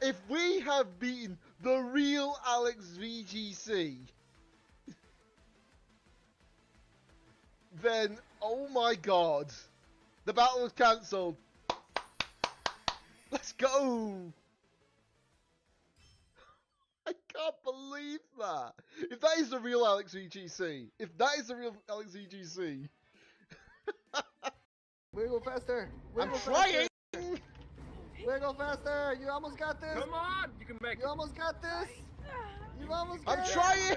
If we have beaten the real Alex VGC, then oh my god, the battle was cancelled. Let's go! I can't believe that. If that is the real Alex VGC, Wiggle faster! I'm trying! Wiggle faster! You almost got this! Come on! You can make it! You almost got this! You almost got I'm it! trying!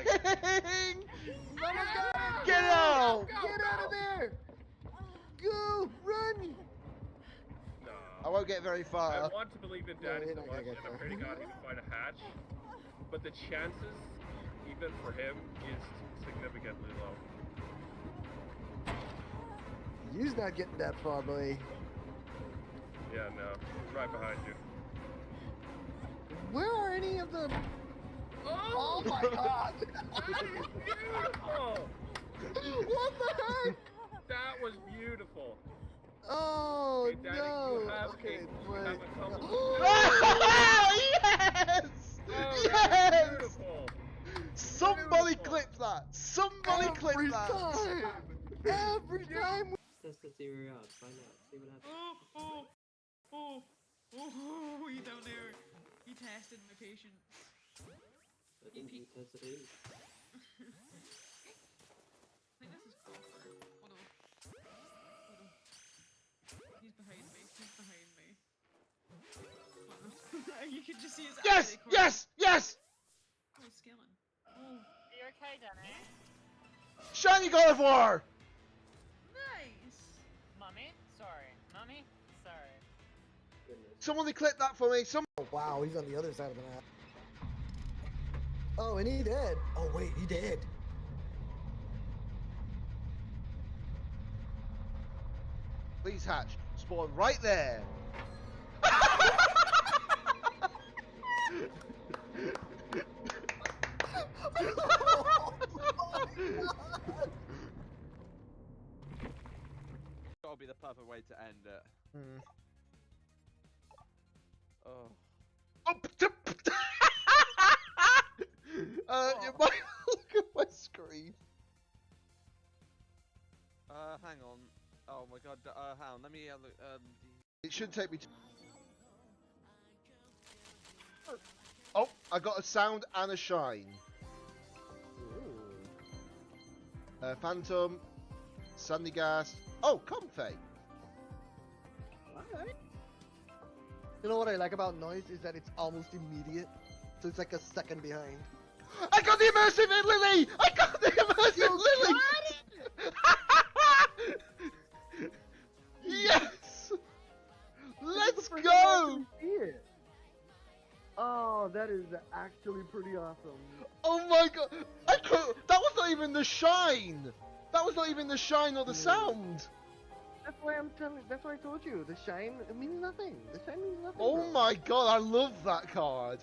You almost got it! Get out! Get out of there! Go! Run! No. I won't get very I far. want to believe in Danny you're so not gonna much, get and I there. pray to God he can find a hatch. But the chances, even for him, is significantly low. You's not getting that far, boy. Yeah, no. Right behind you. Where are any of the... Oh! Oh my god! That is beautiful! What the heck? That was beautiful. Oh Hey, Danny, no! you have Okay, you have a couple. Yes! Oh, Yes! beautiful! Somebody Beautiful. clip that! Somebody clip that! Every time! Test to see where you're at. Find out. See what happens. Oh, you down there. You tested my patience. I think you tested it. I think this is Coffer. Oh no. Oh no. He's behind me. He's behind me. Oh no. You can just see his Yes! eye. Yes! Yes! Oh, it's Skillen. Oh, Are you okay, Danny? Shiny God of War! nice! Mummy? Sorry. Mummy? Sorry. Goodness. Somebody clip that for me. Oh wow, he's on the other side of the map. Oh, and he did. Oh wait, he did. Please hatch. Spawn right there. That'll be the perfect way to end it. Oh. You might look at my screen. Hang on. Oh my god, hang on, let me look, It should take me to... Oh, I got a sound and a shine. Phantom, Sandygast. Oh, Comfey. Alright. You know what I like about noise is that it's almost immediate. So it's like a second behind. I got the immersive Lily! I got the immersive Lily! Yes! Let's go! Oh, that is actually pretty awesome. Oh my god! That was not even the shine! That was not even the shine or the sound! That's why I'm telling. That's why I told you. The shine it means nothing. The shine means nothing. Oh bro. my god, I love that card!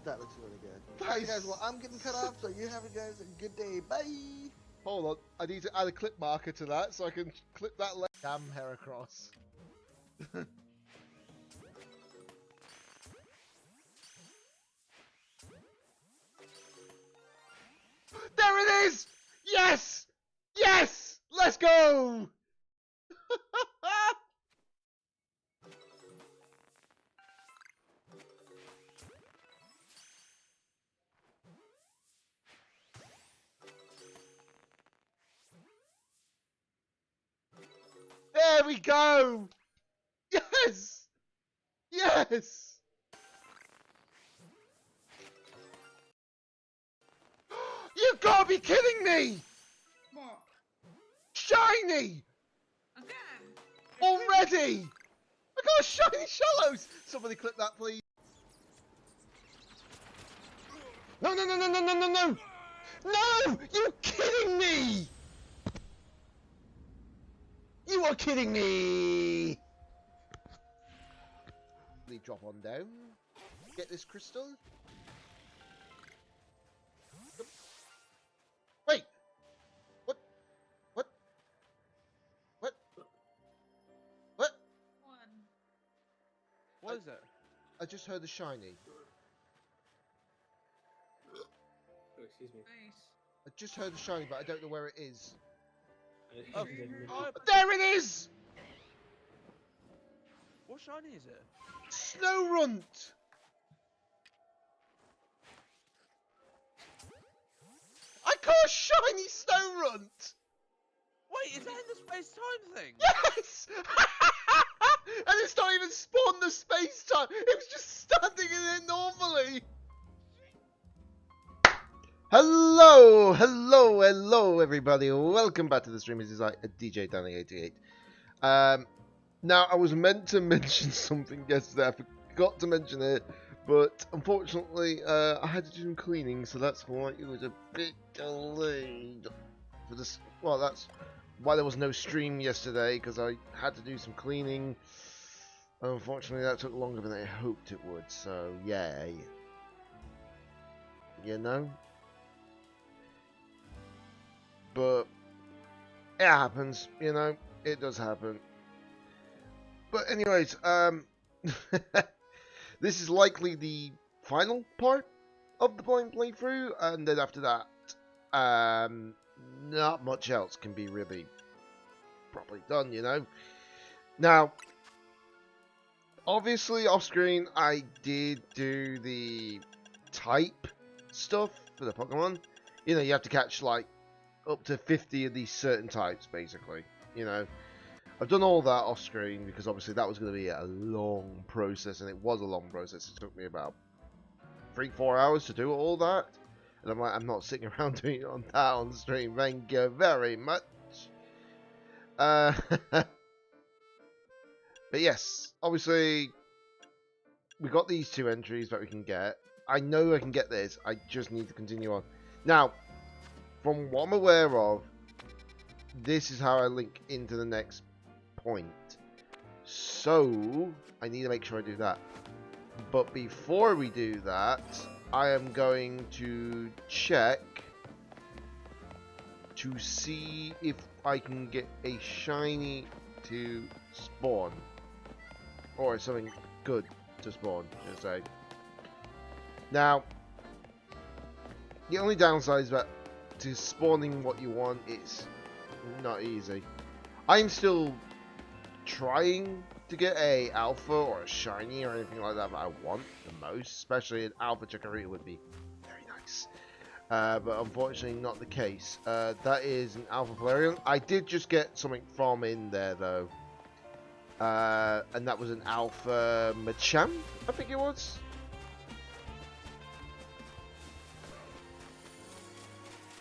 That looks really good. That Alright, is- guys. Well, I'm getting cut off, so you have you guys a good day. Bye. Hold on, I need to add a clip marker to that so I can clip that Damn Heracross. There it is! Yes! Yes! Let's go! There we go! Yes! Yes! You gotta be kidding me! What? Shiny! Again? Already! I got a shiny Shallows! Somebody clip that, please. No, no, no, no, no, no, no, no! No! You kidding me! You are kidding me! Please drop on down. Get this crystal. Wait! What? What? What? What? One. What is it? I just heard the shiny. Oh, excuse me. Nice. I just heard the shiny, but I don't know where it is. I Oh, didn't know. oh, There it is! what shiny is it? Snow Runt! I caught a shiny Snow Runt! Wait, is that in the space time thing? Yes! And it's not even spawned the space time. It was just standing in it normally. Hello, everybody. Welcome back to the stream. This is like a DJ Danny88. Now I was meant to mention something yesterday. I forgot to mention it, but unfortunately, I had to do some cleaning, so that's why it was a bit delayed for this. Well, that's why there was no stream yesterday, because I had to do some cleaning. Unfortunately, that took longer than I hoped it would, so yay. You know? But it happens, you know? It does happen. But anyways, this is likely the final part of the blind playthrough, and then after that, not much else can be really properly done, you know? Now, obviously, off screen, I did do the type stuff for the Pokemon. You know, you have to catch, like, up to 50 of these certain types, basically. You know, I've done all that off screen because, obviously, that was going to be a long process, and it was a long process. It took me about 3-4 hours to do all that. And I'm like, I'm not sitting around doing it on that on stream. Thank you very much. But yes, obviously, we got these 2 entries that we can get. I know I can get this. I just need to continue on. Now, from what I'm aware of, this is how I link into the next point. So, I need to make sure I do that. But before we do that, I am going to check to see if I can get a shiny to spawn. Or something good to spawn, should I say. Now, the only downside is that to spawning what you want, it's not easy. I'm still trying to get a alpha or a shiny or anything like that I want the most. Especially an alpha Chikorita would be very nice. But unfortunately not the case. That is an alpha Valerian. I did just get something from in there though. And that was an alpha Machamp, I think it was.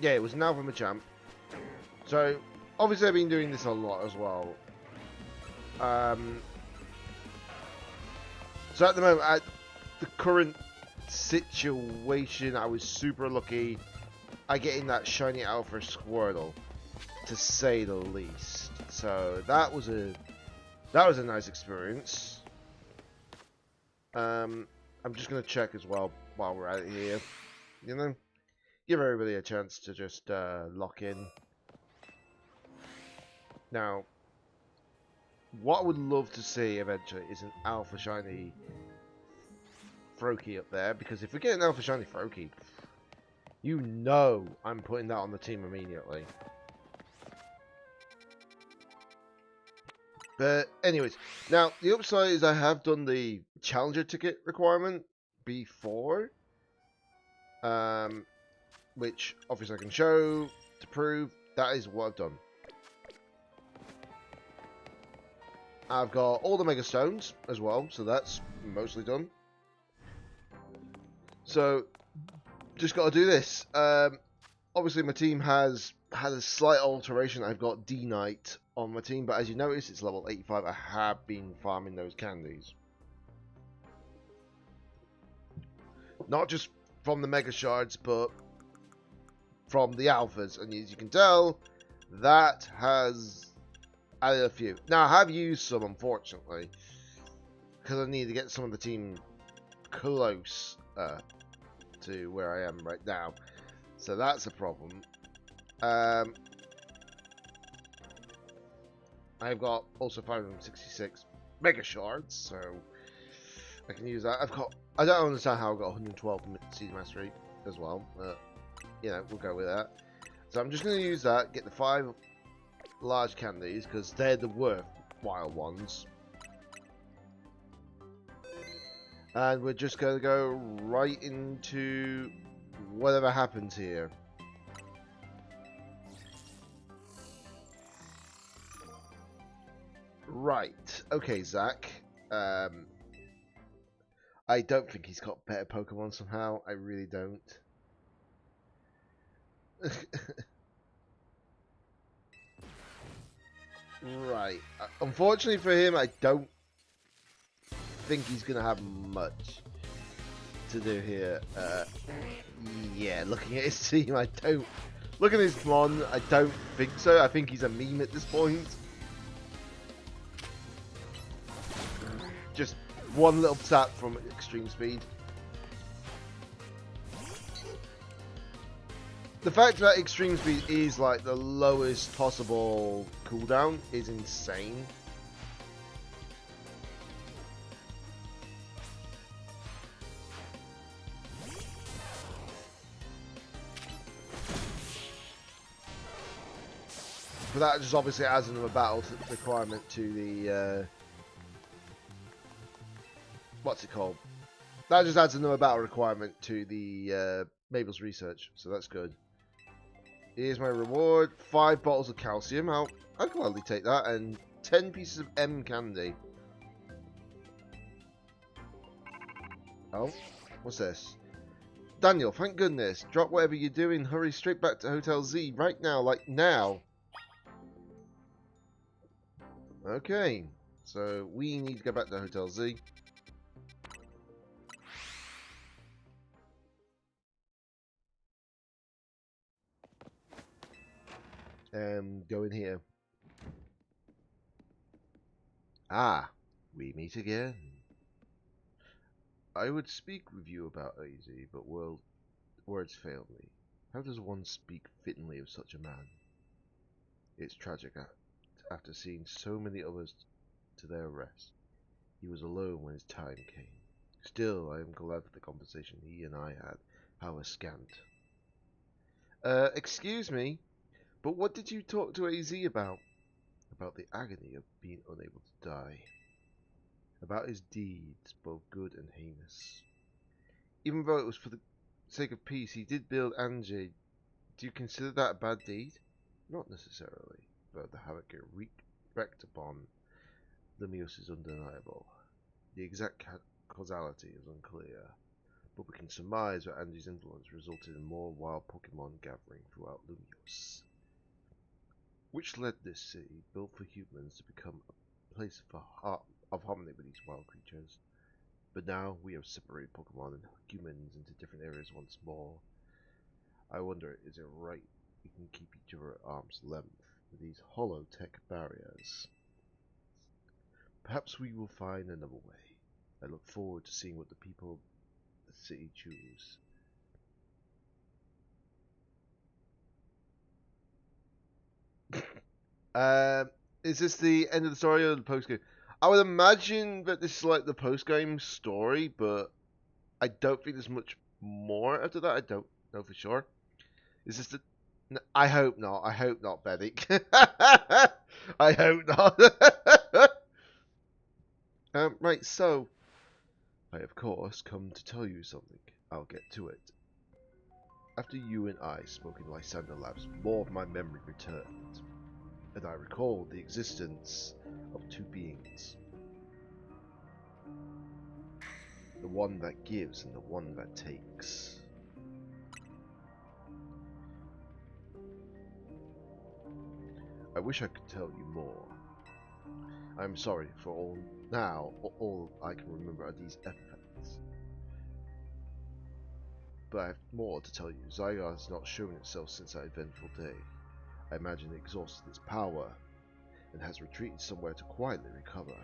Yeah, it was an alpha Machamp. So, obviously I've been doing this a lot as well. So at the moment, at the current situation, I was super lucky I getting that shiny alpha Squirtle, to say the least. So that was a nice experience. I'm just gonna check as well while we're out here. You know, give everybody a chance to just lock in. Now, what I would love to see eventually is an alpha shiny Froakie up there, because if we get an alpha shiny Froakie, you know I'm putting that on the team immediately. But anyways, now the upside is I have done the challenger ticket requirement before, which obviously I can show to prove that is what I've done. I've got all the Mega Stones as well, so that's mostly done. So, just got to do this. Obviously, my team has had a slight alteration. I've got D-Knight on my team, but as you notice, it's level 85. I have been farming those candies. Not just from the Mega Shards, but from the Alphas. And as you can tell, that has added a few. Now, I have used some, unfortunately, because I need to get some of the team close to where I am right now. So that's a problem. I've got also 566 Mega Shards, so I can use that. I don't understand how I got 112 Season Mastery as well, but you know, we'll go with that. So I'm just going to use that, get the 5 large candies, because they're the worthwhile ones. And we're just going to go right into whatever happens here. Right. Okay, Zach. I don't think he's got better Pokemon somehow. I really don't. Right. Unfortunately for him, I don't think he's going to have much to do here. Yeah, looking at his team, I don't... Look at his Mon, I don't think so. I think he's a meme at this point. Just one little tap from extreme speed. The fact that extreme speed is like the lowest possible cooldown is insane. But that just obviously adds another battle requirement to the what's it called? That just adds another battle requirement to the Mabel's research, so that's good. Here's my reward: 5 bottles of calcium. I can gladly take that, and 10 pieces of M candy. Oh, what's this? Daniel, thank goodness. Drop whatever you're doing. Hurry straight back to Hotel Z right now, like now. Okay, so we need to go back to Hotel Z. Go in here. Ah, we meet again. I would speak with you about AZ, but words fail me. How does one speak fittingly of such a man? It's tragic. After seeing so many others to their rest, he was alone when his time came. Still, I am glad for the conversation he and I had, however scant. Excuse me, but what did you talk to AZ about? About the agony of being unable to die. About his deeds, both good and heinous. Even though it was for the sake of peace, he did build Anjay. Do you consider that a bad deed? Not necessarily, but the havoc it wreaked upon Lemios is undeniable. The exact causality is unclear, but we can surmise that Andy's influence resulted in more wild Pokémon gathering throughout Lumios, which led this city, built for humans, to become a place of harmony with these wild creatures. But now we have separated Pokémon and humans into different areas once more. I wonder, is it right we can keep each other at arm's length with these hollow tech barriers? Perhaps we will find another way. I look forward to seeing what the people of the city choose. Is this the end of the story or the post-game? I would imagine that this is like the post-game story, but I don't think there's much more after that. I don't know for sure. Is this the... No, I hope not. I hope not, Bedic. I hope not. Right, so... I, of course, come to tell you something. I'll get to it. After you and I spoke in Lysander Labs, more of my memory returned, and I recalled the existence of 2 beings. The one that gives and the one that takes. I wish I could tell you more. I'm sorry for all I can remember are these epithets. But I have more to tell you. Zygar has not shown itself since that eventful day. I imagine it exhausted its power, and has retreated somewhere to quietly recover.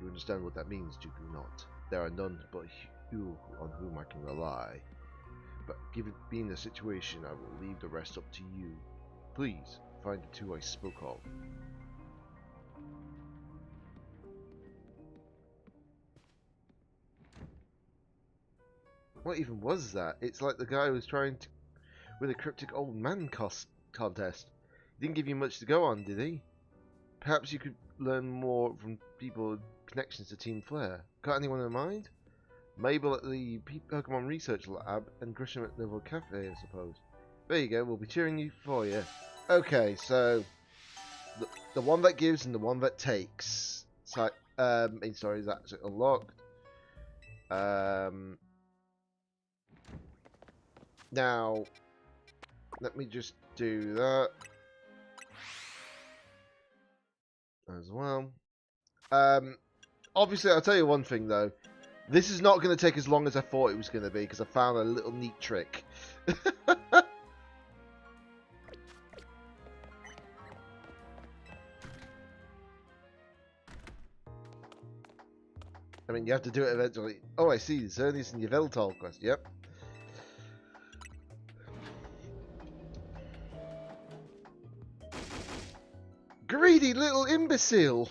You understand what that means, do you not? There are none but you on whom I can rely. But given being the situation, I will leave the rest up to you. Please, find the 2 I spoke of. What even was that? It's like the guy who was trying to with a cryptic old man contest. He didn't give you much to go on, did he? Perhaps you could learn more from people with connections to Team Flare. Got anyone in mind? Mabel at the Pokemon Research Lab and Grisham at Novo Cafe, I suppose. There you go, we'll be cheering you for you. Okay, so the one that gives and the one that takes. So, main story is actually unlocked. Now, let me just do that as well. Obviously, I'll tell you one thing though. This is not going to take as long as I thought it was going to be because I found a little neat trick. I mean, you have to do it eventually. Oh, I see. Xerneas and Yveltal quest. Yep. Greedy little imbecile!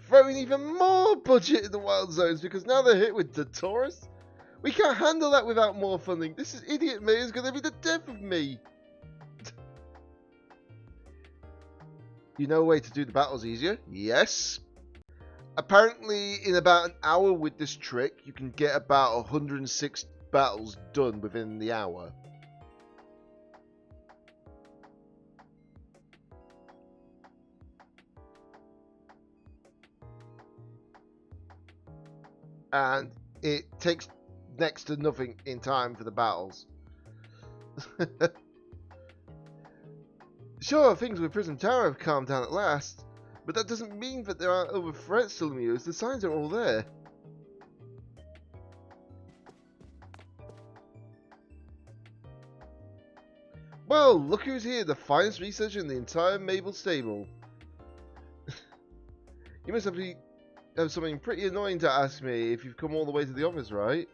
Throwing even more budget in the wild zones because now they're hit with the tourists. We can't handle that without more funding. This is idiot me is going to be the death of me. You know a way to do the battles easier? Yes. Apparently, in about an hour with this trick, you can get about 106 battles done within the hour. And it takes next to nothing in time for the battles. Sure, things with Prism Tower have calmed down at last, but that doesn't mean that there aren't other threats to Lemieux. The signs are all there. Well, look who's here, the finest researcher in the entire Mabel stable. You must have something pretty annoying to ask me if you've come all the way to the office, right?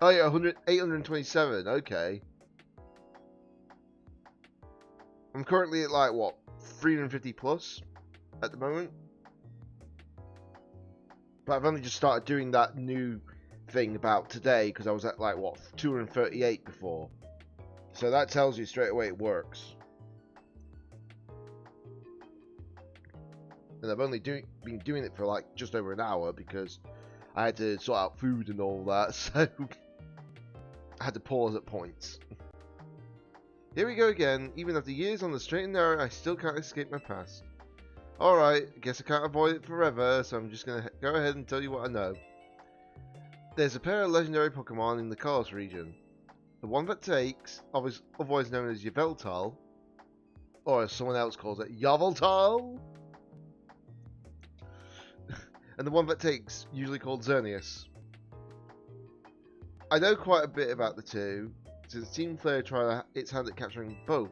Oh yeah, 827, okay. I'm currently at like, what, 350 plus at the moment? But I've only just started doing that new thing about today because I was at like, what, 238 before. So that tells you straight away it works. And I've only been doing it for like just over an hour because I had to sort out food and all that, so I had to pause at points. Here we go again. Even after years on the straight and narrow, I still can't escape my past. Alright, I guess I can't avoid it forever, so I'm just going to go ahead and tell you what I know. There's a pair of legendary Pokémon in the Kalos region. The one that takes, otherwise known as Yveltal, or as someone else calls it, Yveltal, and the one that takes, usually called Xerneas. I know quite a bit about the two, since Team Flare tried its hand at capturing both.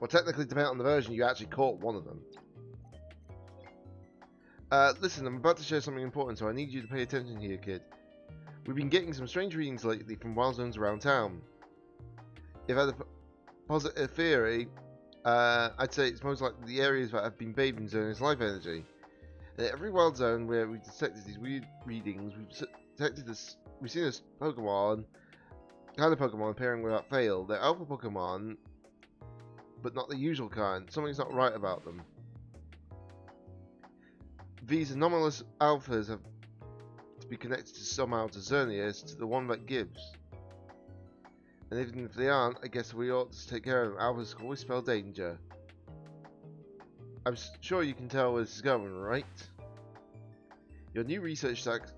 Well, technically, depending on the version, you actually caught one of them. Listen, I'm about to share something important, so I need you to pay attention here, kid. We've been getting some strange readings lately from wild zones around town. If I had a positive theory, I'd say it's most likely the areas that have been bathed in Xerneas life energy. And at every wild zone where we've detected these weird readings, we've seen this Pokemon, kind of Pokemon appearing without fail. They're alpha Pokemon, but not the usual kind. Something's not right about them. These anomalous alphas have to be connected somehow to Xerneas, to the one that gives. And even if they aren't, I guess we ought to take care of them. Alphas always spell danger. I'm sure you can tell where this is going, right? Your new research task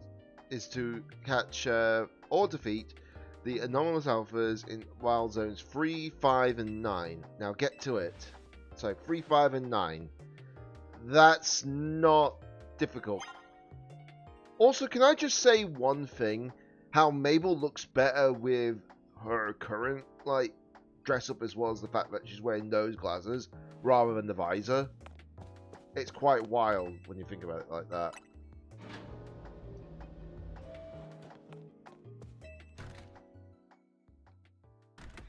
is to catch or defeat the anomalous alphas in wild zones 3, 5, and 9. Now get to it. So 3, 5, and 9. That's not difficult. Also, can I just say one thing? How Mabel looks better with her current like dress up, as well as the fact that she's wearing nose glasses rather than the visor. It's quite wild when you think about it like that.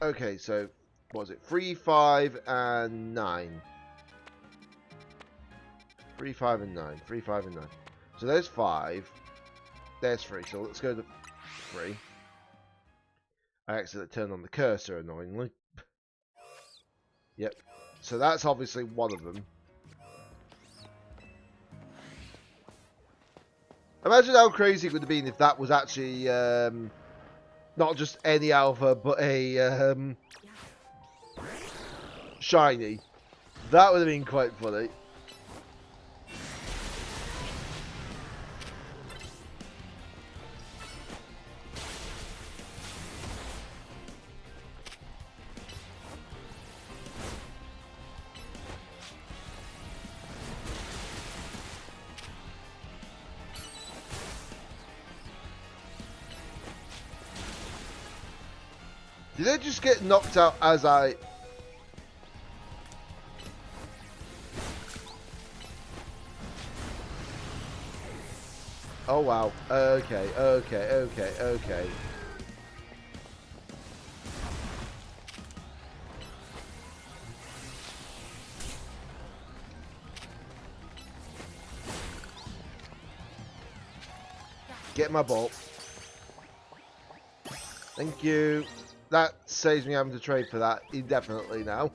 Okay, so what was it? 3, 5, and 9. 3, 5, and 9. 3, 5, and 9. So there's 5. There's 3. So let's go to 3. I accidentally turned on the cursor, annoyingly. Yep. So that's obviously one of them. Imagine how crazy it would have been if that was actually not just any alpha, but a shiny. That would have been quite funny. Did I just get knocked out as I... Oh wow. Okay, okay, okay, okay. Get my ball. Thank you. That saves me having to trade for that indefinitely now.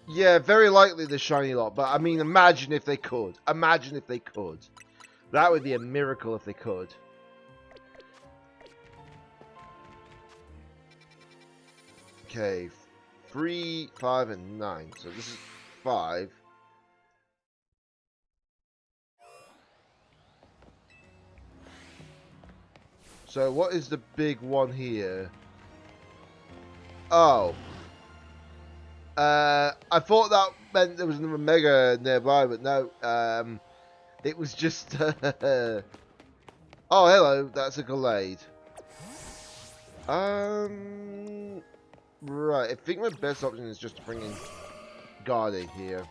Yeah, very likely the shiny lot, but I mean, imagine if they could. Imagine if they could. That would be a miracle if they could. Okay, 3, 5, and 9. So this is 5. So what is the big one here? Oh. I thought that meant there was another Mega nearby, but no. It was just... oh, hello. That's a Gallade. Right. I think my best option is just to bring in Guardy here.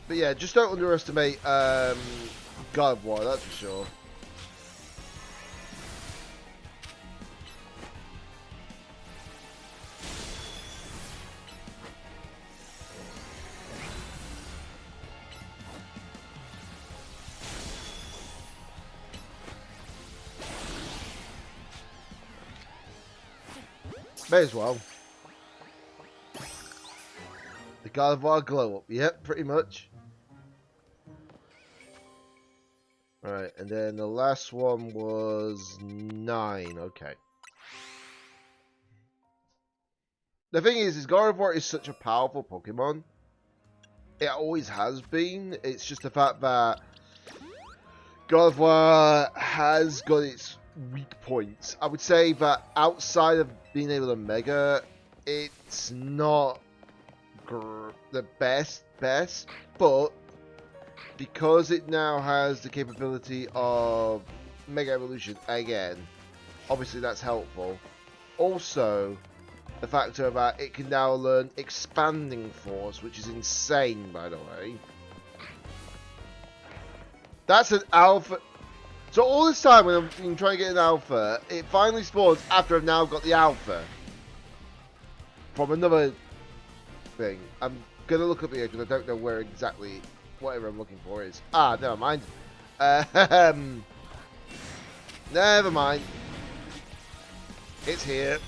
But yeah, just don't underestimate God of War, that's for sure. May as well. The God of War glow up, yep, pretty much. Alright, and then the last one was 9, okay. The thing is God of War is such a powerful Pokemon. It always has been. It's just the fact that God of War has got its weak points. I would say that outside of being able to Mega, it's not the best, but because it now has the capability of Mega Evolution again, obviously that's helpful. Also, the factor that it can now learn Expanding Force, which is insane, by the way. That's an alpha. So all this time when I'm trying to get an alpha, it finally spawns after I've now got the alpha. From another thing. I'm going to look up here because I don't know where exactly whatever I'm looking for is. Ah, never mind. Never mind. It's here.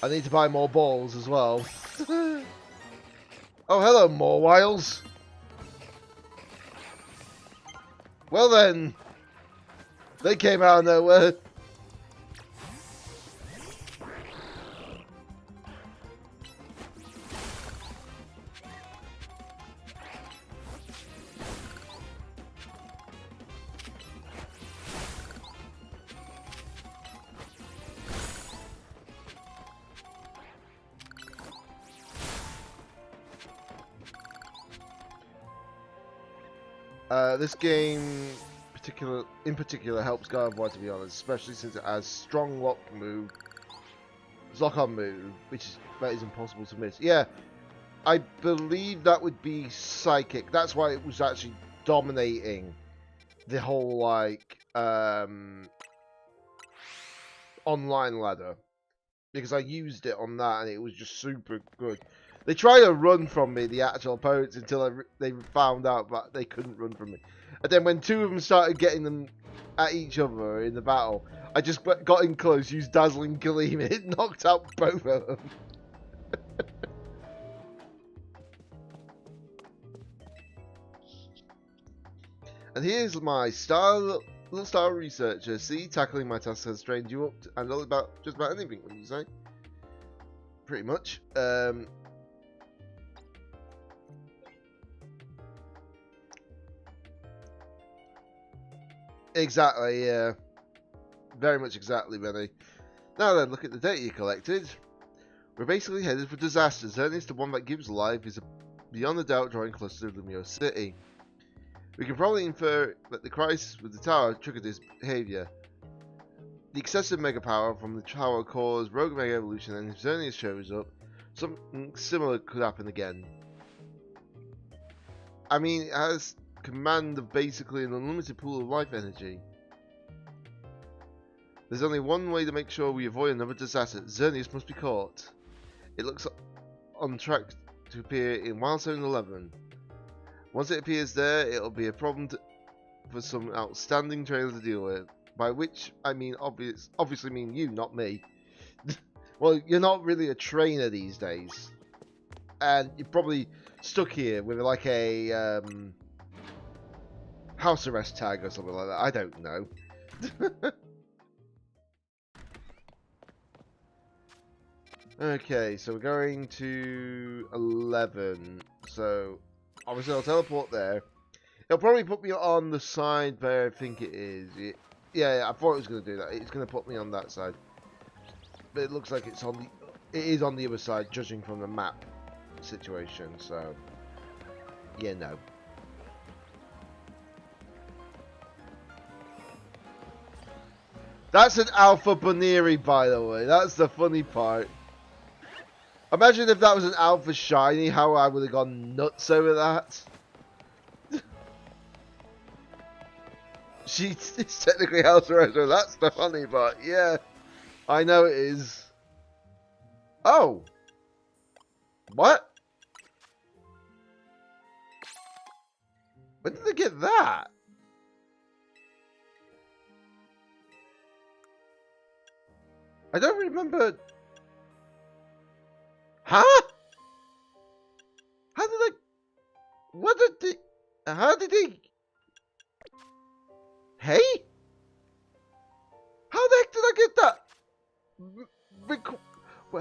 I need to buy more balls as well. Oh, hello, Morewiles. Well then, they came out of nowhere. This game in particular helps God of War, to be honest, especially since it has strong lock-on move, that is impossible to miss. Yeah, I believe that would be Psychic. That's why it was actually dominating the whole, like, online ladder. Because I used it on that and it was just super good. They tried to run from me, the actual opponents, until they found out that they couldn't run from me. And then when two of them started getting them at each other in the battle, I just got in close, used Dazzling Gleam, and it knocked out both of them. And here's my little star researcher. See, tackling my task has trained you up and all about just about anything, wouldn't you say? Pretty much. Exactly, yeah. Very much exactly, Benny. Now then, look at the data you collected. We're basically headed for disaster. Xerneas, the one that gives life, is beyond a doubt drawing closer to Lumio City. We can probably infer that the crisis with the tower triggered this behavior. The excessive mega power from the tower caused rogue mega evolution, and if Xerneas shows up, something similar could happen again. I mean, it has command of basically an unlimited pool of life energy. There's only one way to make sure we avoid another disaster. Xerneas must be caught. It looks on track to appear in Milestone 11. Once it appears there, it'll be a problem for some outstanding trailer to deal with. By which I mean obviously mean you, not me. Well, you're not really a trainer these days, and you're probably stuck here with like a house arrest tag or something like that. I don't know. Okay, so we're going to 11. So obviously I'll teleport there. It'll probably put me on the side where I think it is. Yeah, I thought it was going to do that. It's going to put me on that side. But it looks like it is on the other side, judging from the map situation. So, yeah, no. That's an Alpha Baneri, by the way. That's the funny part. Imagine if that was an Alpha Shiny, how I would have gone nuts over that. It's technically House Arrest, so that's the funny part. Yeah, I know it is. Oh. What? When did they get that? I don't remember. Huh? How did they? What did they? How did they? Hey? How the heck did I get that?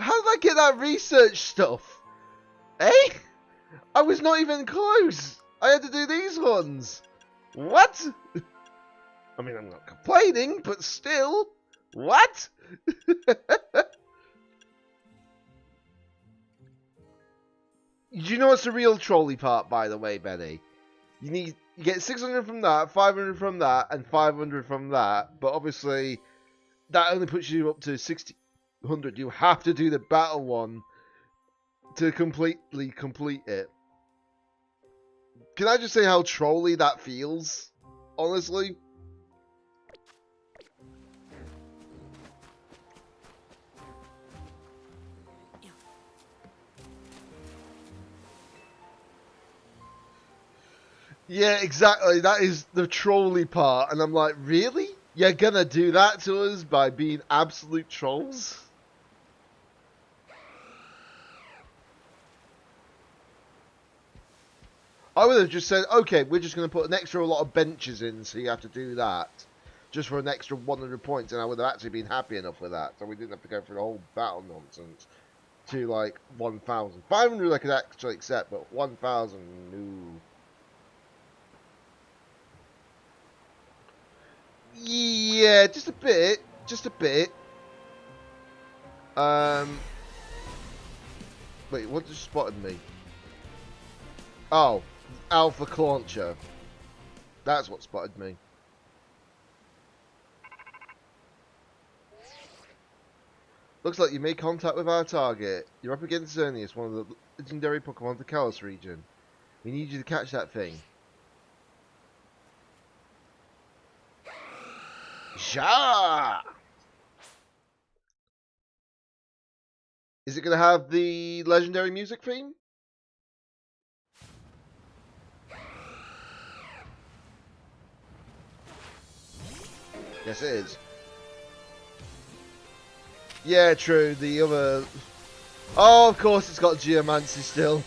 How did I get that research stuff? Eh? I was not even close. I had to do these ones. What? I mean, I'm not complaining, but still. What? Do you know what's the real trolley part, by the way, Benny? You get 600 from that, 500 from that, and 500 from that. But obviously, that only puts you up to 1600. You have to do the battle one to completely complete it. Can I just say how trolly that feels? Honestly. Yeah, exactly. That is the trolley part. And I'm like, really? You're gonna do that to us by being absolute trolls? I would have just said, okay, we're just going to put an extra lot of benches in, so you have to do that. Just for an extra 100 points, and I would have actually been happy enough with that. So we didn't have to go through the whole battle nonsense. To, like, 1,000. 500 I could actually accept, but 1,000, no. Yeah, just a bit. Just a bit. Wait, what just spotted me? Oh, Alpha Clauncher. That's what spotted me. Looks like you made contact with our target. You're up against Xerneas, one of the legendary Pokemon of the Kalos region. We need you to catch that thing. Sha! Is it going to have the legendary music theme? Yes, it is. Yeah, true. The other... Oh, of course it's got Geomancy still.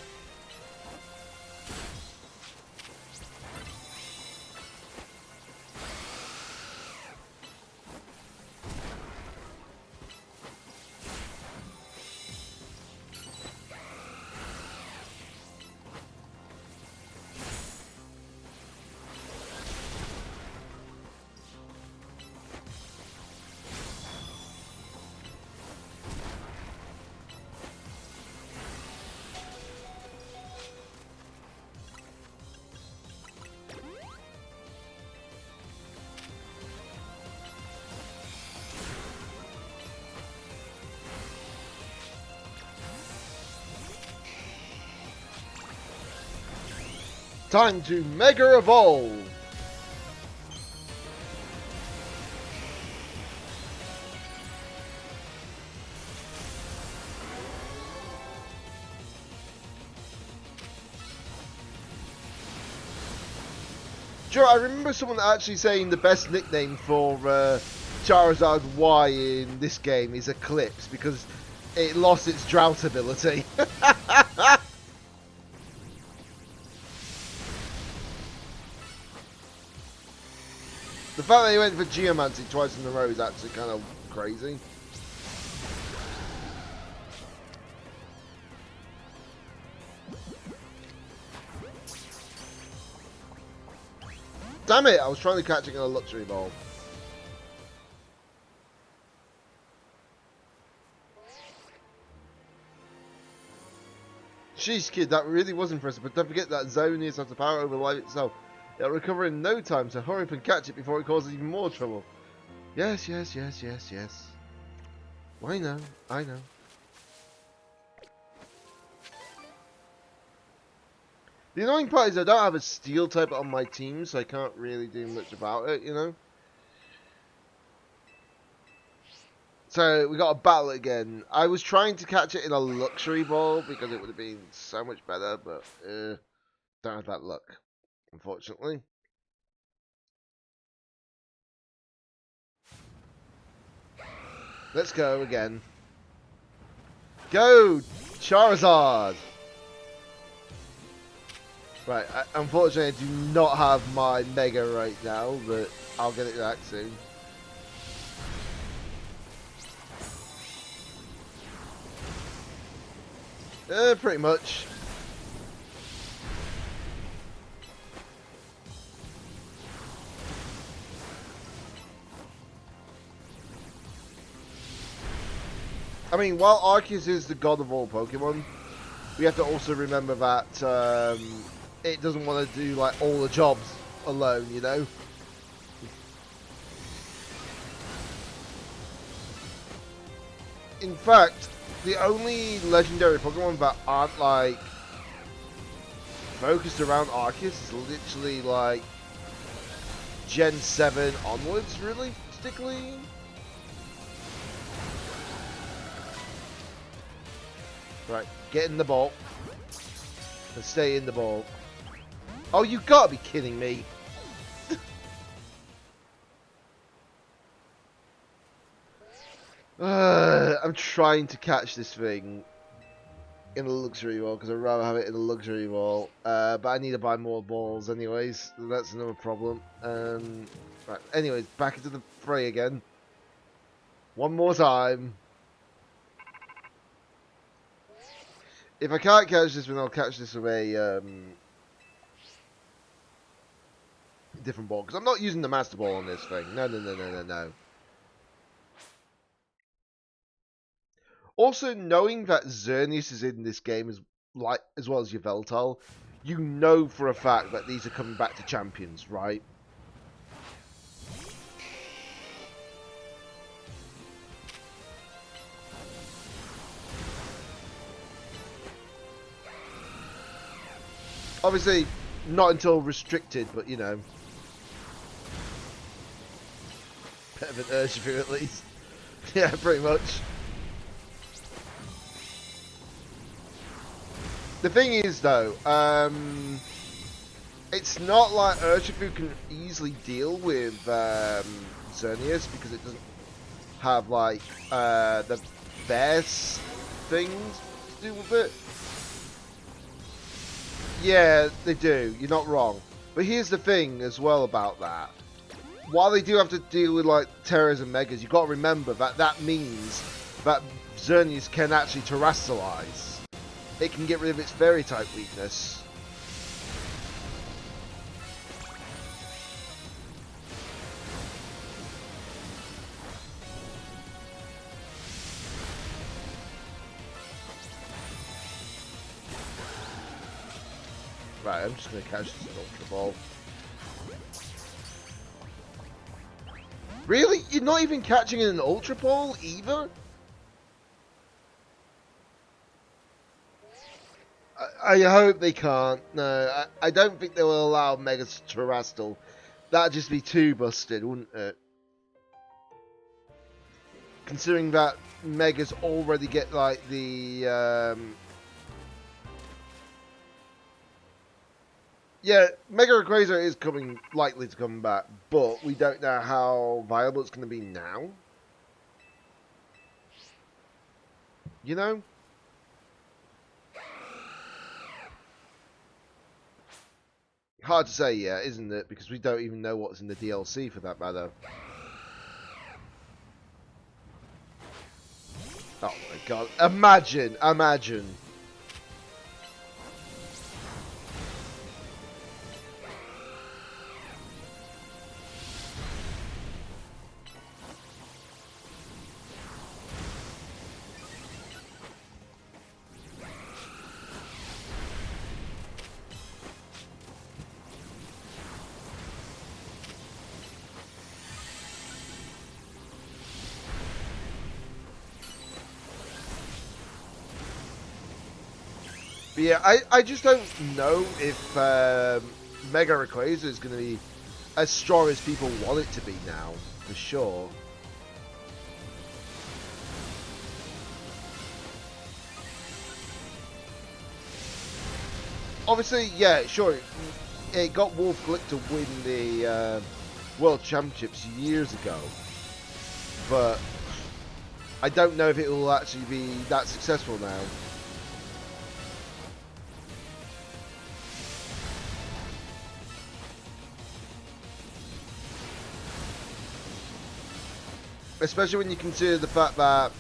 Time to Mega Evolve! Sure, I remember someone actually saying the best nickname for Charizard Y in this game is Eclipse because it lost its drought ability. The fact that he went for Geomancy twice in a row is actually kind of crazy. Damn it, I was trying to catch it in a luxury ball. Jeez, kid, that really was impressive, but don't forget that Xerneas has the power over life itself. It'll recover in no time, so hurry up and catch it before it causes even more trouble. Yes, yes, yes, yes, yes. I know, I know. The annoying part is I don't have a steel type on my team, so I can't really do much about it, you know? So, we got a battle again. I was trying to catch it in a luxury ball because it would have been so much better, but don't have that luck, unfortunately. Let's go again. Go, Charizard! Right, unfortunately I do not have my Mega right now, but I'll get it back soon. Pretty much. I mean, while Arceus is the god of all Pokemon, we have to also remember that it doesn't want to do like all the jobs alone, you know? In fact, the only legendary Pokemon that aren't like focused around Arceus is literally like Gen 7 onwards, realistically. Right, get in the ball. And stay in the ball. Oh, you gotta be kidding me. I'm trying to catch this thing in a luxury ball because I'd rather have it in a luxury ball. But I need to buy more balls anyways. So that's another problem. Right, anyways, back into the fray again. One more time. If I can't catch this one, I'll catch this with a different ball. Because I'm not using the Master Ball on this thing. No, no, no, no, no, no. Also, knowing that Xerneas is in this game as well as Yveltal, you know for a fact that these are coming back to champions, right? Obviously, not until restricted, but you know. Bit of an Urshifu at least. Yeah, pretty much. The thing is, though, it's not like Urshifu can easily deal with Xerneas because it doesn't have, like, the best things to do with it. Yeah, they do. You're not wrong. But here's the thing as well about that. While they do have to deal with, like, Terras and Megas, you've got to remember that that means that Xerneas can actually terrestrialize. It can get rid of its fairy type weakness. Right, I'm just going to catch this Ultra Ball. Really? You're not even catching an Ultra Ball either? I hope they can't. No, I don't think they will allow Megas Terrestrial. That'd just be too busted, wouldn't it? Considering that Megas already get like the yeah, Mega Rayquaza is likely to come back, but we don't know how viable it's going to be now. You know? Hard to say, yeah, isn't it? Because we don't even know what's in the DLC for that matter. Oh my god, imagine. But yeah, I just don't know if Mega Rayquaza is going to be as strong as people want it to be now, for sure. Obviously, yeah, sure, it got Wolf Glick to win the World Championships years ago, but I don't know if it will actually be that successful now. Especially when you consider the fact that...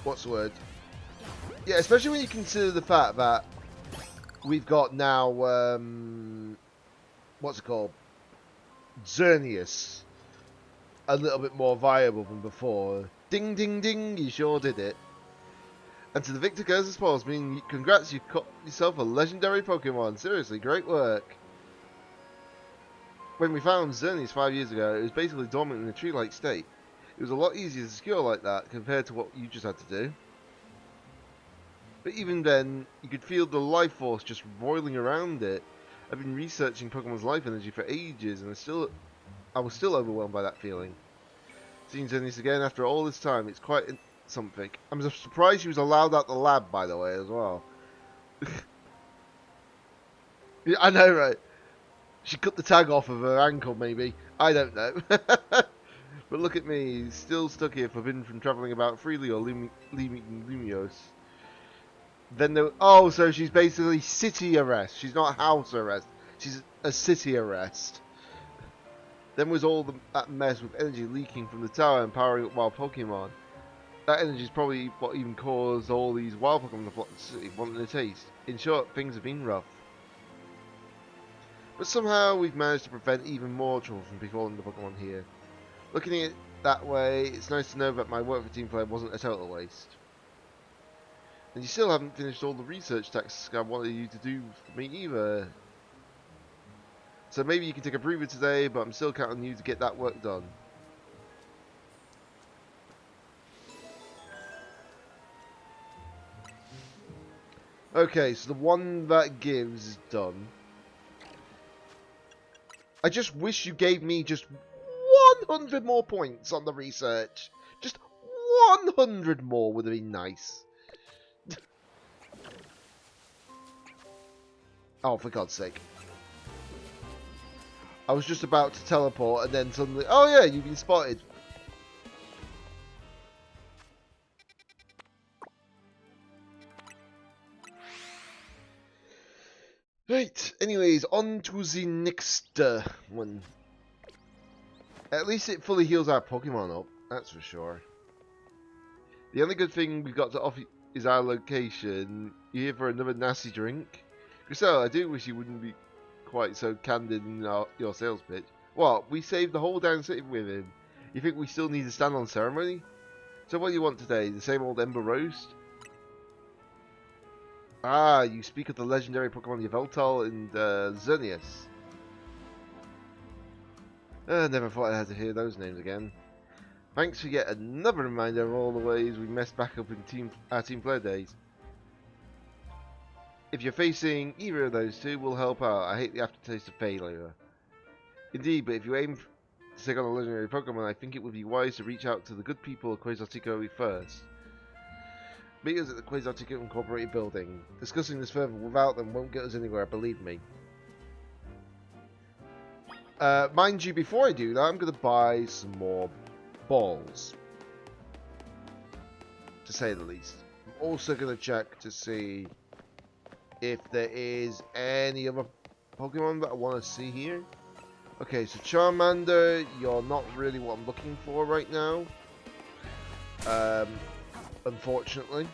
What's the word? Yeah, especially when you consider the fact that we've got now... what's it called? Xerneas. A little bit more viable than before. Ding, ding, ding, you sure did it. And to the Victor Curses Pause, meaning congrats, you caught yourself a legendary Pokemon. Seriously, great work. When we found Xerneas 5 years ago, it was basically dormant in a tree-like state. It was a lot easier to secure like that compared to what you just had to do. But even then, you could feel the life force just roiling around it. I've been researching Pokemon's life energy for ages, and I was still overwhelmed by that feeling. Seeing Xerneas again after all this time, it's quite something. I'm surprised she was allowed out the lab, by the way, as well. Yeah, I know, right? She cut the tag off of her ankle, maybe. I don't know. But look at me, still stuck here, forbidden from travelling about freely or leaving Lumiose. Then there... Oh, so she's basically city arrest. She's not house arrest. She's a city arrest. Then was all that mess with energy leaking from the tower and powering up wild Pokemon. That energy is probably what even caused all these wild Pokemon to flock to the city, wanting a taste. In short, things have been rough. But somehow we've managed to prevent even more trouble from befalling the Pokemon here. Looking at it that way, it's nice to know that my work for Team Flare wasn't a total waste. And you still haven't finished all the research tasks I wanted you to do for me either. So maybe you can take a breather today, but I'm still counting on you to get that work done. Okay, so the one that gives is done. I just wish you gave me just 100 more points on the research. Just 100 more would have been nice. Oh, for God's sake. I was just about to teleport and then suddenly... Oh yeah, you've been spotted. Right, anyways, on to the next one. At least it fully heals our Pokemon up, that's for sure. The only good thing we've got to offer is our location. You here for another nasty drink? Griselle, I do wish you wouldn't be quite so candid in your sales pitch. What, we saved the whole damn city with him? You think we still need to stand on ceremony? So what do you want today? The same old Ember Roast? Ah, you speak of the legendary Pokemon Yveltal and Xerneas. Never thought I had to hear those names again. Thanks for yet another reminder of all the ways we messed back up in our team player days. If you're facing either of those two, we'll help out. I hate the aftertaste of failure. Indeed, but if you aim to take on a legendary Pokemon, I think it would be wise to reach out to the good people of Quasartico first. Meet us at the Quasartico Incorporated building. Discussing this further without them won't get us anywhere, believe me. Mind you, before I do that, I'm going to buy some more balls. To say the least. I'm also going to check to see if there is any other Pokemon that I want to see here. Okay, so Charmander, you're not really what I'm looking for right now. Unfortunately.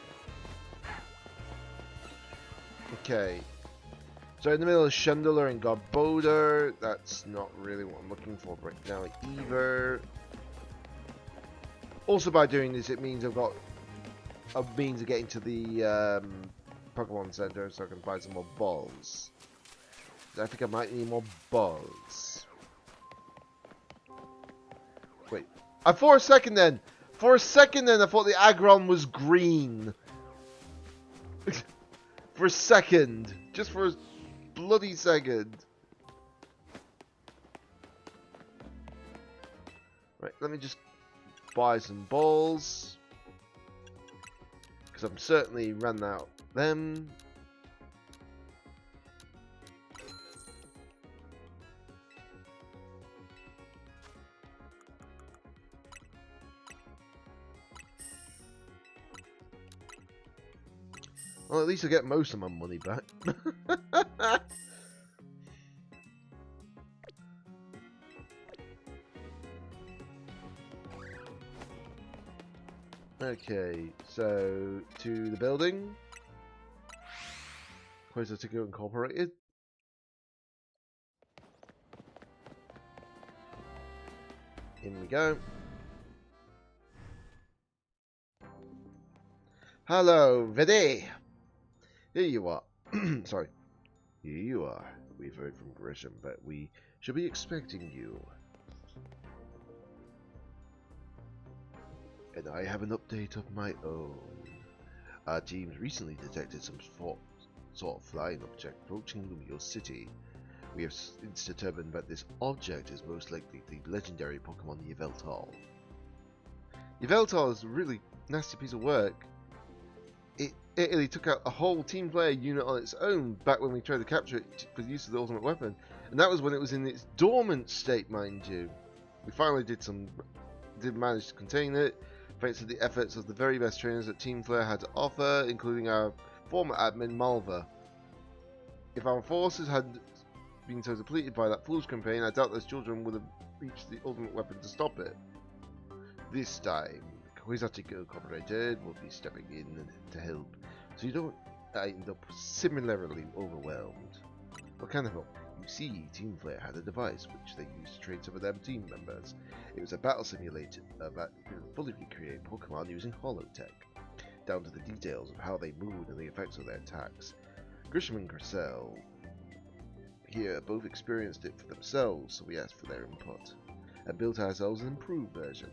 Okay. So in the middle of Chandler and Garbodor, that's not really what I'm looking for right now either. Also by doing this, it means I've got a means of getting to the Pokemon Center so I can buy some more balls. I think I might need more balls. Wait. For a second then, I thought the Aggron was green. For a second. Just for a bloody second. Right, let me just buy some balls. Because I'm certainly run out of them. Well, at least I get most of my money back. Okay, so to the building. Quasartico Incorporated. In we go. Hello, Vide. Here you are. Sorry. Here you are. We've heard from Grisham that we should be expecting you. And I have an update of my own. Our teams recently detected some sort of flying object approaching Lumio City. We have since determined that this object is most likely the legendary Pokemon Yveltal. Yveltal is a really nasty piece of work. Italy took out a whole team player unit on its own back when we tried to capture it for the use of the ultimate weapon, and that was when it was in its dormant state, mind you. We finally did manage to contain it, thanks to the efforts of the very best trainers that Team Flare had to offer, including our former admin Malva. If our forces had been so depleted by that foolish campaign, I doubt those children would have reached the ultimate weapon to stop it. This time, Quasartico Incorporated will be stepping in to help, so you don't end up similarly overwhelmed. What kind of help? You see, Team Flare had a device which they used to train some of their team members. It was a battle simulator that could fully recreate Pokemon using holotech. down to the details of how they move and the effects of their attacks. Grisham and Grissel here both experienced it for themselves, so we asked for their input and built ourselves an improved version.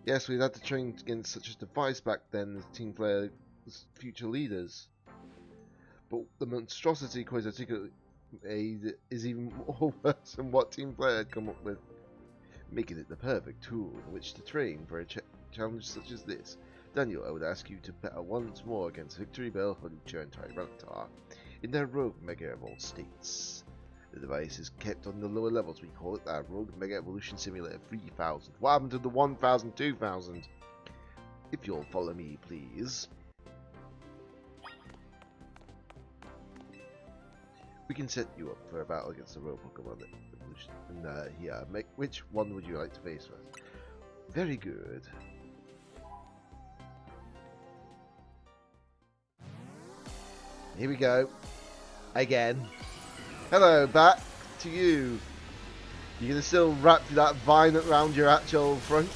Yes, we'd had to train against such a device back then as Team Player's future leaders. But the monstrosity quite articulate is even more worse than what Team Player had come up with, making it the perfect tool in which to train for a challenge such as this. Daniel, I would ask you to battle once more against Victory Bell, Halucha, and Tyranitar in their Rogue Mega Evolved states. The device is kept on the lower levels. We call it our Rogue Mega Evolution Simulator 3000. What happened to the 1000, 2000? If you'll follow me, please. We can set you up for a battle against the Rogue Pokemon Evolution. And here, which one would you like to face first? Very good. Here we go. Again. Hello, back to you. You're going to still wrap that vine around your actual front?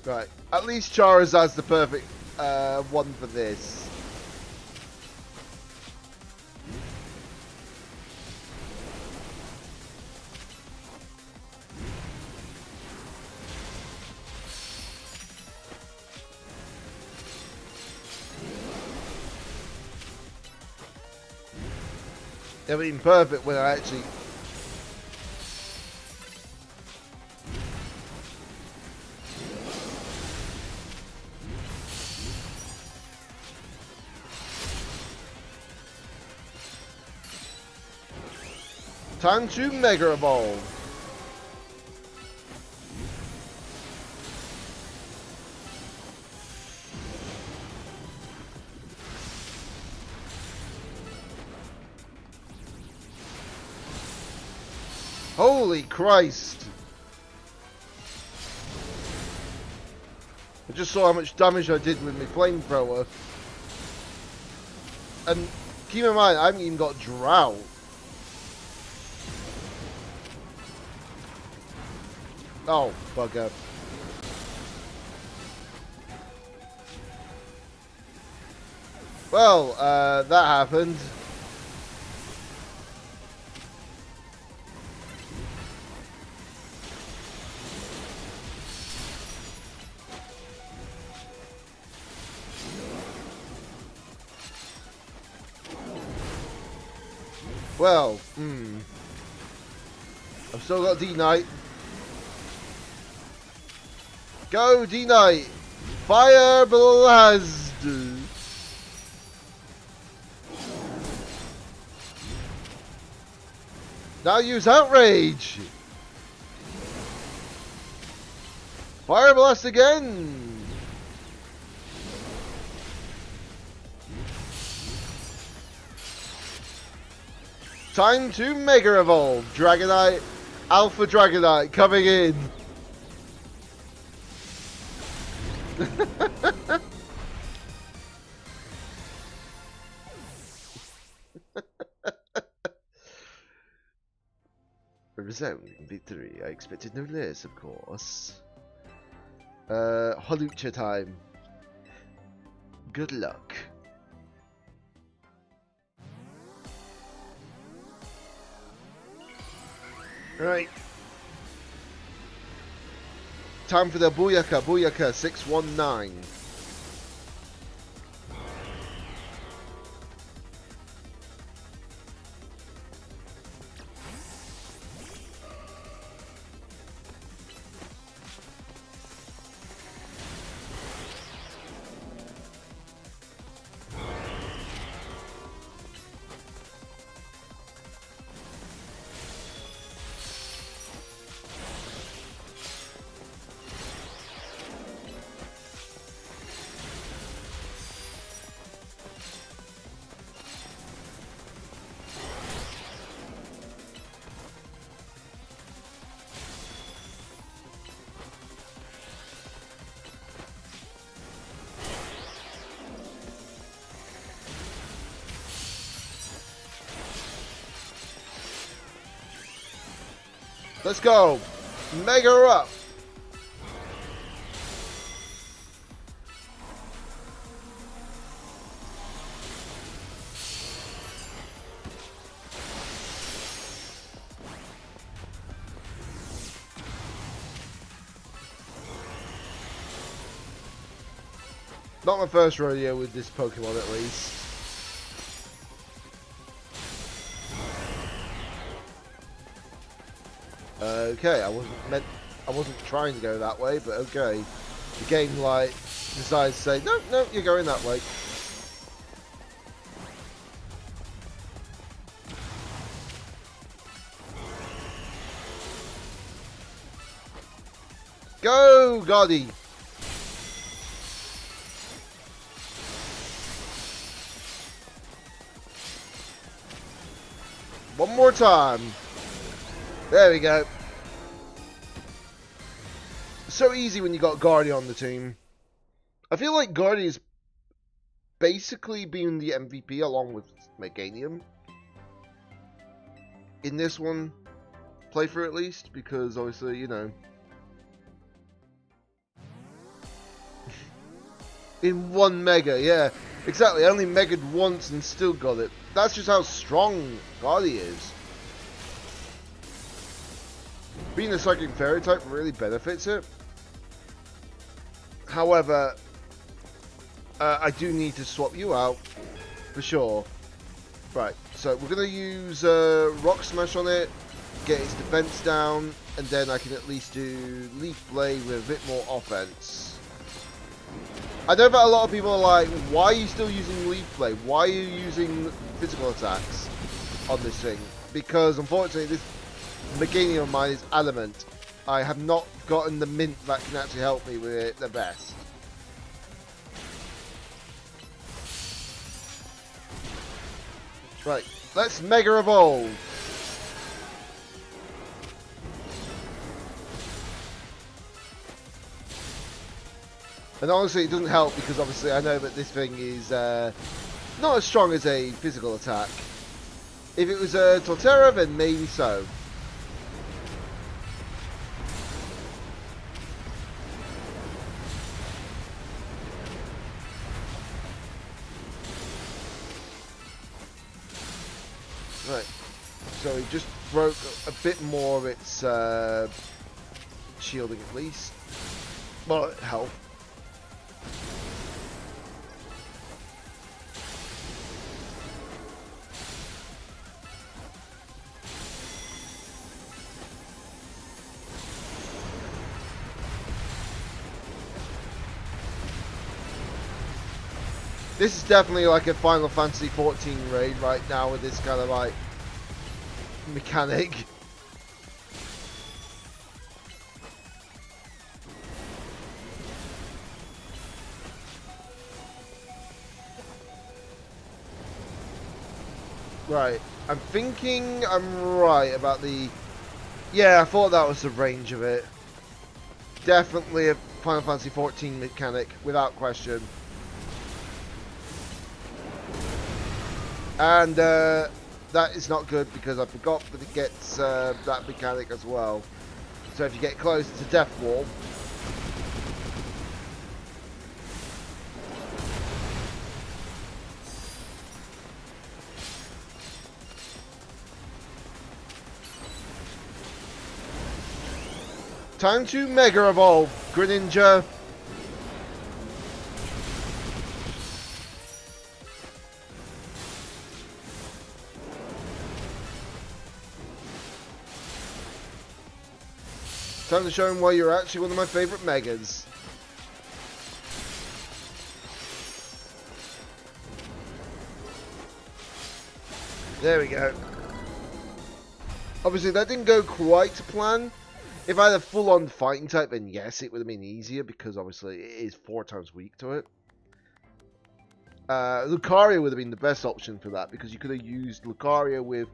Right. At least Charizard's the perfect one for this. I mean, perfect when I actually... Time to Mega Evolve. Holy Christ! I just saw how much damage I did with my flamethrower. And keep in mind, I haven't even got Drought. Oh, bugger. Well, that happened. Well, I've still got D-Knight. Go, D-Knight! Fire Blast! Now use Outrage! Fire Blast again! Time to Mega Evolve! Dragonite, Alpha Dragonite coming in! A resounding victory. I expected no less, of course. Halucha time. Good luck. Right. Time for the Booyaka, Booyaka 619. Let's go. Mega up. Not my first rodeo with this Pokemon, at least. Okay, I wasn't trying to go that way, but okay. The game like decides to say, no, no, you're going that way. Go, Gotti! One more time. There we go. So easy when you got Guardy on the team. I feel like Guardy is basically being the MVP along with Meganium. In this one, playthrough at least, because obviously, you know. In one Mega, yeah. Exactly, I only Mega'd once and still got it. That's just how strong Guardy is. Being a Psychic Fairy type really benefits it. However, I do need to swap you out, for sure. Right, so we're going to use Rock Smash on it, get its defense down, and then I can at least do Leaf Blade with a bit more offense. I know that a lot of people are like, why are you still using Leaf Blade? Why are you using physical attacks on this thing? Because unfortunately this Meganium of mine is adamant. I have not gotten the mint that can actually help me with it the best. Right, let's Mega Evolve. And honestly, it doesn't help because obviously I know that this thing is not as strong as a physical attack. If it was a Torterra, then maybe so. Right, so he just broke a bit more of its shielding at least. Well, health. This is definitely like a Final Fantasy 14 raid right now with this kind of like mechanic. Right, I'm thinking I'm right about the... Yeah, I thought that was the range of it. Definitely a Final Fantasy 14 mechanic, without question. And that is not good because I forgot that it gets that mechanic as well. So if you get close to Death Wall, time to Mega Evolve, Greninja. Time to show him why you're actually one of my favourite Megas. There we go. Obviously that didn't go quite to plan. If I had a full-on fighting type, then yes, it would have been easier because obviously it is 4 times weak to it. Lucario would have been the best option for that because you could have used Lucario with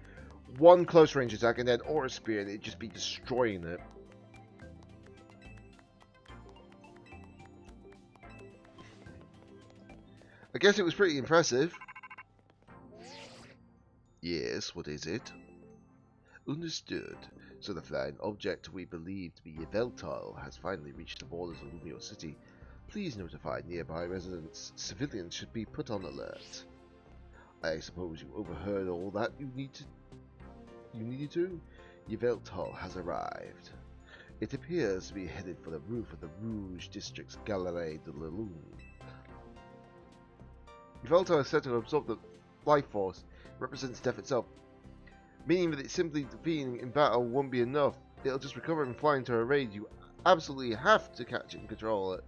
one close range attack and then Aura Spear and it'd just be destroying it. I guess it was pretty impressive. Yes, what is it? Understood. So the flying object we believe to be Yveltal has finally reached the borders of Lumio City. Please notify nearby residents. Civilians should be put on alert. I suppose you overheard all that you needed to? Yveltal has arrived. It appears to be headed for the roof of the Rouge District's Galerie de la Lune. Yveltal is said to absorb the life force, represents death itself, meaning that it's simply defeating in battle won't be enough. It'll just recover and fly into a raid. You absolutely have to catch it and control it.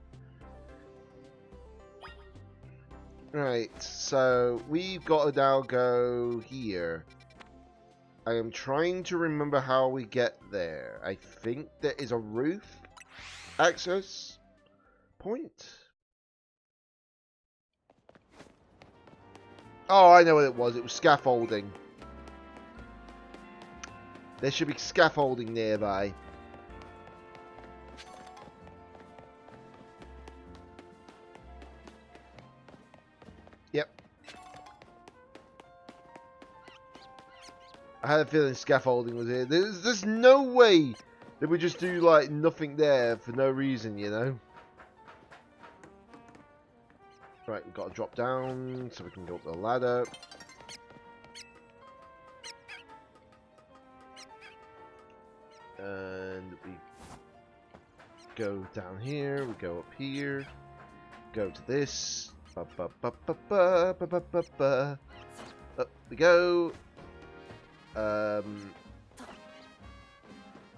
Right, so we've got to now go here. I am trying to remember how we get there. I think there is a roof access point. Oh, I know what it was. It was scaffolding. There should be scaffolding nearby. Yep. I had a feeling scaffolding was here. There's no way that we just do like nothing there for no reason, you know. Right, we've got to drop down so we can go up the ladder. And we go down here, we go up here, go to this. Up we go.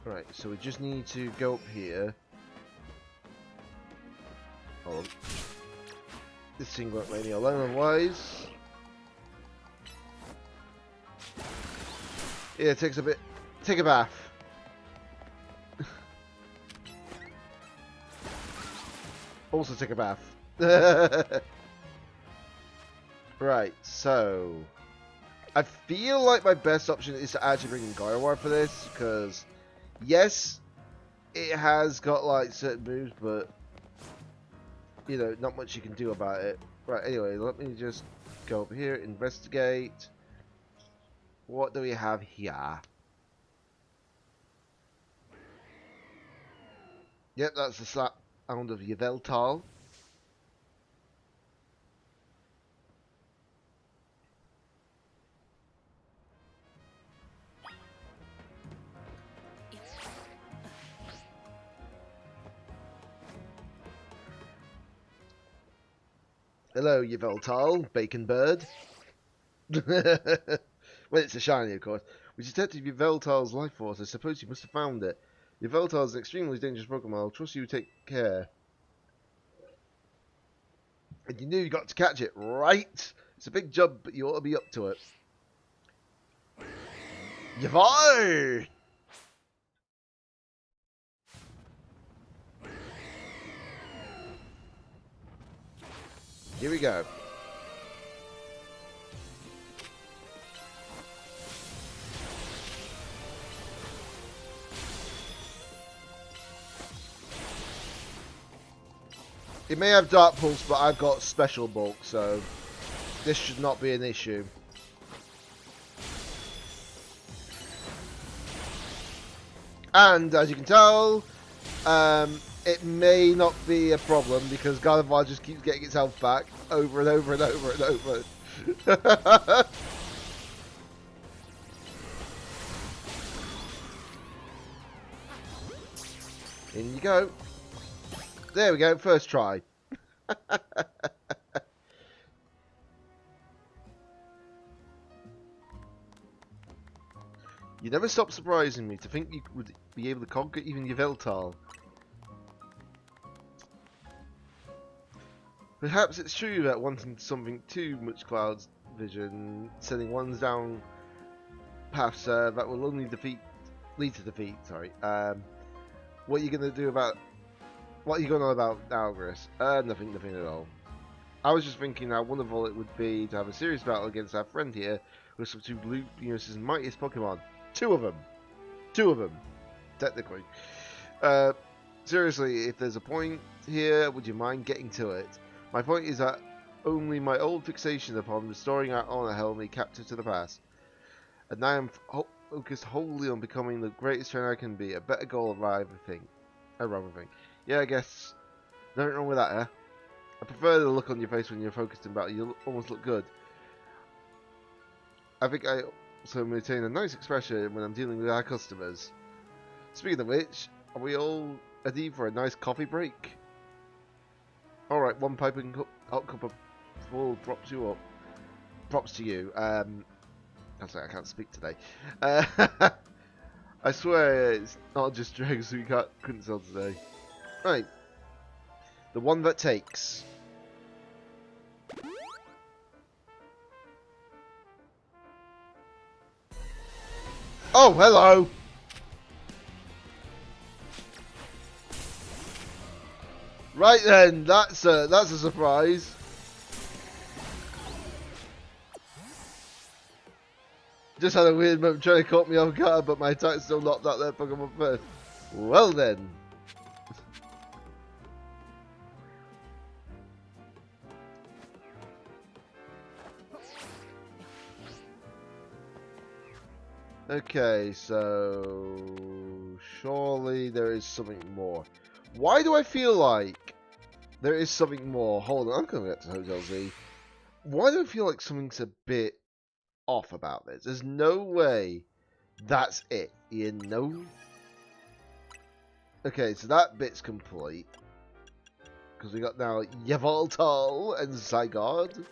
Right, so we just need to go up here. Hold on. This thing won't leave me alone otherwise. Yeah, it takes a bit. Take a bath. Also take a bath. Right, so I feel like my best option is to actually bring in Gardevoir for this, because yes, it has got like certain moves, but you know, not much you can do about it. Right, anyway, let me just go up here, investigate. What do we have here? Yep, that's the sound of Yveltal. Hello, Yveltal, bacon bird. Well, it's a shiny, of course. We detected Yveltal's life force. I suppose you must have found it. Yveltal is an extremely dangerous Pokemon. I'll trust you to take care. And you knew you got to catch it, right? It's a big job, but you ought to be up to it. Yvar! Here we go. It may have Dark Pulse, but I've got Special Bulk, so this should not be an issue. And as you can tell, it may not be a problem because Gardevoir just keeps getting its health back over and over and over and over. In you go. There we go, first try. You never stop surprising me. To think you would be able to conquer even Yveltal. Perhaps it's true that wanting something too much Cloud's vision, sending ones down paths that will only lead to defeat. Sorry. What are you gonna do about? What are you going on about now, Chris? Nothing at all. I was just thinking how wonderful it would be to have a serious battle against our friend here with some two Lumios's mightiest Pokemon. Two of them, technically. Seriously, if there's a point here, would you mind getting to it? My point is that only my old fixation upon restoring our honor held me captive to the past. And now I'm focused wholly on becoming the greatest trainer I can be. A better goal arrive, I think. A wrong thing. Yeah, I guess. Nothing wrong with that, eh? I prefer the look on your face when you're focused in battle. You almost look good. I think I also maintain a nice expression when I'm dealing with our customers. Speaking of which, are we all ready for a nice coffee break? Alright, one piping hot cup of full props you up. Props to you. I'm sorry, I can't speak today. I swear it's not just dregs we couldn't sell today. Right. The one that takes. Oh, hello! Right then, that's a surprise. Just had a weird moment trying to caught me off guard, but my attack still knocked out their Pokemon first. Well then. Okay, so surely there is something more. Why do I feel like there is something more? Hold on, I'm coming back to Hotel Z. Why do I feel like something's a bit off about this? There's no way that's it, you know? Okay, so that bit's complete. Because we got now Yveltal and Zygarde.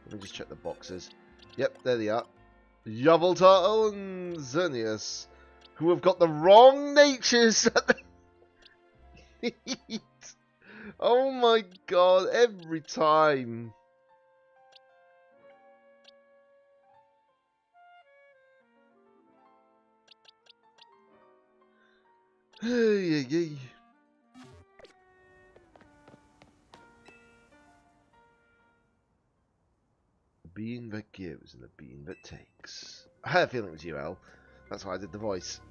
Let me just check the boxes. Yep, there they are. Yveltal and Xerneas, who have got the wrong natures. Oh my god, every time. Hey, hey. The being that gives and the being that takes. I had a feeling it was you, El. That's why I did the voice.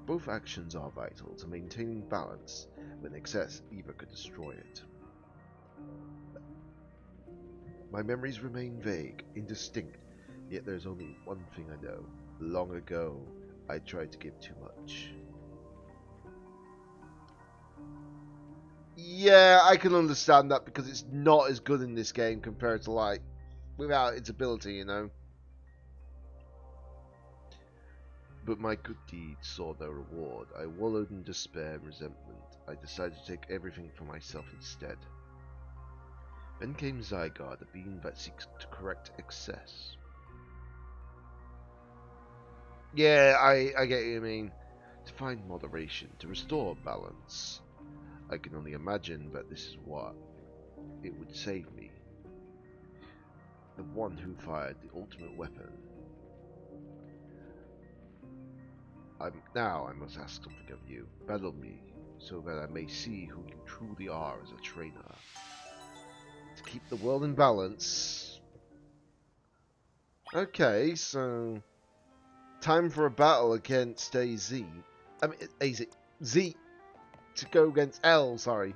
Both actions are vital to maintaining balance, when excess either could destroy it. My memories remain vague, indistinct, yet there's only one thing I know. Long ago, I tried to give too much. Yeah, I can understand that because it's not as good in this game compared to, like, without its ability, you know. But my good deeds saw no reward. I wallowed in despair and resentment. I decided to take everything for myself instead. Then came Zygarde, a being that seeks to correct excess. Yeah, I get what you mean. To find moderation, to restore balance. I can only imagine that this is what it would save me. The one who fired the ultimate weapon. Now I must ask something of you. Battle me, so that I may see who you truly are as a trainer. To keep the world in balance. Okay, so time for a battle against AZ. I mean, AZ. Z. To go against L, sorry.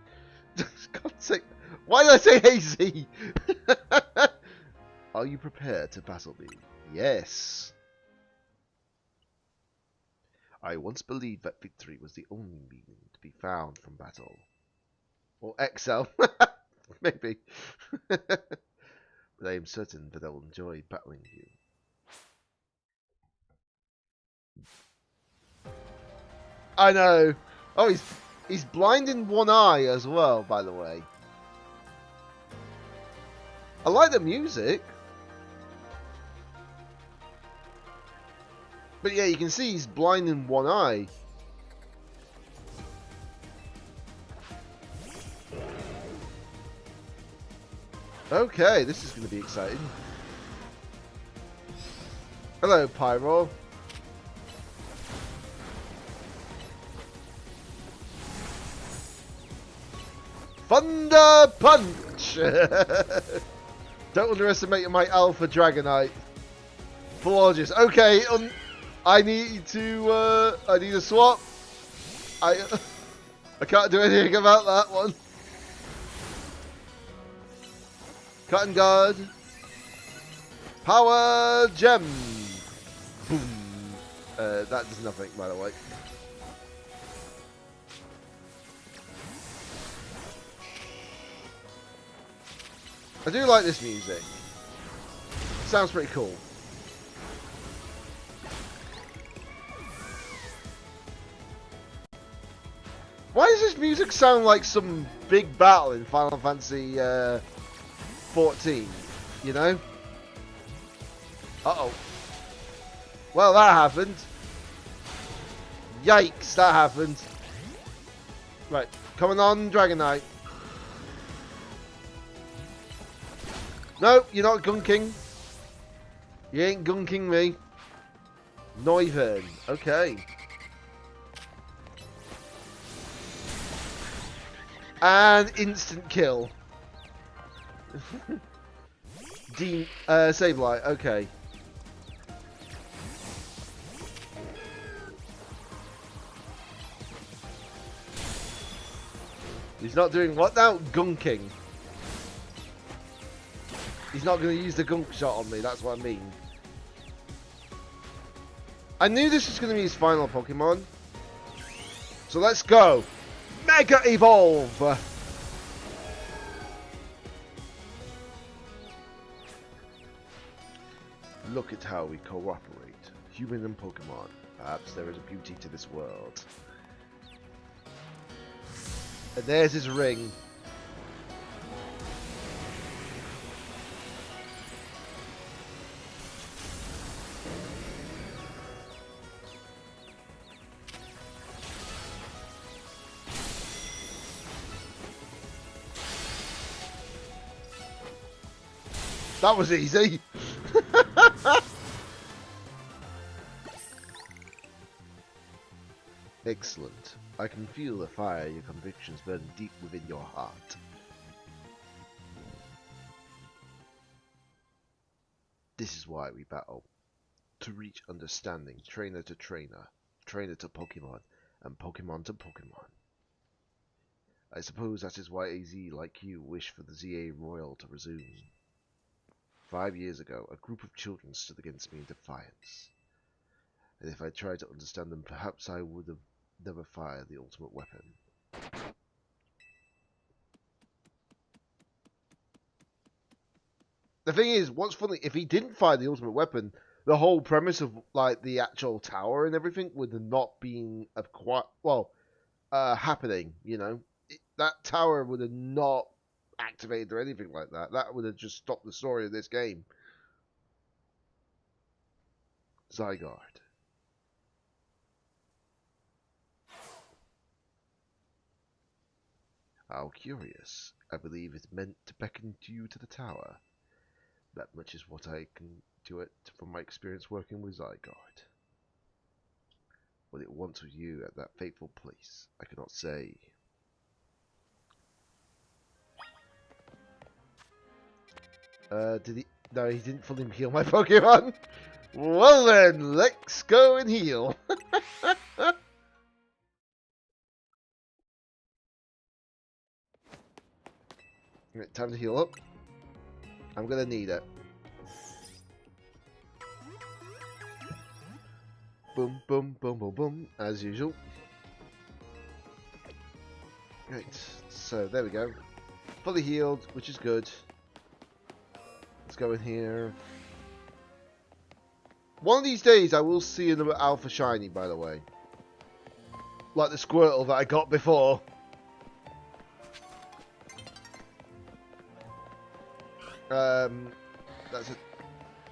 God's sake. Why did I say AZ? Are you prepared to battle me? Yes. I once believed that victory was the only meaning to be found from battle. Or XL. Maybe. But I am certain that I will enjoy battling you. I know. Oh, he's blind in one eye as well, by the way. I like the music. But yeah, you can see he's blind in one eye. Okay, this is going to be exciting. Hello, Pyro. Thunder Punch! Don't underestimate my Alpha Dragonite. Gorgeous. Okay, I need a swap. I can't do anything about that one. Cut and guard. Power Gem. Boom. That does nothing, by the way. I do like this music. Sounds pretty cool. Why does this music sound like some big battle in Final Fantasy 14? You know? Uh-oh. Well, that happened. Yikes, that happened. Right, coming on, Dragon Knight. No, you're not Gun King. You ain't Gun King me. Noivern. Okay. And instant kill. Sableye, okay. He's not doing what now? Gunking. He's not going to use the gunk shot on me, that's what I mean. I knew this was going to be his final Pokemon. So let's go. Mega Evolve! Look at how we cooperate. Human and Pokemon. Perhaps there is a beauty to this world. And there's his ring. That was easy. Excellent. I can feel the fire your convictions burn deep within your heart. This is why we battle. To reach understanding, trainer to trainer, trainer to Pokemon, and Pokemon to Pokemon. I suppose that is why AZ, like you, wish for the ZA Royal to resume. 5 years ago, a group of children stood against me in defiance. And if I tried to understand them, perhaps I would have never fired the ultimate weapon. The thing is, what's funny, if he didn't fire the ultimate weapon, the whole premise of like the actual tower and everything would have not been happening, you know. That tower would have not activated or anything like that. That would have just stopped the story of this game. Zygarde. How curious. I believe it's meant to beckon you to the tower. That much is what I can do it from my experience working with Zygarde. What it wants with you at that fateful place, I cannot say. Did he? No, he didn't fully heal my Pokemon. Well then, let's go and heal. Right, time to heal up. I'm gonna need it. Boom, boom, boom, boom, boom, as usual. Right, so there we go. Fully healed, which is good. Let's go in here. One of these days I will see another Alpha Shiny, by the way. Like the Squirtle that I got before. That's it.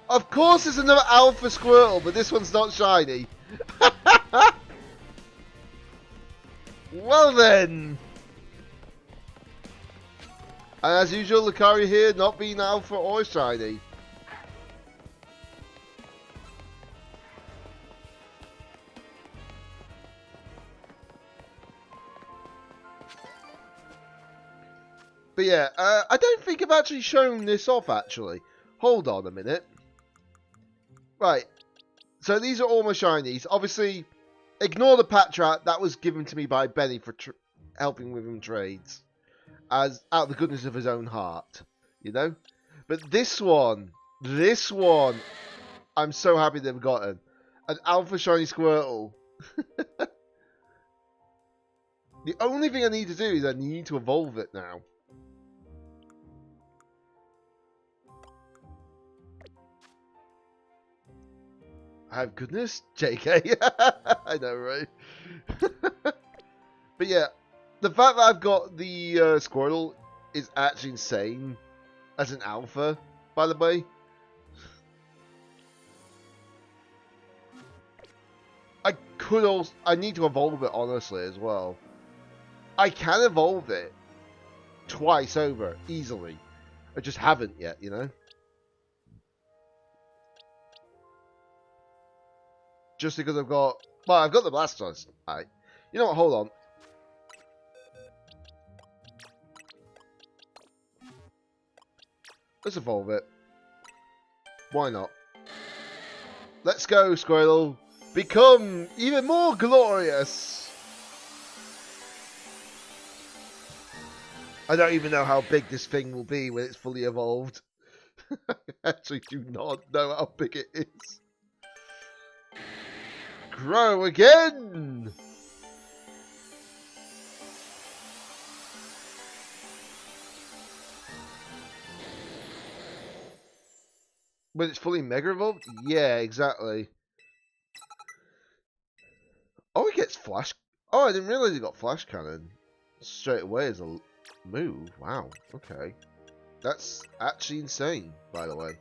Of course there's another Alpha Squirtle, but this one's not shiny. Well then. And as usual, Lucario here, not being Alpha or shiny. But yeah, I don't think I've actually shown this off, actually. Hold on a minute. Right. So these are all my shinies. Obviously, ignore the Patrat. That was given to me by Benny for helping with him trades. As out of the goodness of his own heart. You know? But this one, I'm so happy they've gotten. An alpha shiny Squirtle. The only thing I need to do is I need to evolve it now. Have goodness, JK. I know, right? But yeah, the fact that I've got the Squirtle is actually insane as an alpha, by the way. I could also... I need to evolve it, honestly, as well. I can evolve it twice over, easily. I just haven't yet, you know? Just because I've got... Well, I've got the Blastoise. Alright. You know what, hold on. Let's evolve it. Why not? Let's go, Squirtle. Become even more glorious. I don't even know how big this thing will be when it's fully evolved. I actually do not know how big it is. Grow again! When it's fully mega evolved? Yeah, exactly. Oh, he gets flash. Oh, I didn't realize he got flash cannon straight away as a move. Wow. Okay. That's actually insane, by the way.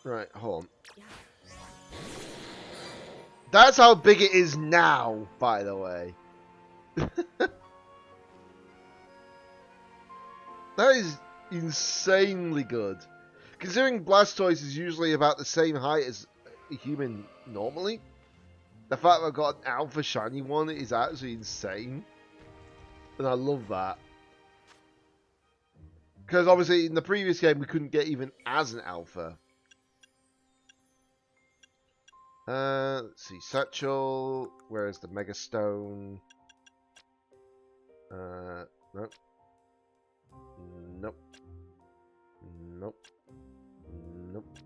Right, hold on. That's how big it is now, by the way. That is insanely good. Considering Blastoise is usually about the same height as a human normally, the fact that I've got an alpha shiny one is actually insane. And I love that. Because obviously in the previous game we couldn't get even as an alpha. Let's see, Satchel. Where's the Mega Stone? Nope. Nope. Nope. Nope.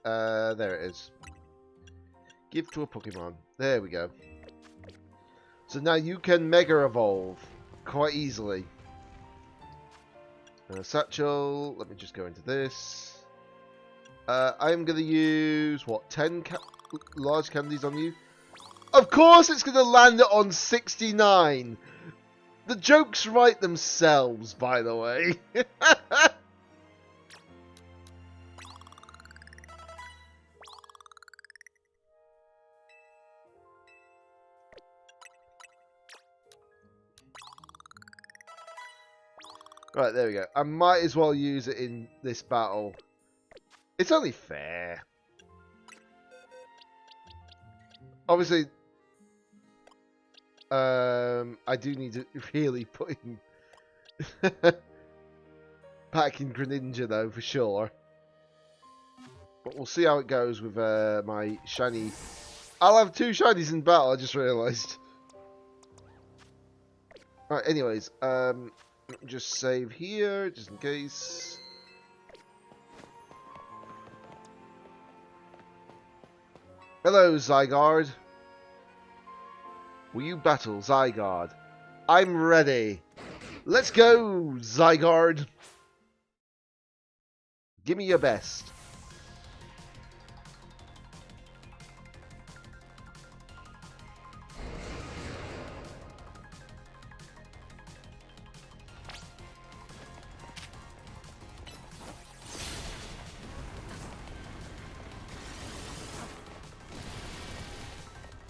There it is. Give to a Pokemon. There we go. So now you can Mega Evolve quite easily. Satchel. Let me just go into this. I'm going to use, what, 10 large candies on you? Of course it's going to land it on 69! The jokes write themselves, by the way. Right, there we go. I might as well use it in this battle. It's only fair. Obviously, I do need to really put in pack in Greninja though, for sure. But we'll see how it goes with my shiny. I'll have 2 shinies in battle, I just realised. Alright, anyways, just save here, just in case. Hello, Zygarde. Will you battle Zygarde? I'm ready. Let's go, Zygarde. Give me your best.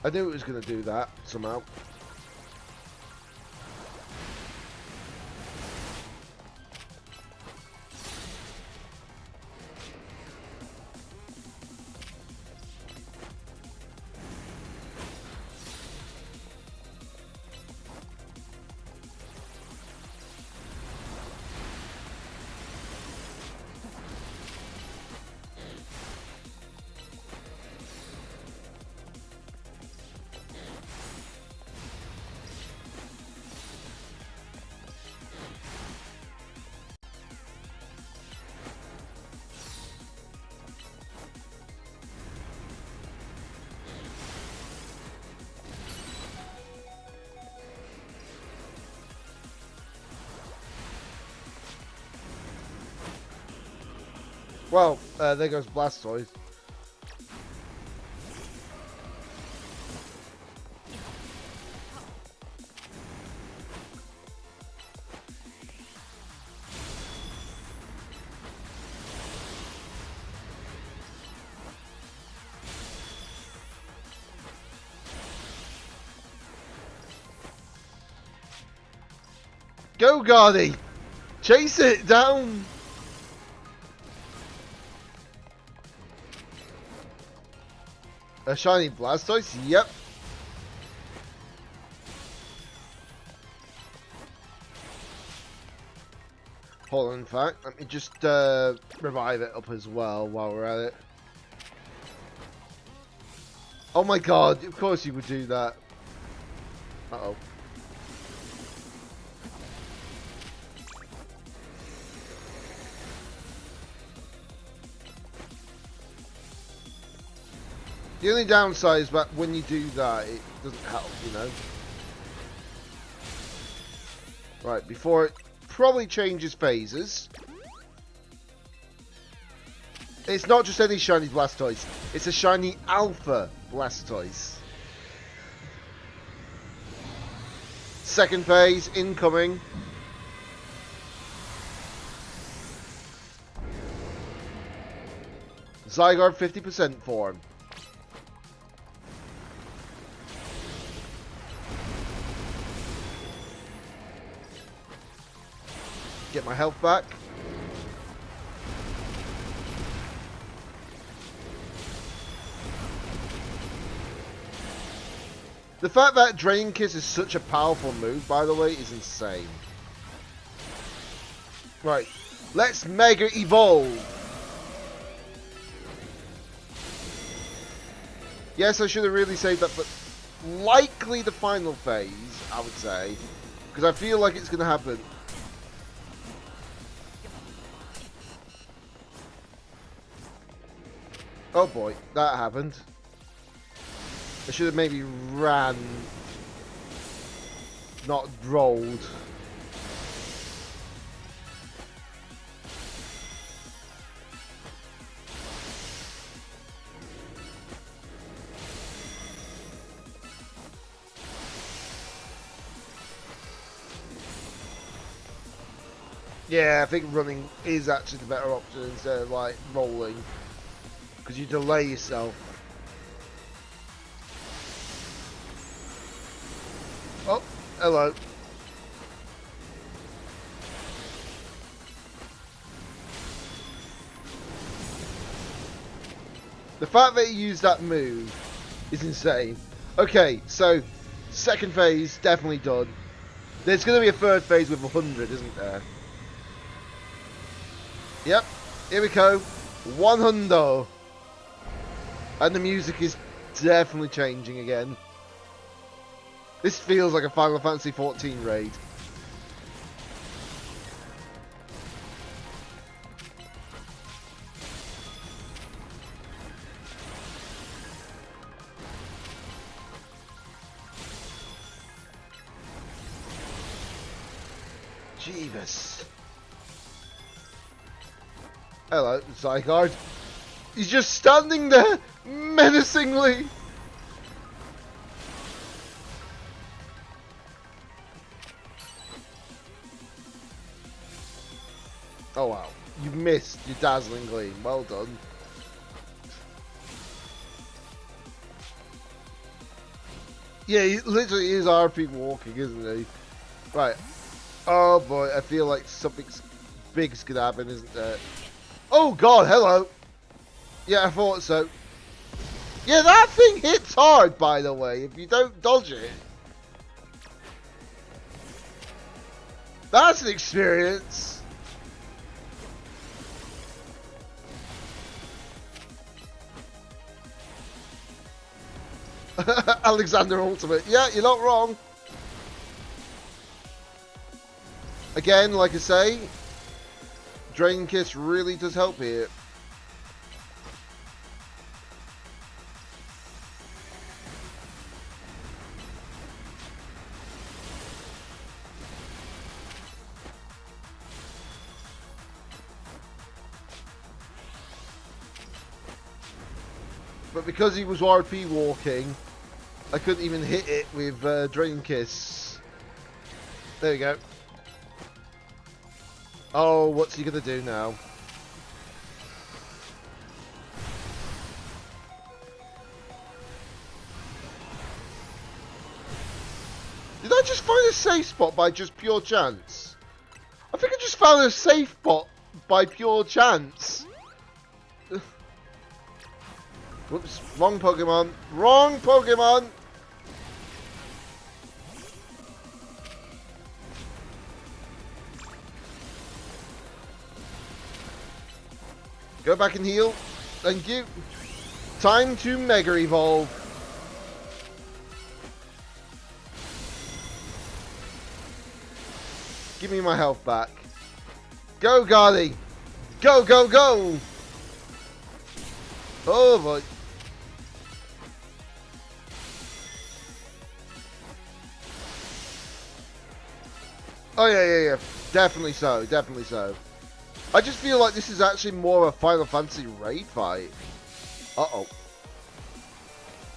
I knew it was going to do that somehow. Well, there goes Blastoise. Go, Guardy! Chase it down! A shiny Blastoise? Yep. Hold on, in fact, let me just revive it up as well while we're at it. Oh my god, of course you would do that. Uh-oh. The only downside is that when you do that, it doesn't help, you know. Right, before it probably changes phases. It's not just any shiny Blastoise, it's a shiny Alpha Blastoise. Second phase, incoming. Zygarde 50% form. Get my health back. The fact that Drain Kiss is such a powerful move, by the way, is insane. Right, let's Mega Evolve. Yes, I should have really saved that, but likely the final phase, I would say, because I feel like it's going to happen. Oh boy, that happened. I should have maybe ran, not rolled. Yeah, I think running is actually the better option instead of like rolling. Because you delay yourself. Oh, hello. The fact that he used that move is insane. Okay, so second phase definitely done. There's going to be a third phase with 100, isn't there? Yep, here we go. 100. And the music is definitely changing again. This feels like a Final Fantasy XIV raid. Jeebus. Hello, Zygarde. He's just standing there, menacingly. Oh wow, you missed your dazzling gleam. Well done. Yeah, he literally is RP walking, isn't he? Right. Oh boy, I feel like something big's gonna happen, isn't there? Oh god, hello. Yeah, I thought so. Yeah, that thing hits hard, by the way, if you don't dodge it. That's an experience. Alexander Ultimate. Yeah, you're not wrong. Again, like I say, Drain Kiss really does help here. But because he was RP walking, I couldn't even hit it with Drain Kiss. There we go. Oh, what's he gonna do now? Did I just find a safe spot by just pure chance? I think I just found a safe spot by pure chance. Whoops, wrong Pokemon. Wrong Pokemon! Go back and heal. Thank you. Time to Mega Evolve. Give me my health back. Go, Gardy. Go, go, go. Oh, boy. Oh, yeah. Definitely so. Definitely so. I just feel like this is actually more of a Final Fantasy raid fight. Uh-oh.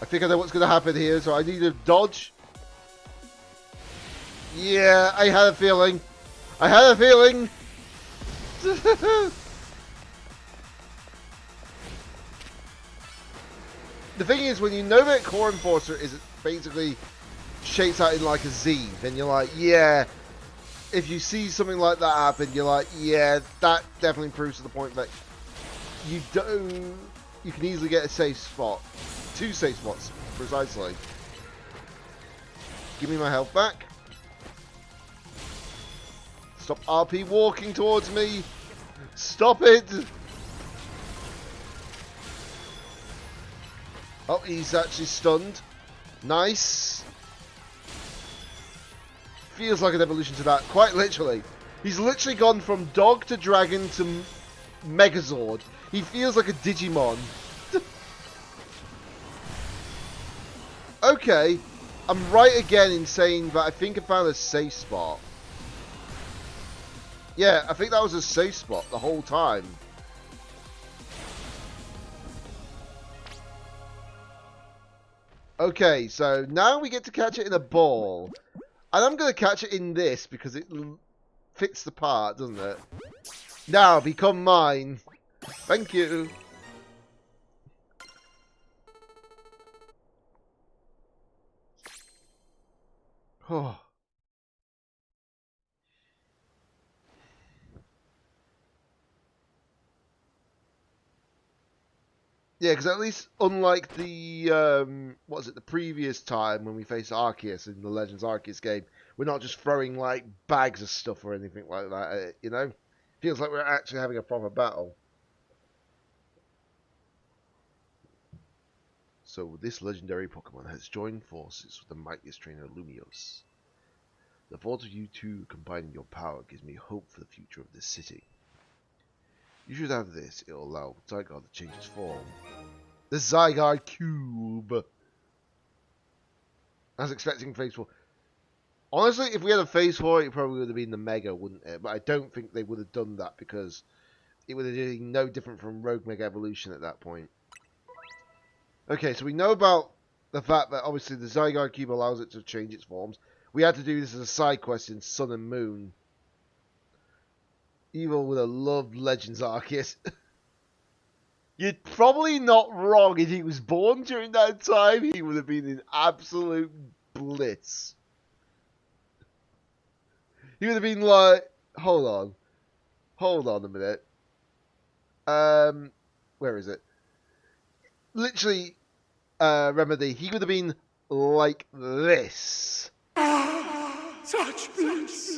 I think I know what's going to happen here, so I need to dodge. Yeah, I had a feeling. I had a feeling. The thing is, when you know that Core Enforcer is basically shaped out in like a Z, then you're like, yeah. If you see something like that happen, you're like, yeah, that definitely proves to the point that you can easily get a safe spot. 2 safe spots, precisely. Give me my health back. Stop RP walking towards me. Stop it. Oh, he's actually stunned. Nice. Feels like an evolution to that, quite literally. He's literally gone from dog to dragon to Megazord. He feels like a Digimon. Okay, I'm right again in saying that I think I found a safe spot. Yeah, I think that was a safe spot the whole time. Okay, so now we get to catch it in a ball. And I'm going to catch it in this because it fits the part, doesn't it? Now, become mine. Thank you. Oh. Yeah, because at least unlike the, what was it, the previous time when we faced Arceus in the Legends Arceus game, we're not just throwing, like, bags of stuff or anything like that at it, you know? Feels like we're actually having a proper battle. So this legendary Pokemon has joined forces with the mightiest trainer Lumiose. The thought of you two combining your power gives me hope for the future of this city. You should have this. It'll allow Zygarde to change its form. The Zygarde Cube! I was expecting Phase 4. Honestly, if we had a Phase 4, it probably would have been the Mega, wouldn't it? But I don't think they would have done that because it would have been no different from Rogue Mega Evolution at that point. Okay, so we know about the fact that obviously the Zygarde Cube allows it to change its forms. We had to do this as a side quest in Sun and Moon. Evil would have loved Legends Arceus. You're probably not wrong. If he was born during that time, he would have been in absolute bliss. He would have been like, hold on a minute. Where is it? Literally, Remedy, he would have been like this. Such bliss.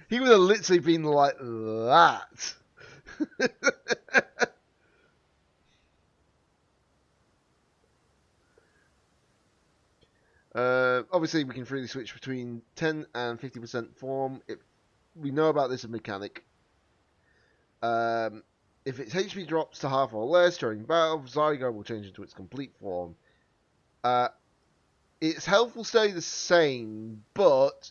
He would have literally been like that. Obviously, we can freely switch between 10 and 50% form. We know about this mechanic. If its HP drops to half or less during battle, Zygarde will change into its complete form. Its health will stay the same, but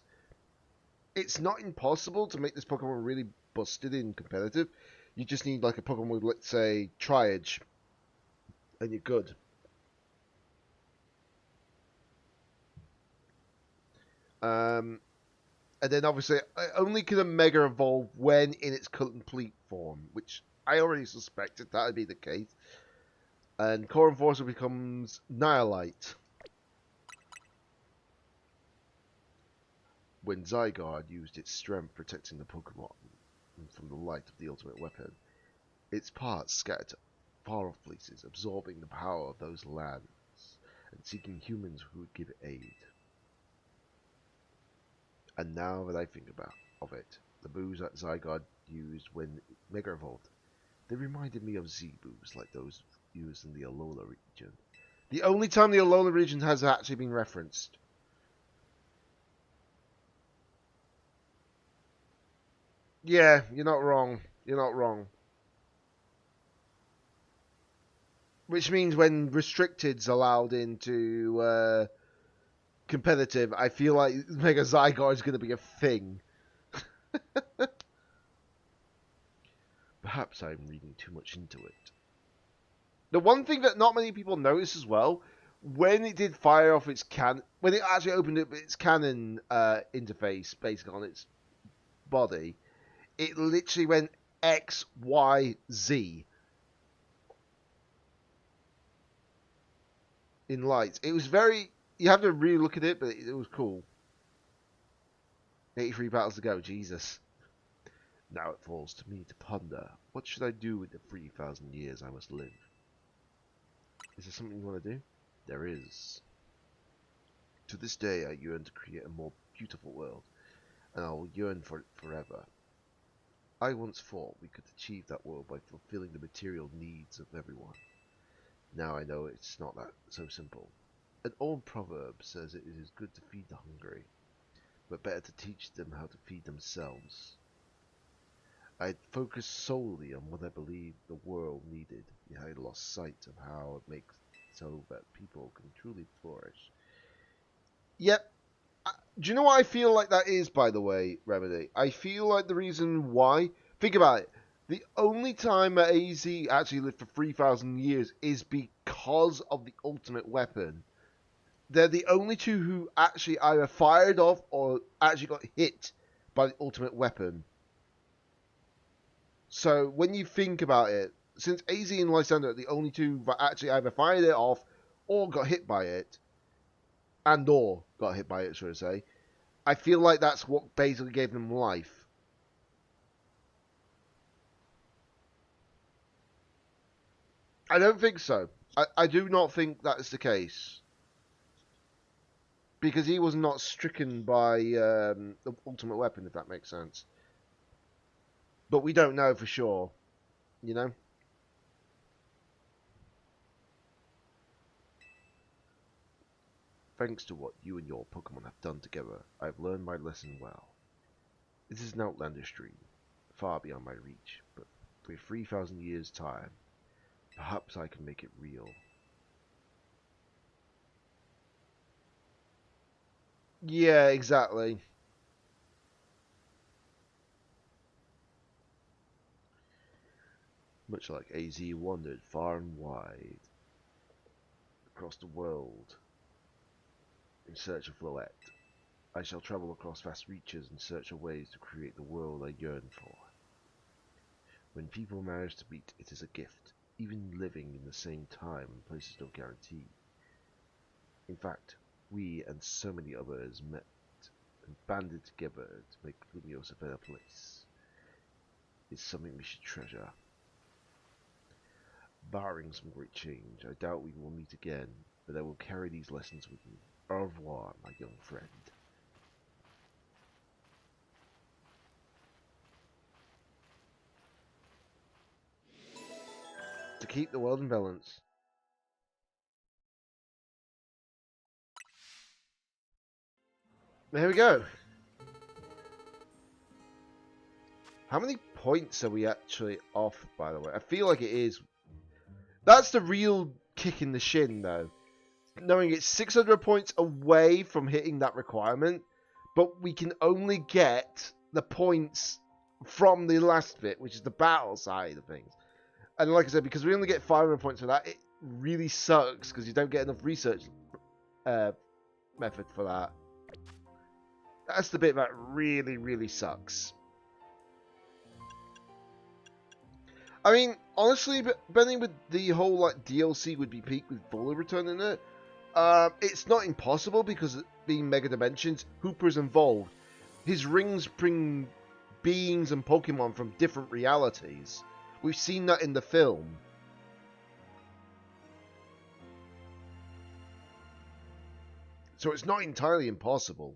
it's not impossible to make this Pokemon really busted in competitive. You just need like a Pokemon with, let's say, Tri-Edge. and you're good. And then obviously, it only can a Mega evolve when in its complete form, which I already suspected that would be the case. And Core Enforcer becomes Nihilite. When Zygarde used its strength protecting the Pokémon from the light of the ultimate weapon, its parts scattered to far-off places, absorbing the power of those lands and seeking humans who would give it aid. And now that I think of it, the moves that Zygarde used when Mega Evolved, they reminded me of Z-moves like those used in the Alola region. The only time the Alola region has actually been referenced. Yeah, you're not wrong. You're not wrong. Which means when Restricted's allowed into competitive, I feel like Mega Zygarde is going to be a thing. Perhaps I'm reading too much into it. The one thing that not many people notice as well, when it did fire off its cannon, when it actually opened up its cannon interface, basically on its body, it literally went X, Y, Z in lights. It was very, you have to really look at it, but it was cool. 83 battles to go, Jesus. Now it falls to me to ponder, what should I do with the 3,000 years I must live? Is there something you want to do? There is. To this day I yearn to create a more beautiful world, and I will yearn for it forever. I once thought we could achieve that world by fulfilling the material needs of everyone. Now I know it's not that so simple. An old proverb says it is good to feed the hungry, but better to teach them how to feed themselves. I focused solely on what I believed the world needed, yet I lost sight of how it makes so that people can truly flourish. Yep. Do you know what I feel like that is, by the way, Remedy? I feel like the reason why... Think about it. The only time that AZ actually lived for 3,000 years is because of the ultimate weapon. They're the only two who actually either fired off or actually got hit by the ultimate weapon. So when you think about it, since AZ and Lysander are the only two that actually either fired it off or got hit by it, or got hit by it, should I say, I feel like that's what basically gave them life. I don't think so. I do not think that is the case. Because he was not stricken by the ultimate weapon, if that makes sense. But we don't know for sure, you know? Thanks to what you and your Pokemon have done together, I've learned my lesson well. This is an outlandish dream, far beyond my reach, but for 3,000 years' time, perhaps I can make it real. Yeah, exactly. Much like AZ wandered far and wide across the world in search of Floette, I shall travel across vast reaches in search of ways to create the world I yearn for. When people manage to meet, it is a gift. Even living in the same time and place is no guarantee. In fact, we and so many others met and banded together to make Lumios a better place. It's something we should treasure. Barring some great change, I doubt we will meet again, but I will carry these lessons with me. Au revoir, my young friend. To keep the world in balance. There we go. How many points are we actually off, by the way? I feel like it is. That's the real kick in the shin, though. Knowing it's 600 points away from hitting that requirement, but we can only get the points from the last bit, which is the battle side of things. And like I said, because we only get 500 points for that, really sucks because you don't get enough research method for that. That's the bit that really, really sucks. I mean, honestly, Benny, with the whole like DLC would be peak with Vola returning it, it's not impossible because being Mega Dimensions, Hooper's involved. His rings bring beings and Pokemon from different realities. We've seen that in the film. So it's not entirely impossible.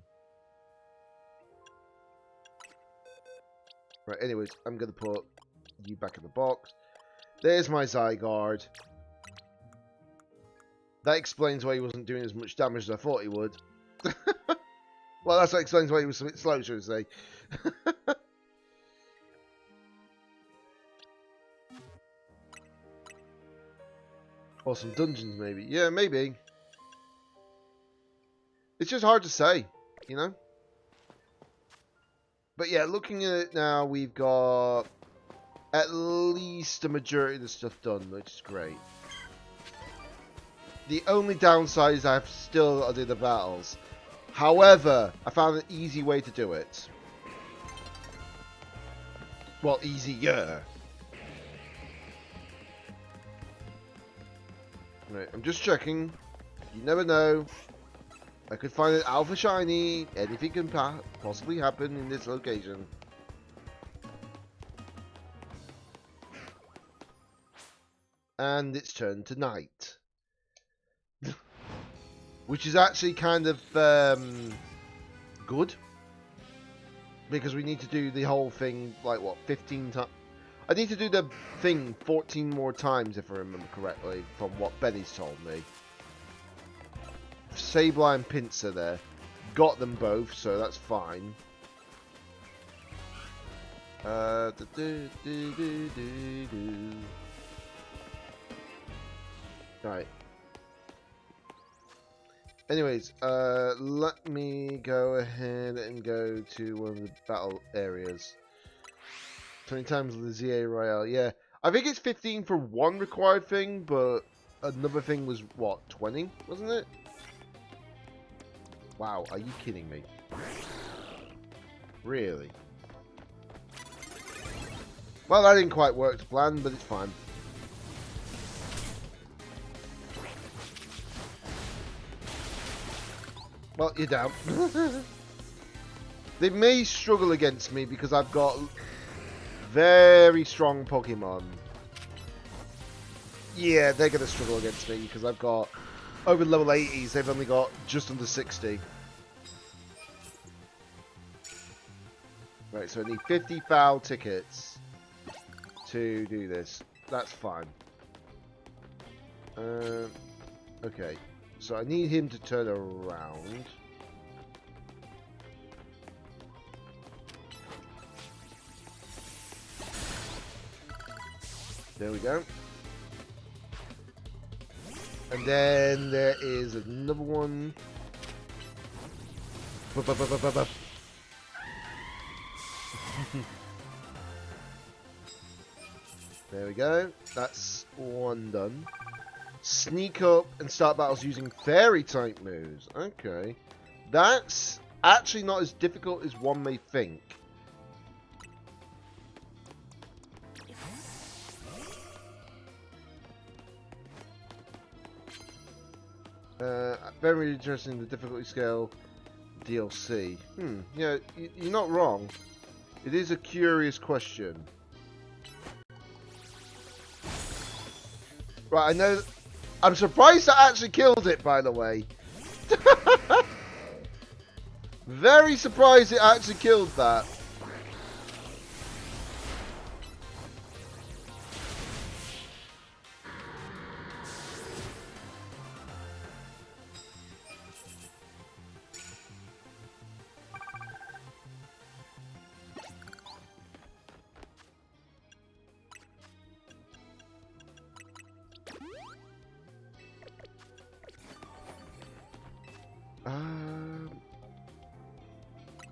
Right, anyways, I'm going to put you back in the box. There's my Zygarde. That explains why he wasn't doing as much damage as I thought he would. Well, that's what explains why he was a bit slow, should I say. Or some dungeons, maybe. Yeah, maybe. It's just hard to say, you know? But yeah, looking at it now, we've got at least a majority of the stuff done, which is great. The only downside is I've still got to do the battles. However, I found an easy way to do it. Well, easier. Right, I'm just checking. You never know. I could find an Alpha Shiny. Anything can possibly happen in this location. And it's turned to night. Which is actually kind of good. Because we need to do the whole thing, like what, 15 times? I need to do the thing 14 more times if I remember correctly, from what Benny's told me. Sableye and Pinsir there. Got them both, so that's fine. Right. Anyways, let me go ahead and go to one of the battle areas. 20 times the ZA Royale. Yeah, I think it's 15 for one required thing, but another thing was, what, 20? Wasn't it? Wow, are you kidding me? Really? Well, that didn't quite work to plan, but it's fine. Well, you're down. They may struggle against me because I've got very strong Pokemon. Yeah, they're going to struggle against me because I've got over level 80s. They've only got just under 60. Right, so I need 50 foul tickets to do this. That's fine. Okay. So I need him to turn around. There we go. And then there is another one. There we go. That's one done. Sneak up and start battles using fairy type moves. Okay. That's actually not as difficult as one may think. Very interesting in the difficulty scale DLC. Yeah, you're not wrong. It is a curious question. Right, I know. I'm surprised I actually killed it, by the way. Very surprised it actually killed that.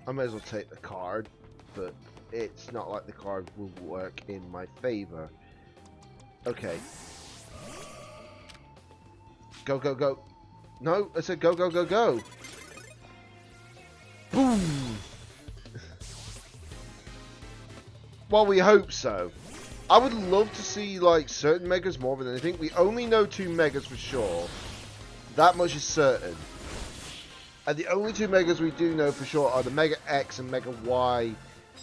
I might as well take the card, but it's not like the card will work in my favor. Okay. Go, go, go. No, I said go, go, go, go. Boom. Well, we hope so. I would love to see, like, certain megas more than anything. We only know 2 megas for sure. That much is certain. And the only 2 megas we do know for sure are the Mega X and Mega Y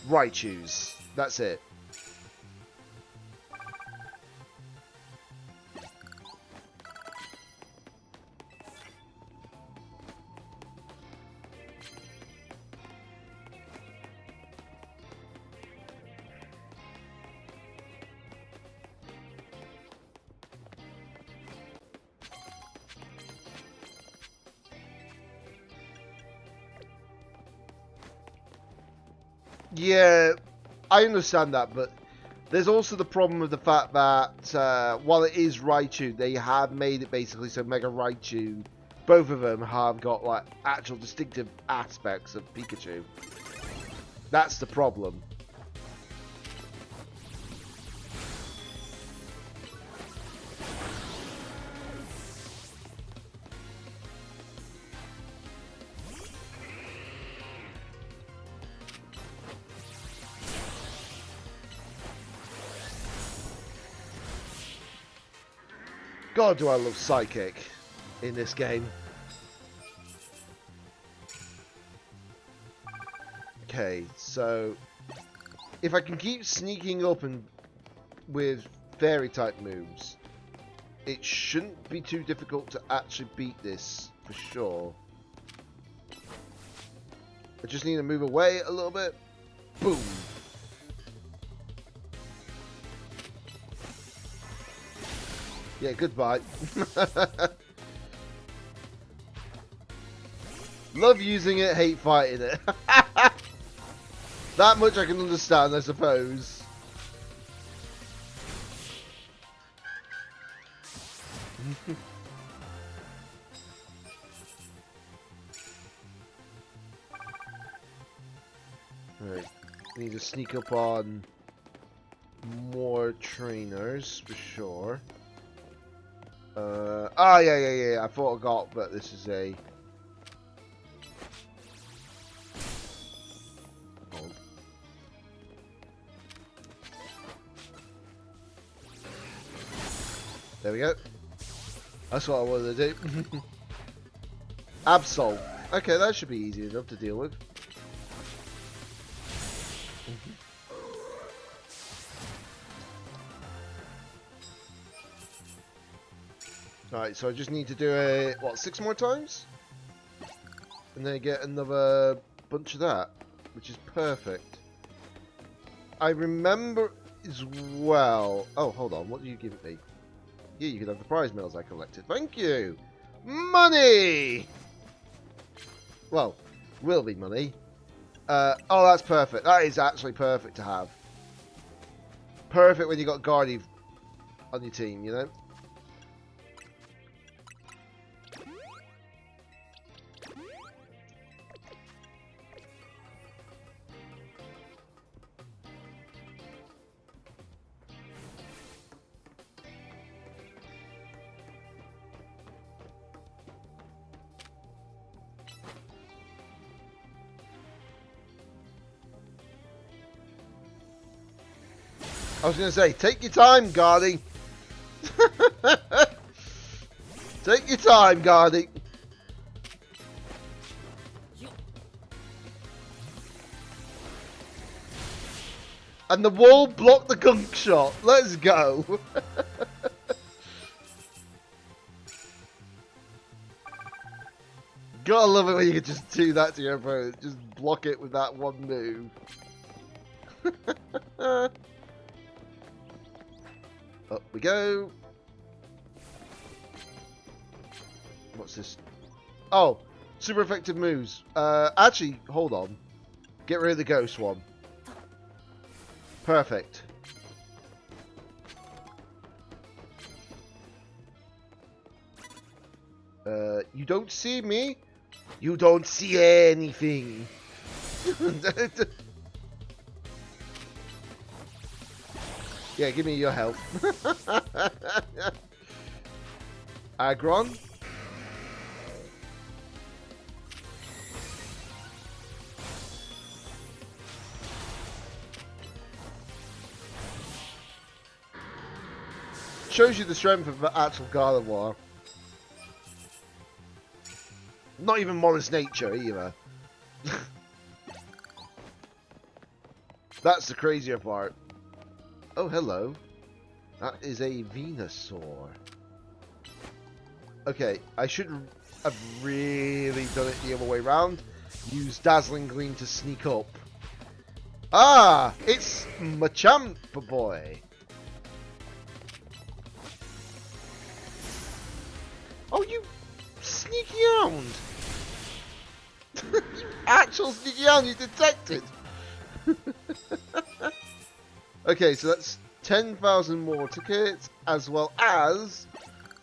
Raichus. That's it. Yeah, I understand that, but there's also the problem of the fact that while it is Raichu, they have made it basically so Mega Raichu, both of them have got like actual distinctive aspects of Pikachu. That's the problem. God, do I love Psychic in this game. Okay, so if I can keep sneaking up and with fairy type moves, it shouldn't be too difficult to actually beat this for sure. I just need to move away a little bit. Boom. Yeah, goodbye. Love using it, hate fighting it. That much I can understand, I suppose. Right, need to sneak up on more trainers for sure. Yeah. I thought I got, but this is a. Hold. There we go. That's what I wanted to do. Absol. Okay, that should be easy enough to deal with. Alright, so I just need to do it, what, 6 more times? And then get another bunch of that, which is perfect. I remember as well... Oh, hold on, what do you give me? Yeah, you can have the prize medals I collected. Thank you! Money! Well, will be money. Oh, that's perfect. That is actually perfect to have. Perfect when you got Guardy on your team, you know? I was going to say, take your time, Guardy. Take your time, Guardy. And the wall blocked the gunk shot. Let's go. Gotta love it when you can just do that to your opponent. Just block it with that one move. Up we go. What's this? Oh, super effective moves. Actually, hold on. Get rid of the ghost one. Perfect. You don't see me? You don't see anything. Yeah, give me your help. Agron, shows you the strength of the actual Gardevoir. Not even Morris Nature either. That's the crazier part. Oh, hello. That is a Venusaur. Okay, I should have really done it the other way around. Use Dazzling Gleam to sneak up. Ah! It's Machamp boy. Oh, you sneaky hound! You actual sneaky hound, you detected! Okay, so that's 10,000 more tickets, as well as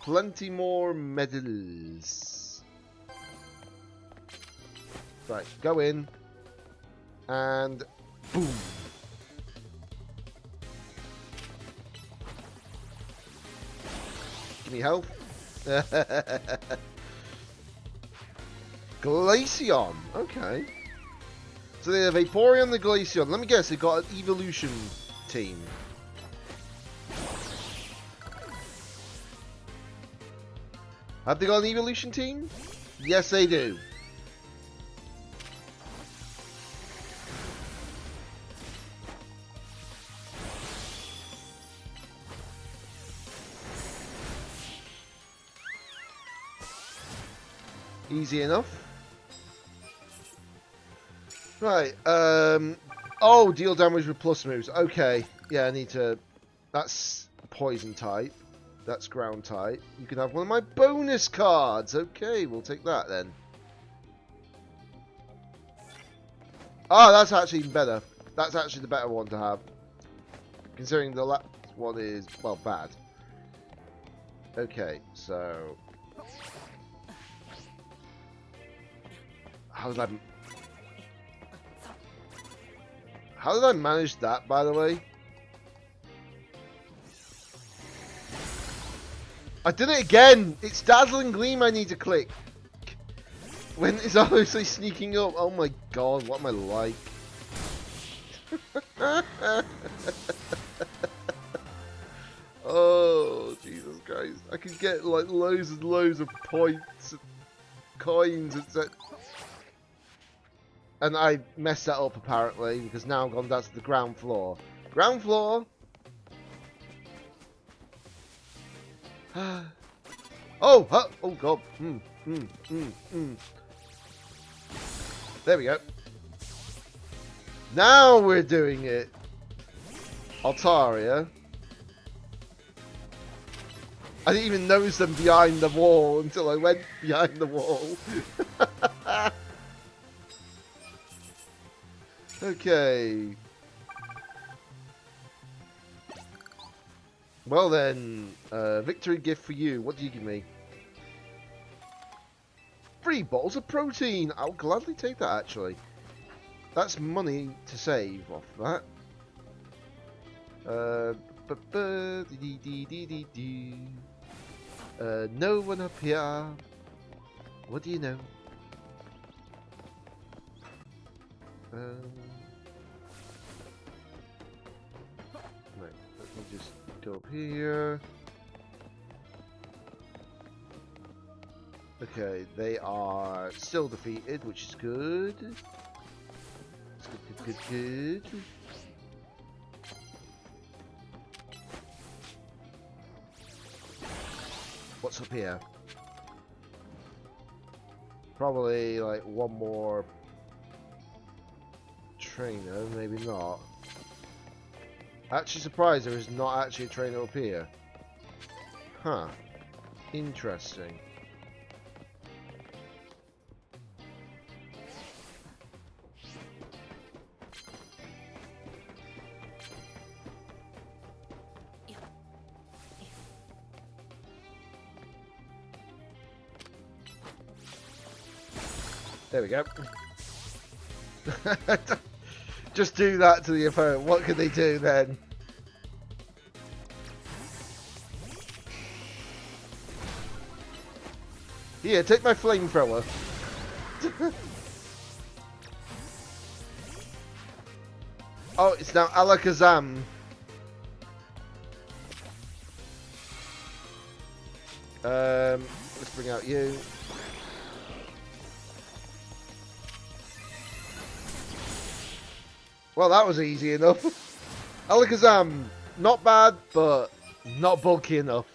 plenty more medals. Right, go in, and boom. Give me health. Glaceon, okay. So they have Vaporeon, the Glaceon. Let me guess, they got an evolution team. Have they got an evolution team? Yes, they do. Easy enough. Right, oh, deal damage with plus moves. Okay, yeah, I need to... That's poison type. That's ground type. You can have one of my bonus cards. Okay, we'll take that then. Oh, that's actually even better. That's actually the better one to have. Considering the last one is, well, bad. Okay, so... How did I manage that, by the way? I did it again! It's Dazzling Gleam I need to click. When it's obviously sneaking up. Oh my god, what am I like? Oh, Jesus Christ. I could get like loads and loads of points, coins, etc. And I messed that up apparently, because now I've gone down to the ground floor. Ground floor! Oh! Oh god! There we go. Now we're doing it! Altaria. I didn't even notice them behind the wall until I went behind the wall. Okay. Well then, victory gift for you. What do you give me? 3 bottles of protein. I'll gladly take that actually. That's money to save off that. No one up here. What do you know? Right, let me just go up here. Okay, they are still defeated, which is good. It's good. What's up here? Probably like one more trainer, maybe not. Actually surprised there is not actually a trainer up here. Huh. Interesting. There we go. Just do that to the opponent. What can they do then? Here, take my flamethrower. Oh, it's now Alakazam. Let's bring out you. Well, that was easy enough. Alakazam, not bad, but not bulky enough.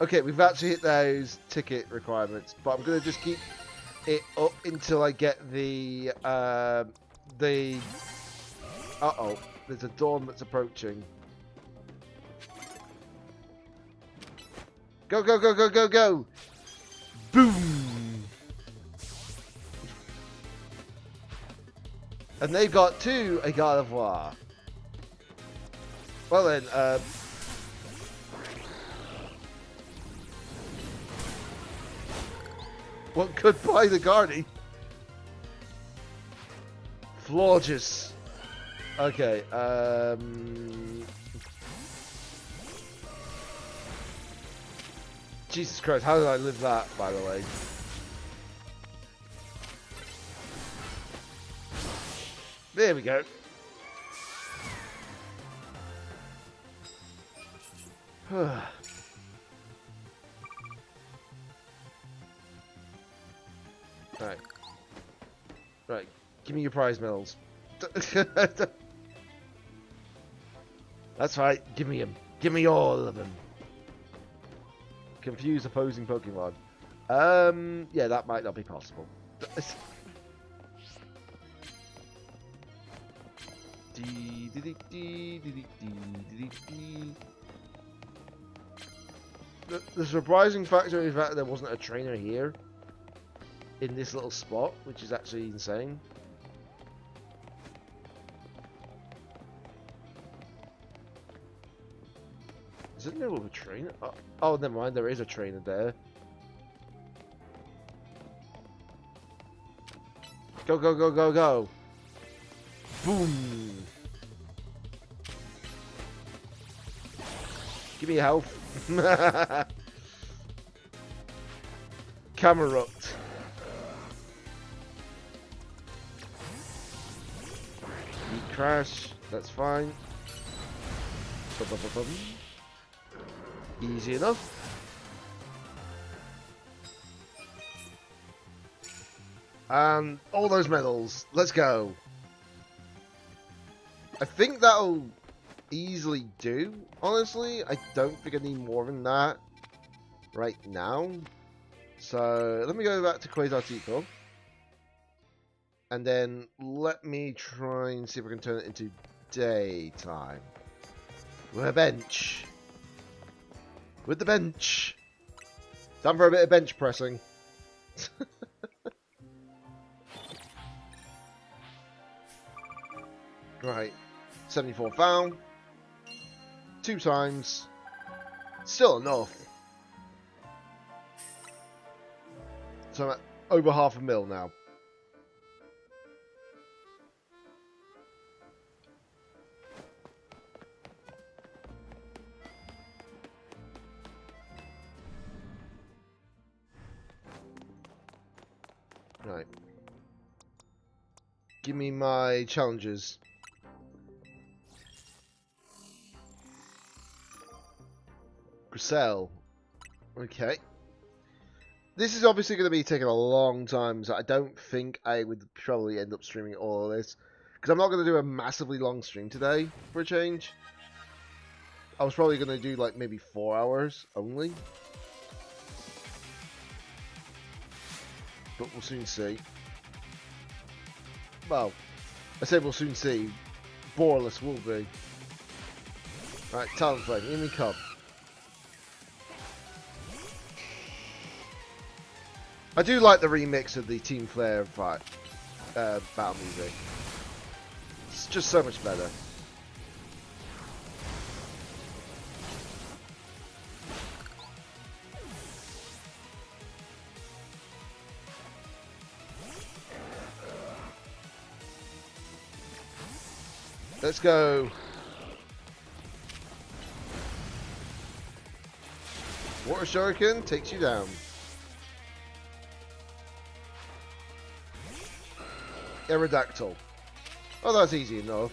Okay, we've actually hit those ticket requirements, but I'm going to just keep it up until I get the uh-oh, there's a dawn that's approaching. Go, go, go, go, go, go! Boom! And they've got a God of War. Well then, what could buy the Guardy? Florges. Okay, Jesus Christ, how did I live that, by the way? There we go. Right. Right. Give me your prize medals. That's right. Give me them. Give me all of them. Confuse opposing Pokemon. Yeah, that might not be possible. The surprising factor is that there wasn't a trainer here in this little spot, which is actually insane. Isn't there a trainer? Oh, never mind, there is a trainer there. Go, go, go, go, go! Boom! Give me health. Camerupt. Crash, that's fine. Easy enough. And all those medals. Let's go. I think that'll easily do, honestly. I don't think I need more than that right now. So let me go back to Quasar, and then let me try and see if I can turn it into daytime. With a bench. With the bench. Time for a bit of bench pressing. Right. 74 found. 2 times. Still enough. So I'm at over 500 mil now. Right. Give me my challenges. Griselle. Okay. This is obviously going to be taking a long time, so I don't think I would probably end up streaming all of this. Because I'm not going to do a massively long stream today, for a change. I was probably going to do like maybe 4 hours only. But we'll soon see. Well, I said we'll soon see. Boreless will be. Right, Talonflame, in we come. I do like the remix of the Team Flare fight, battle music. It's just so much better. Let's go. Water Shuriken takes you down. Aerodactyl. Oh, that's easy enough.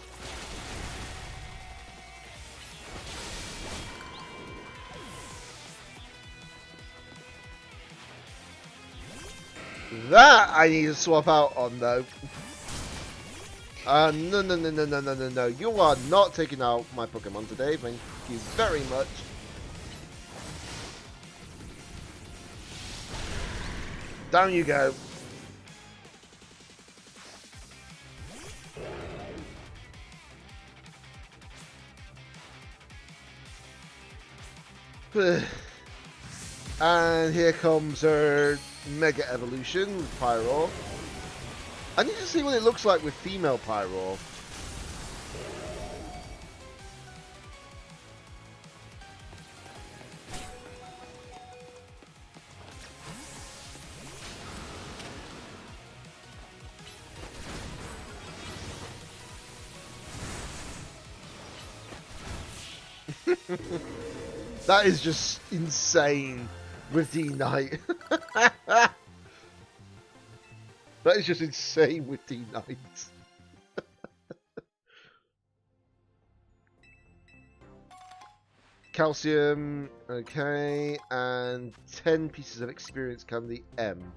That I need to swap out on though. No, no, no, no, no, no, no, no. You are not taking out my Pokemon today. Thank you very much. Down you go. And here comes her Mega Evolution with Pyro. I need to see what it looks like with female Pyro. That is just insane with D-Knight. That is just insane with D-Knight. Calcium, okay, and 10 pieces of experience candy M.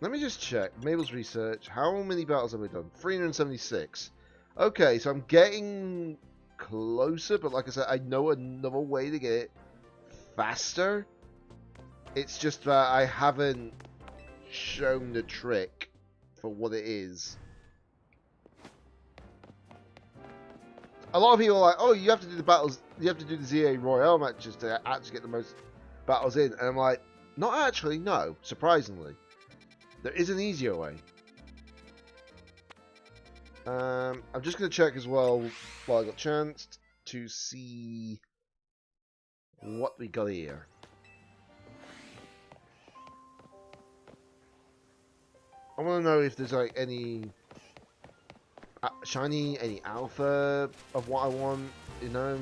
Let me just check. Mabel's research. How many battles have we done? 376. Okay, so I'm getting closer, but like I said, I know another way to get it faster. It's just that I haven't shown the trick for what it is. A lot of people are like, oh, you have to do the battles, you have to do the ZA Royale matches to actually get the most battles in. And I'm like, not actually, no, surprisingly. There is an easier way. I'm just going to check as well while I got a chance to see what we got here. I want to know if there's like any shiny, any alpha of what I want, you know?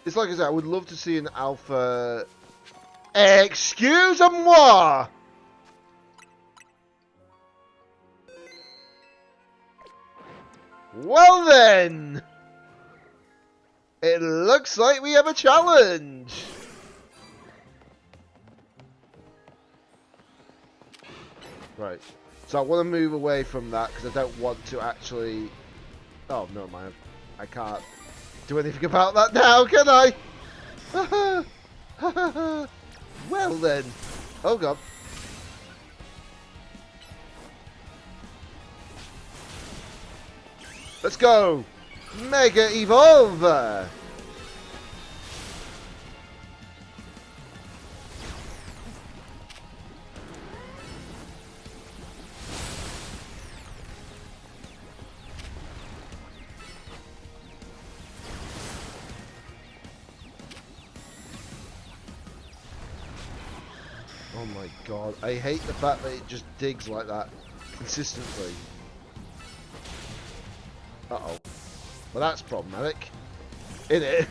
It's like I said, I would love to see an alpha. Excuse-moi! Well then! It looks like we have a challenge! Right. So I want to move away from that because I don't want to actually... Oh, no, man. I can't do anything about that now, can I? Well then. Oh, God. Let's go! Mega Evolve! Oh my god, I hate the fact that it just digs like that consistently. Uh-oh. Well, that's problematic. Isn't it?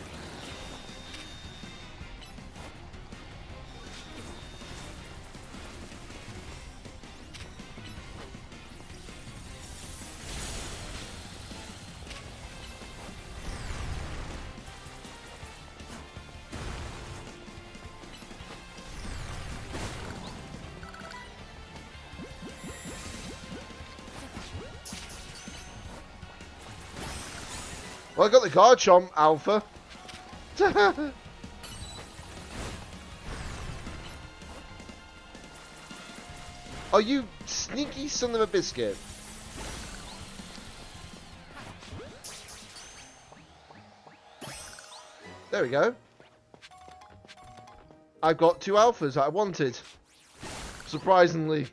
Well, I got the Garchomp Alpha. Oh, you sneaky son of a biscuit. There we go. I've got 2 alphas that I wanted. Surprisingly.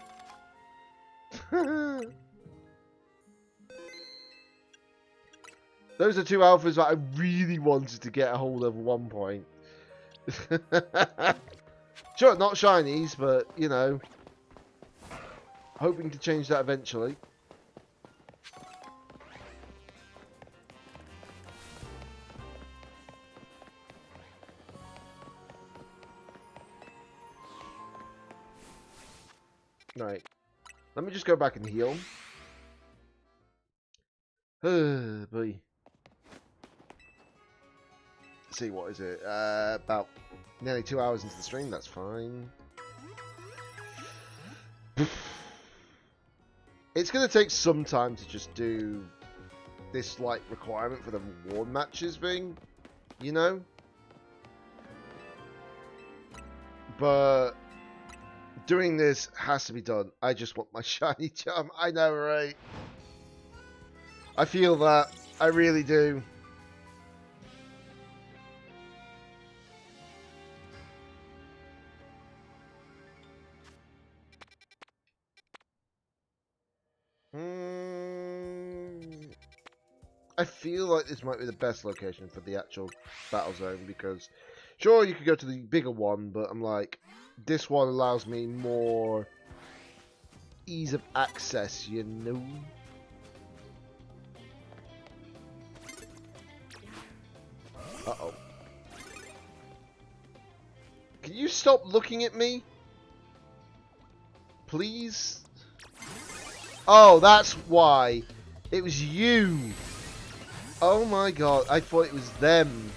Those are 2 alphas that I really wanted to get a hold of at one point. Sure, not shinies, but, you know. Hoping to change that eventually. Right. Let me just go back and heal. Oh, boy. see, what is it? About nearly 2 hours into the stream. That's fine. It's going to take some time to just do this, like, requirement for the reward matches thing, you know? But doing this has to be done. I just want my shiny charm. I know, right? I feel that. I really do. I feel like this might be the best location for the actual battle zone because, sure, you could go to the bigger one, but I'm like, this one allows me more ease of access, you know? Uh-oh. Can you stop looking at me? Please? Oh, that's why. It was you. Oh my god, I thought it was them.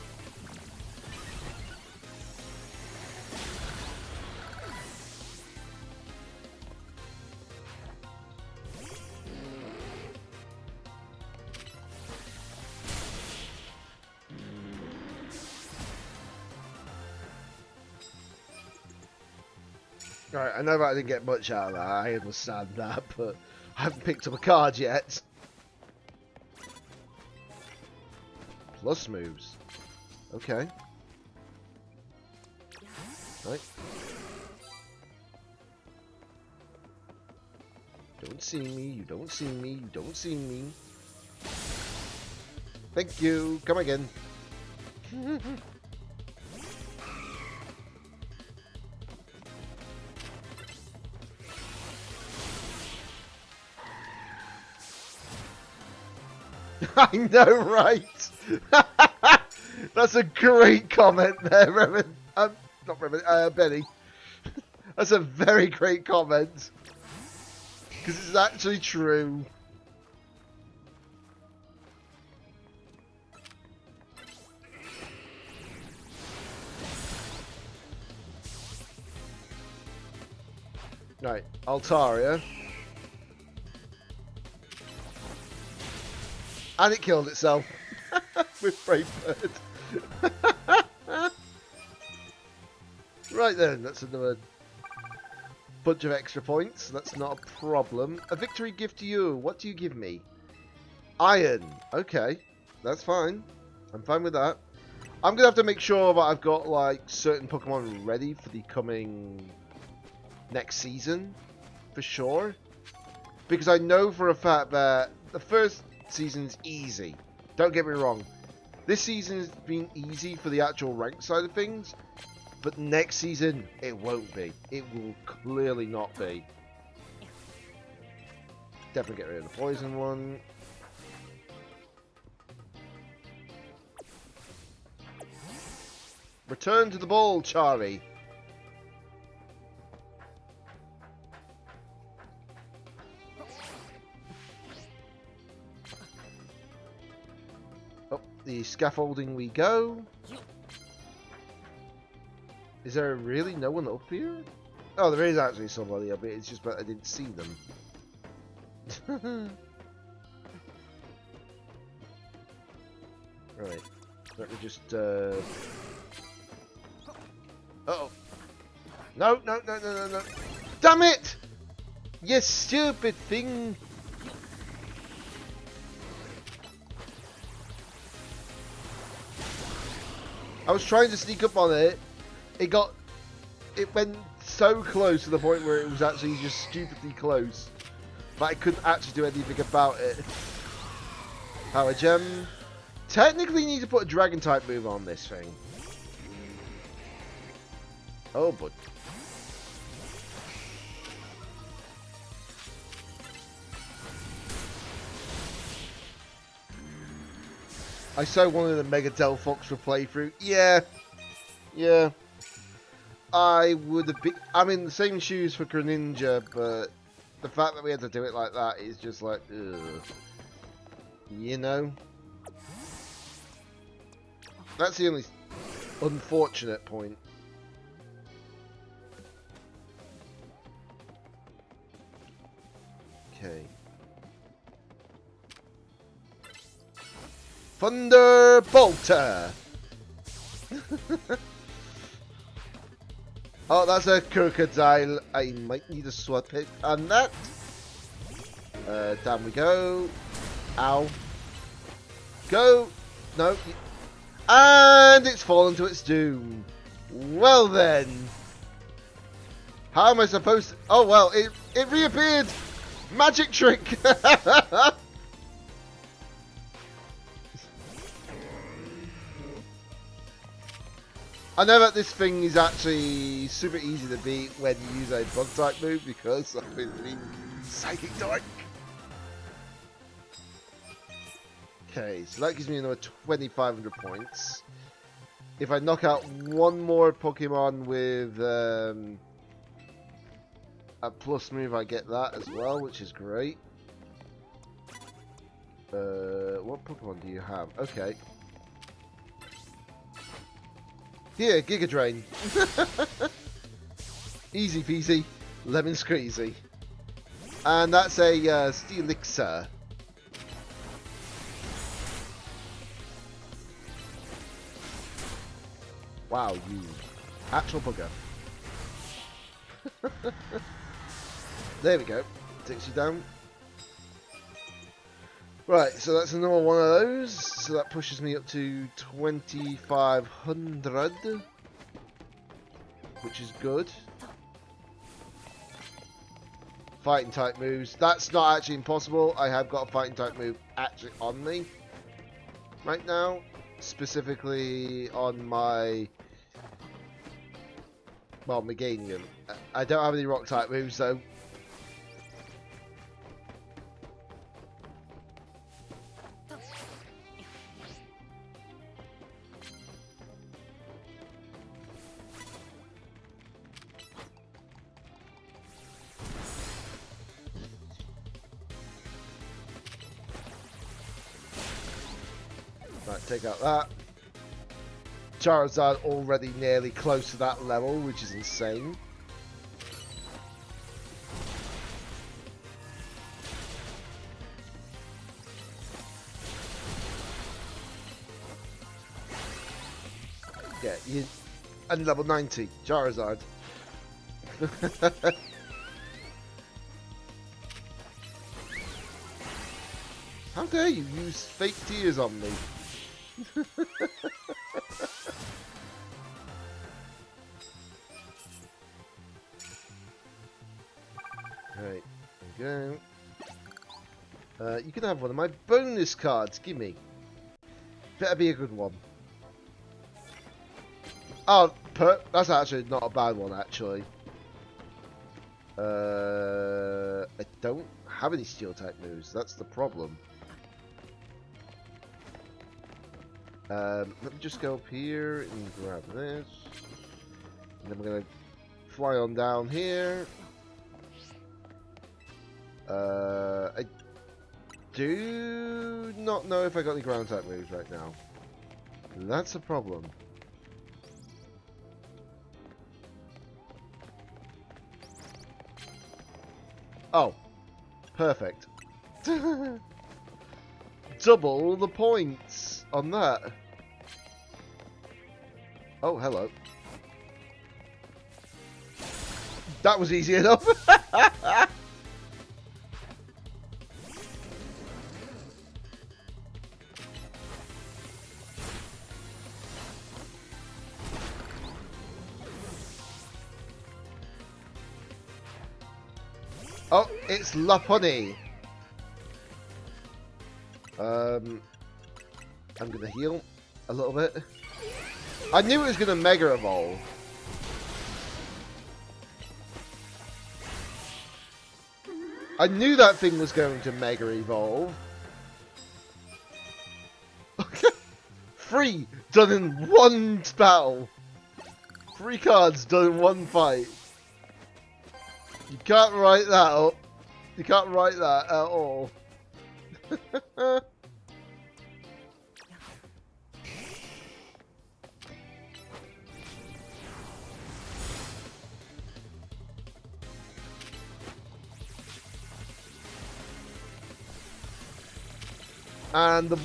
Right, I know that I didn't get much out of that, I understand that, but I haven't picked up a card yet. Plus moves. Okay. Right. Don't see me, you don't see me, you don't see me. Thank you, come again. I know, right? That's a great comment there, Revan. Not Revan, Benny. That's a very great comment. Because it's actually true. Right, Altaria. And it killed itself with Brave Bird. Right then, that's another bunch of extra points. That's not a problem. A victory gift to you. What do you give me? Iron. Okay, that's fine. I'm fine with that. I'm gonna have to make sure that I've got like certain Pokemon ready for the coming next season, for sure. Because I know for a fact that the first season's easy. Don't get me wrong. This season has been easy for the actual rank side of things, but next season it won't be. It will clearly not be. Definitely get rid of the poison one. Return to the ball, Charlie. Up the scaffolding we go. Is there really no one up here? Oh, there is actually somebody up here. It's just that I didn't see them. Right. Let me just... Uh-oh. No, no, no, no, no, no. Damn it! You stupid thing! I was trying to sneak up on it. It went so close to the point where it was actually just stupidly close. But I couldn't actually do anything about it. Power Gem. Technically you need to put a Dragon type move on this thing. Oh, but I so wanted a Mega Delphox for playthrough. Yeah. Yeah. I would have been... I'm in the same shoes for Greninja, but the fact that we had to do it like that is just like, ugh. You know? That's the only unfortunate point. Okay. Thunderbolter! Oh, that's a crocodile. I might need a sword pick on that. Down we go. Ow. Go! No. And it's fallen to its doom. Well then. How am I supposed to... Oh well, it reappeared! Magic trick! I know that this thing is actually super easy to beat when you use a bug type move because I've been Psychic Dark. Okay, so that gives me another 2,500 points. If I knock out one more Pokemon with a plus move, I get that as well, which is great. What Pokemon do you have? Okay. Here, Giga Drain. Easy peasy, lemon squeezy. And that's a Steelixir. Wow, you actual bugger. There we go. Takes you down. Right, so that's another one of those. So that pushes me up to 2,500, which is good. Fighting type moves. That's not actually impossible. I have got a fighting type move actually on me right now. Specifically on my... well, Meganium. I don't have any rock type moves though. Right, take out that. Charizard already nearly close to that level, which is insane. Yeah, you and level 90, Charizard. How dare you use fake tears on me? Right, there we go. You can have one of my bonus cards. Give me. Better be a good one. Oh, that's actually not a bad one, actually. I don't have any steel type moves. That's the problem. Let me just go up here and grab this. And then we're going to fly on down here. I do not know if I got any ground type moves right now. That's a problem. Oh, perfect. Double the points on that. Oh, hello. That was easy enough. Oh, it's Lopunny. I'm gonna heal a little bit. I knew it was gonna Mega Evolve. I knew that thing was going to Mega Evolve. 3 done in one battle. 3 cards done in one fight. You can't write that up. You can't write that at all. And the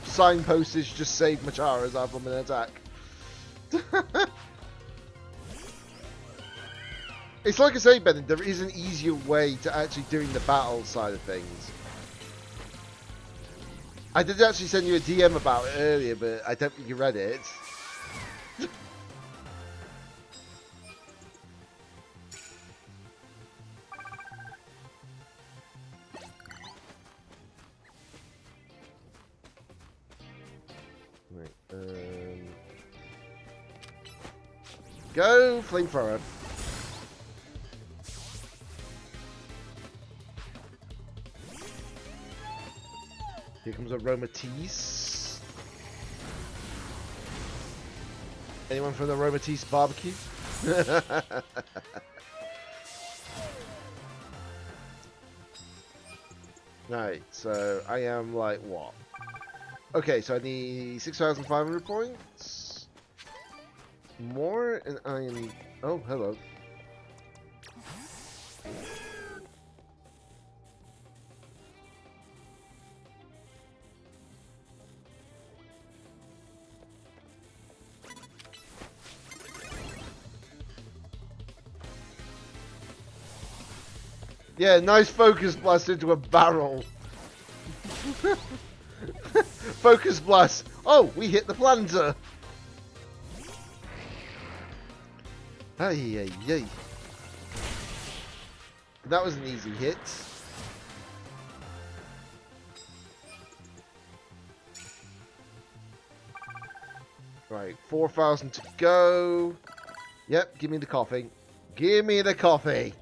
signpostage just saved Macharas out from an attack. It's like I say, Bennett, there is an easier way to actually doing the battle side of things. I did actually send you a DM about it earlier, but I don't think you read it. Right, go, flamethrower. Here comes Aromatisse. Anyone from the Aromatisse barbecue? Right, so I am like what? Okay, so I need 6,500 points. More, and I am. Oh, hello. Yeah, nice focus blast into a barrel. Focus blast. Oh, we hit the planter. Ay, ay, ay. That was an easy hit. Right, 4,000 to go. Yep, give me the coffee. Give me the coffee.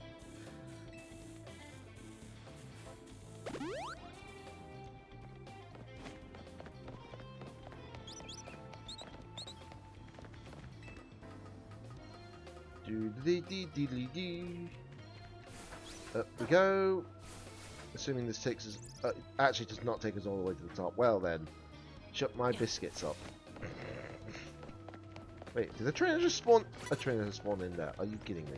Up we go. Assuming this takes us... actually does not take us all the way to the top. Well then, shut my biscuits up. Wait, did the trainer just spawn? A trainer just spawned in there. Are you kidding me?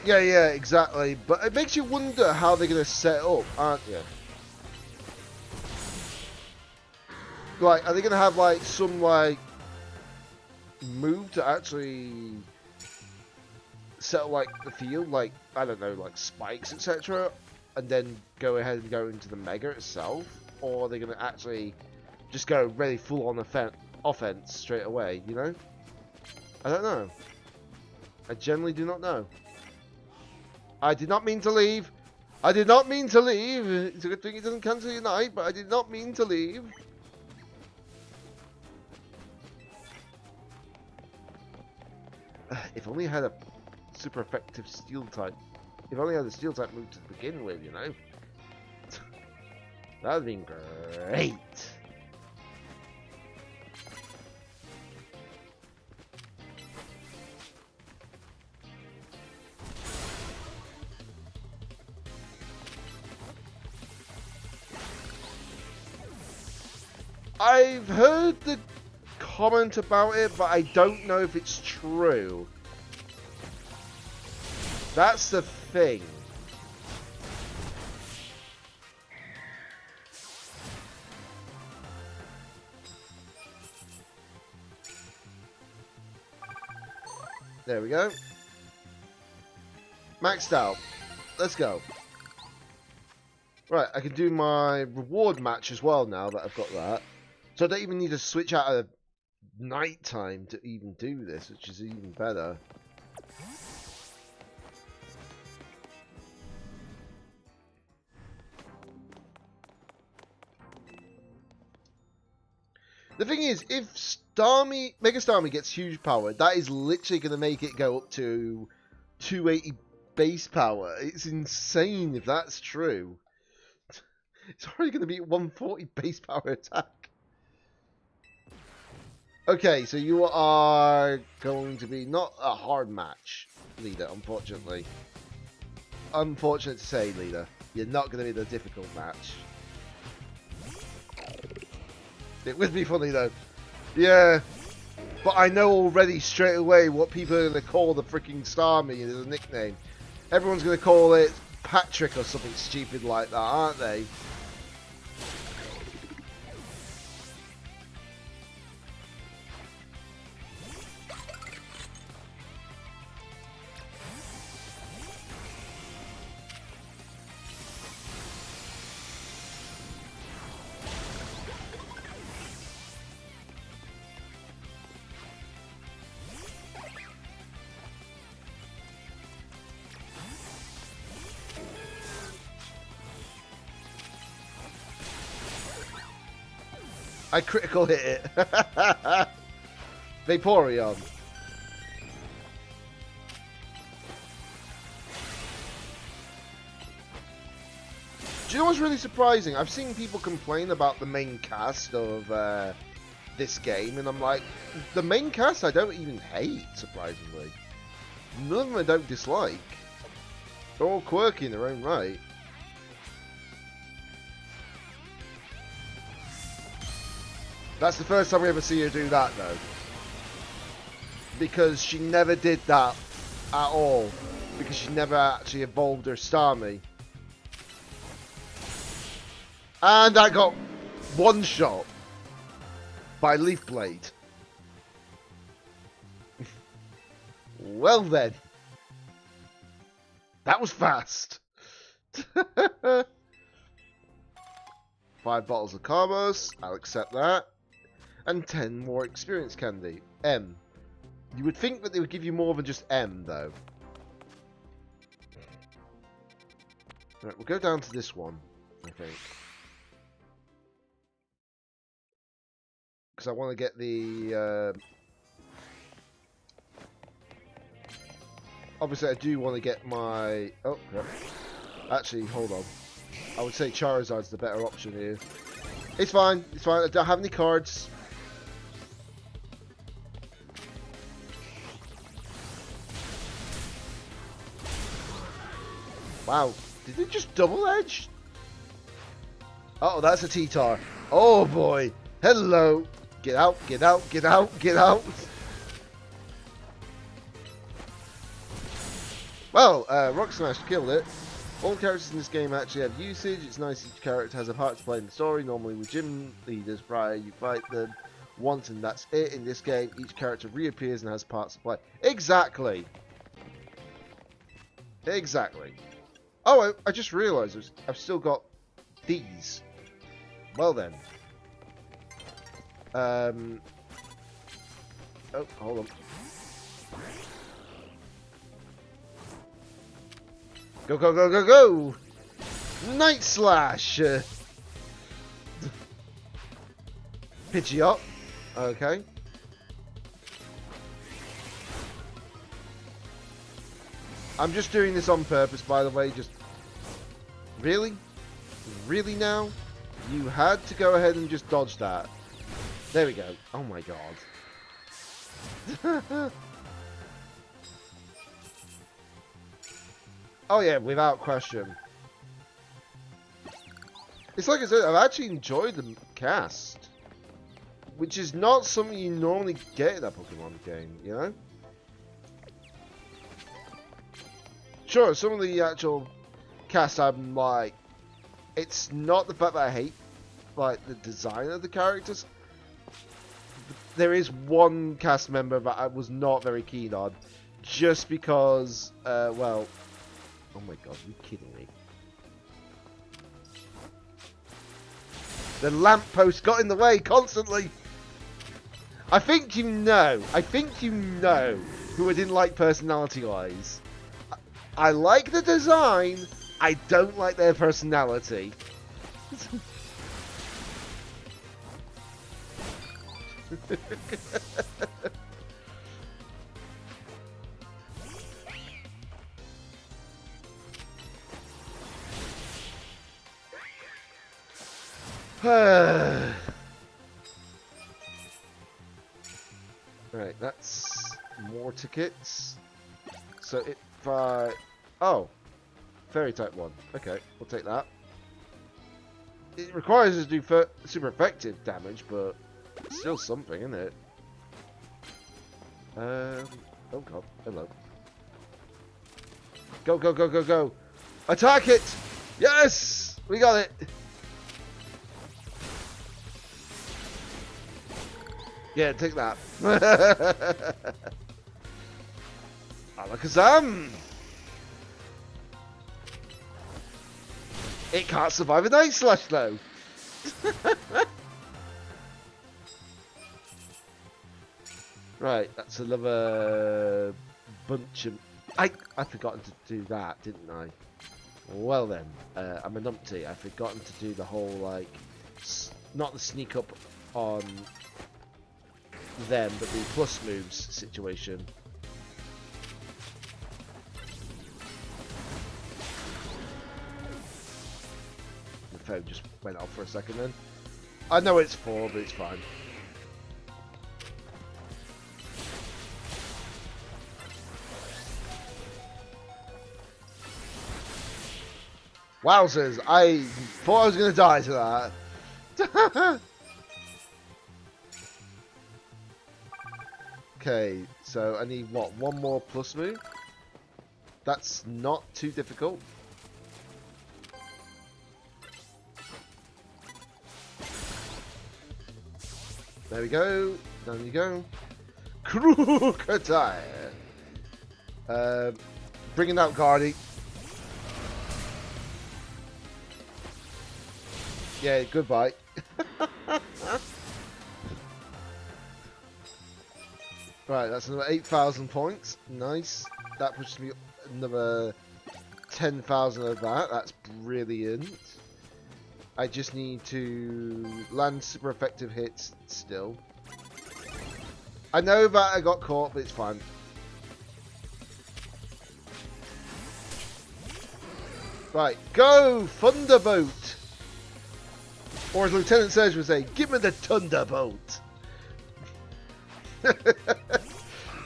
Yeah, exactly. But it makes you wonder how they're going to set up, aren't you? Like, are they going to have, like, some, like, move to actually set up, like, the field? Like, I don't know, like, spikes, etc. And then go ahead and go into the Mega itself? Or are they going to actually just go really full-on offense straight away, you know? I don't know. I generally do not know. I did not mean to leave. I did not mean to leave. It's a good thing it doesn't cancel your night, but I did not mean to leave. If only I had a super effective steel type. If only I had a steel type move to begin with, you know. That would have been great. I've heard the comment about it, but I don't know if it's true. That's the thing. There we go. Maxed out. Let's go. Right, I can do my reward match as well now that I've got that. So I don't even need to switch out of night time to even do this, which is even better. The thing is, if Mega Starmie gets huge power, that is literally going to make it go up to 280 base power. It's insane if that's true. It's already going to be 140 base power attack. Okay, so you are going to be not a hard match, leader, unfortunately. Unfortunate to say, leader. You're not going to be the difficult match. It would be funny though. Yeah. But I know already straight away what people are going to call the freaking Starmie as a nickname. Everyone's going to call it Patrick or something stupid like that, aren't they? I critical hit it. Vaporeon. Do you know what's really surprising? I've seen people complain about the main cast of this game, and I'm like, the main cast I don't even hate, surprisingly. None of them I don't dislike. They're all quirky in their own right. That's the first time we ever see her do that, though. Because she never did that at all. Because she never actually evolved her Starmie. And I got one shot by Leaf Blade. Well then. That was fast. 5 bottles of Kalos. I'll accept that. And 10 more experience candy. M. You would think that they would give you more than just M, though. Right, we'll go down to this one, I think. Because I want to get the... Obviously, I do want to get my... Oh, crap. Actually, hold on. I would say Charizard's the better option here. It's fine. It's fine. I don't have any cards. Wow, did it just double edge? Oh, that's a T-Tar. Oh boy. Hello. Get out, get out, get out, get out. Well, Rock Smash killed it. All characters in this game actually have usage. It's nice each character has a part to play in the story. Normally with gym leaders prior, you fight them once and that's it. In this game, each character reappears and has parts to play. Exactly. Exactly. Oh, I just realised I've still got these. Well then. Oh, hold on. Go, go, go, go, go! Night Slash! Pidgeot. Okay. I'm just doing this on purpose, by the way, just... Really? Really now? You had to go ahead and just dodge that. There we go. Oh my god. Oh yeah, without question. It's like I said, I've actually enjoyed the cast. Which is not something you normally get in that Pokemon game, you know? Sure, some of the actual cast I'm like... It's not the fact that I hate like the design of the characters. There is one cast member that I was not very keen on. Just because, well... Oh my god, are you kidding me? The lamppost got in the way constantly! I think you know who I didn't like personality-wise. I like the design, I don't like their personality. Right, that's more tickets. So if I... Oh! Fairy type one. Okay, we'll take that. it requires us to do super effective damage, but it's still something, isn't it? Oh god, hello. Go, go, go, go, go! Attack it! Yes! We got it! Yeah, take that. Alakazam! It can't survive a Night Slash though. Right, that's another bunch of... I've forgotten to do that, didn't I? Well then, I'm a numpty. I've forgotten to do the whole, like... not the sneak up on them, but the plus moves situation. The phone just went off for a second then. I know it's 4, but it's fine. Wowzers, I thought I was going to die to that. Okay, so I need, what, one more plus move? That's not too difficult. There we go. Down you go. Crocodile. Bringing out Guardy. Yeah, goodbye. Right, that's another 8,000 points. Nice. That pushes me another 10,000 of that. That's brilliant. I just need to land super effective hits still. I know that I got caught, but it's fine. Right, go Thunderbolt! Or as Lieutenant Surge would say, give me the Thunderbolt!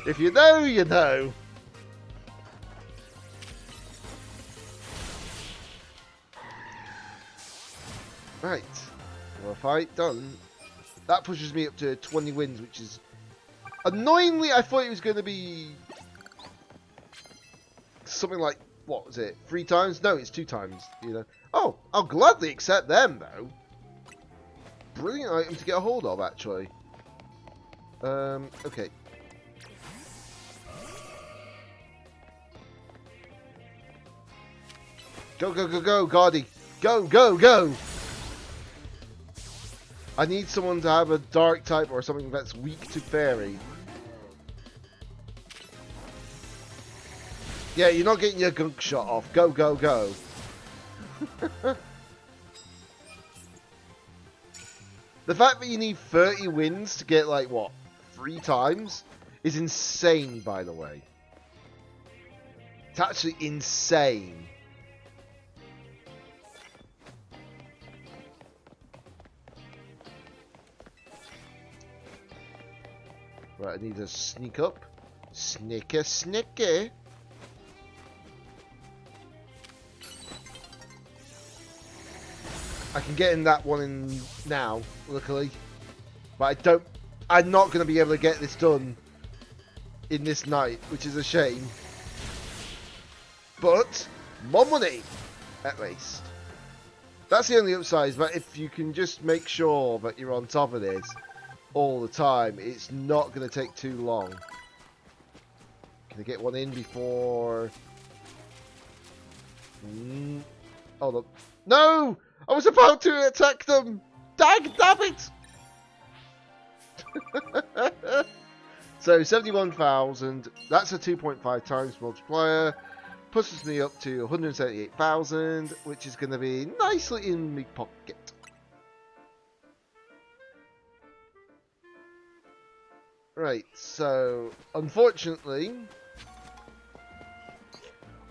If you know, you know. Right, well, fight done. That pushes me up to 20 wins, which is annoyingly. I thought it was going to be something like, what was it, 3 times? No, it's 2 times. You know. Oh, I'll gladly accept them though. Brilliant item to get a hold of, actually. Okay. Go, go, go, go, Guardy. Go, go, go! I need someone to have a dark type or something that's weak to fairy. Yeah, you're not getting your gunk shot off. Go, go, go. The fact that you need 30 wins to get, like, what, 3 times is insane, by the way. It's actually insane. Right, I need to sneak up. Snicker, snicker. I can get in that one in now, luckily. But I'm not going to be able to get this done in this night, which is a shame. But, more money, at least. That's the only upside, but if you can just make sure that you're on top of this all the time, it's not going to take too long. Can I get one in before... Hold up. No! I was about to attack them! Dag damn it! So 71,000, that's a 2.5 times multiplier, pushes me up to 178,000, which is going to be nicely in my pocket. Right, so unfortunately,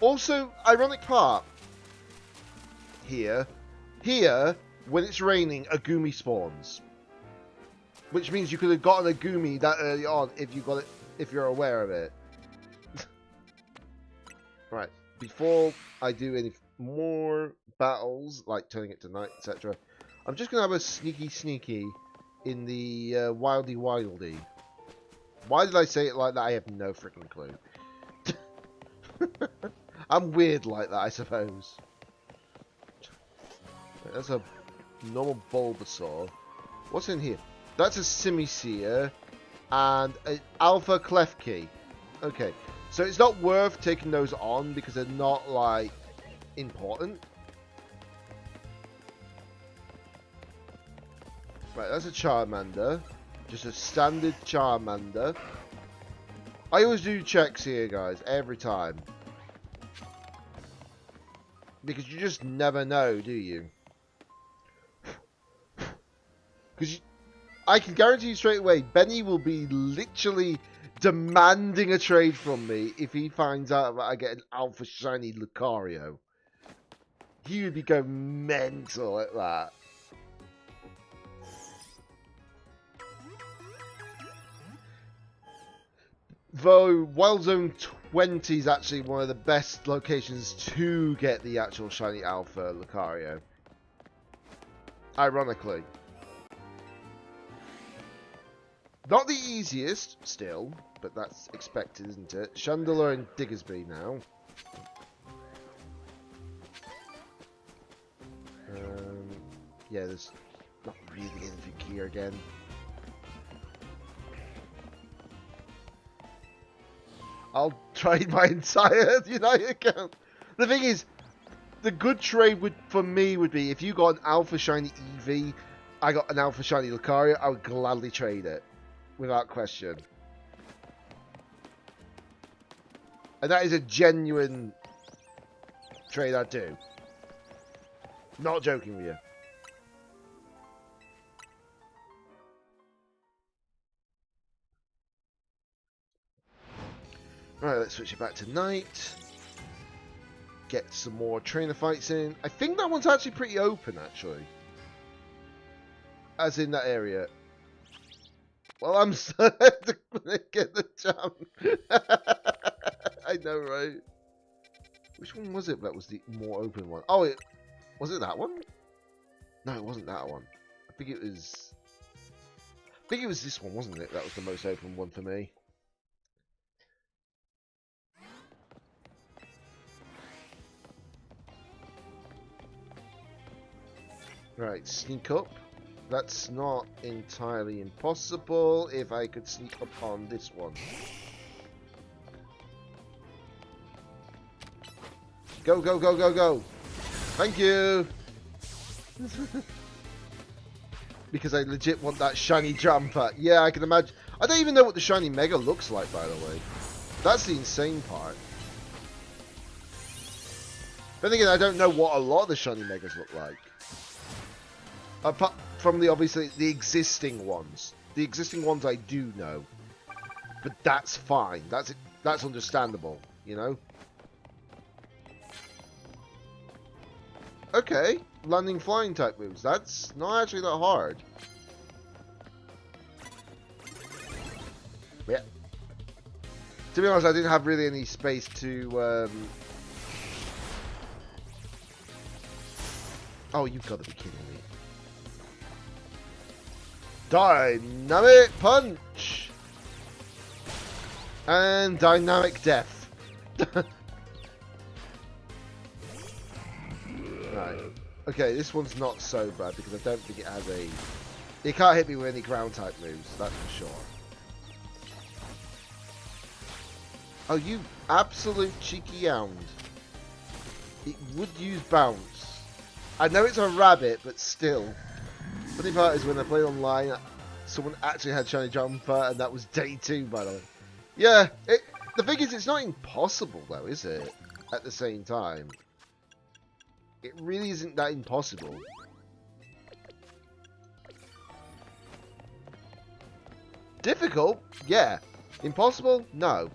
also ironic part here, when it's raining, a Gumi spawns. Which means you could have gotten a Gumi that early on if you got it, if you're aware of it. Right, before I do any more battles, like turning it to night, etc., I'm just going to have a sneaky in the Wildy Wildy. Why did I say it like that? I have no freaking clue. I'm weird like that, I suppose. That's a normal Bulbasaur. What's in here? That's a Simisear and an Alpha Klefki. Okay, so it's not worth taking those on because they're not, like, important. Right, that's a Charmander. Just a standard Charmander. I always do checks here, guys, every time. Because you just never know, do you? Because I can guarantee you straight away, Benny will be literally demanding a trade from me if he finds out that I get an Alpha Shiny Lucario. He would be going mental at that. Though Wild Zone 20 is actually one of the best locations to get the actual Shiny Alpha Lucario. Ironically. Not the easiest, still, but that's expected, isn't it? Chandler and Diggersby now. Yeah, there's not really anything here again. I'll trade my entire United account. The thing is, the good trade for me would be if you got an Alpha Shiny Eevee, I got an Alpha Shiny Lucario, I would gladly trade it. Without question. And that is a genuine trade I'd do. Not joking with you. Right, let's switch it back to night. Get some more trainer fights in. I think that one's actually pretty open, actually. As in that area. Well, I'm sorry to get the jump. I know, right? Which one was it that was the more open one? Oh, was it that one? No, it wasn't that one. I think it was this one, wasn't it? That was the most open one for me. Right, sneak up. That's not entirely impossible if I could sneak up on this one. Go, go, go, go, go. Thank you. Because I legit want that shiny jumper. Yeah, I can imagine. I don't even know what the shiny Mega looks like, by the way. That's the insane part. But then again, I don't know what a lot of the shiny Megas look like. Apart from obviously the existing ones. The existing ones I do know. But that's fine. That's understandable, you know? Okay, landing flying type moves. That's not actually that hard. Yeah. To be honest, I didn't have really any space to... Oh, you've got to be kidding me. Dynamic Punch! And Dynamic Death. Right. Okay, this one's not so bad because I don't think it has a... It can't hit me with any ground type moves, that's for sure. Oh, you absolute cheeky hound. It would use bounce. I know it's a rabbit, but still. Funny part is when I played online, someone actually had shiny jumper, and that was day 2, by the way. Yeah, the thing is, it's not impossible, though, is it? At the same time. It really isn't that impossible. Difficult? Yeah. Impossible? No.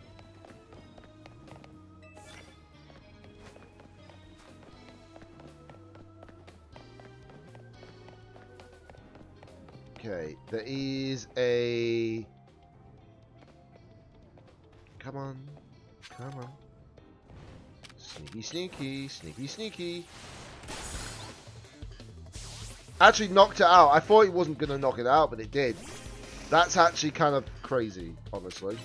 Okay, there is a... Come on. Come on. Sneaky, sneaky, sneaky, sneaky. actually knocked it out. I thought it wasn't going to knock it out, but it did. That's actually kind of crazy, honestly.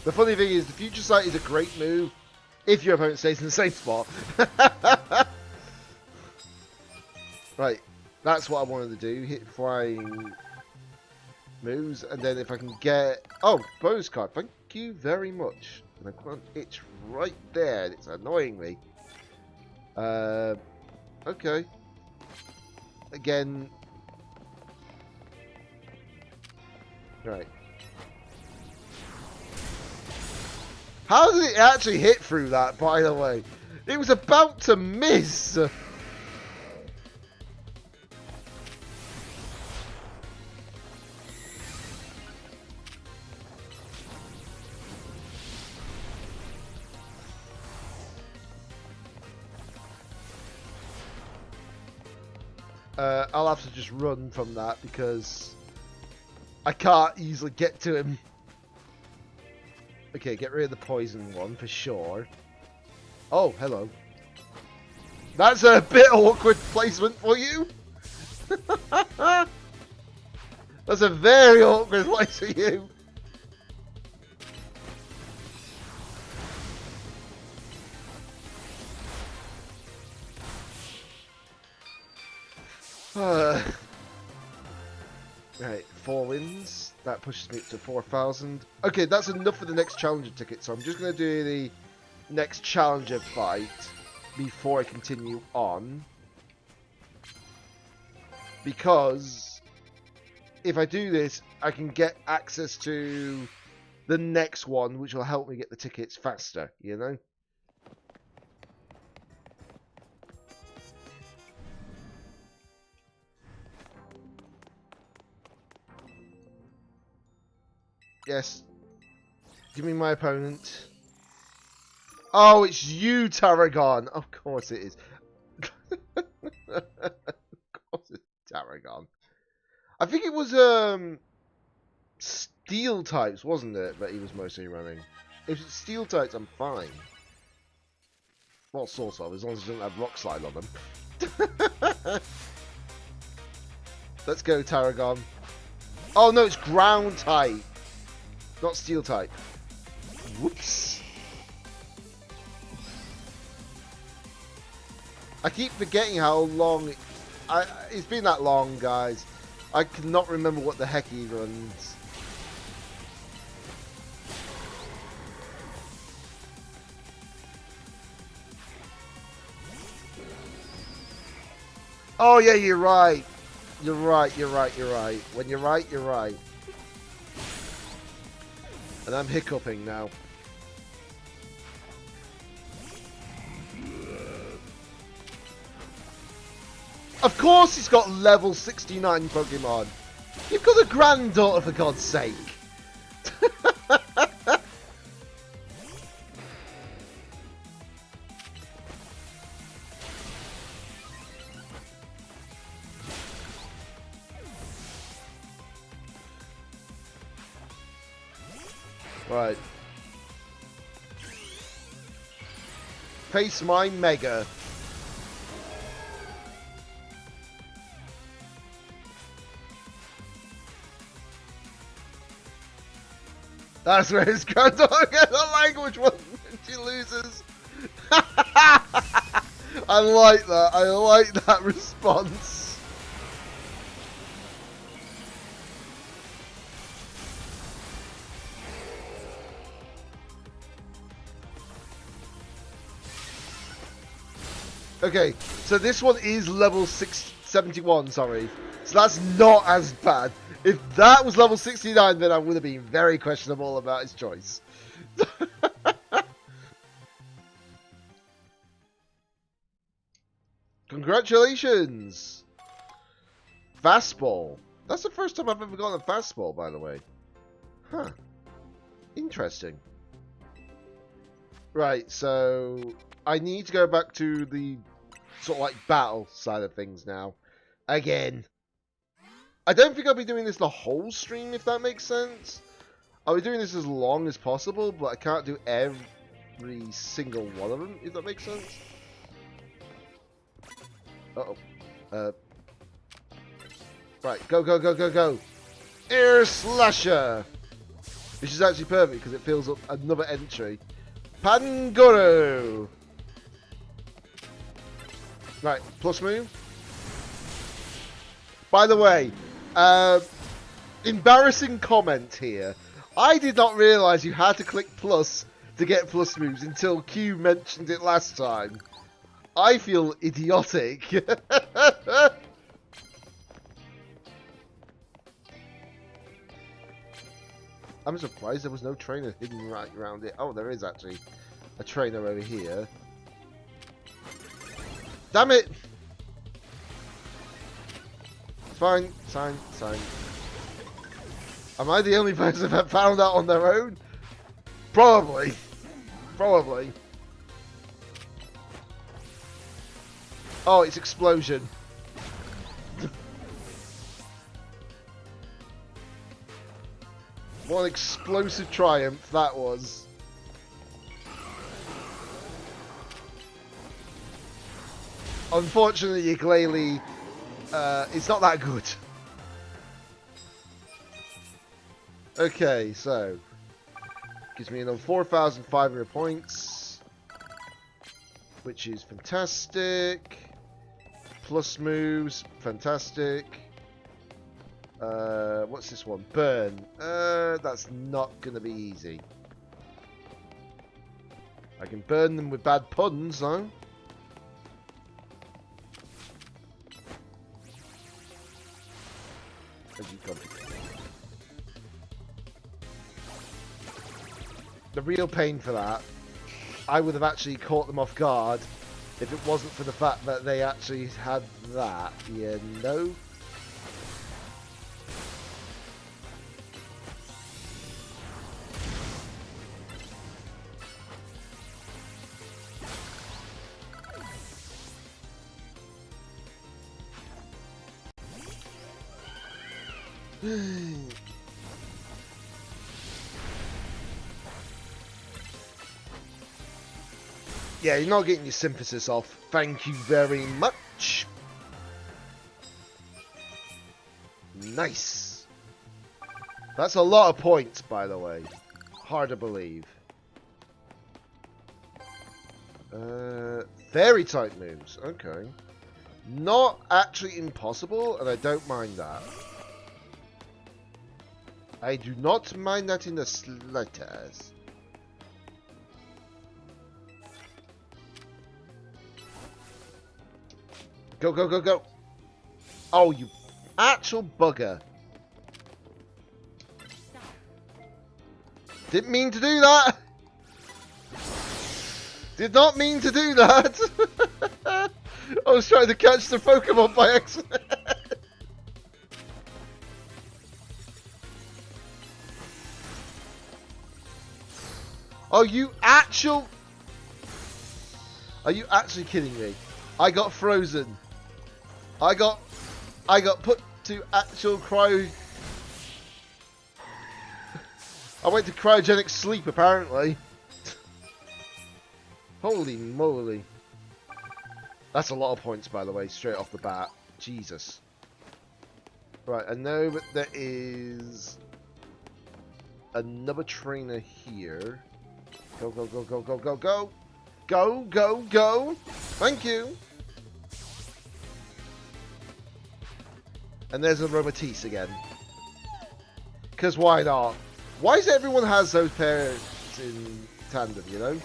The funny thing is, the Future Sight is a great move if your opponent stays in the same spot. Right, that's what I wanted to do. Hit flying moves, and then if I can get... Oh, bonus card. Thank you very much. And I've got an itch right there, and it's annoying me. Okay. Again. Right. How did it actually hit through that, by the way? It was about to miss! I'll have to just run from that because I can't easily get to him. Okay, get rid of the poison one for sure. Oh, hello. That's a bit awkward placement for you. That's a very awkward place for you. Right, 4 wins. That pushes me up to 4,000. Okay, that's enough for the next challenger ticket. So I'm just going to do the next challenger fight before I continue on. Because if I do this, I can get access to the next one, which will help me get the tickets faster, you know? Yes. Give me my opponent. Oh, it's you, Tarragon. Of course it is. Of course it's Tarragon. I think it was steel types, wasn't it, that he was mostly running. If it's steel types, I'm fine. Well, sort of, as long as it doesn't have rock slide on them. Let's go, Tarragon. Oh no, it's ground type. Not steel type. Whoops. I keep forgetting how long... it's been that long, guys. I cannot remember what the heck he runs. Oh yeah, you're right. You're right. When you're right, you're right. And I'm hiccuping now. Of course he's got level 69 Pokemon. You've got a granddaughter, for God's sake. Right. Face my Mega. That's where his granddaughter gets a language one when she loses. I like that. I like that response. Okay, so this one is level 71, sorry. So that's not as bad. If that was level 69, then I would have been very questionable about his choice. Congratulations! Fastball. That's the first time I've ever gotten a fastball, by the way. Huh. Interesting. Right, so I need to go back to the sort of like battle side of things now. Again. I don't think I'll be doing this the whole stream, if that makes sense. I'll be doing this as long as possible, but I can't do every single one of them, if that makes sense. Uh-oh. Right, go, go, go, go, go. Air Slasher! Which is actually perfect because it fills up another entry. Pangoro! Right, plus move. By the way, embarrassing comment here. I did not realise you had to click plus to get plus moves until Q mentioned it last time. I feel idiotic. I'm surprised there was no trainer hidden right around it. Oh, there is actually a trainer over here. Damn it! It's fine, it's fine, it's fine. Am I the only person that found that on their own? Probably. Probably. Oh, it's explosion. What an explosive triumph that was. Unfortunately, Glalie, it's not that good. Okay, so gives me another 4,500 points, which is fantastic. Plus moves, fantastic. What's this one? Burn. That's not gonna be easy. I can burn them with bad puns, though. As you come. The real pain for that, I would have actually caught them off guard if it wasn't for the fact that they actually had that, you know? Yeah, you're not getting your synthesis off. Thank you very much. Nice. That's a lot of points, by the way. Hard to believe. Fairy type moves. Okay. Not actually impossible, and I don't mind that. I do not mind that in the slightest. Go, go, go, go. Oh, you actual bugger. Didn't mean to do that. Did not mean to do that. I was trying to catch the Pokemon by accident. Oh, you actual... Are you actually kidding me? I got frozen. I got put to actual cryo... I went to cryogenic sleep, apparently. Holy moly. That's a lot of points, by the way, straight off the bat. Jesus. Right, I know that there is another trainer here. Go, go, go, go, go, go, go. Go, go, go. Thank you. And there's a Aromatisse again. Because why not? Why is everyone has those pairs in tandem, you know?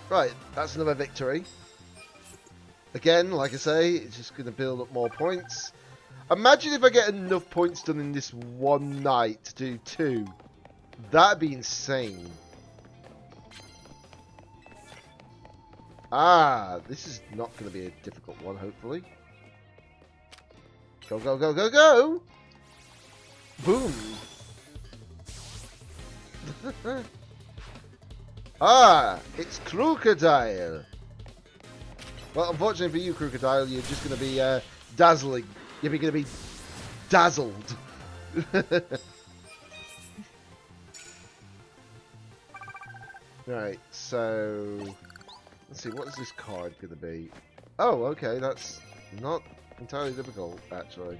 Right, that's another victory. Again, like I say, it's just going to build up more points. Imagine if I get enough points done in this one night to do 2. That'd be insane. Ah, this is not going to be a difficult one, hopefully. Go, go, go, go, go! Boom! Ah, it's Crocodile! Well, unfortunately for you, Crocodile, you're just going to be dazzling. You're going to be dazzled. Right, so let's see, what is this card gonna be? Oh, okay, that's not entirely difficult, actually.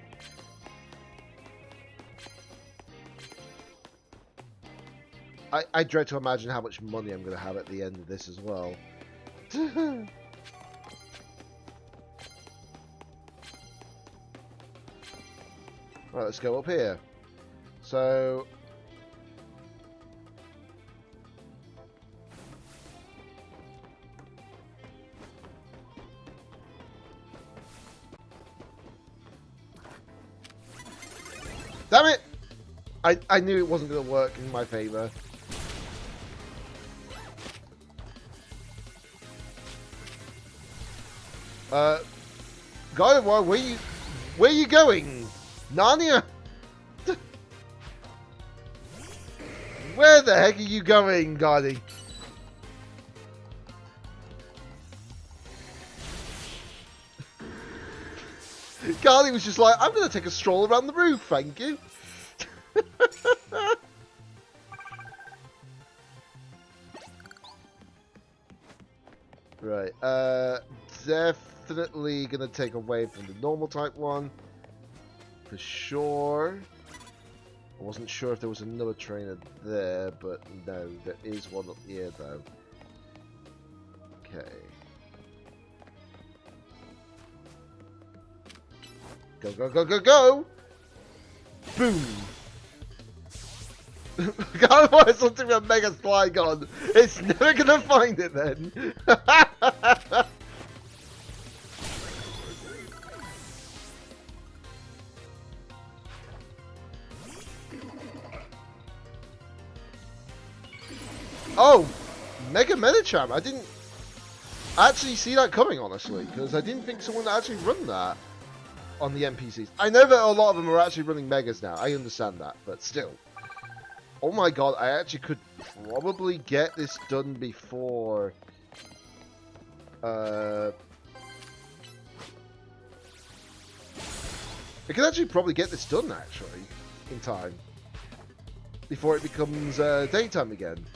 I dread to imagine how much money I'm gonna have at the end of this as well. Right, let's go up here. So damn it! I knew it wasn't going to work in my favour. Gardevoir, where you going? Narnia? Where the heck are you going, Gardy? Gardy was just like, I'm going to take a stroll around the roof, thank you. Right, definitely gonna take away from the normal type one, for sure. I wasn't sure if there was another trainer there, but no, there is one up here though. Okay. Go, go, go, go, go! Boom! I want something with a Mega Sligon. It's never gonna find it then. Oh, Mega Medicham. I didn't actually see that coming, honestly, because I didn't think someone would actually run that on the NPCs. I know that a lot of them are actually running Megas now. I understand that, but still. Oh my god, I actually could probably get this done before... I could actually probably get this done, actually, in time. Before it becomes daytime again.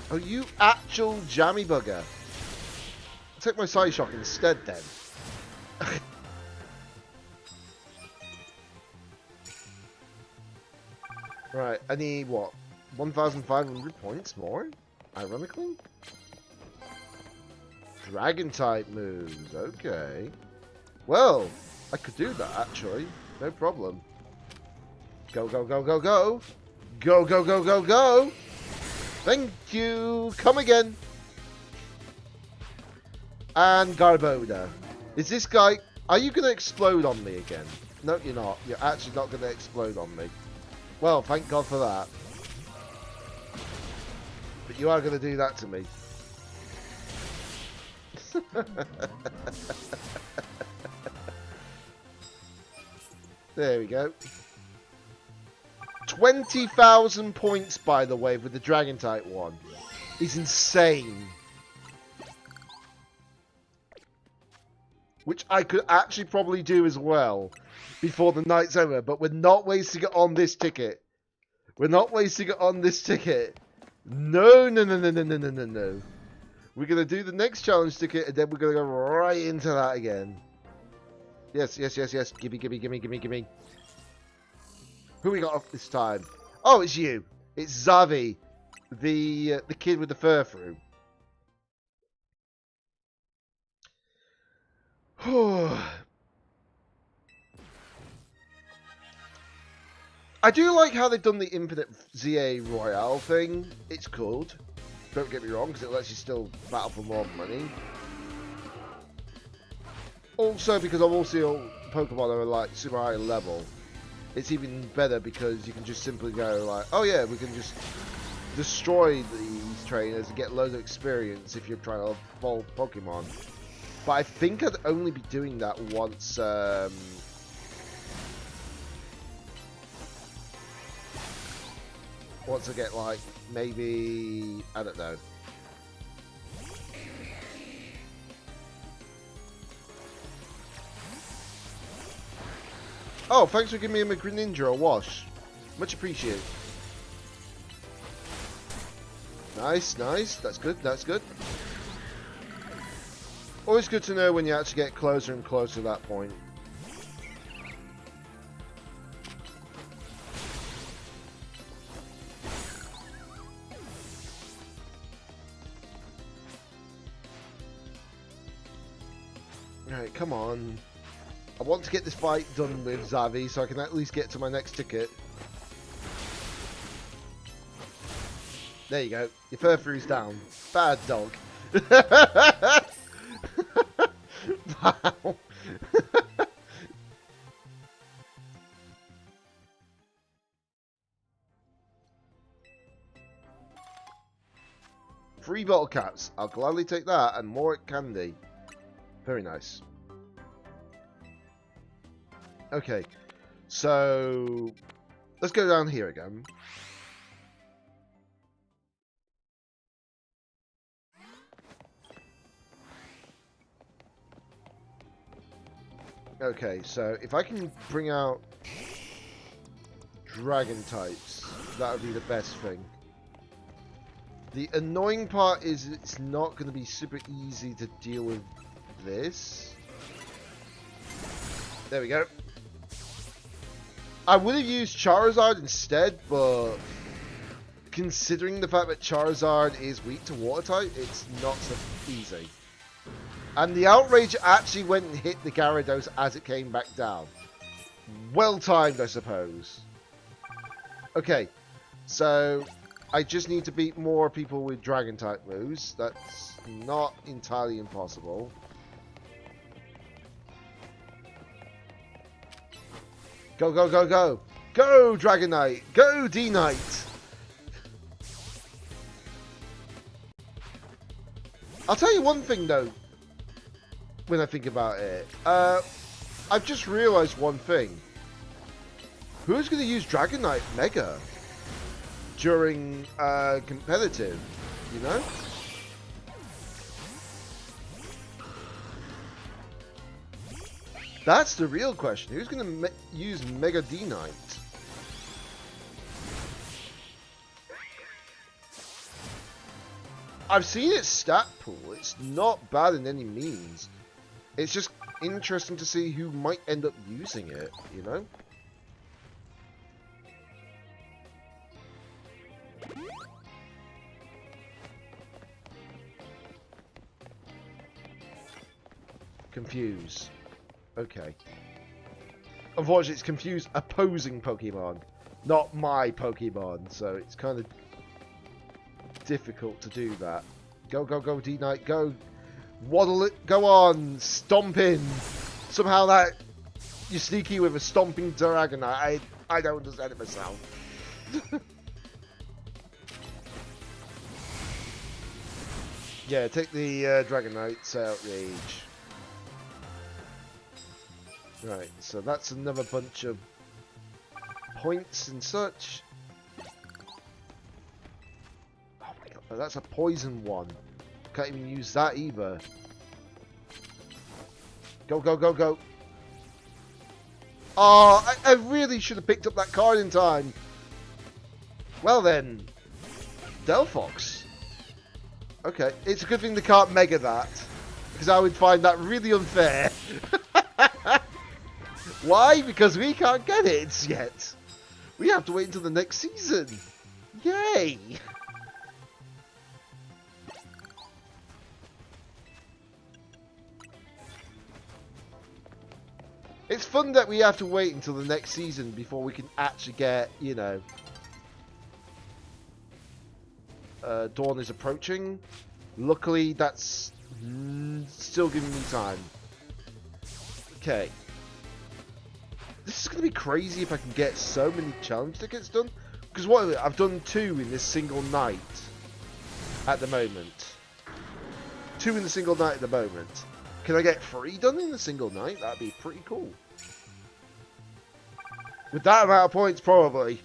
Oh, you actual jammy bugger. I'll take my Side Shock instead, then. Right, I need, what, 1,500 points more? Ironically? Dragon-type moves, okay. Well, I could do that, actually. No problem. Go, go, go, go, go! Go, go, go, go, go! Thank you! Come again! And Garboda. Is this guy... Are you going to explode on me again? No, you're not. You're actually not going to explode on me. Well, thank God for that. But you are going to do that to me. There we go. 20,000 points, by the way, with the Dragon type one. Is insane. Which I could actually probably do as well before the night's over, but we're not wasting it on this ticket. We're not wasting it on this ticket. No, no, no, no, no, no, no, no, no. We're going to do the next challenge ticket, and then we're going to go right into that again. Yes, yes, yes, yes. Gimme, gimme, gimme, gimme, gimme. Who we got off this time? Oh, it's you. It's Zavi, the kid with the fur fruit. I do like how they've done the Infinite ZA Royale thing. It's good. Don't get me wrong, because it lets you still battle for more money. Also, because I'm also Pokemon are like super high level, it's even better because you can just simply go like, oh yeah, we can just destroy these trainers and get loads of experience if you're trying to evolve Pokemon. But I think I'd only be doing that once. Once I get like maybe, I don't know. Oh, thanks for giving me a Greninja a wash. Much appreciated. Nice, nice. That's good, that's good. Always good to know when you actually get closer and closer to that point. Alright, come on. I want to get this fight done with Zavi so I can at least get to my next ticket. There you go. Your Furfury's down. Bad dog. Wow. Free bottle caps. I'll gladly take that and more candy. Very nice. Okay, so let's go down here again. Okay, so if I can bring out dragon types, that would be the best thing. The annoying part is it's not going to be super easy to deal with this. There we go. I would have used Charizard instead, but considering the fact that Charizard is weak to water type, it's not so easy. And the Outrage actually went and hit the Gyarados as it came back down. Well timed, I suppose. Okay, so I just need to beat more people with Dragon type moves. That's not entirely impossible. Go, go, go, go! Go, Dragonite! Go, D-Knight! I'll tell you one thing, though, when I think about it. I've just realised one thing. Who's going to use Dragonite Mega during competitive, you know? That's the real question. Who's going to use Mega D-Knight? I've seen its stat pool. It's not bad in any means. It's just interesting to see who might end up using it, you know? Confuse. Okay. Unfortunately, it's confused opposing Pokemon, not my Pokemon, so it's kind of difficult to do that. Go, go, go, D-Knight, go! Waddle it, go on! Stomp in! Somehow that... You're sneaky with a stomping Dragonite. I don't understand it myself. Yeah, take the Dragonite's outrage. Right, so that's another bunch of points and such. Oh my god, that's a poison one. Can't even use that either. Go, go, go, go. Oh, I really should have picked up that card in time. Well then, Delphox. Okay, it's a good thing they can't Mega that, because I would find that really unfair. Why? Because we can't get it yet. We have to wait until the next season. Yay! It's fun that we have to wait until the next season before we can actually get, you know... Dawn is approaching. Luckily, that's still giving me time. Okay. This is going to be crazy if I can get so many challenge tickets done. Because what I've done 2 in this single night at the moment. 2 in the single night at the moment. Can I get 3 done in a single night? That'd be pretty cool. With that amount of points, probably.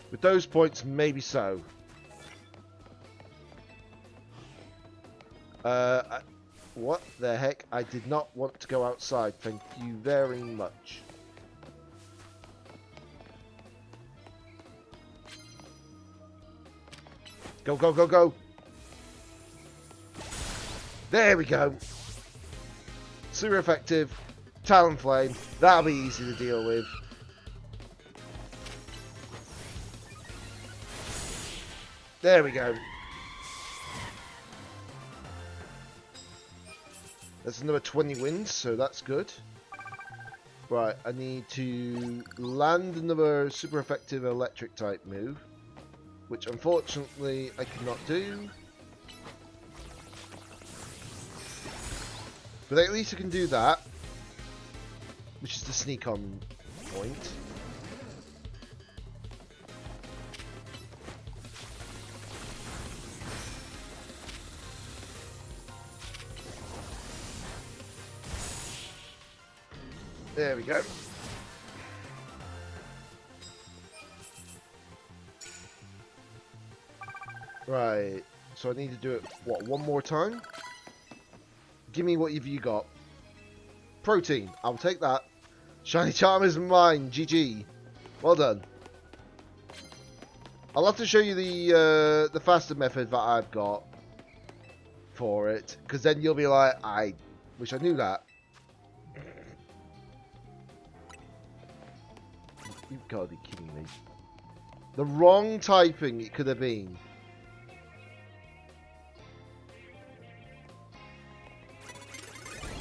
With those points, maybe so. What the heck? I did not want to go outside. Thank you very much. Go, go, go, go. There we go. Super effective. Talonflame. That'll be easy to deal with. There we go. That's another 20 wins, so that's good. Right, I need to land another super effective electric type move, which unfortunately I cannot do. But at least I can do that, which is the sneak on point. There we go. Right, so I need to do it, what, one more time? Give me what have you got. Protein, I'll take that. Shiny Charm is mine, GG. Well done. I'll have to show you the faster method that I've got for it, because then you'll be like, I wish I knew that. You've got to be kidding me. The wrong typing it could have been.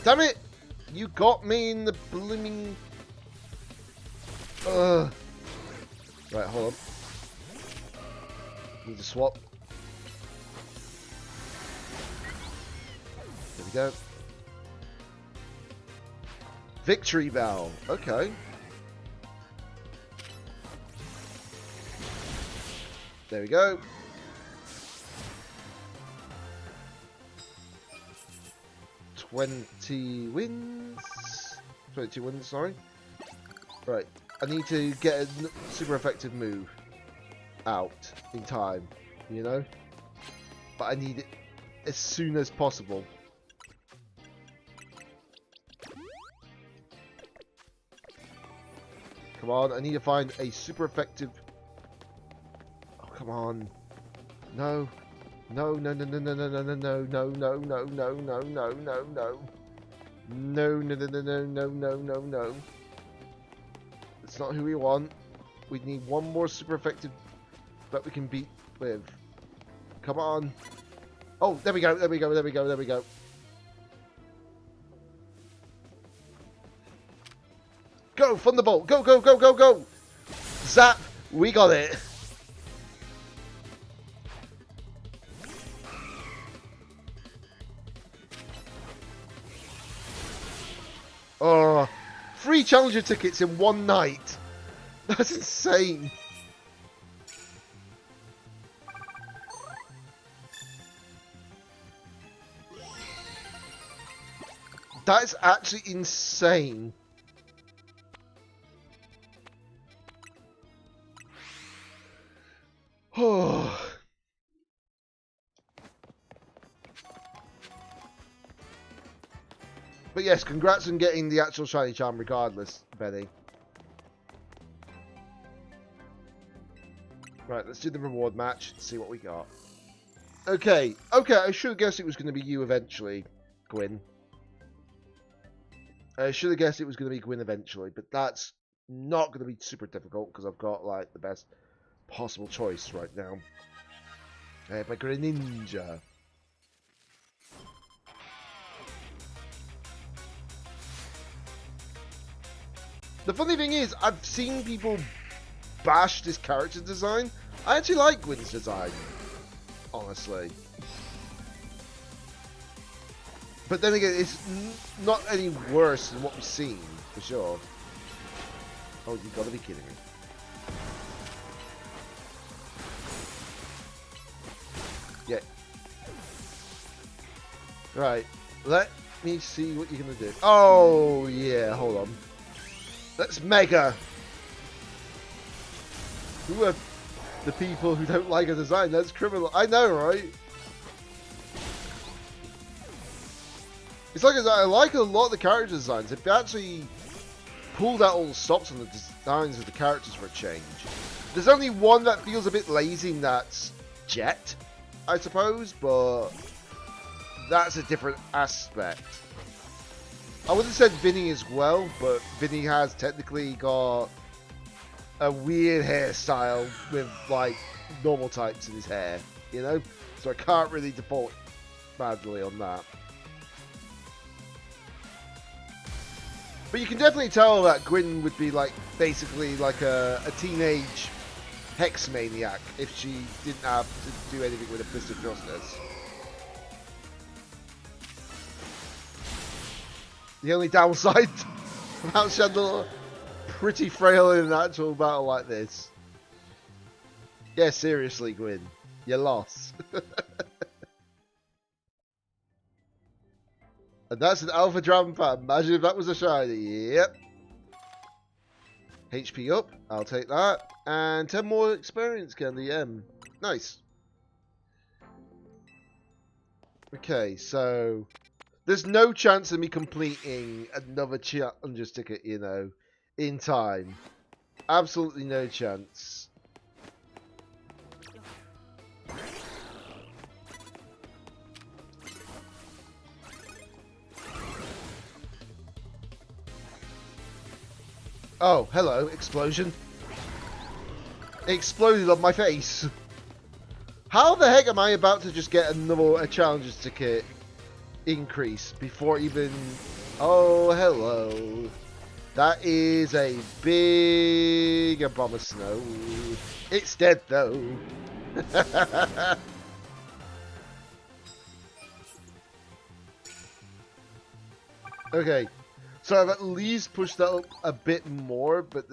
Damn it! You got me in the blooming... Ugh. Right, hold on. Need to swap. There we go. Victory Bell. Okay. There we go. 20 wins. 22 wins, sorry. Right. I need to get a super effective move out in time, you know? But I need it as soon as possible. Come on, I need to find a super effective... Oh, come on. No. No, no, no, no, no, no, no, no, no, no, no, no, no, no, no, no, no. No, no, no, no, no, no, no, no, no. That's not who we want. We need one more super effective that we can beat with. Come on. Oh, there we go, there we go, there we go, there we go. Go, Thunderbolt! Go, go, go, go, go! Zap! We got it! Oh, 3 challenger tickets in one night. That's insane. That is actually insane. Oh. But yes, congrats on getting the actual shiny charm regardless, Benny. Right, let's do the reward match, see what we got. Okay, I should have guessed it was going to be you eventually, Gwyn. I should have guessed it was going to be Gwyn eventually, but that's not going to be super difficult because I've got, like, the best possible choice right now. I have my Greninja. The funny thing is, I've seen people bash this character design. I actually like Gwyn's design, honestly. But then again, it's not any worse than what we've seen, for sure. Oh, you gotta be kidding me. Yeah. Right, let me see what you're gonna do. Oh, yeah, hold on. That's Mega! Who are the people who don't like a design? That's criminal. I know, right? It's like I like a lot of the character designs. If they actually pulled out all the stops on the designs of the characters for a change. There's only one that feels a bit lazy, and that's Jet. I suppose, but that's a different aspect. I would have said Vinny as well, but Vinny has technically got a weird hairstyle with like normal types in his hair, you know? So I can't really default badly on that. But you can definitely tell that Gwyn would be like basically like a teenage hex maniac if she didn't have to do anything with a fist of justice. The only downside about Chandler, pretty frail in an actual battle like this. Yeah, seriously, Gwyn, you lost. And that's an Alpha Dragon Pad. Imagine if that was a shiny. Yep. HP up. I'll take that. And 10 more experience candy. Nice. Okay, so there's no chance of me completing another challenges ticket, you know, in time. Absolutely no chance. Oh, hello, explosion. It exploded on my face. How the heck am I about to just get a challenges ticket increase before even... Oh, hello. That is a big bomb of snow. It's dead, though. Okay. So I've at least pushed that up a bit more, but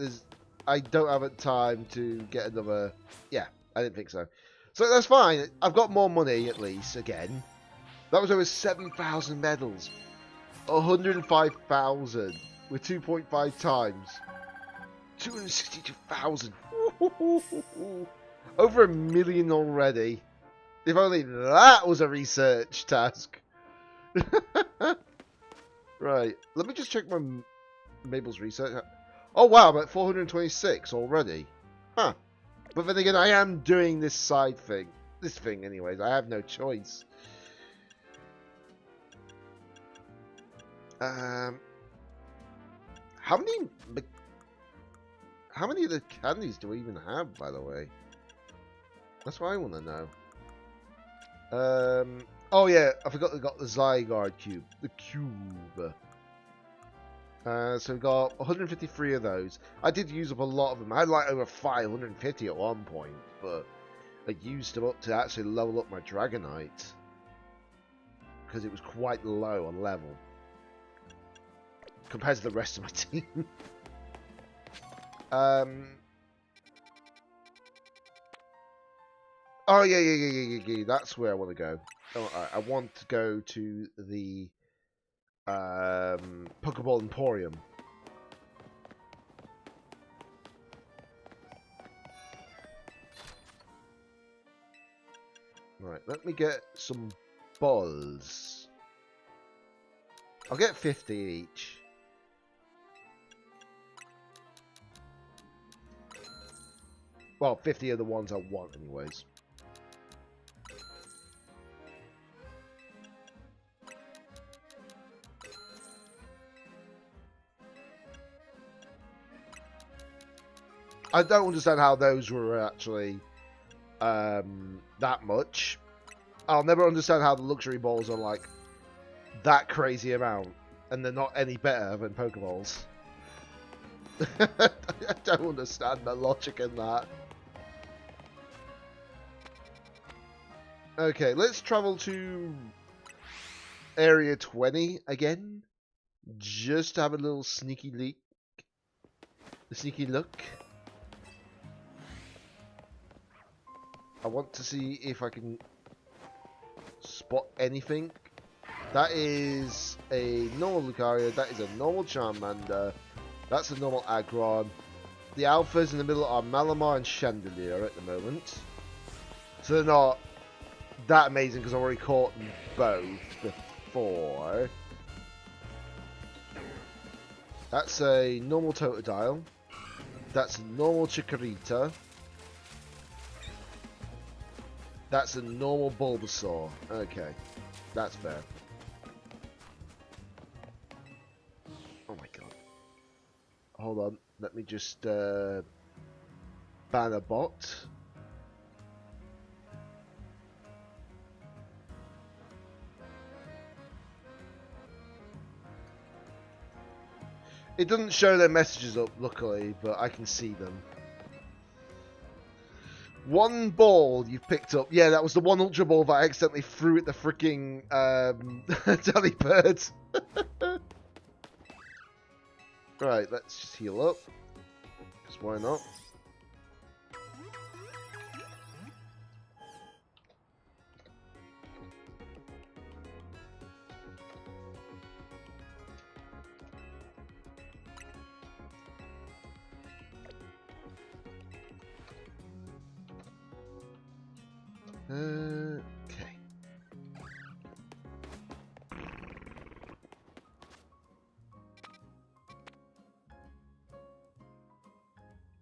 I don't have time to get another... Yeah, I didn't think so. So that's fine. I've got more money, at least, again. That was over 7,000 medals. 105,000 with 2.5 times. 262,000. Over 1 million already. If only that was a research task. Right, let me just check my Mabel's research. Oh wow, I'm at 426 already. Huh. But then again, I am doing this side thing. This thing anyways, I have no choice. How many of the candies do we even have, by the way? That's what I want to know. Oh yeah, I forgot we got the Zygarde cube. The cube. So we got 153 of those. I did use up a lot of them. I had like over 550 at one point, but I used them up to actually level up my Dragonite. Because it was quite low on level. Compared to the rest of my team. Oh yeah. That's where I want to go. Oh, I want to go to the Pokeball Emporium. Right, let me get some balls. I'll get 50 each. Well, 50 are the ones I want anyways. I don't understand how those were actually that much. I'll never understand how the luxury balls are like that crazy amount and they're not any better than Pokeballs. I don't understand the logic in that. Okay, let's travel to Area 20 again. Just to have a little sneaky look. I want to see if I can spot anything. That is a normal Lucario. That is a normal Charmander. That's a normal Aggron. The alphas in the middle are Malamar and Chandelier at the moment. So they're not that amazing because I've already caught them both before. That's a normal Totodile. That's a normal Chikorita. That's a normal Bulbasaur. Okay, that's fair. Oh my god. Hold on, let me just ban a bot. It doesn't show their messages up, luckily, but I can see them. One ball you've picked up. Yeah, that was the one Ultra Ball that I accidentally threw at the freaking Delibird. Right, let's just heal up. Because why not? Okay.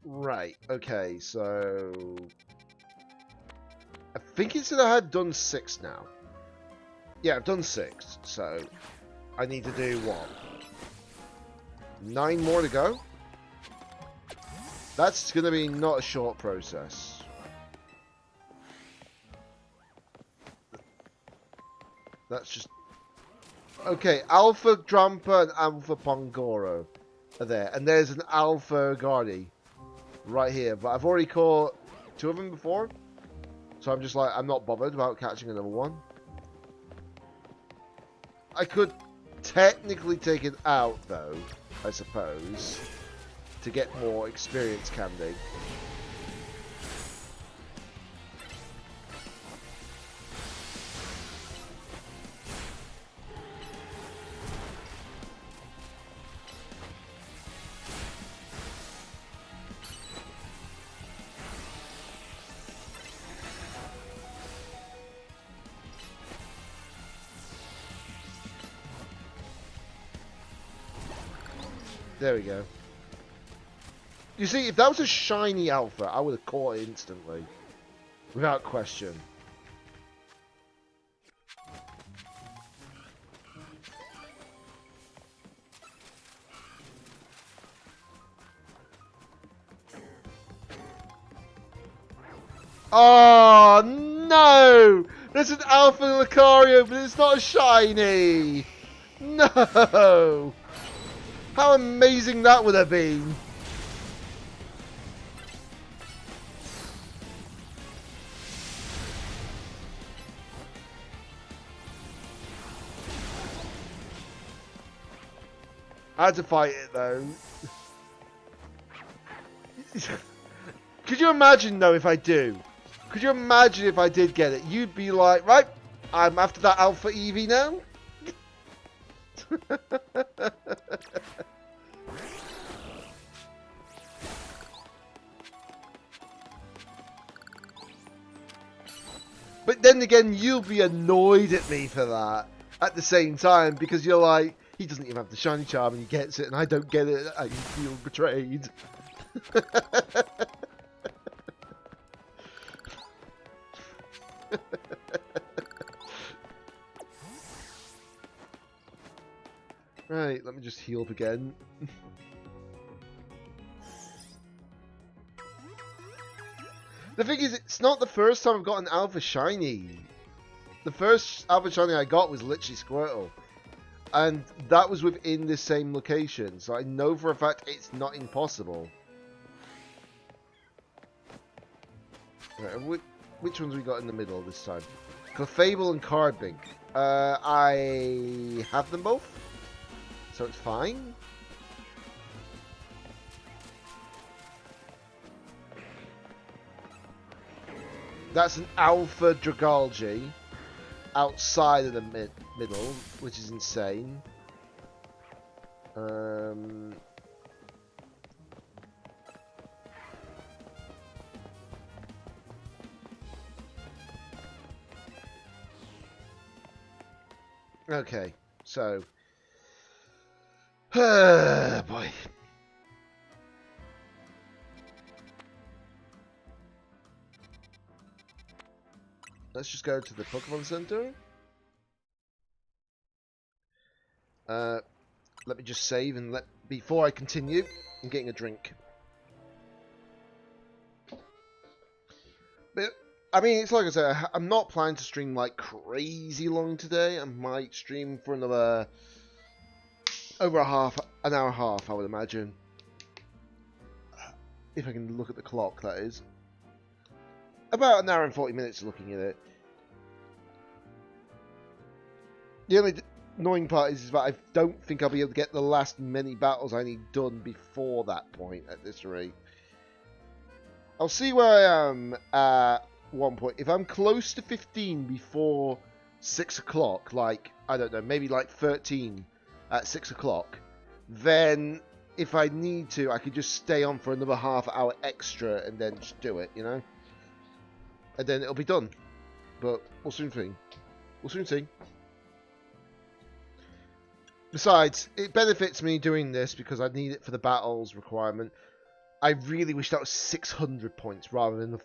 Right, okay, so... I think it said I had done 6 now. Yeah, I've done 6, so... I need to do what? 9 more to go? That's gonna be not a short process. That's just... Okay, Alpha Drampa and Alpha Pongoro are there. And there's an Alpha Guardi right here. But I've already caught 2 of them before. So I'm just like, I'm not bothered about catching another one. I could technically take it out, though, I suppose, to get more experience candy. There we go. You see, if that was a shiny alpha, I would have caught it instantly. Without question. Oh, no! There's an alpha Lucario, but it's not a shiny! No! How amazing that would have been! I had to fight it though. Could you imagine though if I do? Could you imagine if I did get it? You'd be like, right, I'm after that Alpha Eevee now. But then again, you'll be annoyed at me for that at the same time because you're like, he doesn't even have the shiny charm and he gets it and I don't get it and you feel betrayed. Right, let me just heal up again. The thing is, it's not the first time I've got an Alpha Shiny. The first Alpha Shiny I got was literally Squirtle. And that was within the same location. So I know for a fact it's not impossible. Right, which ones we got in the middle this time? Clefable and Cardbink. I have them both. So it's fine. That's an Alpha Dragalge outside of the middle, which is insane. Okay, so... boy. let's just go to the Pokemon Center. Let me just save and before I continue, I'm getting a drink. But I mean, it's like I said, I'm not planning to stream like crazy long today. I might stream for another over an hour and a half, I would imagine. If I can look at the clock, that is. About an hour and 40 minutes looking at it. The only annoying part is that I don't think I'll be able to get the last many battles I need done before that point at this rate. I'll see where I am at one point. If I'm close to 15 before 6 o'clock, like, I don't know, maybe like 13 at 6 o'clock, then if I need to, I could just stay on for another half hour extra and then just do it, you know? And then it'll be done. But we'll soon see. We'll soon see. Besides, it benefits me doing this because I need it for the battles requirement. I really wish that was 600 points rather than the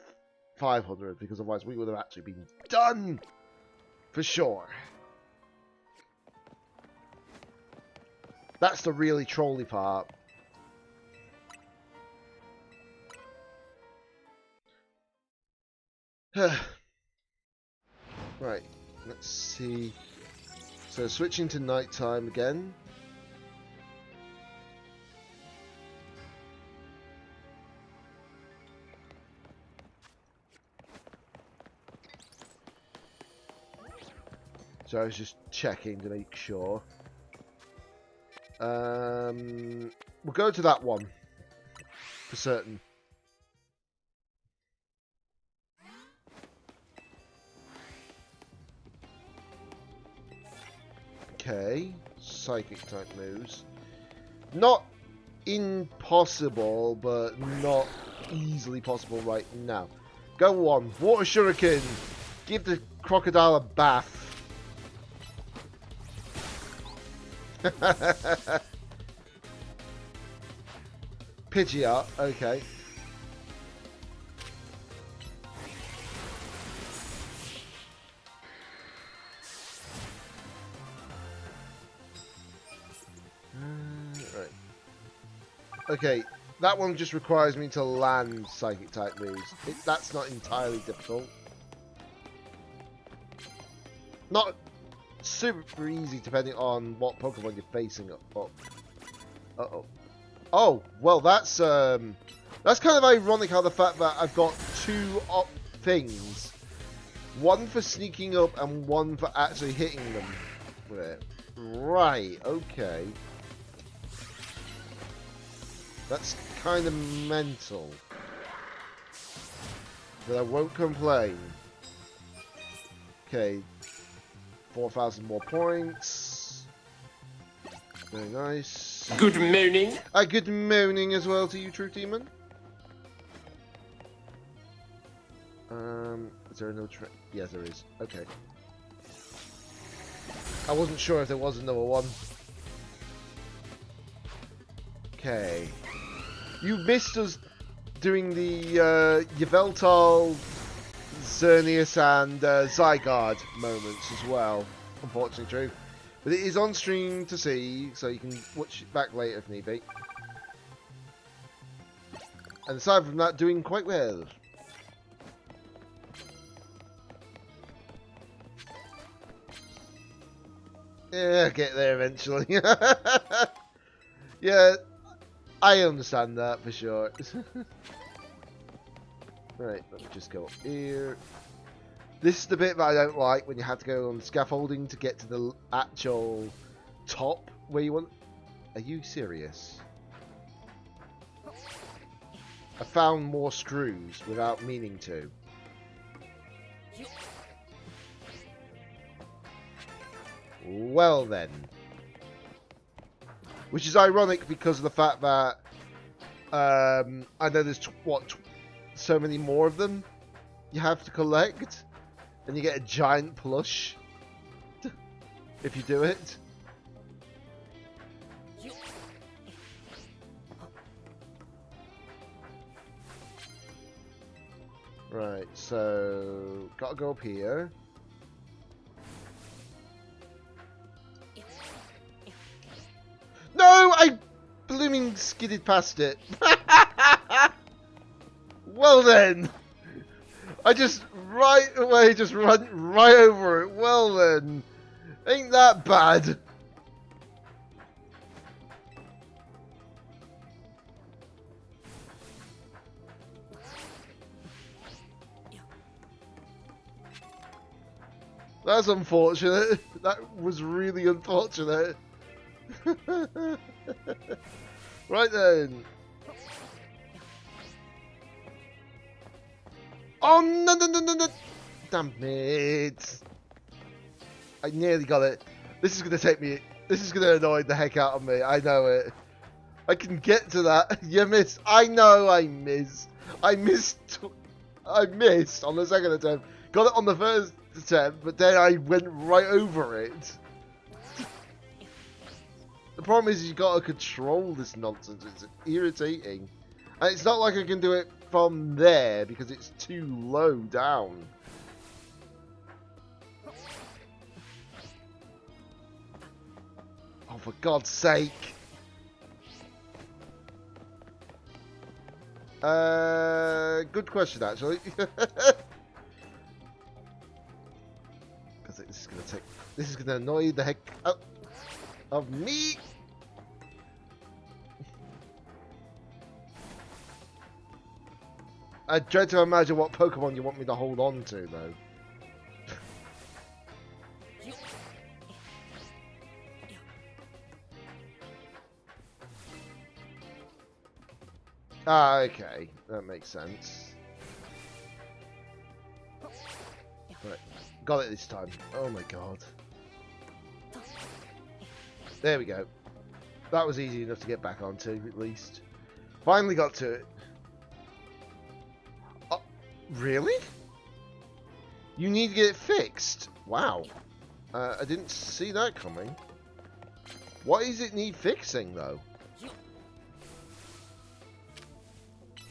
500, because otherwise we would have actually been done for sure. That's the really trolly part. Right, let's see. So switching to nighttime again. So I was just checking to make sure. We'll go to that one for certain. Okay, psychic type moves. Not impossible, but not easily possible right now. Go on, water shuriken. Give the crocodile a bath. Pidgeot, okay. Right. Okay, that one just requires me to land psychic type moves. That's not entirely difficult. Not super easy depending on what Pokemon you're facing up. Uh-oh. Oh, well that's kind of ironic how the fact that I've got two things. One for sneaking up and one for actually hitting them with it. Right, okay. That's kind of mental. But I won't complain. Okay. 4,000 more points. Very nice. Good morning. Good morning as well to you, True Demon. Is there another yes, there is. Okay. I wasn't sure if there was another one. Okay. You missed us doing the Yveltal, Xerneas and Zygarde moments as well, unfortunately, True. But it is on stream to see, so you can watch it back later if need be. And aside from that, doing quite well. Yeah, I'll get there eventually. Yeah, I understand that for sure. Right, let me just go up here. This is the bit that I don't like, when you have to go on scaffolding to get to the actual top where you want. Are you serious? I found more screws without meaning to. Well then. Which is ironic because of the fact that I know there's so many more of them you have to collect, and you get a giant plush if you do it. Right, so gotta go up here. No, I blooming skidded past it. Well then, I just right away just run right over it. Well then, ain't that bad? That's unfortunate. That was really unfortunate. Right then. Oh no no no no no! Damn it! I nearly got it. This is gonna take me. This is gonna annoy the heck out of me. I know it. I can get to that. You missed. I know I missed. I missed. I missed on the second attempt. Got it on the first attempt, but then I went right over it. The problem is you gotta control this nonsense. It's irritating. And it's not like I can do it from there because it's too low down. Oh, for God's sake. Good question actually. Because this is gonna annoy the heck out of me. I dread to imagine what Pokemon you want me to hold on to, though. Ah, okay. That makes sense. Right. Got it this time. Oh my god. There we go. That was easy enough to get back onto, at least. Finally got to it. Oh, really? You need to get it fixed? Wow. I didn't see that coming. What does it need fixing, though?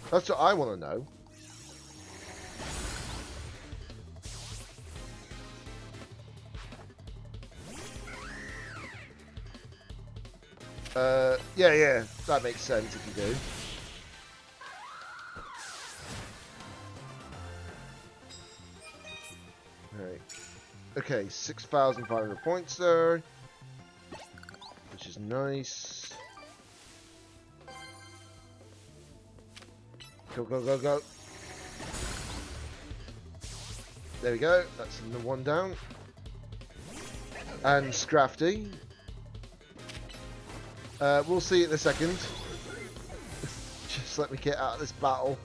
That's what I want to know. Yeah, that makes sense if you do. Right. Okay, 6,500 points there, which is nice. Go, go, go, go. There we go. That's the one down. And Scrafty. We'll see in a second. Just let me get out of this battle.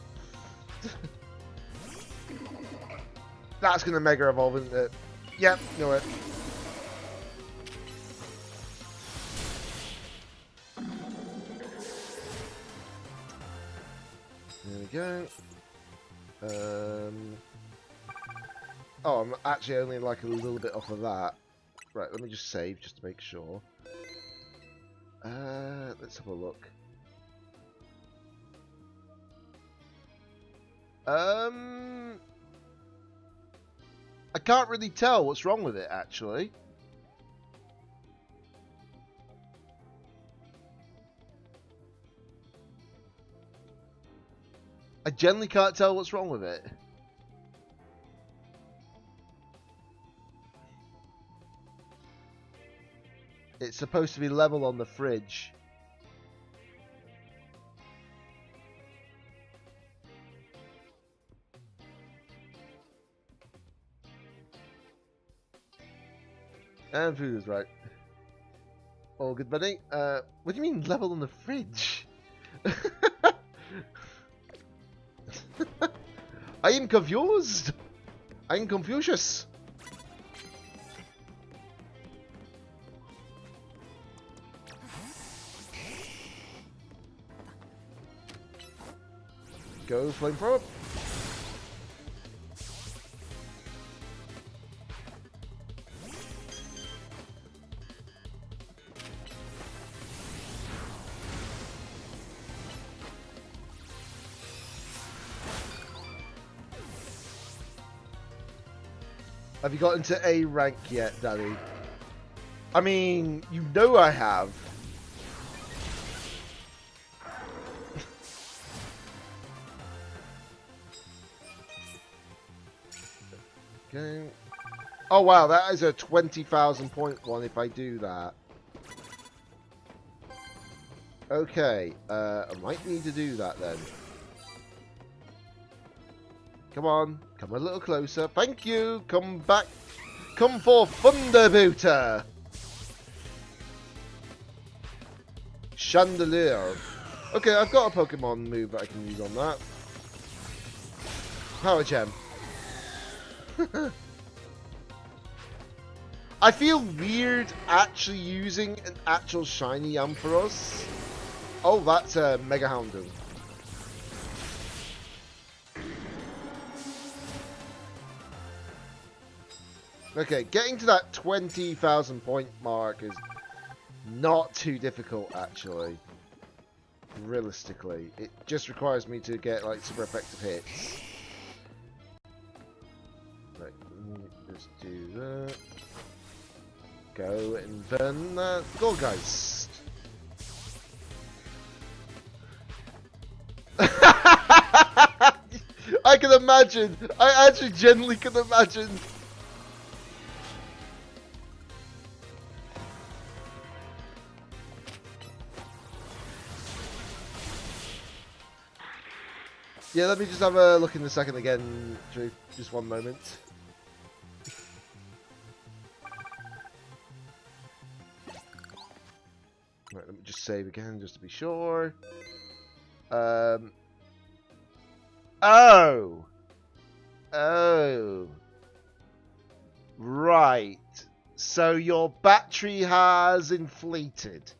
That's going to Mega Evolve, isn't it? Yep, know it. There we go. Oh, I'm actually only like a little bit off of that. Right, let me just save just to make sure. Let's have a look. I can't really tell what's wrong with it, actually. I generally can't tell what's wrong with it. It's supposed to be level on the fridge. And food is right. All good, buddy. What do you mean level on the fridge? I am confused. I'm Confucius. Go flamethrower. Have you got into A rank yet, Daddy? I mean, you know I have. Okay. Oh wow, that is a 20,000 point one if I do that. Okay, I might need to do that then. Come on, come a little closer. Thank you. Come back. Come for Thunderbooter. Chandelier. Okay, I've got a Pokemon move that I can use on that. Power Gem. I feel weird actually using an actual shiny Ampharos. Oh, that's a Mega Houndoom. Okay, getting to that 20,000 point mark is not too difficult, actually. Realistically, it just requires me to get like super effective hits. Right, just do that. Go and burn that Goldgeist. I can imagine. I actually genuinely can imagine. Yeah, let me just have a look in a second again, Drew. Just one moment. Right, let me just save again, just to be sure. Oh! Oh! Right. So your battery has inflated,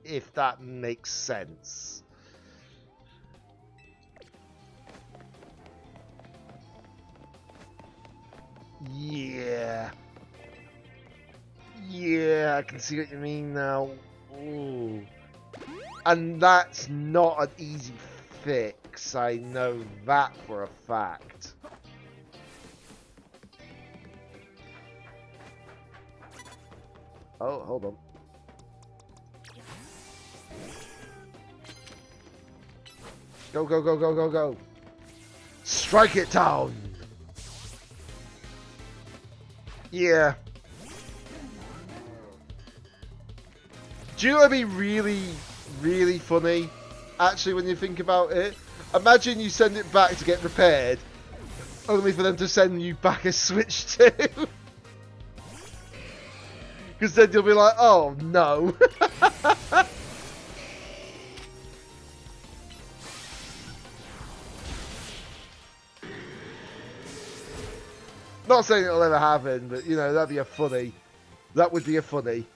if that makes sense. Yeah. Yeah, I can see what you mean now. Ooh. And that's not an easy fix. I know that for a fact. Oh, hold on. Go, go, go, go, go, go. Strike it down. Yeah. Do you know what would be really, really funny? Actually, when you think about it, imagine you send it back to get repaired, only for them to send you back a Switch 2. Because then you'll be like, oh no. Not saying it'll ever happen, but you know, that'd be a funny. That would be a funny.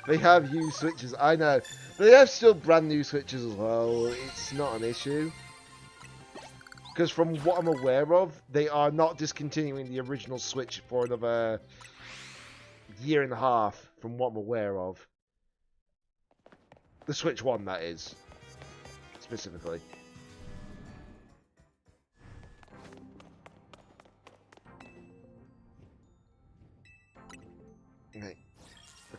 They have used Switches, I know. They have still brand new Switches as well. It's not an issue. Because from what I'm aware of, they are not discontinuing the original Switch for another year and a half, from what I'm aware of. The Switch 1, that is. Specifically. Okay.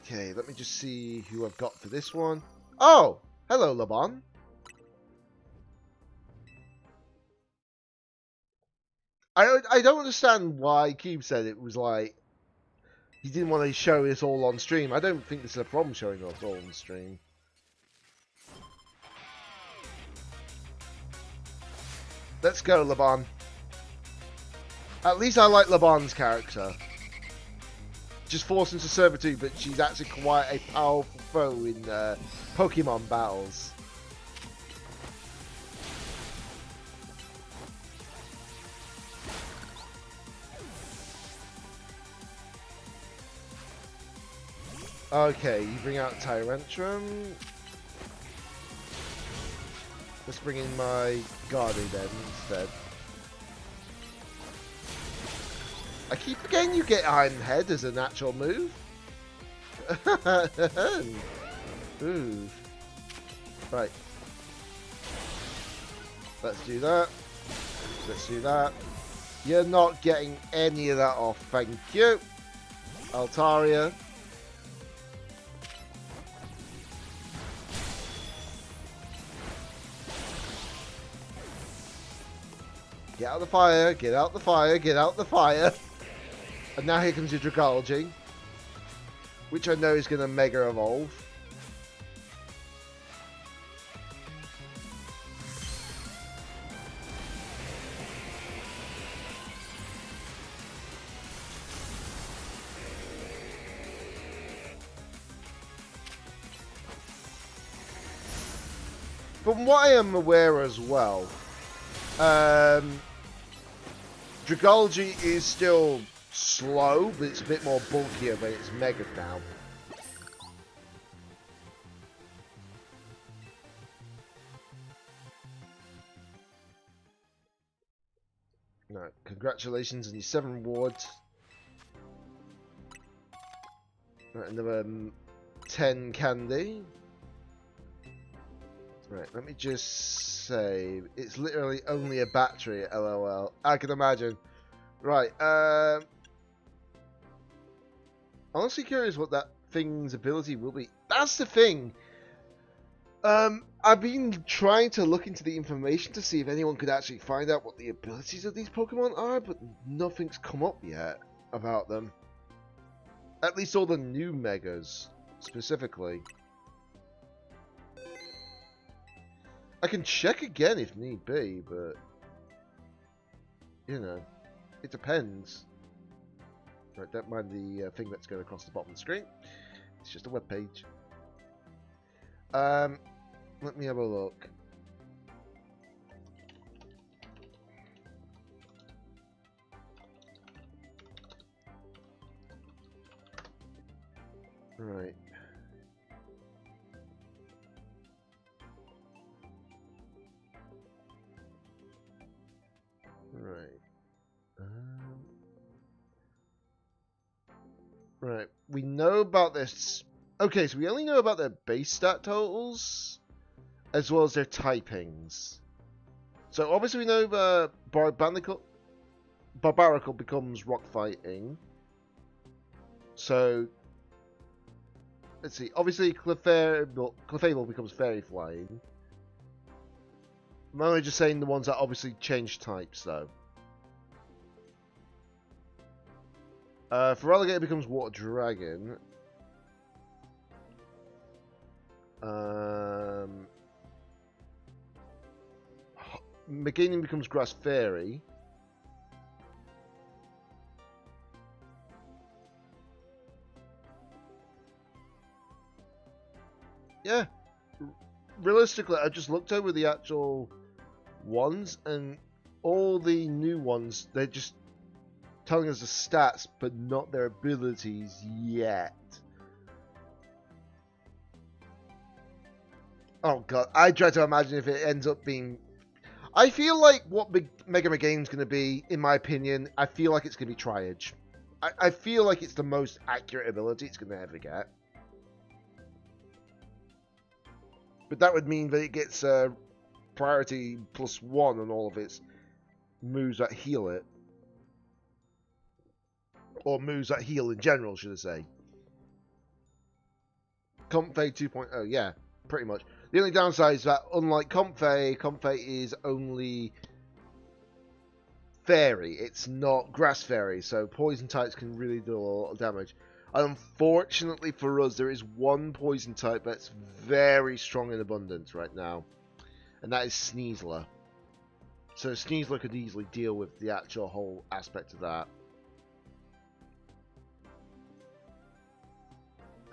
Okay, let me just see who I've got for this one. Oh! Hello, Laban. I don't understand why Cube said it was like he didn't want to show this all on stream. I don't think this is a problem showing us all on stream. Let's go, Laban. At least I like Laban's character. Just forced into servitude, but she's actually quite a powerful foe in Pokemon battles. Okay, you bring out Tyrantrum. Let's bring in my Guardian then instead. I keep forgetting you get Iron Head as a natural move. Ooh. Right. Let's do that. Let's do that. You're not getting any of that off, thank you. Altaria. Get out the fire, get out the fire, get out the fire. And now here comes your Dragalge, which I know is going to Mega Evolve. From what I am aware as well, Dragalge is still slow, but it's a bit more bulkier when it's Mega now. Right, congratulations on your 7 rewards. Right, another 10 candy. Right, let me just save. It's literally only a battery, lol. I can imagine. Right, honestly curious what that thing's ability will be. That's the thing. I've been trying to look into the information to see if anyone could actually find out what the abilities of these Pokemon are, but nothing's come up yet about them. At least all the new Megas, specifically. I can check again if need be, but you know, it depends. Right, don't mind the thing that's going across the bottom of the screen. It's just a web page. Let me have a look. Right. Right. Right. We know about this. Okay, so we only know about their base stat totals, as well as their typings. So obviously we know the Barbarical becomes rock fighting. So let's see. Obviously Clefable becomes fairy flying. I'm only just saying the ones that obviously change types, though. Feraligatr becomes Water Dragon. Meganium becomes Grass Fairy. Yeah. Realistically, I just looked over the actual ones, and all the new ones, they're just telling us the stats, but not their abilities yet. Oh god, I try to imagine if it ends up being... I feel like what Mega Meganium's going to be, in my opinion, I feel like it's going to be Tri-Edge. I feel like it's the most accurate ability it's going to ever get. But that would mean that it gets priority +1 on all of its moves that heal it. Or moves that heal in general, should I say. Comfey 2.0, yeah, pretty much. The only downside is that, unlike Comfey is only Fairy. It's not Grass Fairy, so Poison types can really do a lot of damage. Unfortunately for us, there is one Poison type that's very strong in abundance right now. And that is Sneasler. So Sneasler could easily deal with the actual whole aspect of that.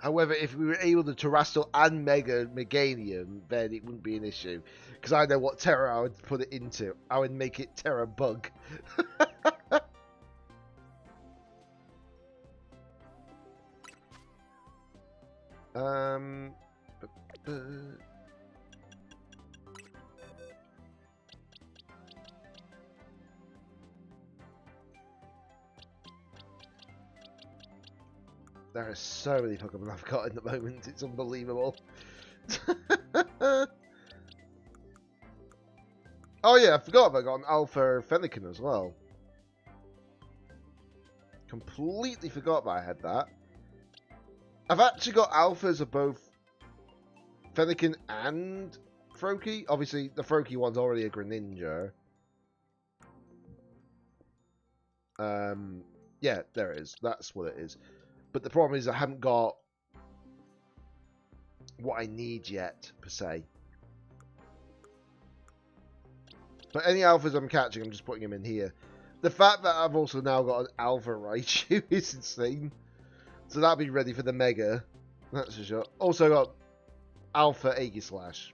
However, if we were able to Terrestrial and Mega Meganium, then it wouldn't be an issue. Because I know what Terra I would put it into. I would make it Terra Bug. There are so many Pokemon I've got at the moment, it's unbelievable. Oh yeah, I forgot I got an Alpha Fennekin as well. Completely forgot that I had that. I've actually got alphas of both Fennekin and Froakie. Obviously, the Froakie one's already a Greninja. Yeah, there it is. That's what it is. But the problem is I haven't got what I need yet, per se. But any alphas I'm catching, I'm just putting them in here. The fact that I've also now got an alpha Raichu is insane. So that'll be ready for the Mega. That's for sure. Also got alpha Aegislash.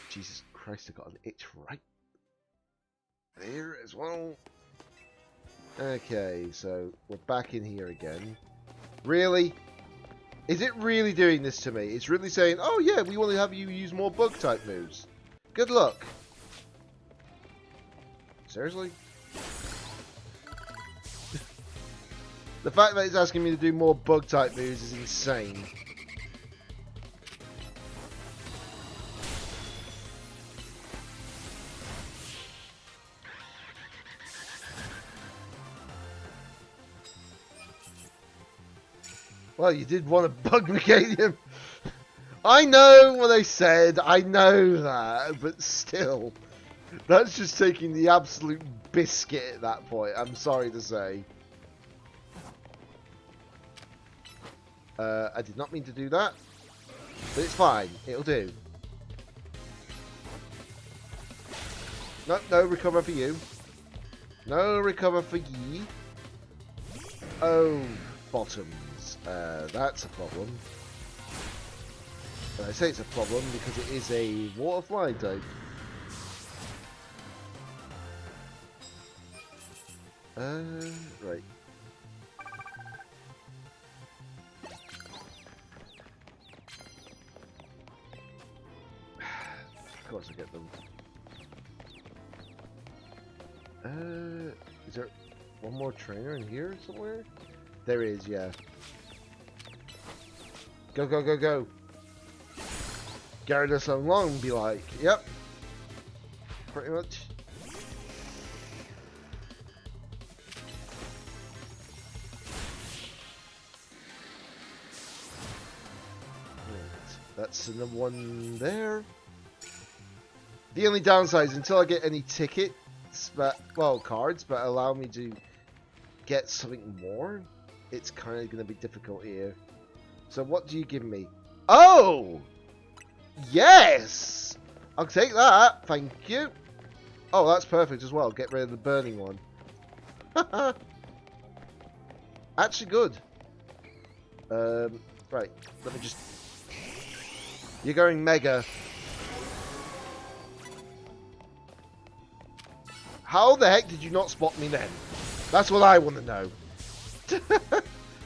Jesus Christ, I got an itch right there as well. Okay, so we're back in here again. Really? Is it really doing this to me? It's really saying, oh yeah, we want to have you use more bug type moves. Good luck. Seriously? The fact that it's asking me to do more bug type moves is insane. Well, you did want to bug Meganium. I know what I said. I know that. But still. That's just taking the absolute biscuit at that point. I'm sorry to say. I did not mean to do that. But it's fine. It'll do. No, no recover for you. No recover for ye. Oh, bottoms. That's a problem. And I say it's a problem because it is a water flying type. Right. Of course I get them. Is there one more trainer in here somewhere? There is, yeah. Go, go, go, go. Guard us along, be like. Yep. Pretty much. That's the one there. The only downside is until I get any tickets, well, cards, but allow me to get something more, it's kind of going to be difficult here. So what do you give me? Oh! Yes! I'll take that. Thank you. Oh, that's perfect as well. Get rid of the burning one. Actually good. Right. Let me just... You're going Mega. How the heck did you not spot me then? That's what I want to know.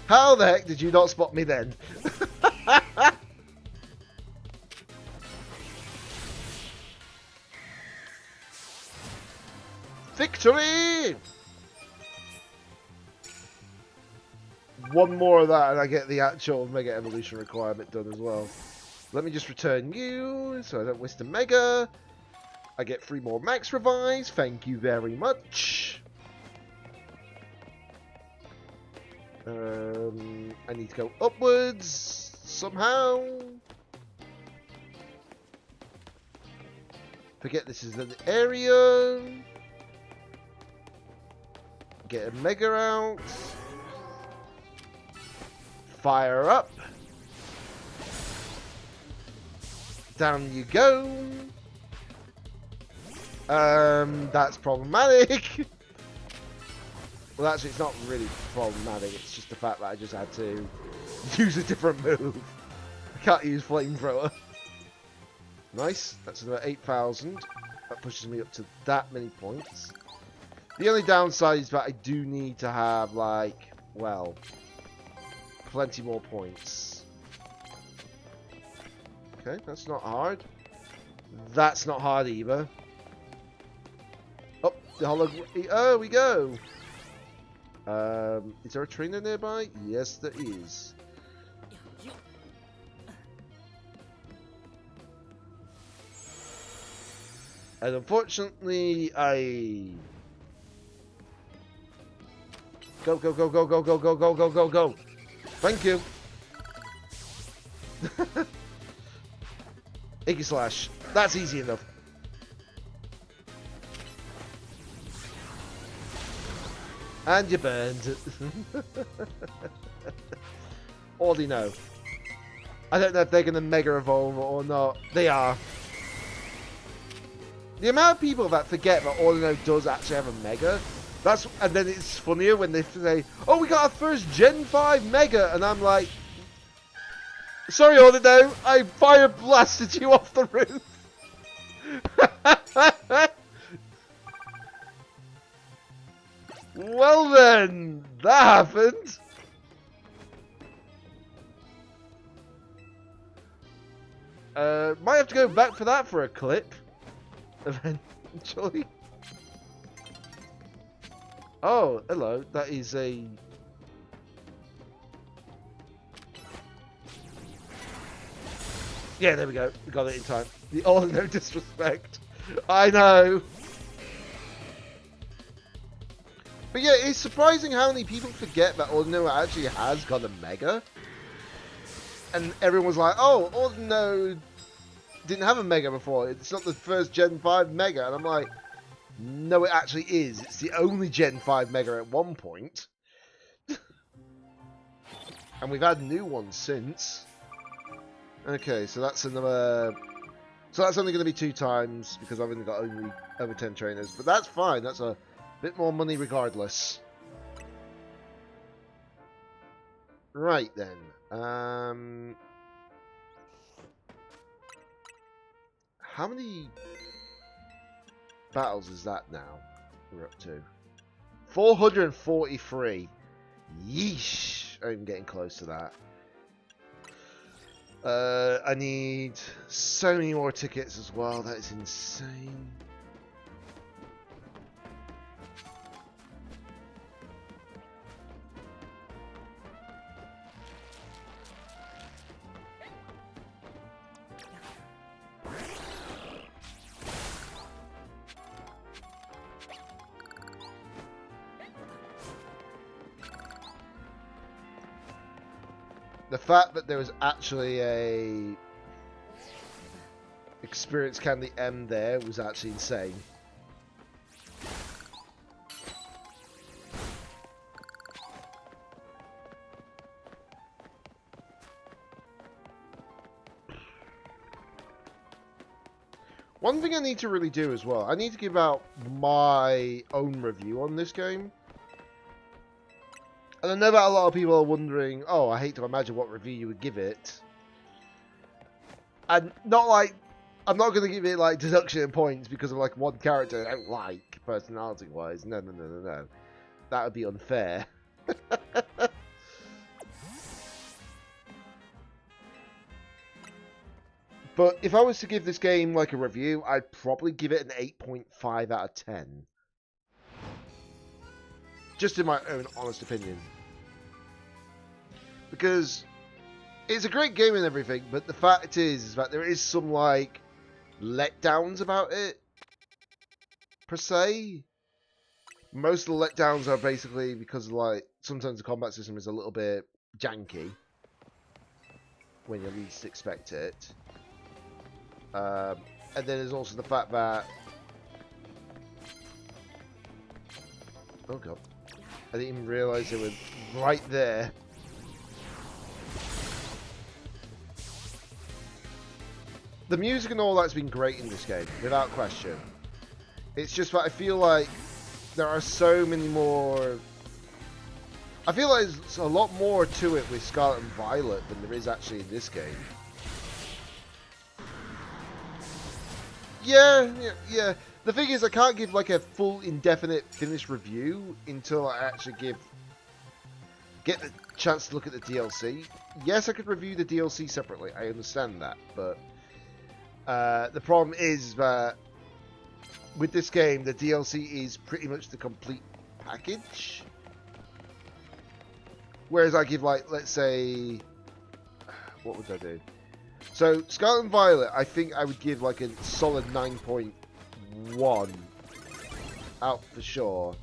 How the heck did you not spot me then? Victory! One more of that and I get the actual Mega Evolution requirement done as well. Let me just return you so I don't waste a Mega. I get 3 more Max Revives. Thank you very much. I need to go upwards somehow. Forget this is an area. Get a Mega out. Fire up. Down you go. That's problematic. Well, actually, it's not really problematic. It's just the fact that I just had to use a different move. I can't use Flamethrower. Nice. That's another 8,000. That pushes me up to that many points. The only downside is that I do need to have, like, well, plenty more points. Okay, that's not hard. That's not hard either. Oh, the hologram. Oh, we go. Is there a trainer nearby? Yes, there is. And unfortunately, I... Go, go, go, go, go, go, go, go, go, go, go. Thank you. Iggy Slash. That's easy enough. And you burned. Ordino. I don't know if they're going to Mega Evolve or not. They are. The amount of people that forget that Ordino does actually have a Mega. And then it's funnier when they say, oh, we got our first Gen 5 Mega. And I'm like, sorry, Ordino, I fire blasted you off the roof. Well then, that happened. Might have to go back for that for a clip. Eventually. Oh, hello. That is a... Yeah, there we go. We got it in time. Oh, no disrespect. I know. But yeah, it's surprising how many people forget that Ordino actually has got a Mega. And everyone's like, oh, Ordino didn't have a Mega before. It's not the first Gen 5 Mega. And I'm like, no, it actually is. It's the only Gen 5 Mega at one point. And we've had new ones since. Okay, so that's another... So that's only going to be 2 times, because I've only got over 10 trainers. But that's fine. That's a bit more money regardless. Right then. How many battles is that now we're up to? 443. Yeesh. I'm getting close to that. I need so many more tickets as well. That is insane. The fact that there was actually a experience candy M there was actually insane. One thing I need to really do as well, I need to give out my own review on this game. And I know that a lot of people are wondering, oh, I hate to imagine what review you would give it. And not like, I'm not going to give it like deduction and points because of like one character I don't like, personality-wise. No, no, no, no, no. That would be unfair. But if I was to give this game like a review, I'd probably give it an 8.5 out of 10. Just in my own honest opinion. Because it's a great game and everything, but the fact is that there is some, like, letdowns about it, per se. Most of the letdowns are basically because, like, sometimes the combat system is a little bit janky when you least expect it. And then there's also the fact that... Oh god. I didn't even realise they were right there. The music and all that's been great in this game, without question. It's just that I feel like there are so many more... I feel like there's a lot more to it with Scarlet and Violet than there is actually in this game. Yeah. The thing is, I can't give like a full, indefinite, finished review until I actually get the chance to look at the DLC. Yes, I could review the DLC separately. I understand that, but the problem is that with this game, the DLC is pretty much the complete package. Whereas I give like, let's say, what would I do? So Scarlet and Violet, I think I would give like a solid 9.1 one out for sure.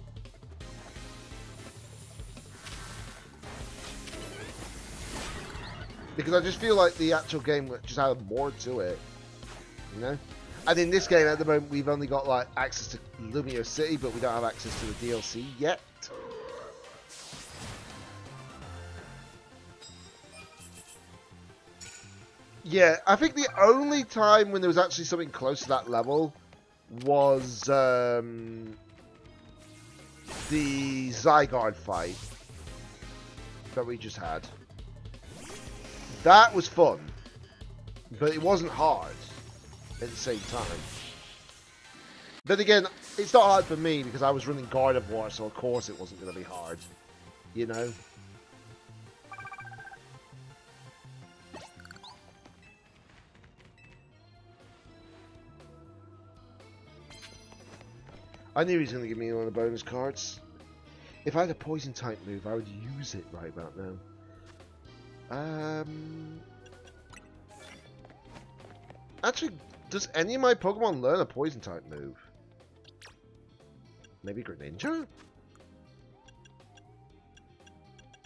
Because I just feel like the actual game just had more to it, you know? And in this game at the moment we've only got like access to Lumio City, but we don't have access to the DLC yet. Yeah, I think the only time when there was actually something close to that level was the Zygarde fight that we just had. That was fun, but it wasn't hard at the same time. Then again, it's not hard for me because I was running Gardevoir, so of course it wasn't going to be hard, you know? I knew he was going to give me one of the bonus cards. If I had a poison type move, I would use it right about now. Actually, does any of my Pokemon learn a poison type move? Maybe Greninja?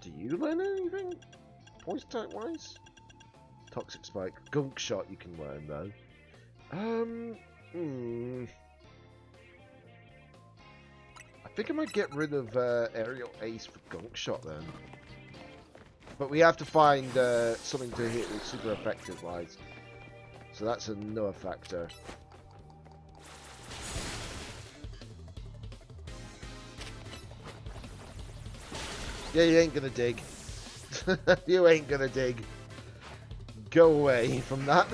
Do you learn anything? Poison type wise? Toxic Spike. Gunk Shot you can learn though. I think I might get rid of Aerial Ace for Gunk Shot then. But we have to find something to hit with super effective wise. So that's another factor. Yeah, you ain't gonna dig. You ain't gonna dig. Go away from that.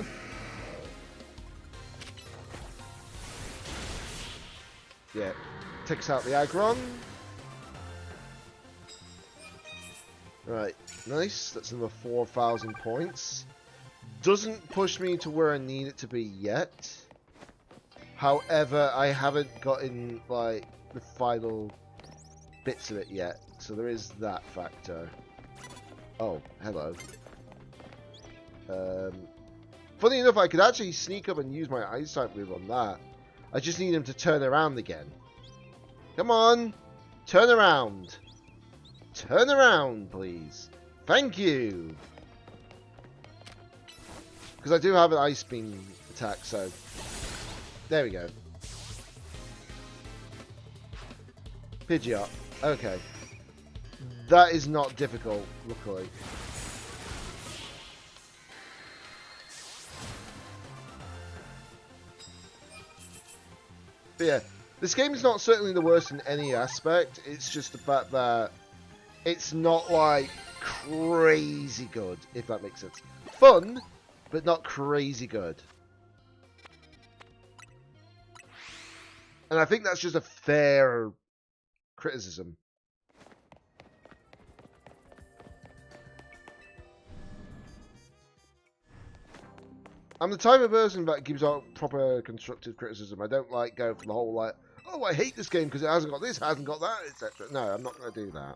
Yeah, takes out the Aggron. Right, nice. That's another 4,000 points. Doesn't push me to where I need it to be yet. However, I haven't gotten like the final bits of it yet, so there is that factor. Oh, hello. Funny enough, I could actually sneak up and use my Ice type move on that. I just need him to turn around again. Come on, turn around. Turn around, please. Thank you. Because I do have an Ice Beam attack, so... There we go. Pidgeot. Okay. That is not difficult, luckily. But yeah, this game is not certainly the worst in any aspect. It's just the fact that it's not like crazy good, if that makes sense. Fun, but not crazy good. And I think that's just a fair criticism. I'm the type of person that gives out proper constructive criticism. I don't like go for the whole like, oh, I hate this game because it hasn't got this, hasn't got that, etc. No, I'm not going to do that.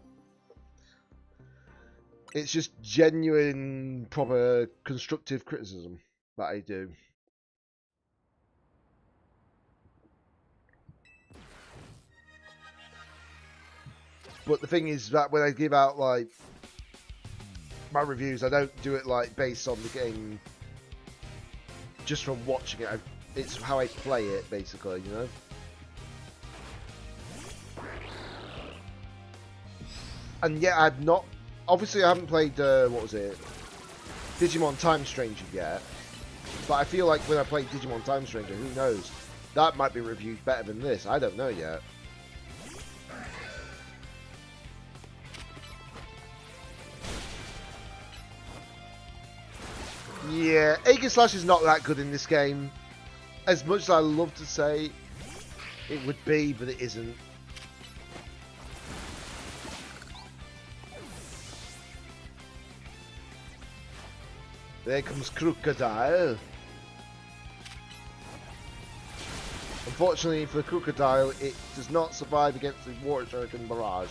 It's just genuine, proper constructive criticism that I do. But the thing is that when I give out like my reviews, I don't do it like based on the game. Just from watching it, it's how I play it, basically, you know? And yet, I've not... Obviously, I haven't played, what was it? Digimon Time Stranger yet. But I feel like when I play Digimon Time Stranger, who knows? That might be reviewed better than this. I don't know yet. Yeah, Aegislash is not that good in this game. As much as I love to say it would be, but it isn't. There comes Crocodile. Unfortunately for Crocodile, it does not survive against the Water Shuriken barrage.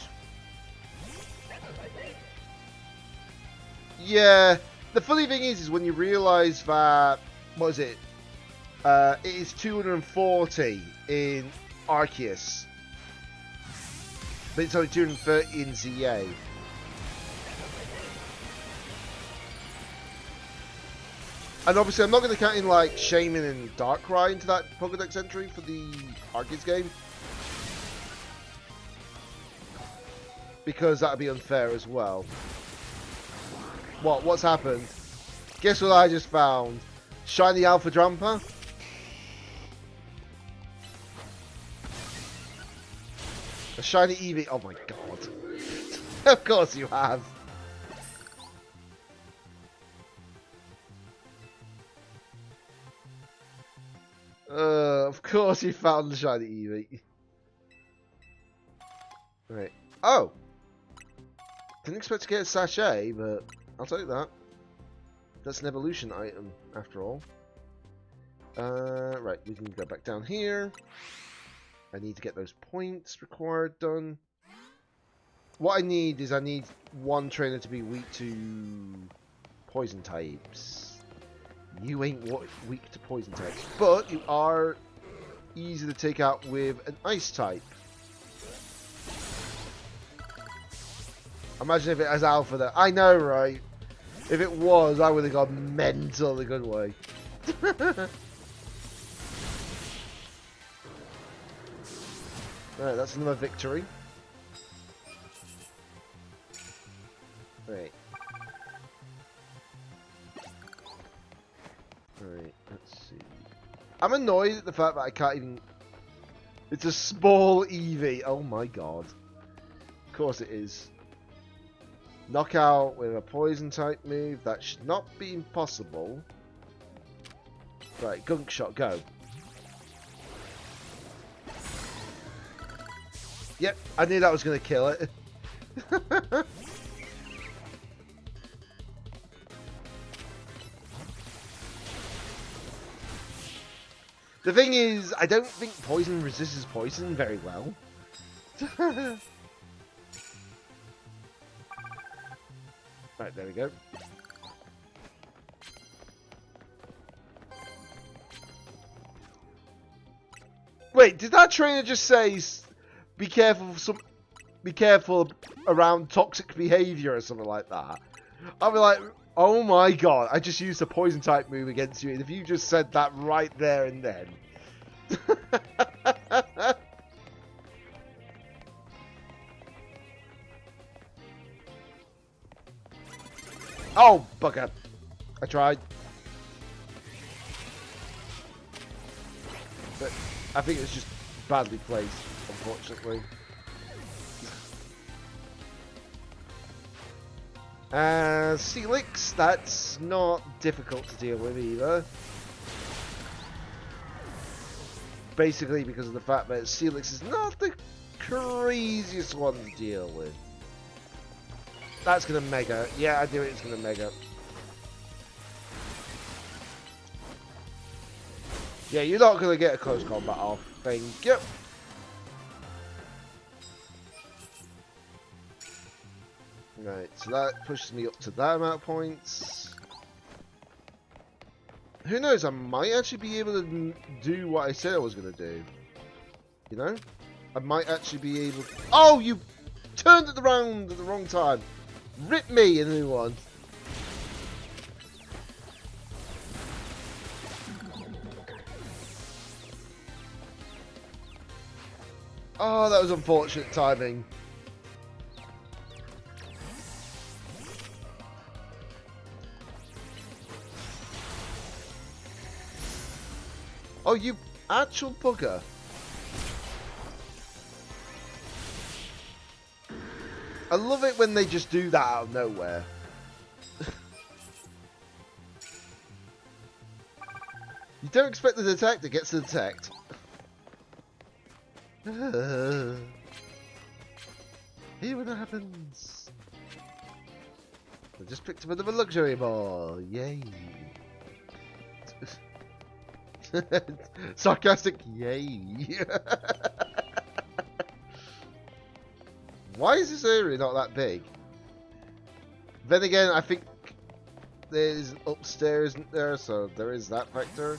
Yeah. The funny thing is when you realise that, what is it? It is 240 in Arceus. But it's only 230 in ZA. And obviously I'm not going to count in like Shaman and Darkrai into that Pokédex entry for the Arceus game. Because that would be unfair as well. What's happened? Guess what I just found? Shiny Alpha Drampa? A shiny Eevee. Oh my god. Of course you have. Of course you found the shiny Eevee. Right. Oh! Didn't expect to get a sachet, but I'll take that. That's an evolution item, after all. Right, we can go back down here. I need to get those points required done. What I need is one trainer to be weak to poison types. You ain't weak to poison types, but you are easy to take out with an ice type. Imagine if it has alpha there. I know, right? If it was, I would have gone mental the good way. Alright, that's another victory. Right. Alright, let's see. I'm annoyed at the fact that I can't even... It's a small Eevee. Oh my god. Of course it is. Knockout with a poison type move. That should not be impossible. Right, gunk shot, go. Yep, I knew that was going to kill it. The thing is, I don't think poison resists poison very well. Right, there we go. Wait, did that trainer just say be careful around toxic behavior or something like that? I'll be like, oh my god, I just used a poison type move against you, and if you just said that right there and then. Oh, bugger. I tried. But I think it's just badly placed, unfortunately. Celix, that's not difficult to deal with either. Basically because of the fact that Celix is not the craziest one to deal with. That's gonna mega. Yeah, I knew it was gonna mega. Yeah, you're not gonna get a close combat off. Thank you. Right, so that pushes me up to that amount of points. Who knows, I might actually be able to do what I said I was gonna do. You know? I might actually be able to... Oh, you turned it around at the wrong time. Rip me a new one. Oh, that was unfortunate timing. Oh, you actual bugger. I love it when they just do that out of nowhere. You don't expect the detect, it gets the detect. Hear what happens. I just picked up another luxury ball. Yay. Sarcastic yay. Why is this area not that big? Then again, I think there's upstairs, isn't there? So there is that factor.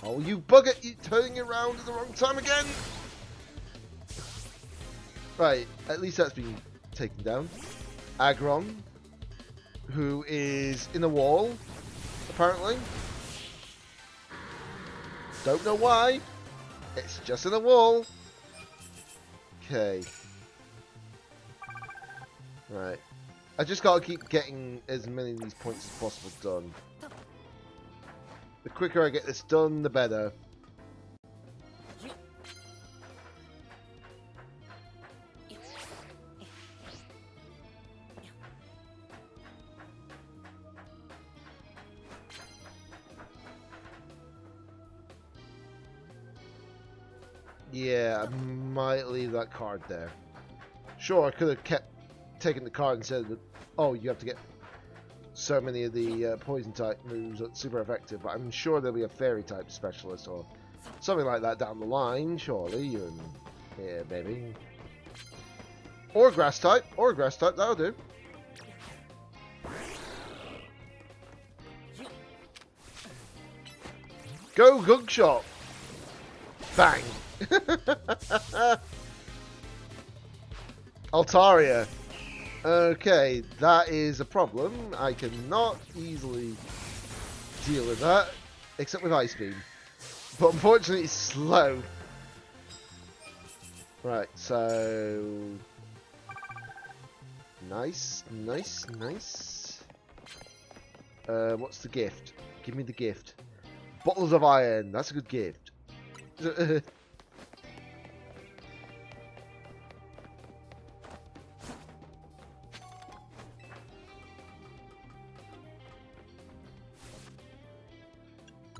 Oh, you bugger! You're turning around at the wrong time again! Right, at least that's been taken down. Agron, who is in the wall, apparently. Don't know why. It's just in the wall. Okay. Right. I just gotta keep getting as many of these points as possible done. The quicker I get this done, the better. Yeah, I might leave that card there. Sure, I could have kept taking the card and said that, oh, you have to get so many of the poison type moves that's super effective, but I'm sure there'll be a fairy type specialist or something like that down the line, surely. And yeah, maybe. Or grass type, that'll do. Go Gug Shot! Bang! Altaria. Okay, that is a problem. I cannot easily deal with that, except with Ice Beam. But unfortunately, it's slow. Right, so... Nice. What's the gift? Give me the gift. Bottles of iron. That's a good gift.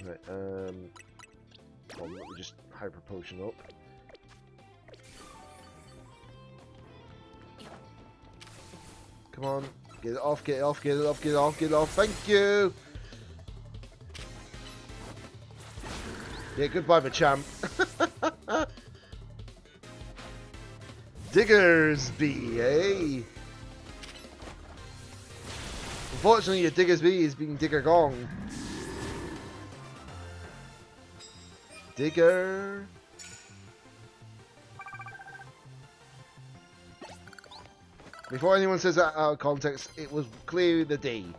Right, well, let me just hyper potion up. Come on, get it off, get it off, get it off, get it off, get it off. Thank you. Yeah, goodbye, Machamp. Diggersby, eh? Unfortunately, your Diggersby is being Digger Gong. Digger. Before anyone says that out of context, it was clearly the D.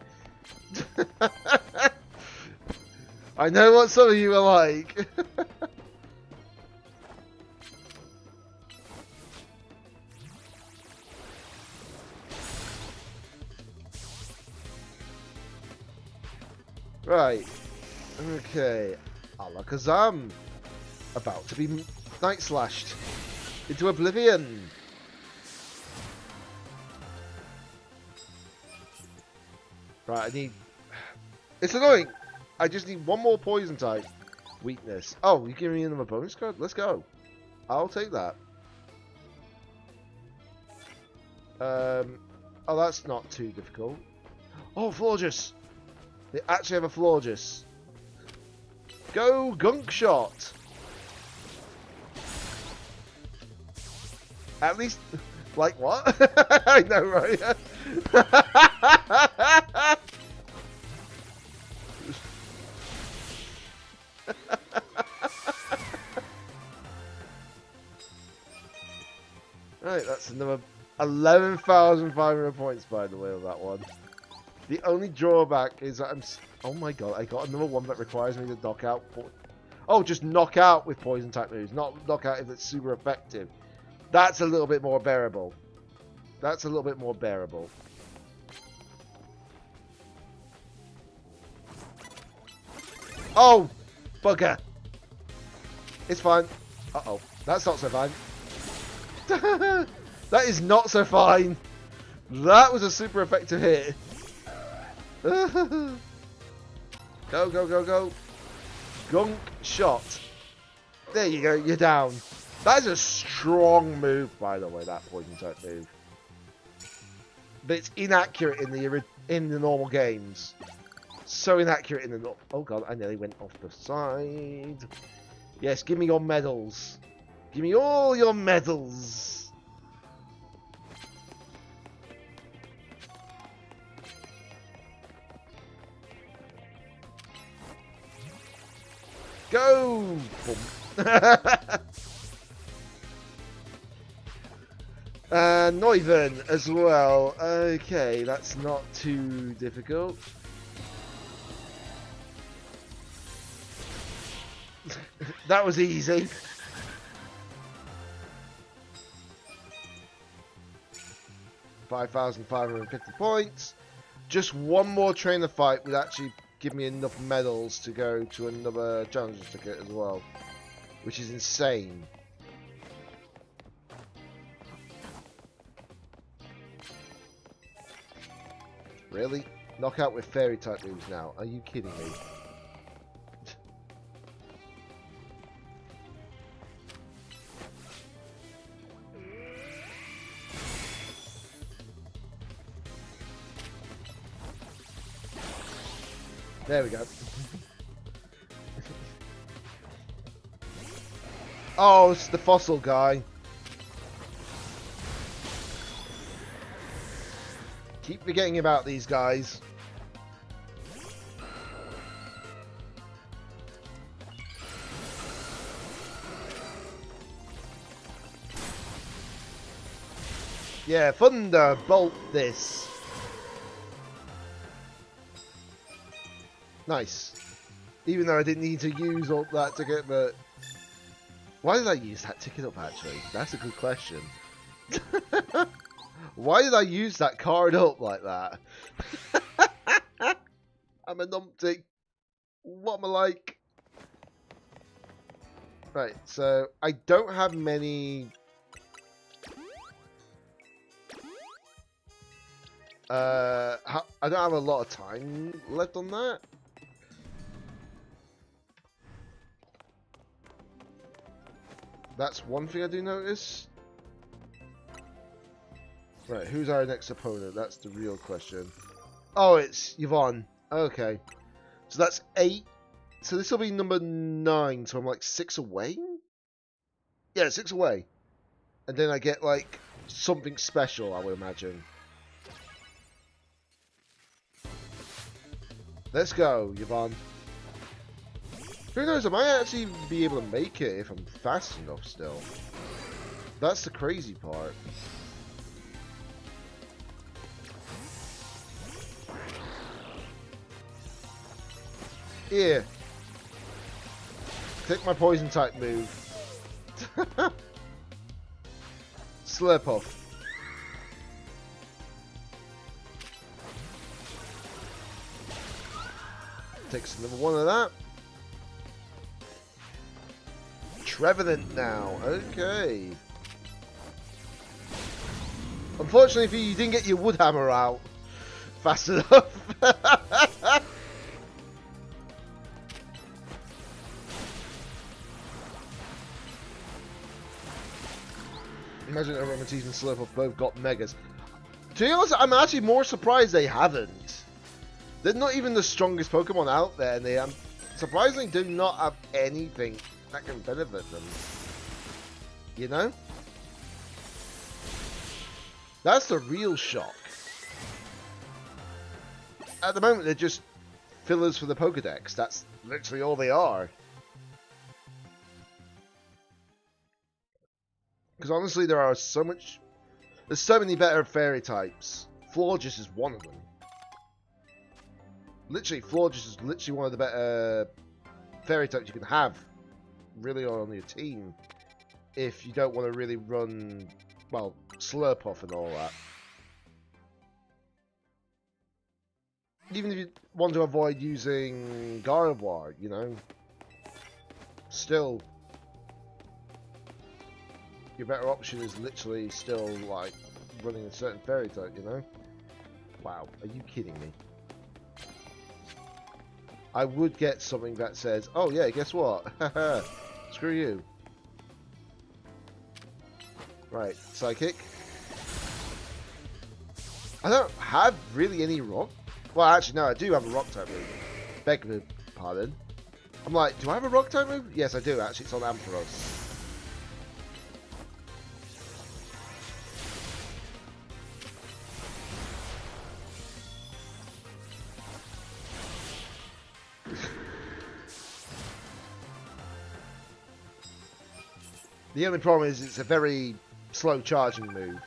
I know what some of you are like. Right. Okay. Alakazam. About to be night slashed into oblivion. Right, I need... It's annoying. I just need one more poison type weakness. Oh, you giving me another bonus card? Let's go. I'll take that. Oh, that's not too difficult. Oh, Florges. They actually have a Florges. Go Gunk Shot. At least, like what? I know, right? Right, that's another 11,500 points, by the way, on that one. The only drawback is that oh my god, I got another one that requires me to knock out. Oh, just knock out with poison type moves, not knock out if it's super effective. That's a little bit more bearable. That's a little bit more bearable. Oh, bugger. It's fine. Uh-oh. That's not so fine. That is not so fine. That was a super effective hit. Go, go, go, go. Gunk Shot. There you go. You're down. That is a strong move, by the way, that poison type move. But it's inaccurate in the normal games. So inaccurate in the oh god, I nearly went off the side. Yes, give me your medals. Give me all your medals. Go! Boom. Neuven as well. Okay, that's not too difficult. That was easy. $5,550 points. Just one more trainer fight would actually give me enough medals to go to another challenger ticket as well, which is insane. Really? Knockout with fairy type moves now? Are you kidding me? There we go. Oh, it's the fossil guy. Keep forgetting about these guys. Yeah, Thunderbolt this. Nice. Even though I didn't need to use all that ticket, but... Why did I use that ticket up, actually? That's a good question. Why did I use that card up like that? I'm a numpty. What am I like? Right, so I don't have many... I don't have a lot of time left on that. That's one thing I do notice. Right, who's our next opponent? That's the real question. Oh, it's Yvonne. Okay. So that's 8. So this will be number 9. So I'm like 6 away? Yeah, 6 away. And then I get like something special, I would imagine. Let's go, Yvonne. Who knows, I might actually be able to make it if I'm fast enough still. That's the crazy part. Here. Take my poison type move. Slurp off. Takes another one of that. Trevenant now. Okay. Unfortunately for you, didn't get your wood hammer out fast enough. Imagine Aromatisse and Slurpuff both got megas. To be honest, I'm actually more surprised they haven't. They're not even the strongest Pokemon out there, and they surprisingly do not have anything that can benefit them. You know? That's the real shock. At the moment, they're just fillers for the Pokedex. That's literally all they are. Because honestly, there's so many better fairy types. Florges is one of them. Literally, Florges is literally one of the better fairy types you can have, really, on your team. If you don't want to really run, well, Slurpuff and all that. Even if you want to avoid using Gardevoir, you know, still, your better option is literally still, like, running a certain fairy type, you know? Wow, are you kidding me? I would get something that says, oh yeah, guess what? Screw you. Right, Psychic. I don't have really any rock. Well, actually, no, I do have a rock type move. Beg your pardon. I'm like, do I have a rock type move? Yes, I do, actually. It's on Ampharos. The only problem is it's a very slow charging move.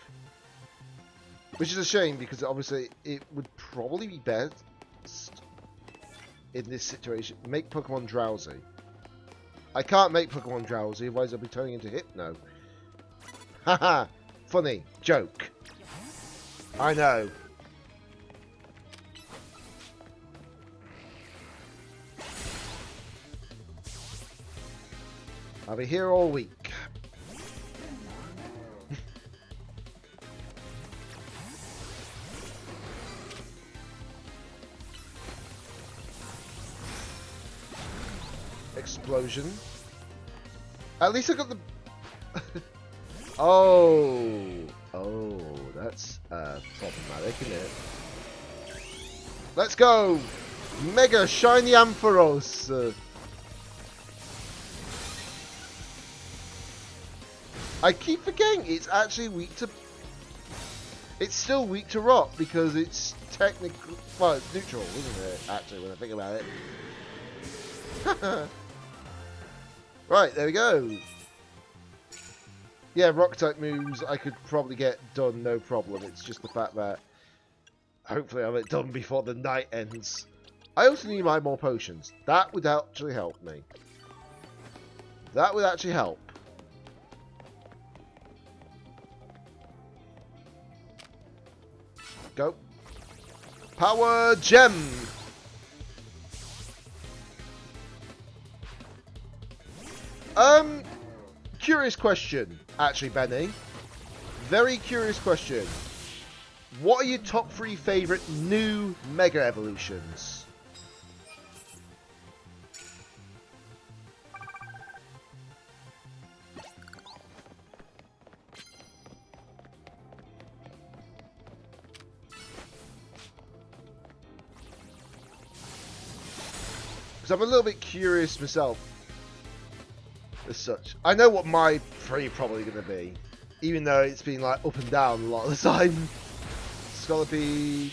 Which is a shame because obviously it would probably be best in this situation. Make Pokemon drowsy. I can't make Pokemon drowsy, otherwise I'll be turning into Hypno. Haha! Funny. Joke. I know. I'll be here all week. Explosion. At least I got the... Oh, that's problematic, isn't it? Let's go! Mega Shiny Ampharos! I keep forgetting it's actually weak to... It's still weak to rock because it's technically... Well, it's neutral, isn't it? Actually, when I think about it. Right, there we go. Yeah, rock type moves I could probably get done no problem. It's just the fact that hopefully I'll have it done before the night ends. I also need to buy more potions. That would actually help me. That would actually help. Go. Power Gem! Curious question, actually, Benny. Very curious question. What are your top 3 favourite new Mega Evolutions? Because I'm a little bit curious myself. As such, I know what my 3 probably going to be, even though it's been like up and down a lot of the time. Scolipede,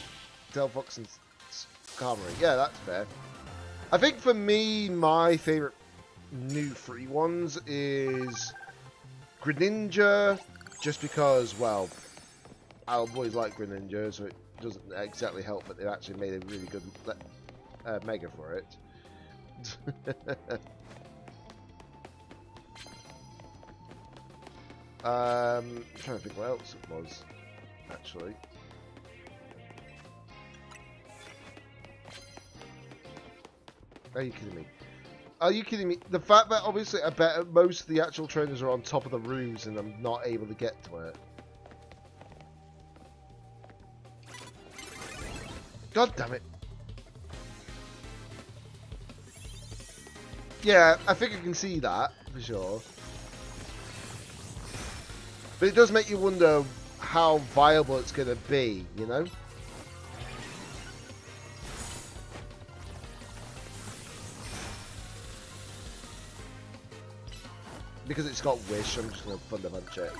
Delphox, and Skarmory. Yeah, that's fair. I think for me, my favourite new 3 ones is Greninja, just because, well, I always like Greninja, so it doesn't exactly help, but they've actually made a really good Mega for it. I'm trying to think what else it was, actually. Are you kidding me? Are you kidding me? The fact that obviously I bet most of the actual trainers are on top of the roofs and I'm not able to get to it. God damn it. Yeah, I think I can see that, for sure. But it does make you wonder how viable it's going to be, you know? Because it's got Wish, I'm just going to Thunder Punch it.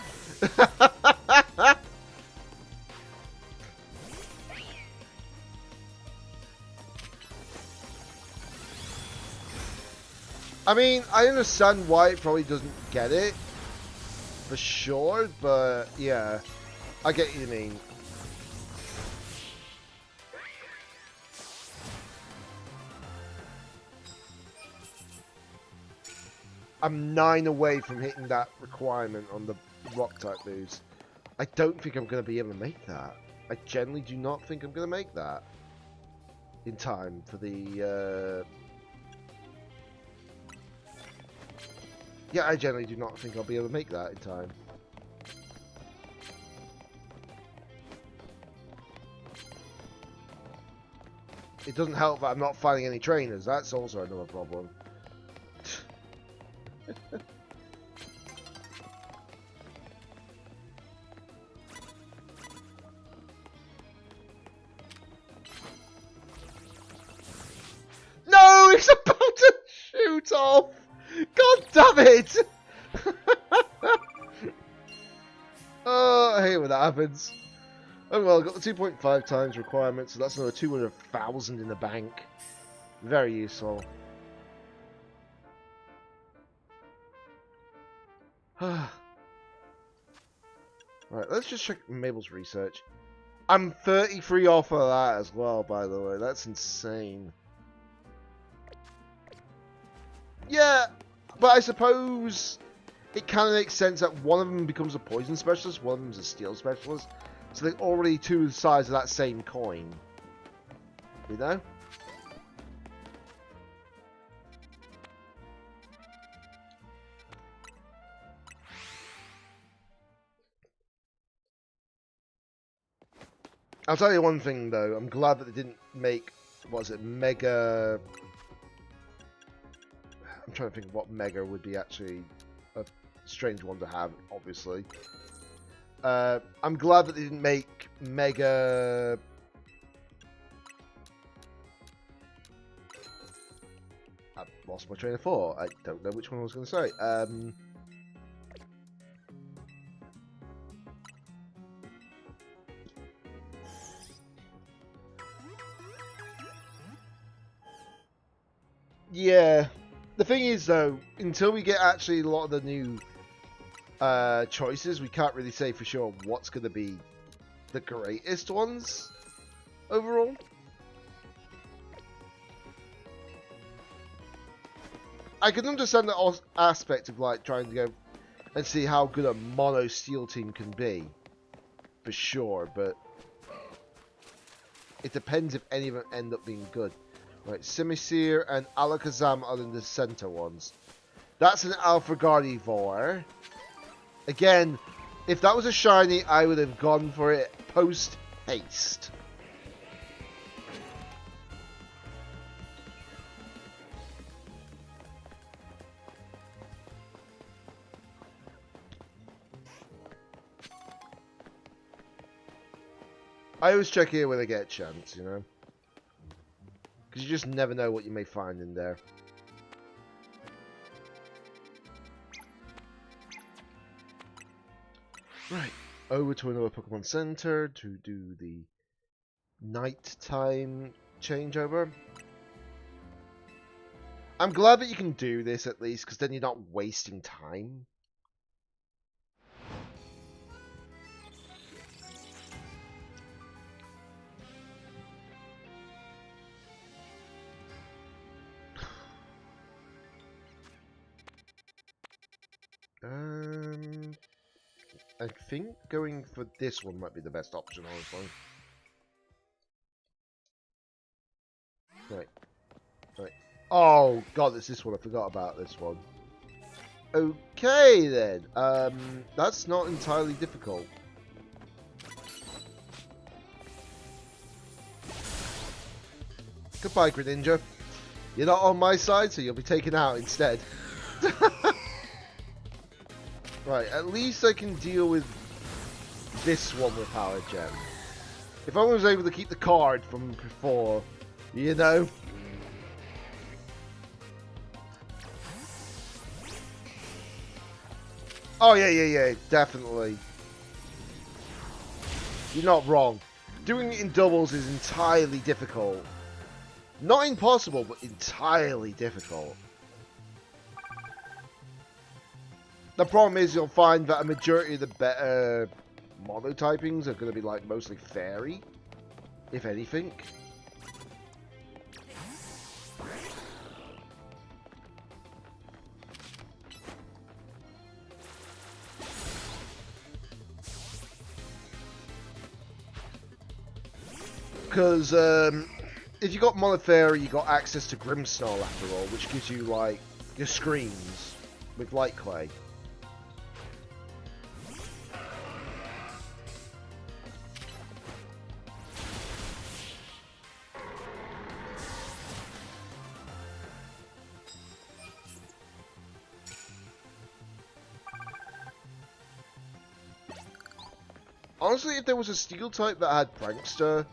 I mean, I understand why it probably doesn't get it. For sure, but yeah, I get what you mean. I'm 9 away from hitting that requirement on the rock type moves. I don't think I'm going to be able to make that. I generally do not think I'm going to make that in time for the... Yeah, I generally do not think I'll be able to make that in time. It doesn't help that I'm not finding any trainers. That's also another problem. No, it's about to shoot off! God damn it! Oh, I hate when that happens. Oh well, I got the 2.5 times requirement, so that's another 200,000 in the bank. Very useful. Right, let's just check Mabel's research. I'm 33 off of that as well, by the way. That's insane. Yeah, but I suppose it kind of makes sense that one of them becomes a poison specialist, one of them's a steel specialist. So they're already two sides of that same coin. You know? I'll tell you one thing though, I'm glad that they didn't make, what is it, Mega... I'm trying to think of what Mega would be actually a strange one to have, obviously. I'm glad that they didn't make Mega... I've lost my train of thought. I don't know which one I was going to say. Yeah. The thing is, though, until we get actually a lot of the new choices, we can't really say for sure what's going to be the greatest ones overall. I can understand the aspect of like trying to go and see how good a mono steel team can be, for sure, but it depends if any of them end up being good. Right, Simisear and Alakazam are in the center ones. That's an Alpha Gardevoir. Again, if that was a shiny, I would have gone for it post haste. I always check here when I get a chance, you know? Because you just never know what you may find in there. Right, over to another Pokemon Center to do the nighttime changeover. I'm glad that you can do this at least, because then you're not wasting time. I think going for this one might be the best option, honestly. Right. Right. Oh, God, it's this one. I forgot about this one. Okay, then. That's not entirely difficult. Goodbye, Greninja. You're not on my side, so you'll be taken out instead. Right, at least I can deal with this one with Power Gem. If I was able to keep the card from before, you know. Oh, yeah, definitely. You're not wrong. Doing it in doubles is entirely difficult. Not impossible, but entirely difficult. The problem is you'll find that a majority of the better monotypings are going to be like mostly fairy, if anything. Because if you got Mono Fairy, you got access to Grimmsnarl after all, which gives you like your screens with Light Clay. Honestly, if there was a steel type that had Prankster,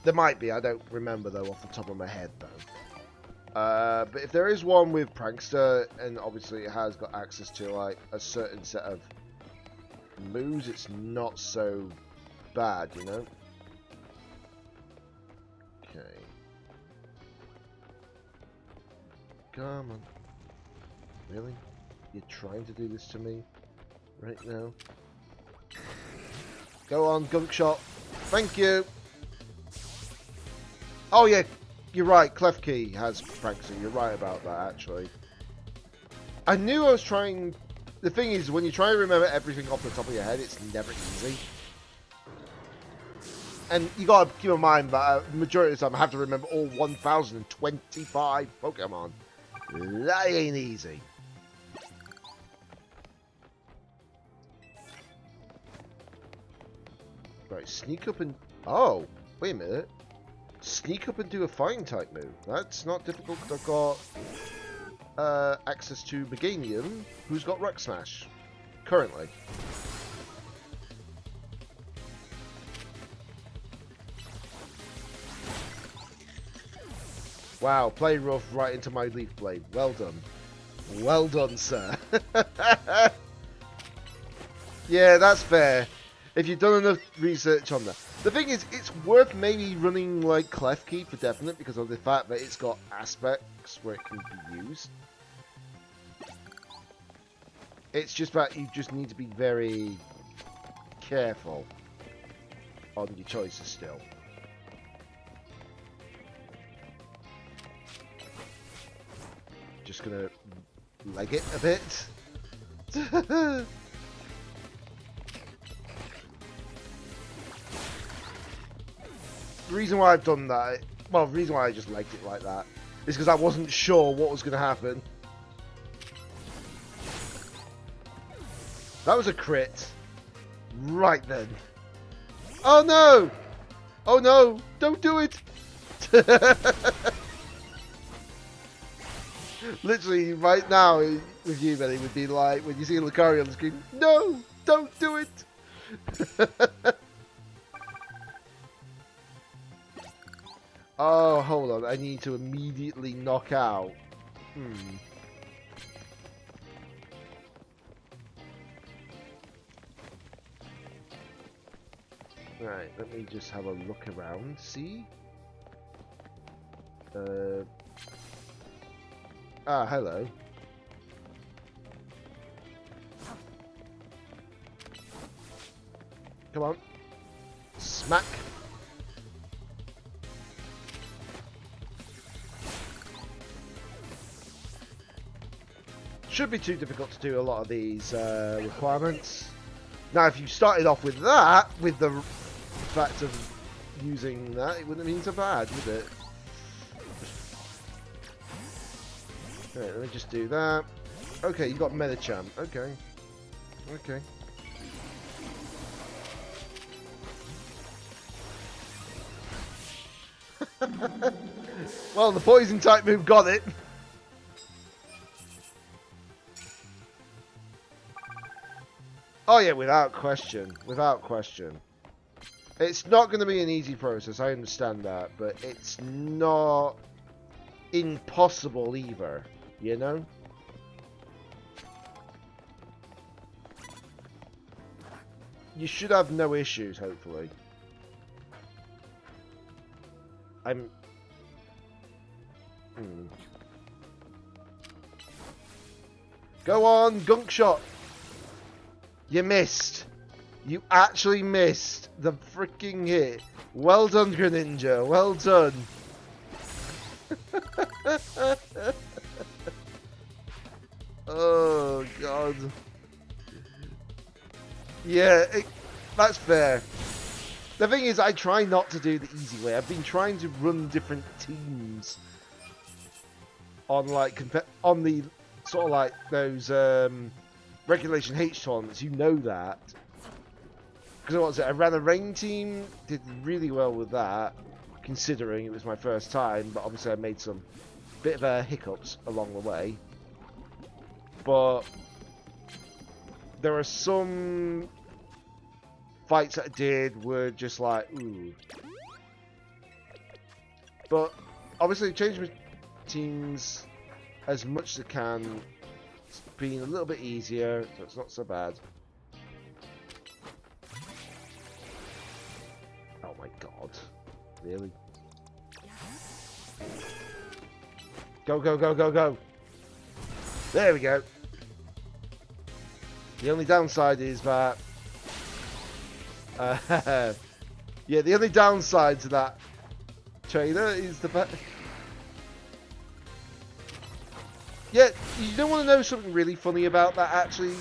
there might be. I don't remember though off the top of my head though. But if there is one with Prankster, and obviously it has got access to like a certain set of moves, it's not so bad, you know. Okay. Come on. Really? You're trying to do this to me? right now. Go on, gunk shot. Thank you. Oh yeah, you're right. Klefki has Praxi. You're right about that, actually. I knew I was trying. The thing is, when you try to remember everything off the top of your head, it's never easy. And you gotta keep in mind that the majority of the time I have to remember all 1,025 Pokemon. That ain't easy. Right, sneak up and... Oh, wait a minute. Sneak up and do a fighting type move. That's not difficult. I've got access to Meganium, who's got Rock Smash. Currently. Wow, play rough right into my Leaf Blade. Well done. Well done, sir. Yeah, that's fair. If you've done enough research on that. The thing is, it's worth maybe running like Klefki for definite because of the fact that it's got aspects where it can be used. It's just that you just need to be very careful on your choices still. Just gonna leg it a bit. The reason why I've done that, well, the reason why I just legged it like that is because I wasn't sure what was going to happen. That was a crit. Right then. Oh no! Oh no! Don't do it! Literally, right now, with you, Benny, would be like, when you see Lucario on the screen, no! Don't do it! Oh, hold on. I need to immediately knock out. Right, let me just have a look around, see? Hello. Come on. Smack. Should be too difficult to do a lot of these requirements. Now, if you started off with that, with the fact of using that, it wouldn't have been so bad, would it? Alright, let me just do that. Okay, you got Medicham. Okay. Okay. Well, the poison type move got it. Oh yeah, without question. Without question. It's not going to be an easy process, I understand that, but it's not impossible either, you know? You should have no issues, hopefully. Go on, gunk shot! You missed. You actually missed the freaking hit. Well done, Greninja. Well done. Oh, God. Yeah, that's fair. The thing is, I try not to do the easy way. I've been trying to run different teams on, like, on the sort of like those Regulation H tournaments. You know that. Because what was it? I ran a rain team, did really well with that, considering it was my first time, but obviously I made some bit of hiccups along the way. But there are some fights that I did were just like, ooh. But obviously changing my teams as much as I can, it's been a little bit easier, so it's not so bad. Oh my God. Really? Go, go, go, go, go. There we go. The only downside is that... yeah, the only downside to that trailer is the fact... Yeah, you don't want to know something really funny about that, actually,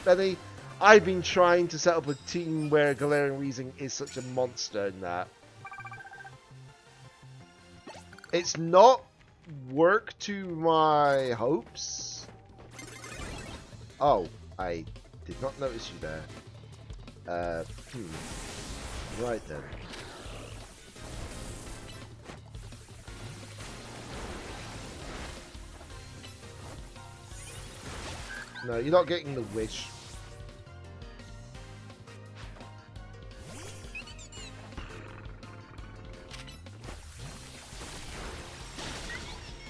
Benny? I've been trying to set up a team where Galarian Weezing is such a monster in that. It's not worked to my hopes. Oh, I did not notice you there. Right then. No, you're not getting the wish.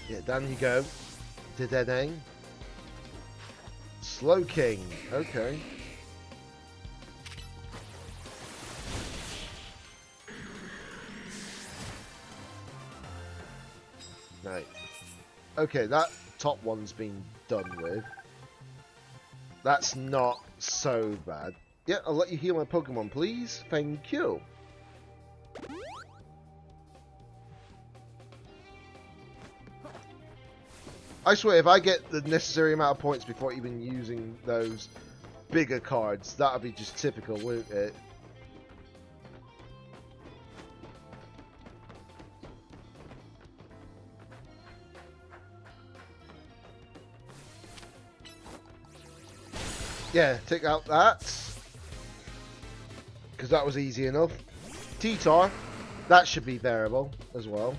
Yeah, down you go. To Dedenne. Slow King. Okay. Right. Okay, that top one's been done with. That's not so bad. Yeah, I'll let you heal my Pokemon, please. Thank you. I swear, if I get the necessary amount of points before even using those bigger cards, that would be just typical, wouldn't it? Yeah, take out that. Because that was easy enough. T-Tar, that should be bearable as well.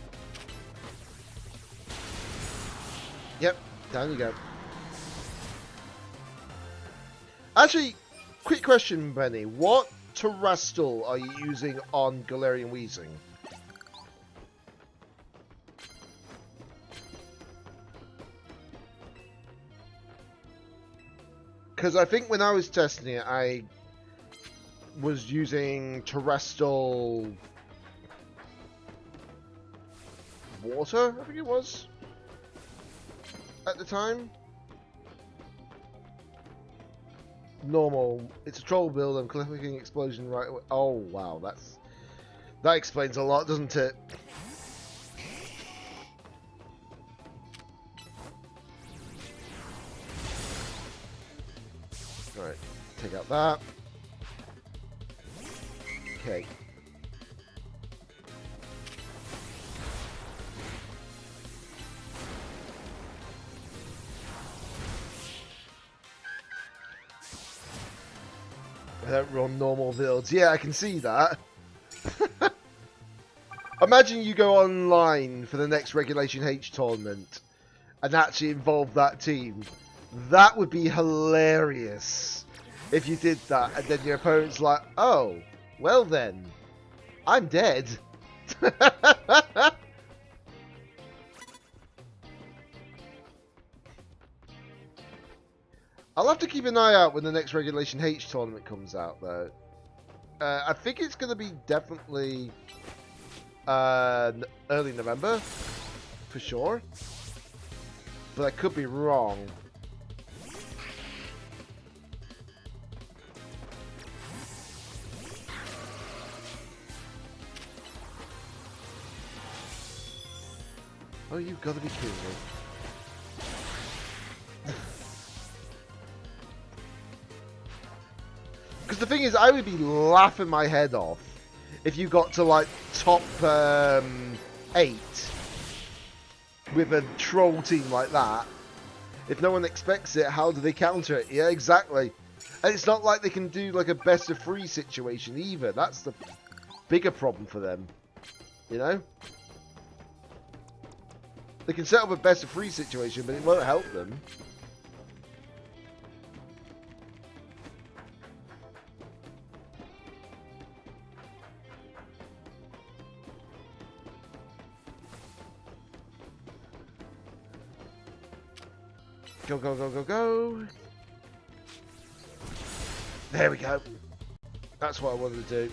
Yep, down you go. Actually, quick question, Benny. What Terrestrial are you using on Galarian Weezing? Because I think when I was testing it, I was using Terrestrial Water, I think it was, at the time. Normal. It's a troll build. I'm clicking explosion right away. Oh wow, that explains a lot, doesn't it? Right, take out that. Okay. I don't run normal builds. Yeah, I can see that. Imagine you go online for the next Regulation H tournament and actually involve that team. That would be hilarious if you did that, and then your opponent's like, oh, well then, I'm dead. I'll have to keep an eye out when the next Regulation H tournament comes out, though. I think it's going to be definitely early November, for sure. But I could be wrong. Oh, you've got to be kidding me. Because the thing is, I would be laughing my head off if you got to, like, top 8 with a troll team like that. If no one expects it, how do they counter it? Yeah, exactly. And it's not like they can do, like, a best-of-3 situation either. That's the bigger problem for them. You know? They can set up a best-of-3 situation, but it won't help them. Go, go, go, go, go. There we go. That's what I wanted to do.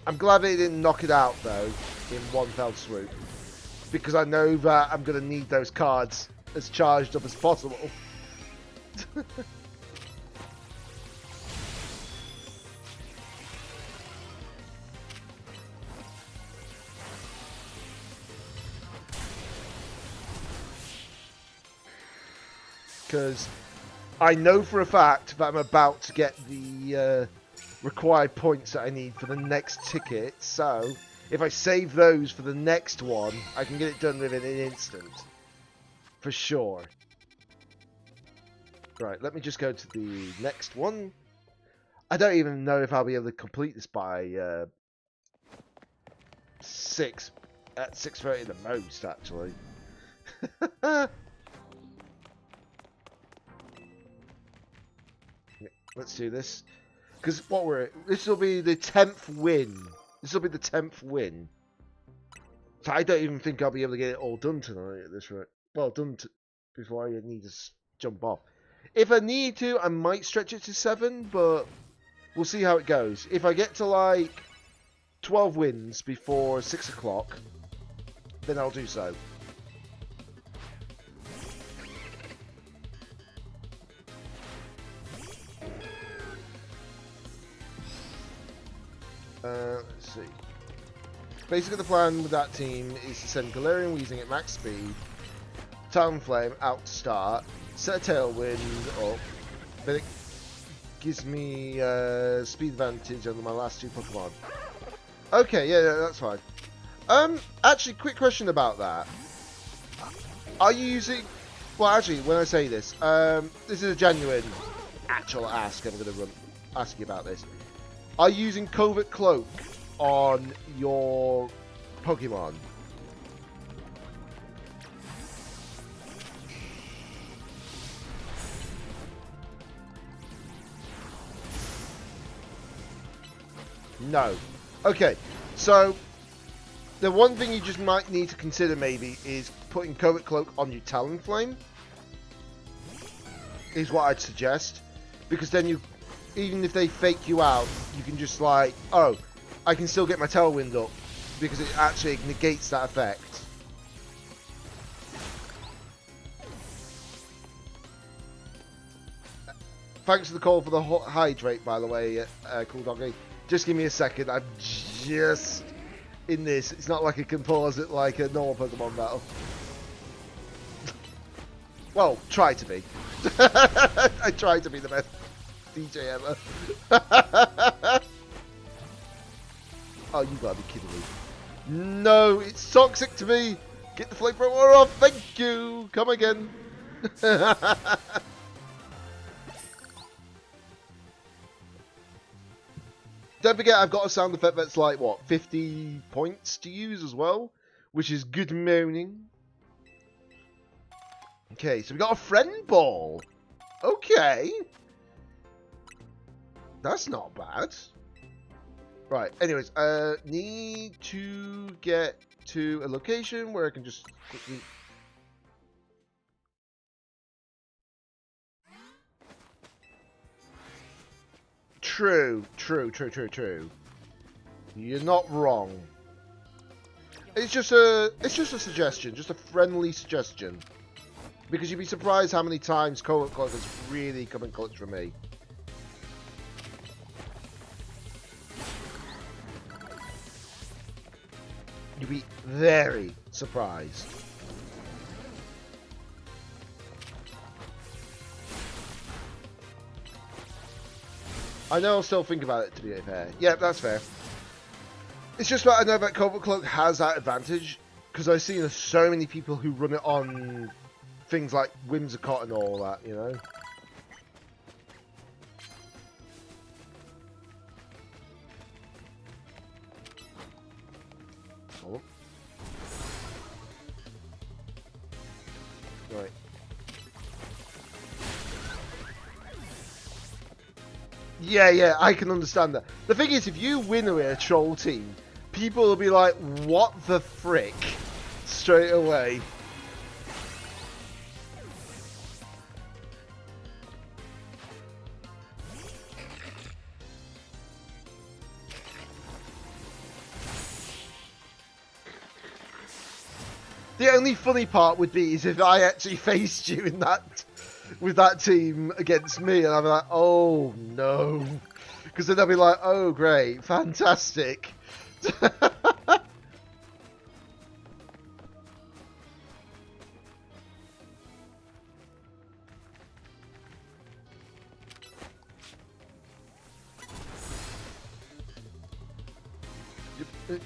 I'm glad they didn't knock it out, though, in one fell swoop. Because I know that I'm going to need those cards as charged up as possible. because I know for a fact that I'm about to get the required points that I need for the next ticket. So if I save those for the next one, I can get it done within an instant. For sure. Right, let me just go to the next one. I don't even know if I'll be able to complete this by 6 at 6:30 the most, actually. Let's do this. Because this will be the 10th win. This will be the 10th win. So I don't even think I'll be able to get it all done tonight at this rate. Well, before I need to jump off. If I need to, I might stretch it to 7, but we'll see how it goes. If I get to like 12 wins before 6 o'clock, then I'll do so. Let's see. Basically, the plan with that team is to send Galarian Weezing at max speed, Talonflame out to start, set a Tailwind up, then it gives me speed advantage on my last 2 Pokemon. Okay, yeah, that's fine. Actually, quick question about that. Are you using... Well, actually, when I say this, this is a genuine actual ask. I'm going to ask you about this. Are you using Covert Cloak on your Pokemon? No. Okay, so the one thing you just might need to consider maybe is putting Covert Cloak on your Talonflame. Is what I'd suggest. Because then you, even if they fake you out, you can just like, oh, I can still get my Tailwind up. Because it actually negates that effect. Thanks for the call for the hydrate, by the way, Cool Doggy. Just give me a second. I'm just in this. It's not like I can pause it like a normal Pokemon battle. Well, try to be. I try to be the best DJ ever. Oh, you gotta be kidding me. No, it's toxic to me. Get the flamethrower off. Thank you. Come again. Don't forget, I've got a sound effect that's like, what, 50 points to use as well? Which is good moaning. Okay, so we got a friend ball. Okay. That's not bad. Right, anyways, need to get to a location where I can just quickly... True. You're not wrong. It's just a suggestion, just a friendly suggestion. Because you'd be surprised how many times Covert Cloak has really come in clutch for me. You'd be very surprised. I know I'll still think about it, to be fair. Yeah, that's fair. It's just that I know that Covert Cloak has that advantage, because I've seen so many people who run it on things like Whimsicott and all that, you know? Oh. Right. Yeah, I can understand that. The thing is, if you win with a troll team, people will be like, what the frick? Straight away. The only funny part would be is if I actually faced you in that with that team against me, and I'm like, oh no, because then they'll be like, oh great, fantastic.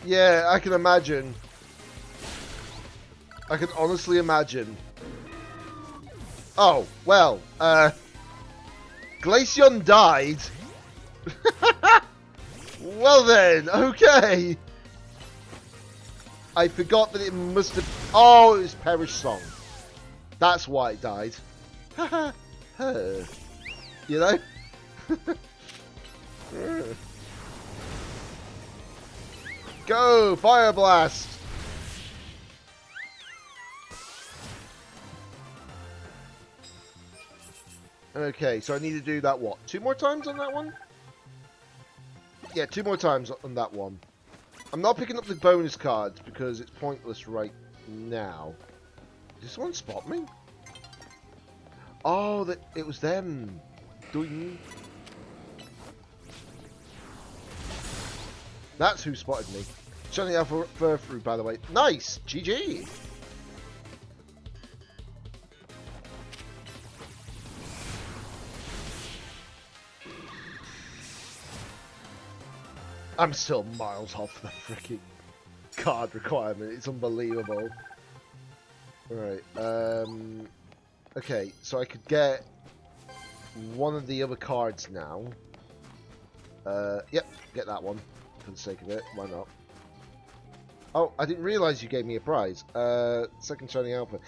Yeah, I can imagine. I can honestly imagine. Oh, well, Glaceon died. Well then, okay. I forgot that it must have... Oh, it was Perish Song. That's why it died. You know? Go! Fire Blast! Okay, so I need to do that, what? 2 more times on that one? Yeah, 2 more times on that one. I'm not picking up the bonus cards because it's pointless right now. Did someone spot me? Oh, it was them. Doing. That's who spotted me. Shiny Alpha Furfru, by the way. Nice! GG! I'm still miles off the freaking card requirement. It's unbelievable. Alright, okay, so I could get one of the other cards now. Yep, get that one for the sake of it. Why not? Oh, I didn't realise you gave me a prize. Second Shiny Alpha.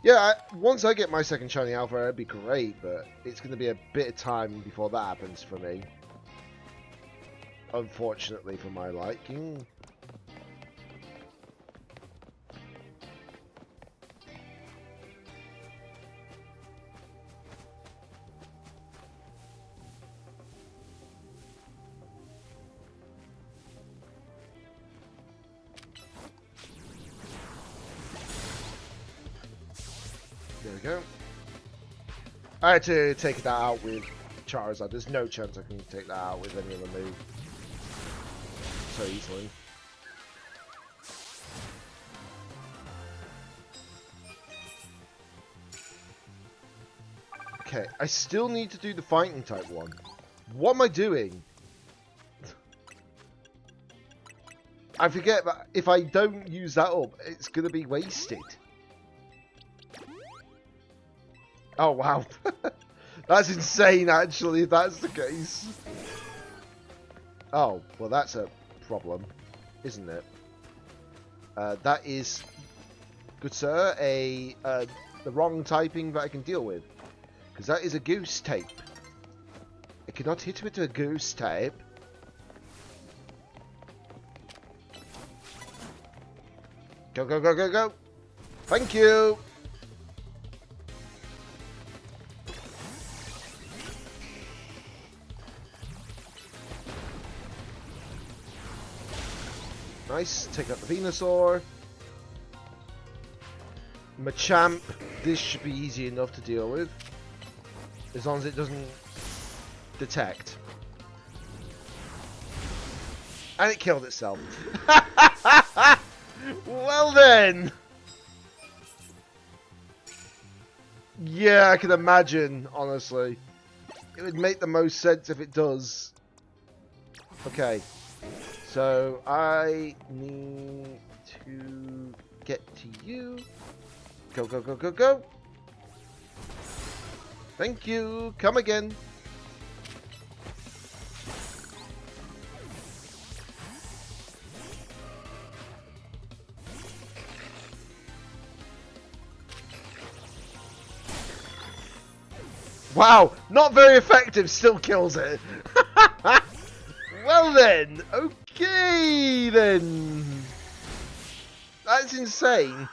Yeah, once I get my second Shiny Alpha, it'd be great, but it's going to be a bit of time before that happens for me. Unfortunately for my liking. There we go. I had to take that out with Charizard. There's no chance I can take that out with any other move so easily. Okay, I still need to do the fighting type one. What am I doing? I forget that if I don't use that up, it's going to be wasted. Oh, wow. That's insane, actually, if that's the case. Oh, well, that's a problem, isn't it? That is, good sir, the wrong typing that I can deal with. Because that is a goose tape. I cannot hit with a goose tape. Go, go, go, go, go. Thank you. Nice. Take out the Venusaur. Machamp. This should be easy enough to deal with. As long as it doesn't detect. And it killed itself. Well then. Yeah, I can imagine, honestly. It would make the most sense if it does. Okay. So, I need to get to you. Go, go, go, go, go. Thank you. Come again. Wow, not very effective, still kills it. Well then, okay then. That's insane.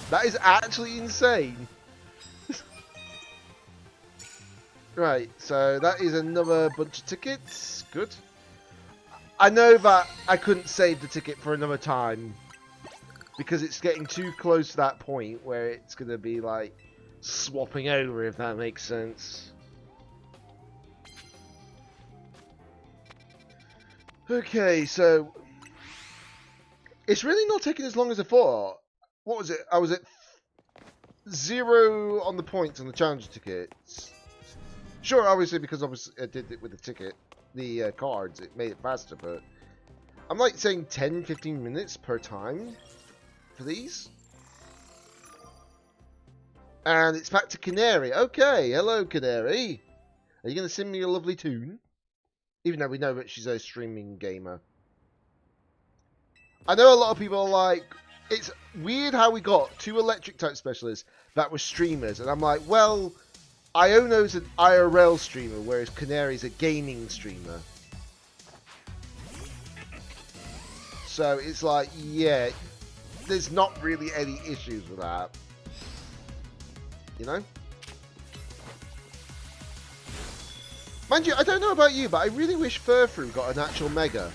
That is actually insane. Right, so that is another bunch of tickets. Good. I know that I couldn't save the ticket for another time because it's getting too close to that point where it's going to be like swapping over, if that makes sense. Okay, so it's really not taking as long as I thought. What was it? I was at 0 on the points on the challenger tickets. Sure, obviously, because obviously I did it with the ticket, the cards, it made it faster, but I'm like saying 10-15 minutes per time for these. And it's back to Canary. Okay, hello Canary. Are you going to sing me a lovely tune? Even though we know that she's a streaming gamer. I know a lot of people are like, it's weird how we got 2 electric type specialists that were streamers. And I'm like, well, Iono's an IRL streamer, whereas Canary's a gaming streamer. So it's like, yeah, there's not really any issues with that. You know? Mind you, I don't know about you, but I really wish Furfrou got an actual Mega.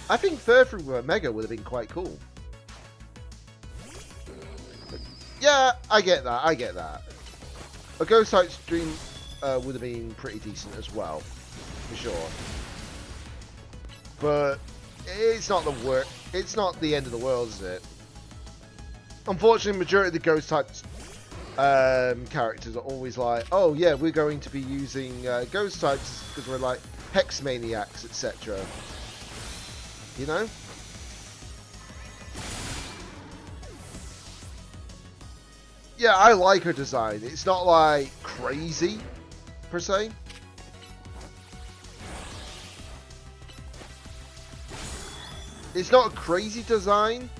I think Furfrou with a Mega would have been quite cool. But yeah, I get that, I get that. A Ghost type stream would have been pretty decent as well, for sure. But it's not the work. It's not the end of the world, is it? Unfortunately, majority of the Ghost type characters are always like, oh yeah, we're going to be using Ghost types because we're like Hex Maniacs, etc. You know? Yeah, I like her design. It's not like crazy, per se. It's not a crazy design.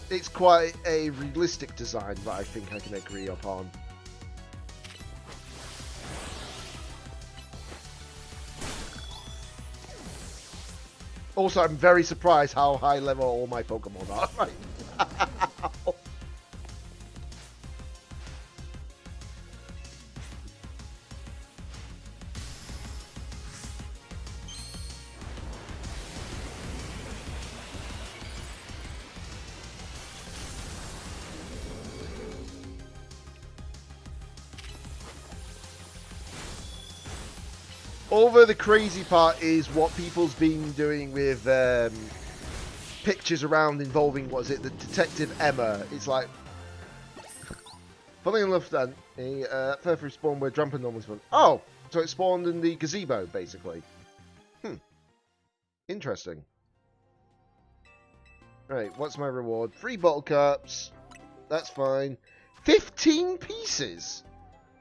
It's quite a realistic design that I think I can agree upon. Also, I'm very surprised how high level all my Pokemon are right now. Although the crazy part is what people's been doing with pictures around involving, what is it, the Detective Emma. It's like, funny enough then, Furfrou spawned where Drumper normally spawned. Oh, so it spawned in the gazebo, basically. Interesting. Right, what's my reward? 3 bottle caps. That's fine. 15 pieces!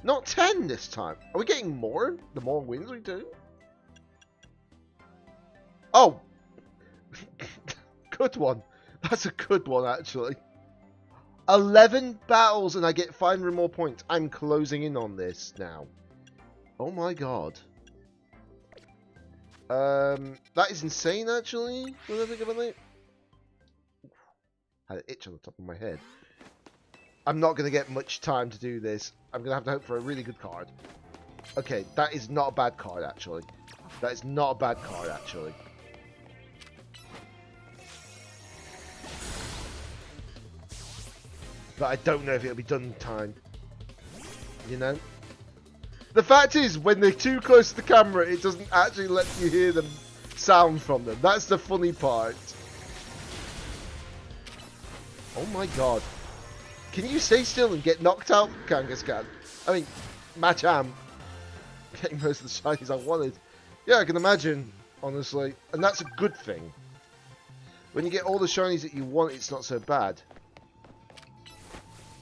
Not 10 this time. Are we getting more? The more wins we do? Oh! Good one. That's a good one, actually. 11 battles and I get 500 more points. I'm closing in on this now. Oh my god. That is insane, actually. When I think about it. I had an itch on the top of my head. I'm not going to get much time to do this. I'm going to have to hope for a really good card. Okay, that is not a bad card, actually. That is not a bad card, actually. But I don't know if it'll be done in time. You know? The fact is, when they're too close to the camera, it doesn't actually let you hear them sound from them. That's the funny part. Oh my god. Can you stay still and get knocked out, Kangaskhan? I mean, Machamp. Getting most of the shinies I wanted. Yeah, I can imagine, honestly. And that's a good thing. When you get all the shinies that you want, it's not so bad.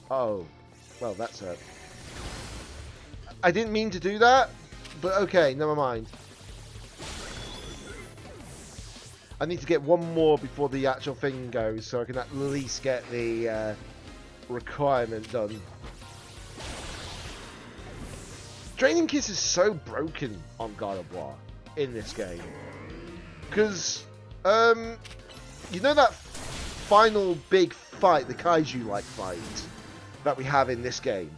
Oh. Well, that's it. I didn't mean to do that, but okay, never mind. I need to get one more before the actual thing goes, so I can at least get the requirement done. Draining Kiss is so broken on God of War in this game. Because, you know that final big fight, the Kaiju-like fight that we have in this game?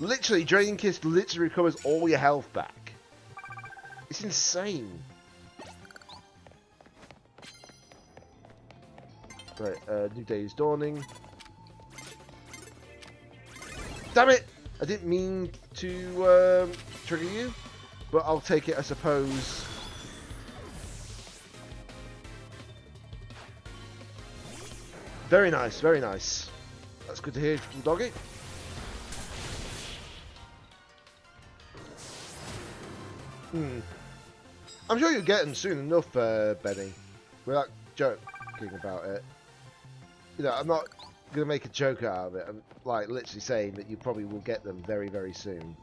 Literally, Draining Kiss literally recovers all your health back. It's insane. Right, new day is dawning. Damn it! I didn't mean to trigger you, but I'll take it, I suppose. Very nice, very nice. That's good to hear from Doggy. I'm sure you'll get them soon enough, Benny. Without joking about it. You know, I'm not gonna make a joke out of it. I'm like literally saying that you probably will get them very, very soon.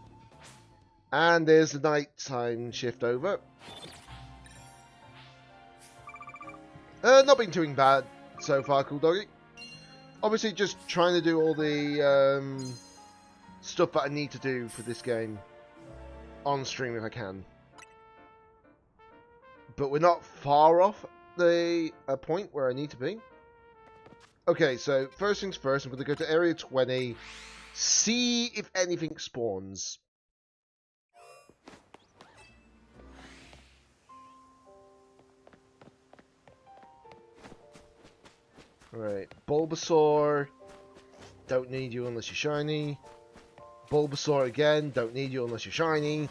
And there's the nighttime shift over. Not been doing bad so far, cool doggy. Obviously, just trying to do all the stuff that I need to do for this game on stream if I can. But we're not far off the point where I need to be. Okay, so first things first, I'm going to go to Area 20, see if anything spawns. Alright, Bulbasaur, don't need you unless you're shiny. Bulbasaur again, don't need you unless you're shiny.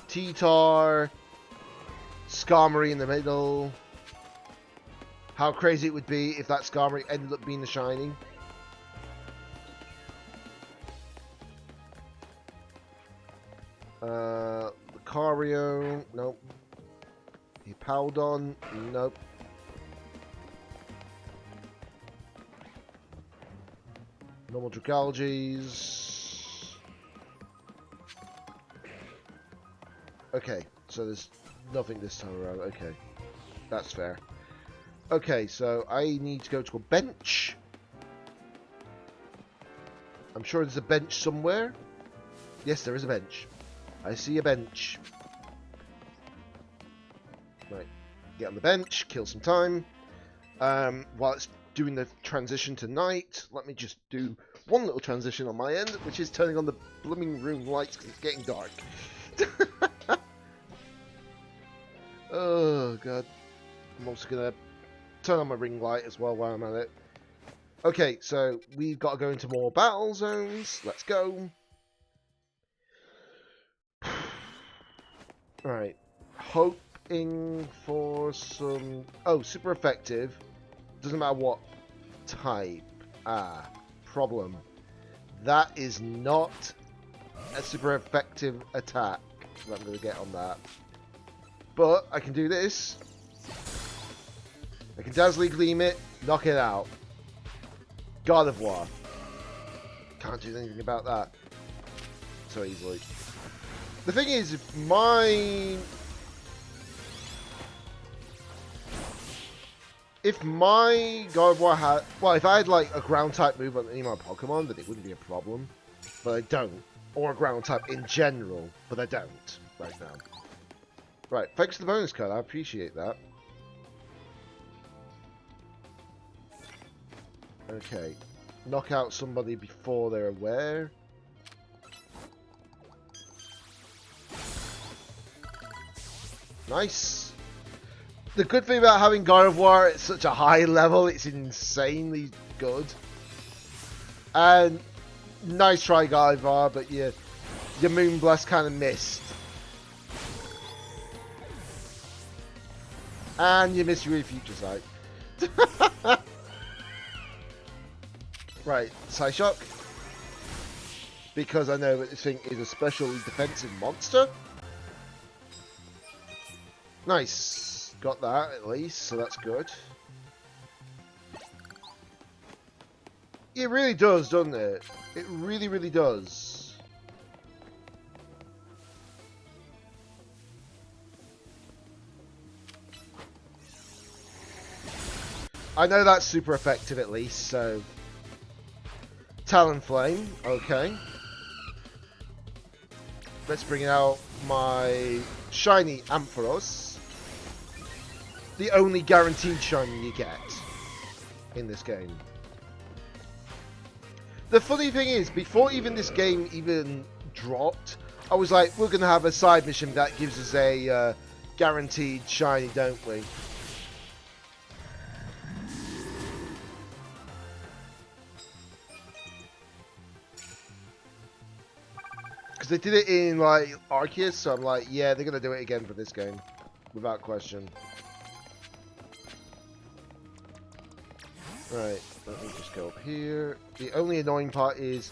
T-Tar, Skarmory in the middle. How crazy it would be if that Skarmory ended up being the shiny. Lucario, nope. Hippowdon, nope. Normal Dragalges. Okay, so there's nothing this time around. Okay, that's fair. Okay, so I need to go to a bench. I'm sure there's a bench somewhere. Yes, there is a bench. I see a bench. Right, get on the bench, kill some time. While it's doing the transition to night, let me just do one little transition on my end, which is turning on the blooming room lights because it's getting dark. Oh god. I'm also gonna turn on my ring light as well while I'm at it. Okay, so we've got to go into more battle zones. Let's go. Alright. Hoping for some... Oh, super effective. Doesn't matter what type. Ah, problem. That is not a super effective attack that I'm going to get on that. But I can do this. I can Dazzling Gleam it, knock it out. God of War. Can't do anything about that so easily. The thing is, if my God of War had... Well, if I had like a ground type move on any of my Pokemon, then it wouldn't be a problem. But I don't. Or a ground type in general, but I don't right now. Right, thanks for the bonus card, I appreciate that. Okay. Knock out somebody before they're aware. Nice. The good thing about having God of War at such a high level, it's insanely good. And nice try, God of War, but your Moonblast kind of missed. And you missed your Future Sight. Right, Psyshock. Because I know that this thing is a special defensive monster. Nice. Got that at least, so that's good. It really does, doesn't it? It really, really does. I know that's super effective at least, so... Talonflame, okay. Let's bring out my shiny Ampharos. The only guaranteed shiny you get in this game. The funny thing is, before even this game even dropped, I was like, we're going to have a side mission that gives us a guaranteed shiny, don't we? They did it in like Arceus, so I'm like, yeah, they're gonna do it again for this game, without question. Right, let me just go up here. The only annoying part is,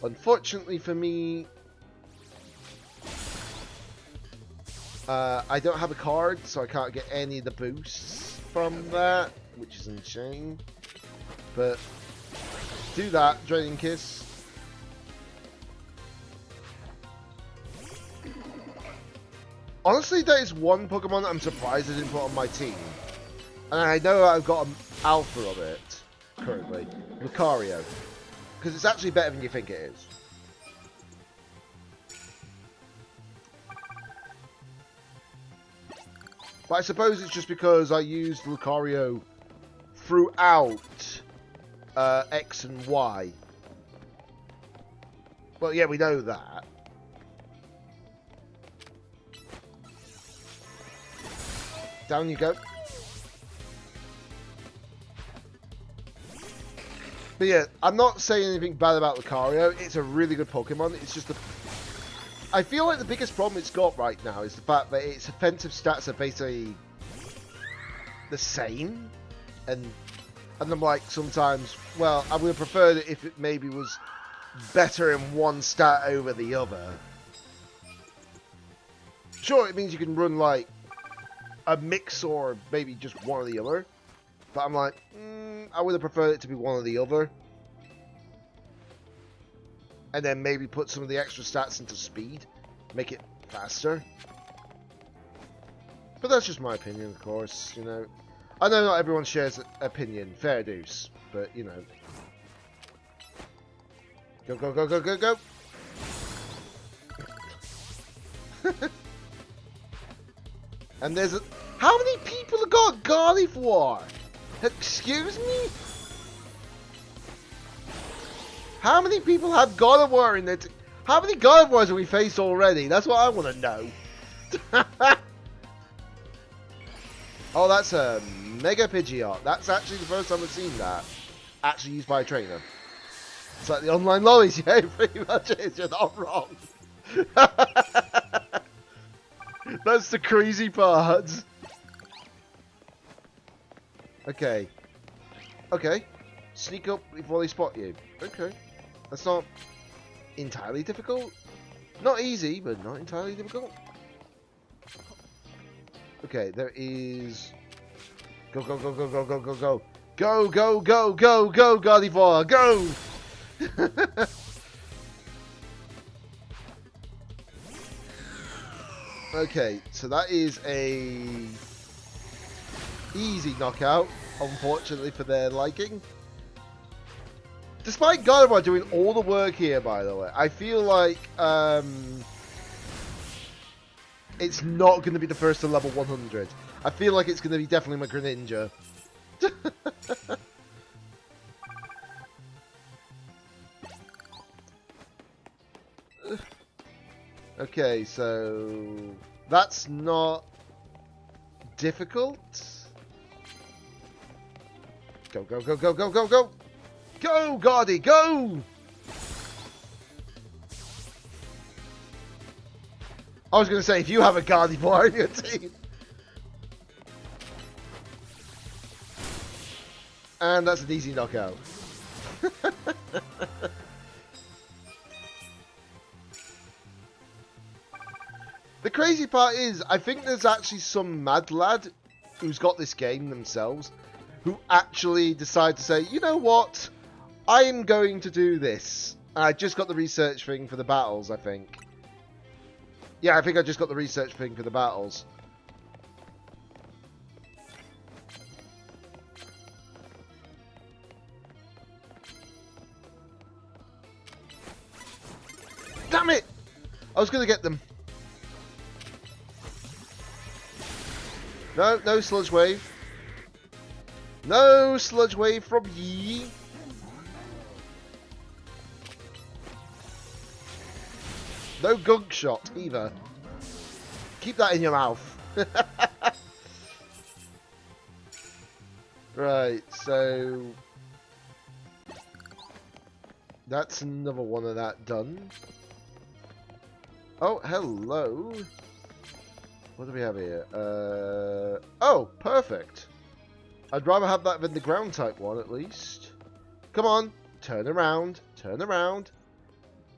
unfortunately for me, I don't have a card, so I can't get any of the boosts. from that, which is insane. But do that, Draining Kiss. Honestly, there is one Pokemon I'm surprised I didn't put on my team. And I know I've got an alpha of it currently. Lucario. Because it's actually better than you think it is. But I suppose it's just because I used Lucario throughout X and Y. Well, yeah, we know that. Down you go. But yeah, I'm not saying anything bad about Lucario. It's a really good Pokemon. It's just I feel like the biggest problem it's got right now is the fact that its offensive stats are basically the same. And I'm like, sometimes, well, I would have preferred it if it maybe was better in one stat over the other. Sure, it means you can run, like, a mix or maybe just one or the other. But I'm like, I would have preferred it to be one or the other. And then maybe put some of the extra stats into speed. Make it faster. But that's just my opinion, of course, you know. I know not everyone shares an opinion. Fair dues. But, you know. Go, go, go, go, go, go! And there's a... How many people have got Gardevoir? Excuse me? How many people have Gardevoir in their How many Gardevoirs have we faced already? That's what I want to know. Oh, that's a Mega Pidgeot. That's actually the first time I've seen that. Actually used by a trainer. It's like the online lollies, yeah, it pretty much is. You're not wrong. That's the crazy part. Okay. Okay. Sneak up before they spot you. Okay. That's not entirely difficult. Not easy, but not entirely difficult. Okay, there is... Go, go, go, go, go, go, go, go. Go, go, go, go, go, Gardevoir, go! Okay, so that is a easy knockout, unfortunately for their liking. Despite Gardevoir doing all the work here, by the way, I feel like it's not going to be the first to level 100. I feel like it's going to be definitely my Greninja. Okay, so that's not difficult. Go, go, go, go, go, go, go! Go, Gardy, go! I was going to say, if you have a Gardevoir in your team. And that's an easy knockout. The crazy part is, I think there's actually some mad lad who's got this game themselves, who actually decide to say, you know what? I am going to do this. And I just got the research thing for the battles, I think. Yeah, I think I just got the research thing for the battles. Damn it! I was going to get them. No, no Sludge Wave. No Sludge Wave from ye. No Gunk Shot either. Keep that in your mouth. Right, so that's another one of that done. Oh, hello. What do we have here? Oh, perfect. I'd rather have that than the ground type one, at least. Come on, turn around, turn around.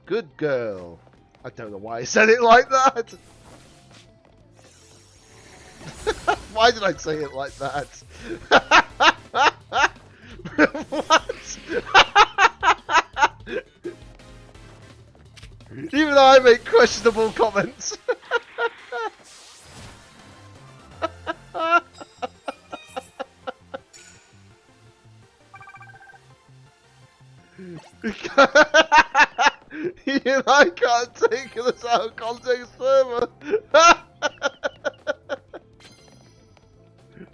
Good girl. I don't know why I said it like that. Why did I say it like that? What? Even I make questionable comments. You I can't take this out of context further.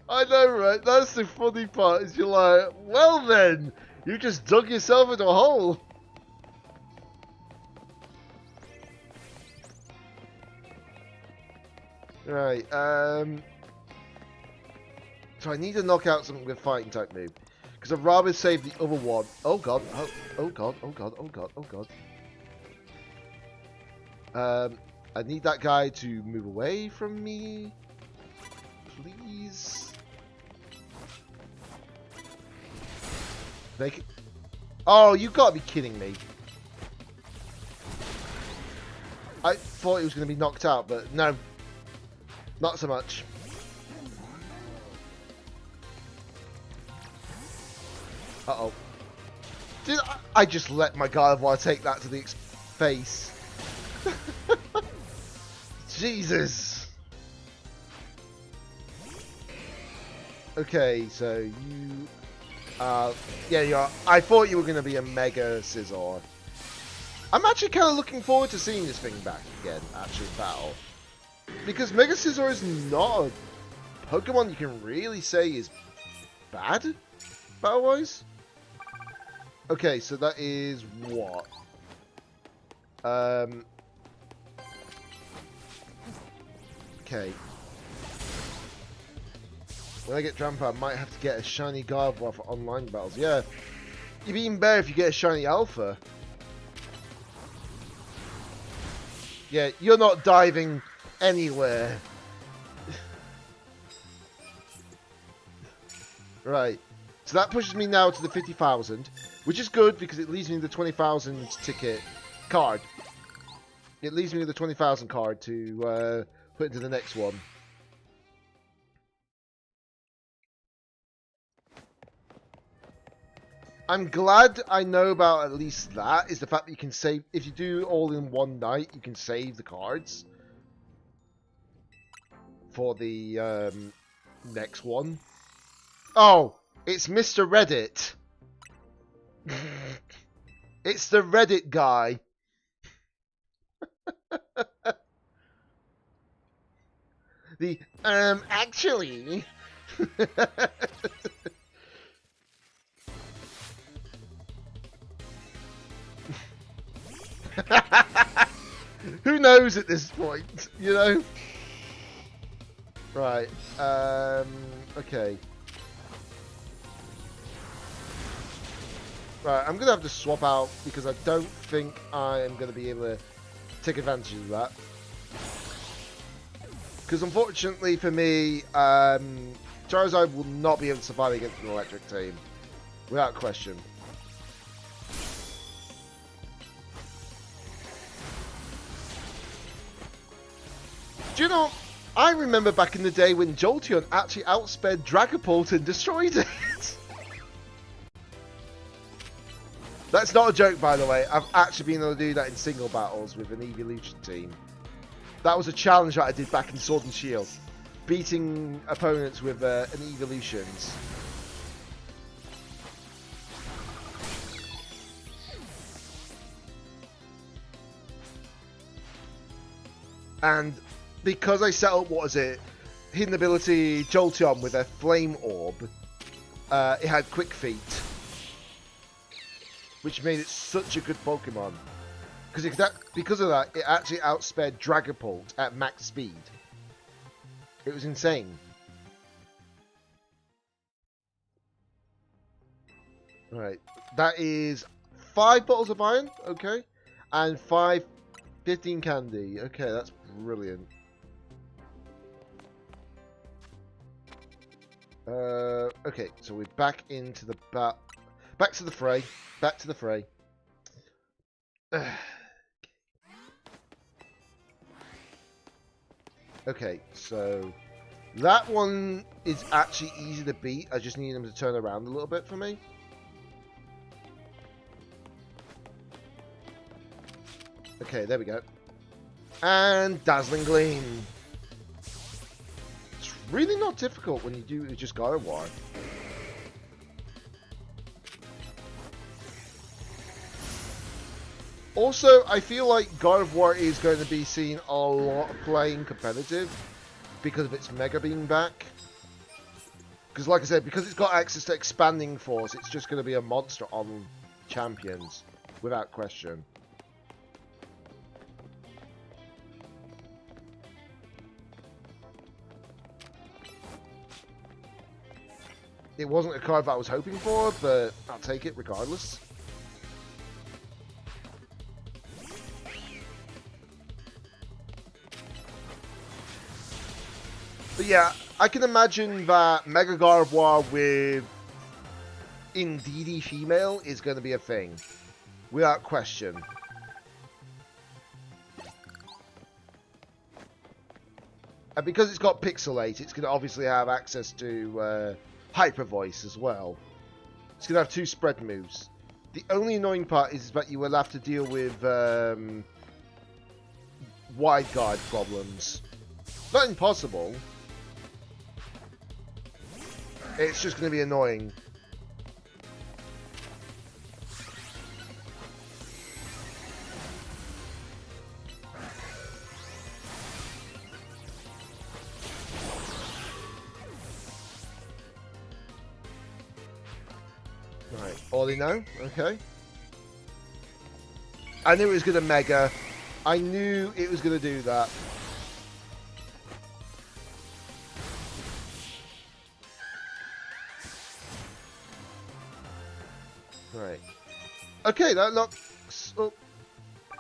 I know, right? That's the funny part. Is you're like, well then, you just dug yourself into a hole. Right. So I need to knock out something with fighting type move. Because I'd rather save the other one. Oh god, oh god, oh god, oh god, oh god. I need that guy to move away from me. Please. Make it... Oh, you gotta be kidding me. I thought he was going to be knocked out, but no. Not so much. Uh-oh. Did I just let my Gardevoir take that to the face? Jesus. Okay, so you... yeah, you are. I thought you were going to be a Mega Scizor. I'm actually kind of looking forward to seeing this thing back again, actually, in battle. Because Mega Scizor is not a Pokemon you can really say is bad, battle-wise. Okay, so that is what? Okay. When I get Drampa, I might have to get a shiny Gardevoir for online battles. Yeah, it'd be even better if you get a shiny Alpha. Yeah, you're not diving anywhere. Right. So that pushes me now to the 50,000, which is good because it leaves me the 20,000 ticket card. It leaves me with the 20,000 card to put into the next one. I'm glad I know about at least that, is the fact that you can save, if you do all in one night, you can save the cards for the next one. Oh, it's Mr. Reddit. It's the Reddit guy. The, actually... Who knows at this point, you know? Right, okay. Right, I'm going to have to swap out because I don't think I am going to be able to take advantage of that. Because unfortunately for me, Charizard will not be able to survive against an electric team. Without question. Do you know, I remember back in the day when Jolteon actually outsped Dragapult and destroyed it. That's not a joke, by the way. I've actually been able to do that in single battles with an Evolution team. That was a challenge that I did back in Sword and Shield. Beating opponents with an Evolutions. And because I set up, what is it? Hidden ability Jolteon with a Flame Orb. It had Quick Feet. Which made it such a good Pokemon. Because of that, it actually outsped Dragapult at max speed. It was insane. Right. That is 5 bottles of iron, okay. And 15 candy. Okay, that's brilliant. Okay, so we're back into the back to the fray. Back to the fray. Okay, so That one is actually easy to beat. I just need him to turn around a little bit for me. Okay, there we go. And Dazzling Gleam. It's really not difficult when you do just Gardevoir. Also, I feel like Gardevoir is going to be seen a lot playing competitive because of its Mega Beam back. Because like I said, because it's got access to Expanding Force, it's just going to be a monster on champions, without question. It wasn't a card that I was hoping for, but I'll take it regardless. But yeah, I can imagine that Mega Gardevoir with Indeedee female is going to be a thing. Without question. And because it's got Pixelate, it's going to obviously have access to Hyper Voice as well. It's going to have 2 spread moves. The only annoying part is that you will have to deal with wide guard problems. Not impossible. It's just going to be annoying. Right, all in now? Okay. I knew it was going to Mega. I knew it was going to do that. Right. Okay, that looks up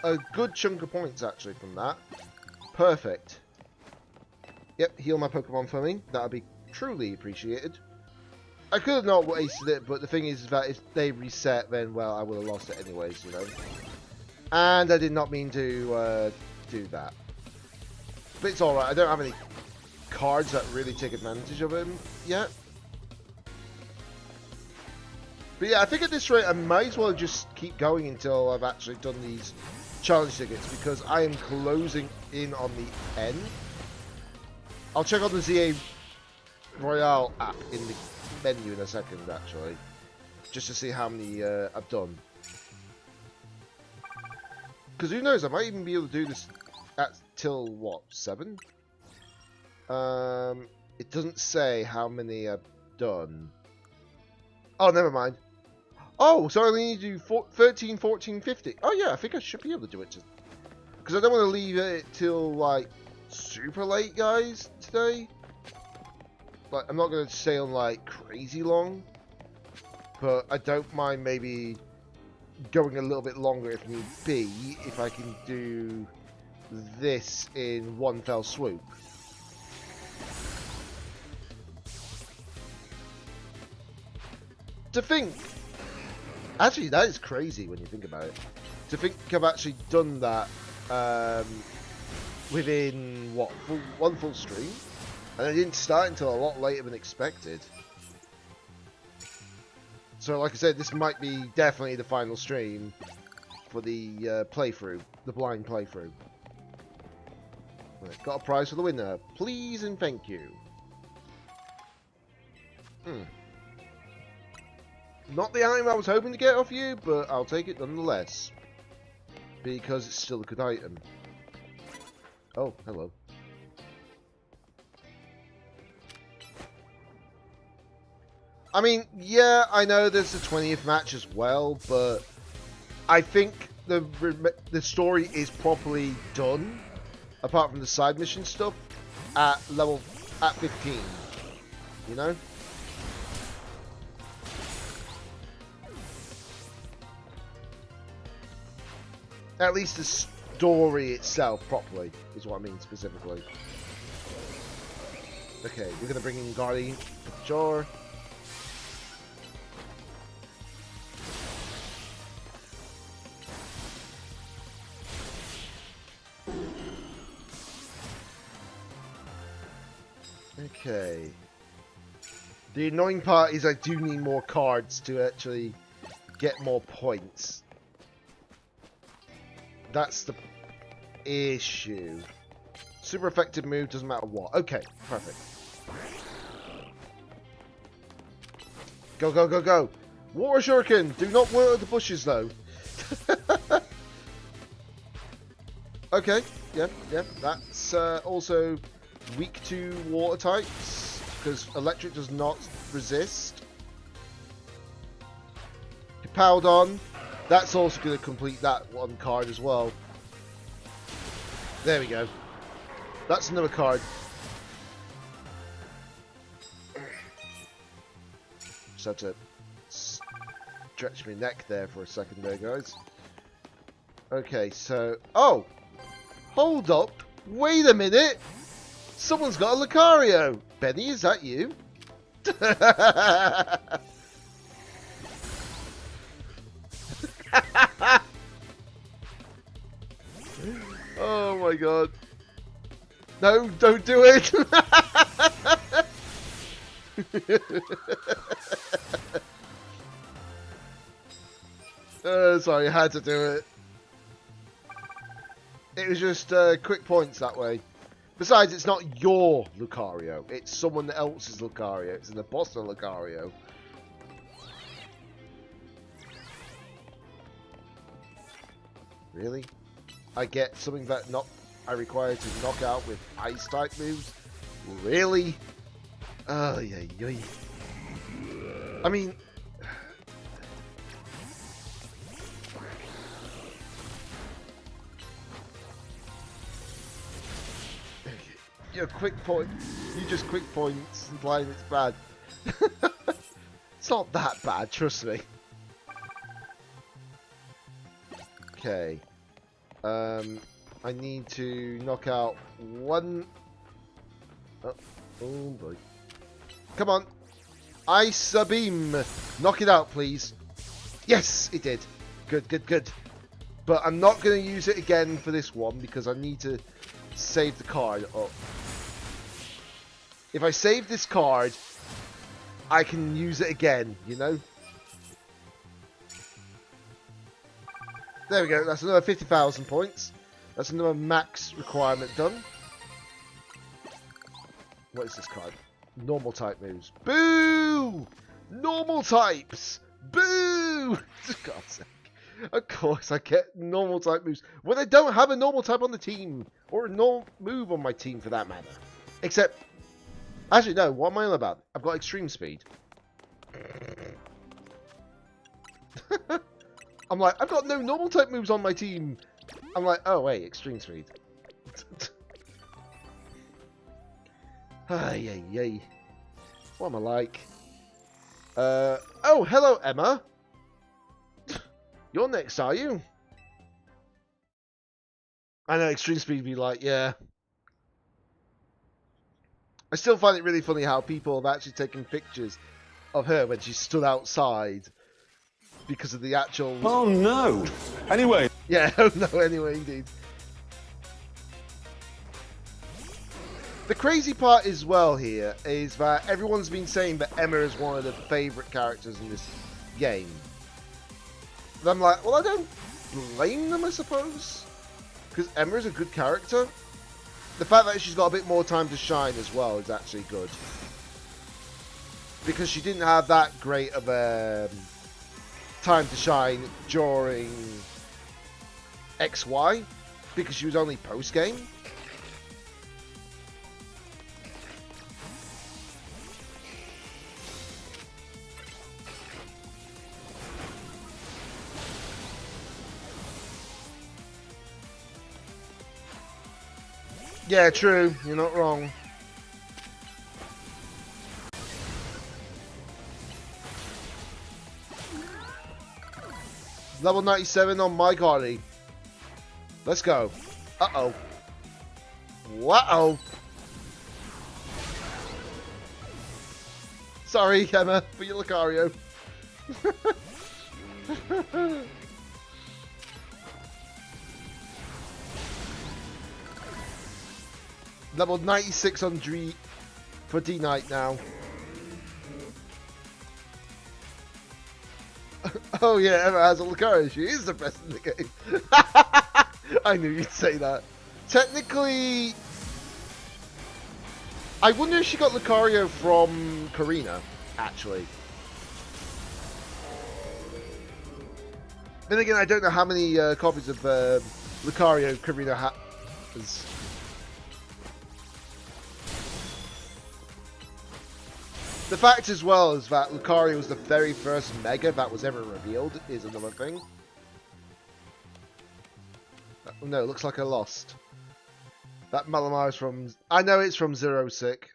a good chunk of points actually from that. Perfect. Yep, heal my Pokemon for me. That would be truly appreciated. I could have not wasted it, but the thing is that if they reset, then, well, I would have lost it anyways, you know. And I did not mean to do that. But it's alright, I don't have any cards that really take advantage of him yet. But yeah, I think at this rate, I might as well just keep going until I've actually done these challenge tickets, because I am closing in on the end. I'll check on the ZA Royale app in the menu in a second, actually, just to see how many I've done. Because who knows, I might even be able to do this till, what, 7? It doesn't say how many I've done. Oh, never mind. Oh, so I only need to do 13, 14, 50. Oh yeah, I think I should be able to do it. Because I don't want to leave it till, like, super late, guys, today. Like, I'm not going to stay on, like, crazy long. But I don't mind maybe going a little bit longer if need be, if I can do this in one fell swoop. To think, actually that is crazy when you think about it. To think I've actually done that within, what, one full stream? And I didn't start until a lot later than expected. So like I said, this might be definitely the final stream for the playthrough, the blind playthrough. Right, got a prize for the winner. Please and thank you. Not the item I was hoping to get off you, but I'll take it nonetheless. Because it's still a good item. Oh, hello. I mean, yeah, I know there's a 20th match as well, but I think the story is properly done, apart from the side mission stuff, at 15, you know? At least the story itself properly, is what I mean specifically. Okay, we're going to bring in Guardian for sure. Okay. The annoying part is I do need more cards to actually get more points. That's the issue. Super effective move, doesn't matter what. Okay, perfect. Go, go, go, go. Water Shuriken! Do not water the bushes, though. Okay, yeah. That's also weak to water types, because electric does not resist. Hippowdon, that's also going to complete that one card as well. There we go. That's another card. Just had to stretch my neck there for a second there, guys. Okay, so... Oh! Hold up! Wait a minute! Someone's got a Lucario! Benny, is that you? Oh my god. No, don't do it! Sorry, I had to do it. It was just quick points that way. Besides, it's not your Lucario. It's someone else's Lucario. It's an imposter Lucario. Really? I get something that I require to knock out with ice type moves? Really? Oh, yeah. I mean... Your quick point, you just quick points implying it's bad. It's not that bad, trust me. Okay. I need to knock out one... Oh boy. Come on. Ice Beam. Knock it out, please. Yes, it did. Good. But I'm not going to use it again for this one because I need to save the card up. If I save this card, I can use it again, you know? There we go, that's another 50,000 points. That's another max requirement done. What is this card? Normal type moves. Boo! Normal types! Boo! For God's sake. Of course I get normal type moves when I don't have a normal type on the team. Or a normal move on my team for that matter. Except... Actually, no, what am I on about? I've got extreme speed. I'm like, I've got no normal type moves on my team. I'm like, oh wait, extreme speed. Yay. What am I like? Oh, hello, Emma. You're next, are you? I know, extreme speed be like, yeah. I still find it really funny how people have actually taken pictures of her when she stood outside because of the actual... Oh no! Anyway. Yeah, oh no, anyway, indeed. The crazy part as well here is that everyone's been saying that Emma is one of the favourite characters in this game. And I'm like, well, I don't blame them, I suppose. Because Emma is a good character. The fact that she's got a bit more time to shine as well is actually good. Because she didn't have that great of a time to shine during XY. Because she was only post-game. Yeah, true. You're not wrong. Level 97 on my Carly. Let's go. Uh-oh. Uh-oh. Sorry, Emma, for your Lucario. Level 96 on for D-Knight now. Oh yeah, Emma has a Lucario. She is the best in the game. I knew you'd say that. Technically, I wonder if she got Lucario from Karina, actually. Then again, I don't know how many copies of Lucario Karina has. The fact as well is that Lucario was the very first Mega that was ever revealed is another thing. No, it looks like I lost. That Malamar is from... I know it's from Zero Sick.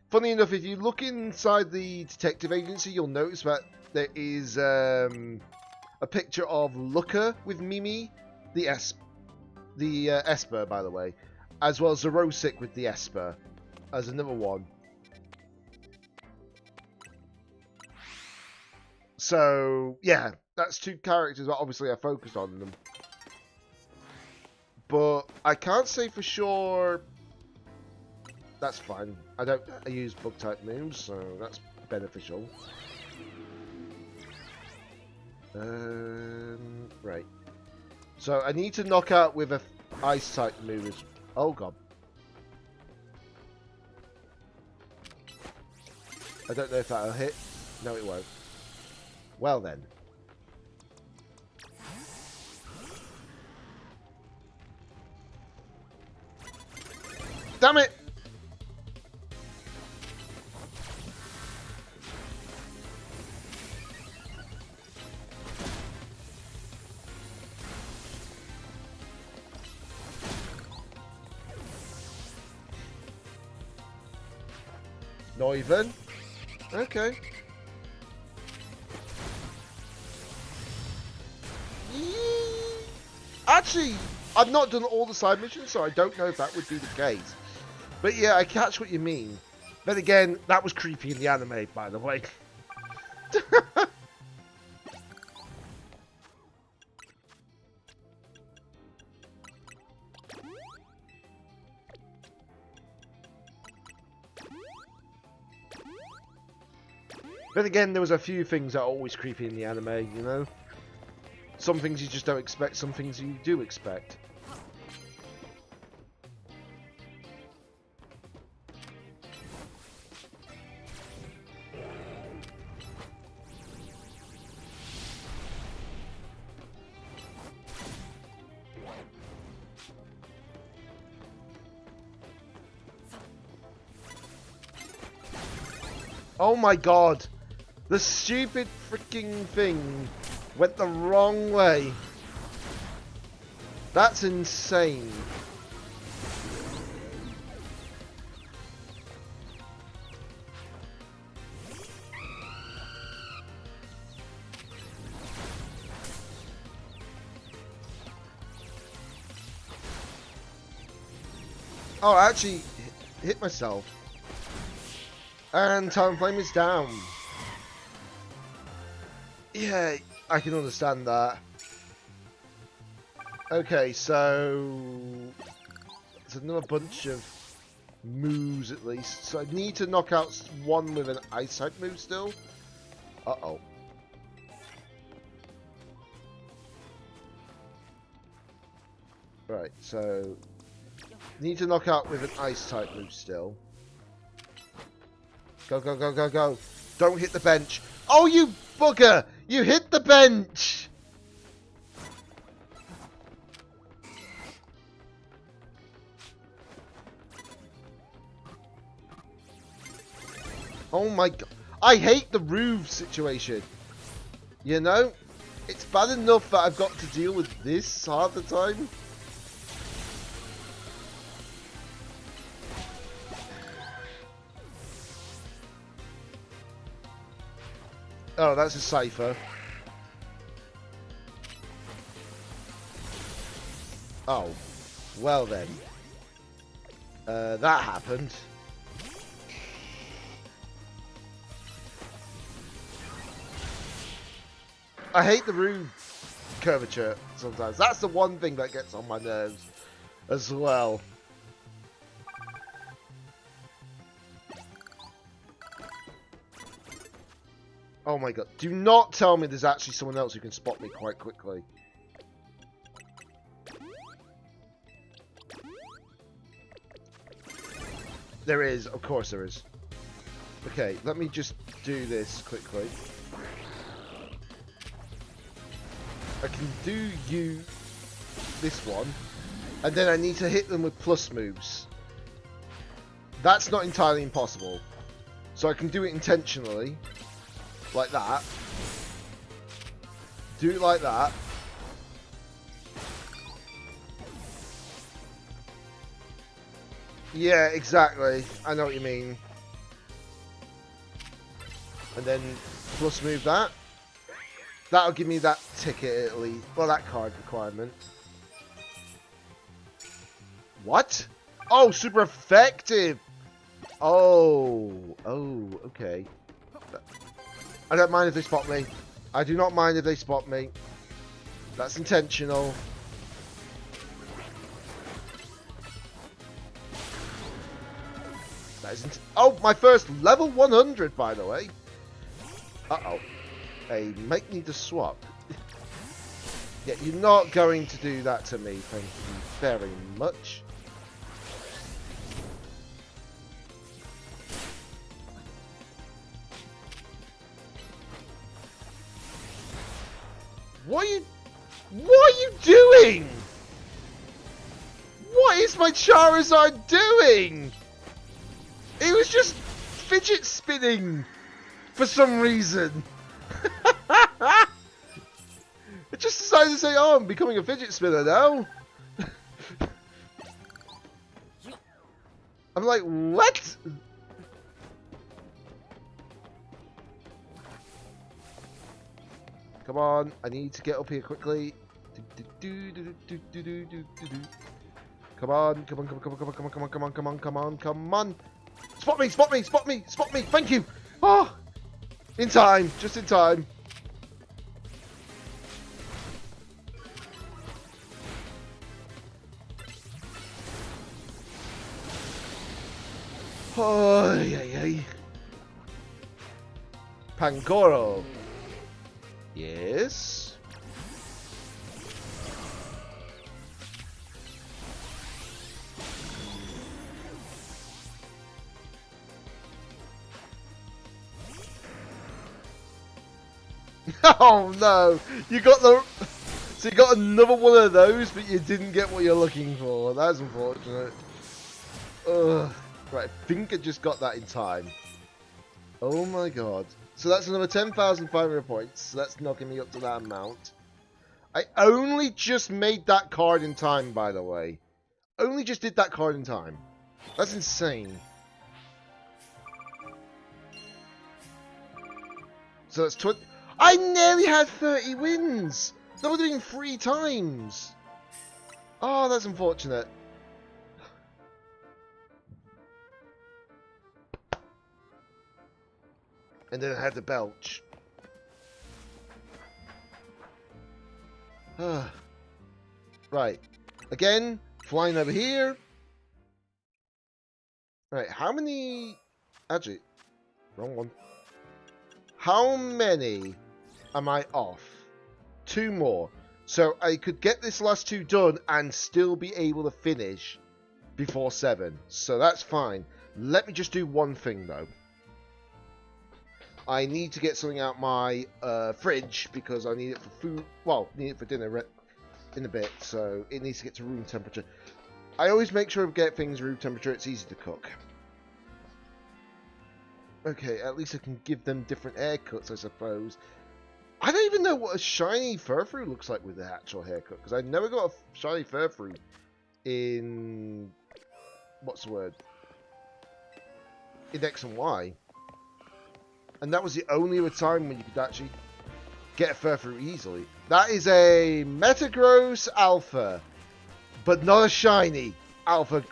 Funny enough, if you look inside the detective agency, you'll notice that there is a picture of Looker with Mimi, the Esper, by the way, as well as Zero Sick with the Esper as another one. So, yeah, that's two characters that obviously I focused on them. But I can't say for sure. That's fine. I use bug type moves, so that's beneficial. Right. So I need to knock out with a ice type move. Oh god. I don't know if that'll hit. No, it won't. Well then. Damn it! Not even? Okay. Actually, I've not done all the side missions, so I don't know if that would be the case. But yeah, I catch what you mean. Then again, that was creepy in the anime, by the way. Then again, there was a few things that are always creepy in the anime, you know? Some things you just don't expect, some things you do expect. Oh my god! The stupid freaking thing went the wrong way. That's insane. Oh, I actually hit myself. And Time Flame is down. Yeah, I can understand that. Okay, so it's another bunch of moves at least. So I need to knock out one with an ice type move still. Uh-oh. Right, so need to knock out with an ice type move still. Go, go, go, go, go. Don't hit the bench. Oh, you bugger! You hit the bench! Oh my god. I hate the roof situation. You know? It's bad enough that I've got to deal with this half the time. Oh, that's a cipher. Oh, well then. That happened. I hate the room curvature sometimes. That's the one thing that gets on my nerves as well. Oh my god. Do not tell me there's actually someone else who can spot me quite quickly. There is. Of course there is. Okay, let me just do this quickly. I can do you this one. And then I need to hit them with plus moves. That's not entirely impossible. So I can do it intentionally. Like that. Do it like that. Yeah, exactly. I know what you mean. And then plus move that. That'll give me that ticket at least. Well, that card requirement. What? Oh, super effective! Oh, okay. I don't mind if they spot me. I do not mind if they spot me. That's intentional. That isn't. Oh, my first level 100, by the way. Uh-oh. They make me to swap. Yeah, you're not going to do that to me, thank you very much. What are you doing? What is my Charizard doing? It was just fidget spinning for some reason. It just decided to say, oh, I'm becoming a fidget spinner now. I'm like, what? Come on, I need to get up here quickly. Come on, come on, come on, come on, come on, come on, come on, come on, come on, come on, come on. Spot me, spot me, spot me, spot me, thank you. Oh, in time, just in time. Oh, yeah. Pangoro. Yes. Oh no! You got the. So you got another one of those, but you didn't get what you're looking for. That's unfortunate. Ugh. Right, I think I just got that in time. Oh my god. So that's another 10,500 points. So that's knocking me up to that amount. I only just made that card in time, by the way. Only just did that card in time. That's insane. So that's 20. I nearly had 30 wins! They were doing 3 times! Oh, that's unfortunate. And then I had to belch. Right. Again, flying over here. Right, how many... Actually, wrong one. How many am I off? 2 more. So I could get this last 2 done and still be able to finish before 7. So that's fine. Let me just do one thing though. I need to get something out my fridge because I need it for food. Well, need it for dinner in a bit, so it needs to get to room temperature. I always make sure I get things room temperature. It's easy to cook. Okay, at least I can give them different haircuts, I suppose. I don't even know what a shiny Furfrou looks like with the actual haircut because I never got a shiny Furfrou in what's the word? In X and Y. And that was the only other time when you could actually get a Furfrou easily. That is a Metagross Alpha, but not a shiny Alpha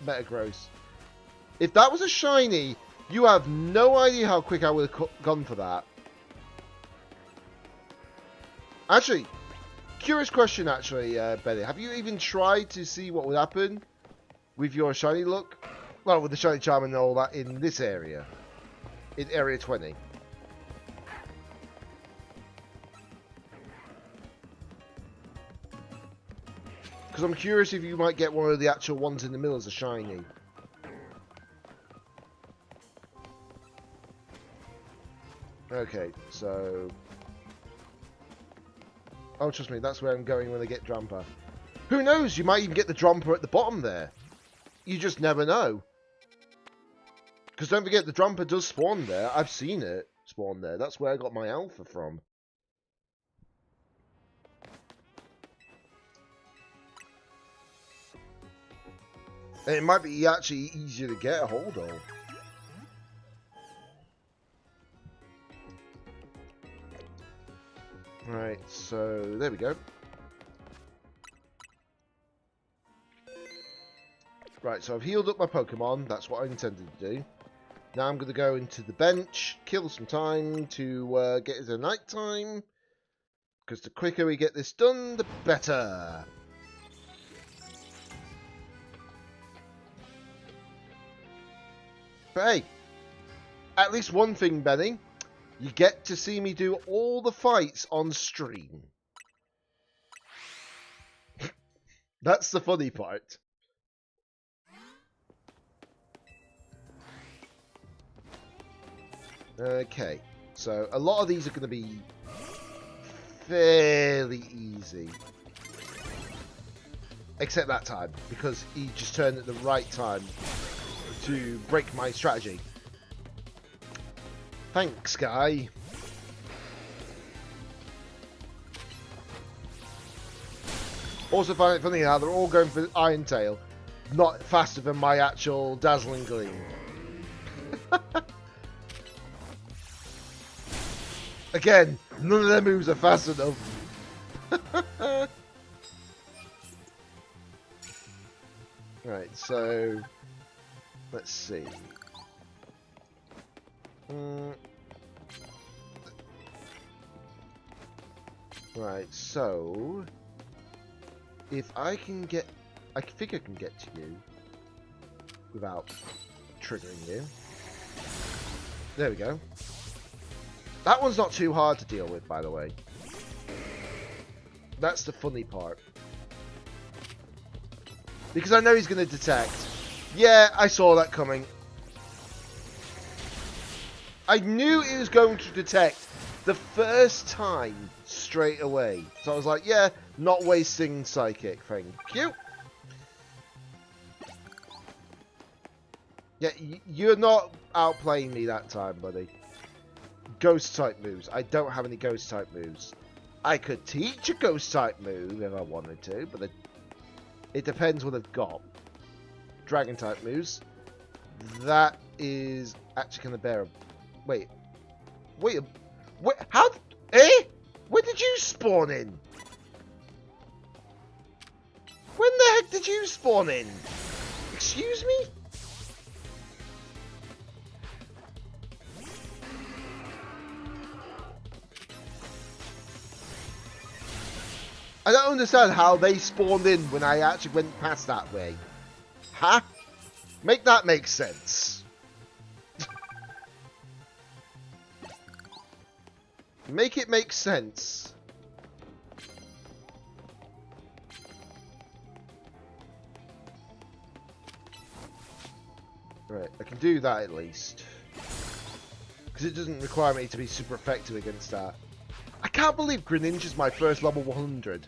Metagross. If that was a shiny, you have no idea how quick I would have gone for that. Actually, curious question actually, Benny. Have you even tried to see what would happen with your shiny look? Well, with the shiny charm and all that in this area. In area 20. Because I'm curious if you might get one of the actual ones in the middle as a shiny. Okay, so... Oh, trust me, that's where I'm going when I get Drampa. Who knows? You might even get the Drampa at the bottom there. You just never know. Because don't forget, the Drampa does spawn there. I've seen it spawn there. That's where I got my Alpha from. And it might be actually easier to get a hold of. Right, so there we go. Right, so I've healed up my Pokemon. That's what I intended to do. Now I'm going to go into the bench, kill some time to get into night time. Because the quicker we get this done, the better. But hey, at least one thing, Benny. You get to see me do all the fights on stream. That's the funny part. Okay, so a lot of these are going to be fairly easy. Except that time, because he just turned at the right time to break my strategy. Thanks, guy. Also find it funny how they're all going for Iron Tail, not faster than my actual Dazzling Gleam. Again, none of their moves are fast enough. Right, so let's see. Right, so if I can get, I think I can get to you without triggering you. There we go. That one's not too hard to deal with, by the way. That's the funny part. Because I know he's going to detect. Yeah, I saw that coming. I knew it was going to detect the first time straight away. So I was like, yeah, not wasting Psychic. Thank you. Yeah, you're not outplaying me that time, buddy. Ghost type moves. I don't have any ghost type moves. I could teach a ghost type move if I wanted to, but it depends what I've got. Dragon type moves. That is actually going to bear a... Wait, how... Eh? Where did you spawn in? When the heck did you spawn in? Excuse me? I don't understand how they spawned in when I actually went past that way. Huh? Make that make sense. Make it make sense. Right, I can do that at least. Because it doesn't require me to be super effective against that. I can't believe Greninja's my first level 100.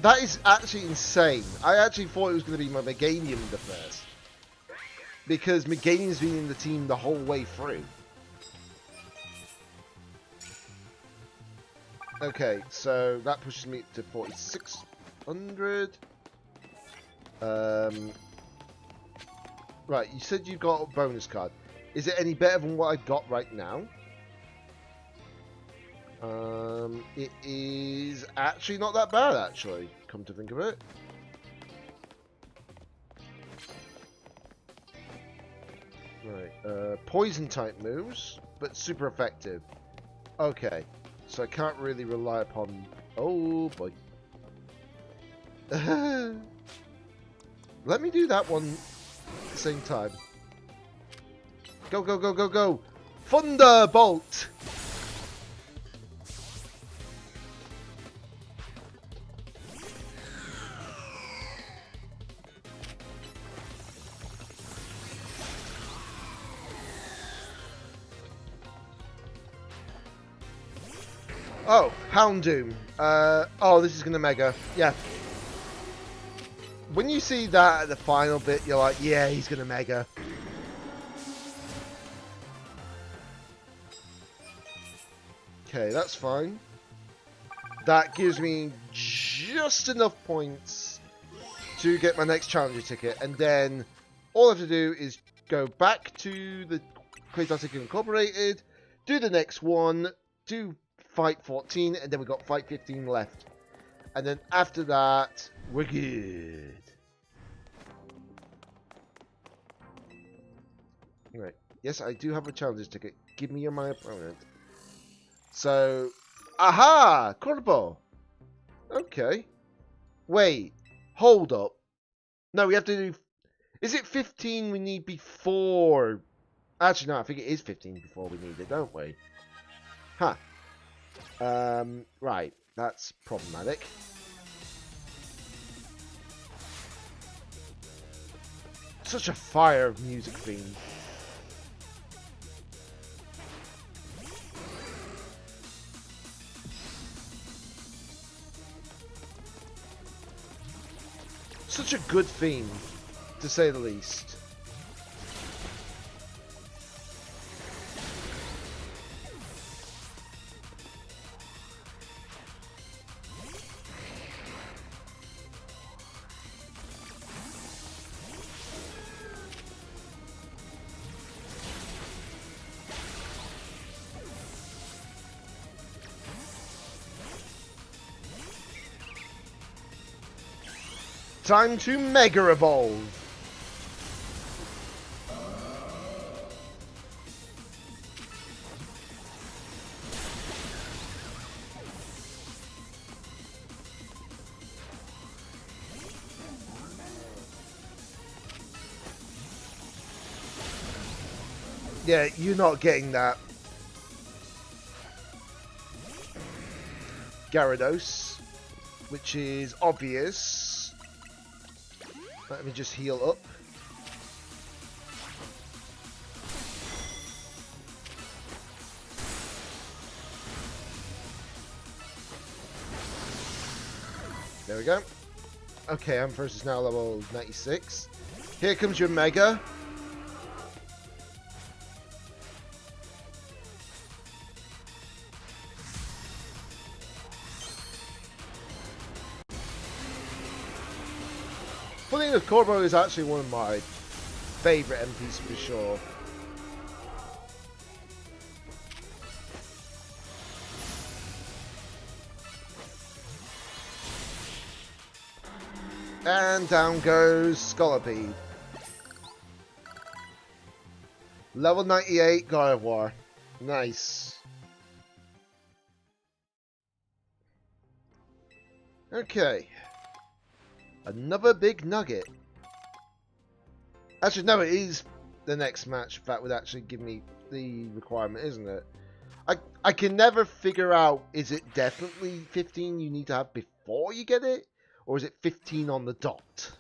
That is actually insane. I actually thought it was going to be my Meganium the first. Because Meganium's been in the team the whole way through. Okay, so that pushes me to 4,600. Right, you said you got a bonus card. Is it any better than what I've got right now? It is actually not that bad, actually, come to think of it. Right, poison type moves, but super effective. Okay, so I can't really rely upon... Oh, boy. Let me do that one at the same time. Go, go, go, go, go! Thunderbolt! Oh, Houndoom. Oh, this is gonna mega. Yeah. When you see that at the final bit, you're like, yeah, he's gonna mega. Okay, that's fine. That gives me just enough points to get my next challenger ticket, and then all I have to do is go back to the Classic Incorporated, do the next one, do Fight 14, and then we've got Fight 15 left. And then after that, we're good. Right. Yes, I do have a challenger's ticket. Give me my opponent. So, aha! Corbo! Okay. Wait. Hold up. No, we have to do... Is it 15 we need before... Actually, no, I think it is 15 before we need it, don't we? Huh. Right. That's problematic. Such a fire music theme. Such a good theme, to say the least. Time to Mega Evolve! Yeah, you're not getting that. Gyarados, which is obvious. Let me just heal up. There we go. Okay, Ampharos is now level 96. Here comes your Mega. Funny enough, Corbo is actually one of my favourite MPs for sure. And down goes Scolipede. Level 98 Gardevoir. Nice. Okay. Another big nugget. Actually, no, it is the next match that would actually give me the requirement, isn't it? I can never figure out, is it definitely 15 you need to have before you get it? Or is it 15 on the dot?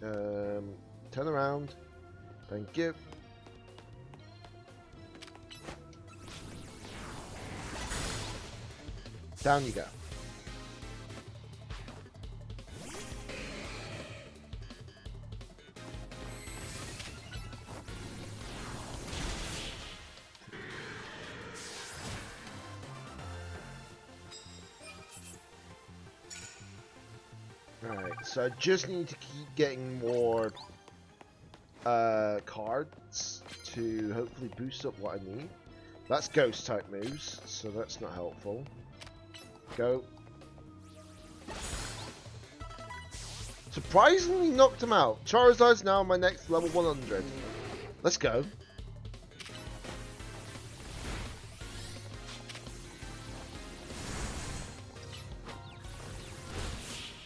Turn around. Thank you. Down you go. Alright, so I just need to keep getting more cards to hopefully boost up what I need. That's ghost type moves, so that's not helpful. Go. Surprisingly knocked him out. Charizard's now my next level 100. Let's go.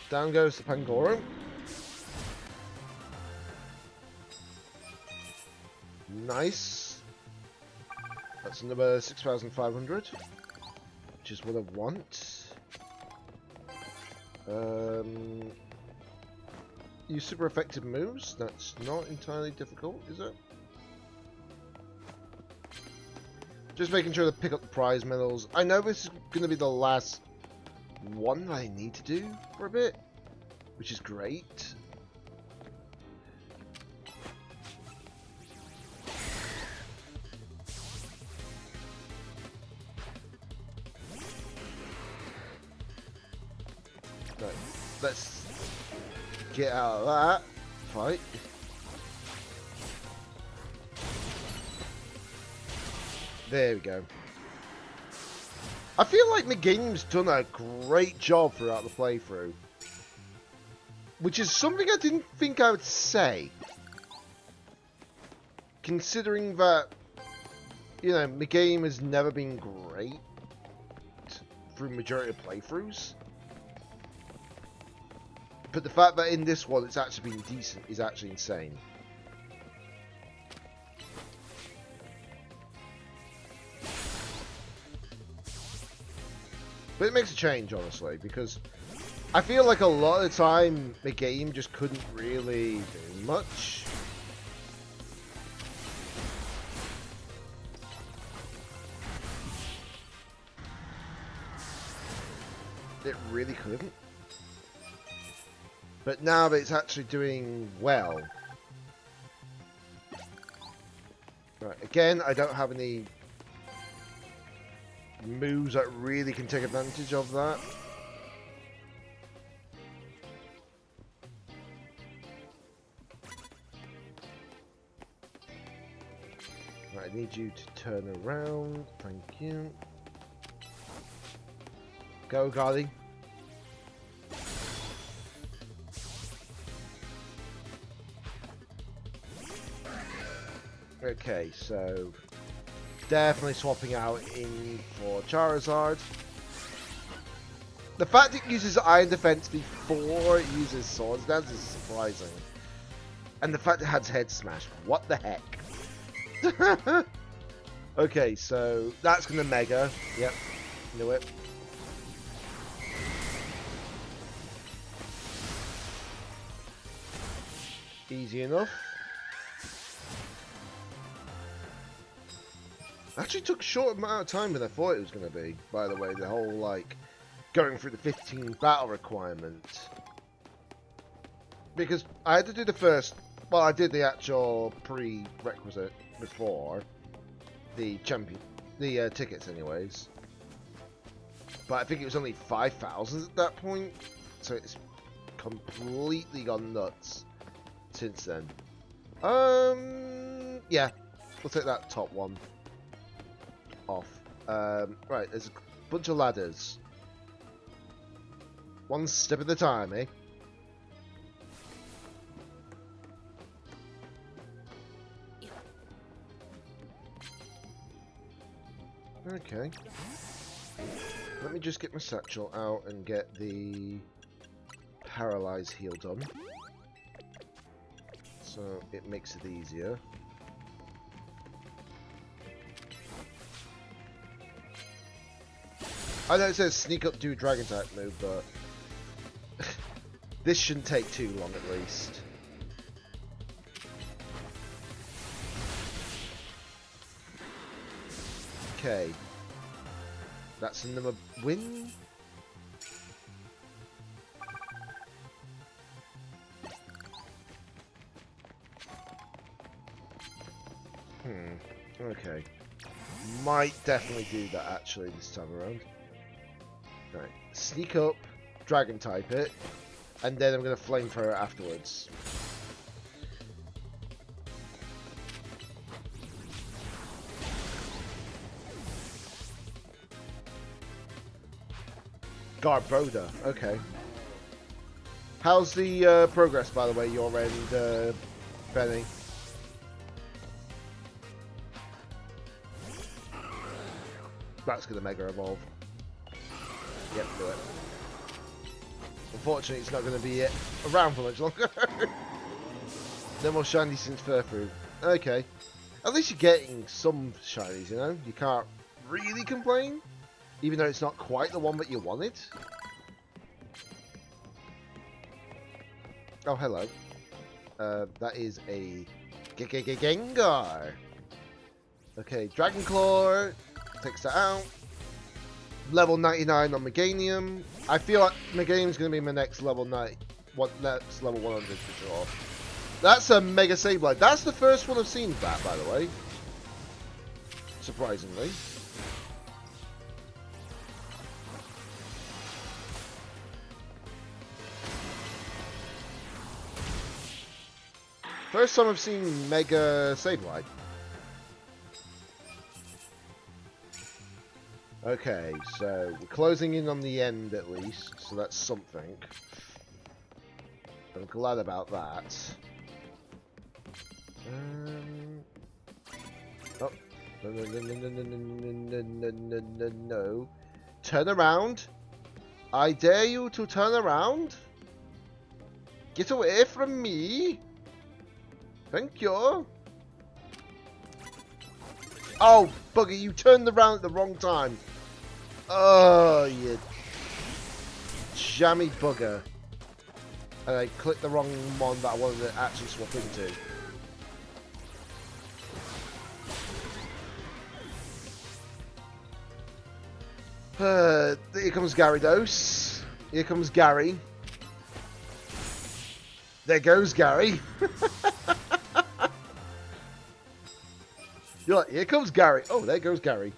Down goes the Pangoro. Nice. That's another 6,500. Which is what I want. use super effective moves. That's not entirely difficult, is it? Just making sure to pick up the prize medals. I know this is going to be the last one that I need to do for a bit, which is great. Right, let's get out of that fight. There we go. I feel like the game's done a great job throughout the playthrough. Which is something I didn't think I would say. Considering that, you know, the game has never been great through majority of playthroughs. But the fact that in this one it's actually been decent is actually insane. But it makes a change, honestly, because I feel like a lot of the time the game just couldn't really do much. It really couldn't. But now that it's actually doing well. Right, again, I don't have any moves that really can take advantage of that. Right, I need you to turn around. Thank you. Go, Gardy. Okay, so definitely swapping out in for Charizard. The fact it uses Iron Defense before it uses Swords Dance is surprising. And the fact it has Head Smash. What the heck? Okay, so that's going to Mega. Yep, knew it. Easy enough. Actually took a short amount of time than I thought it was going to be, by the way, the whole, like, going through the 15 battle requirement. Because I had to do the first, well, I did the actual prerequisite before the tickets anyways. But I think it was only 5,000 at that point, so it's completely gone nuts since then. Yeah, we'll take that top one off. Right, there's a bunch of ladders. One step at a time, eh? Okay. Let me just get my satchel out and get the paralyze heal done. So it makes it easier. I know it says sneak up, do dragon type move, but this shouldn't take too long at least. Okay. That's another win. Okay. Might definitely do that actually this time around. Right. Sneak up, dragon type it, and then I'm going to flamethrower it afterwards. Garboda, okay. How's the progress, by the way, your end, Benny? That's going to Mega Evolve. Yep, do it. Unfortunately, it's not going to be around for much longer. No more shiny since Furfrou. Okay. At least you're getting some shinies, you know? You can't really complain. Even though it's not quite the one that you wanted. Oh, hello. That is a Gengar. Okay, Dragon Claw takes that out. Level 99 on Meganium. I feel like Meganium's going to be my next level next level 100 for sure. That's a Mega Sableye. That's the first one I've seen of that, by the way. Surprisingly. First time I've seen Mega Sableye. Okay, so we're closing in on the end at least, so that's something. I'm glad about that. Oh, no. Turn around. I dare you to turn around. Get away from me. Thank you. Oh, bugger, you turned around at the wrong time. Oh, you jammy bugger. And I clicked the wrong one that I wanted to actually swap into. Here comes Gyarados. Here comes Gary. There goes Gary. You're like, here comes Gary. Oh, there goes Gary.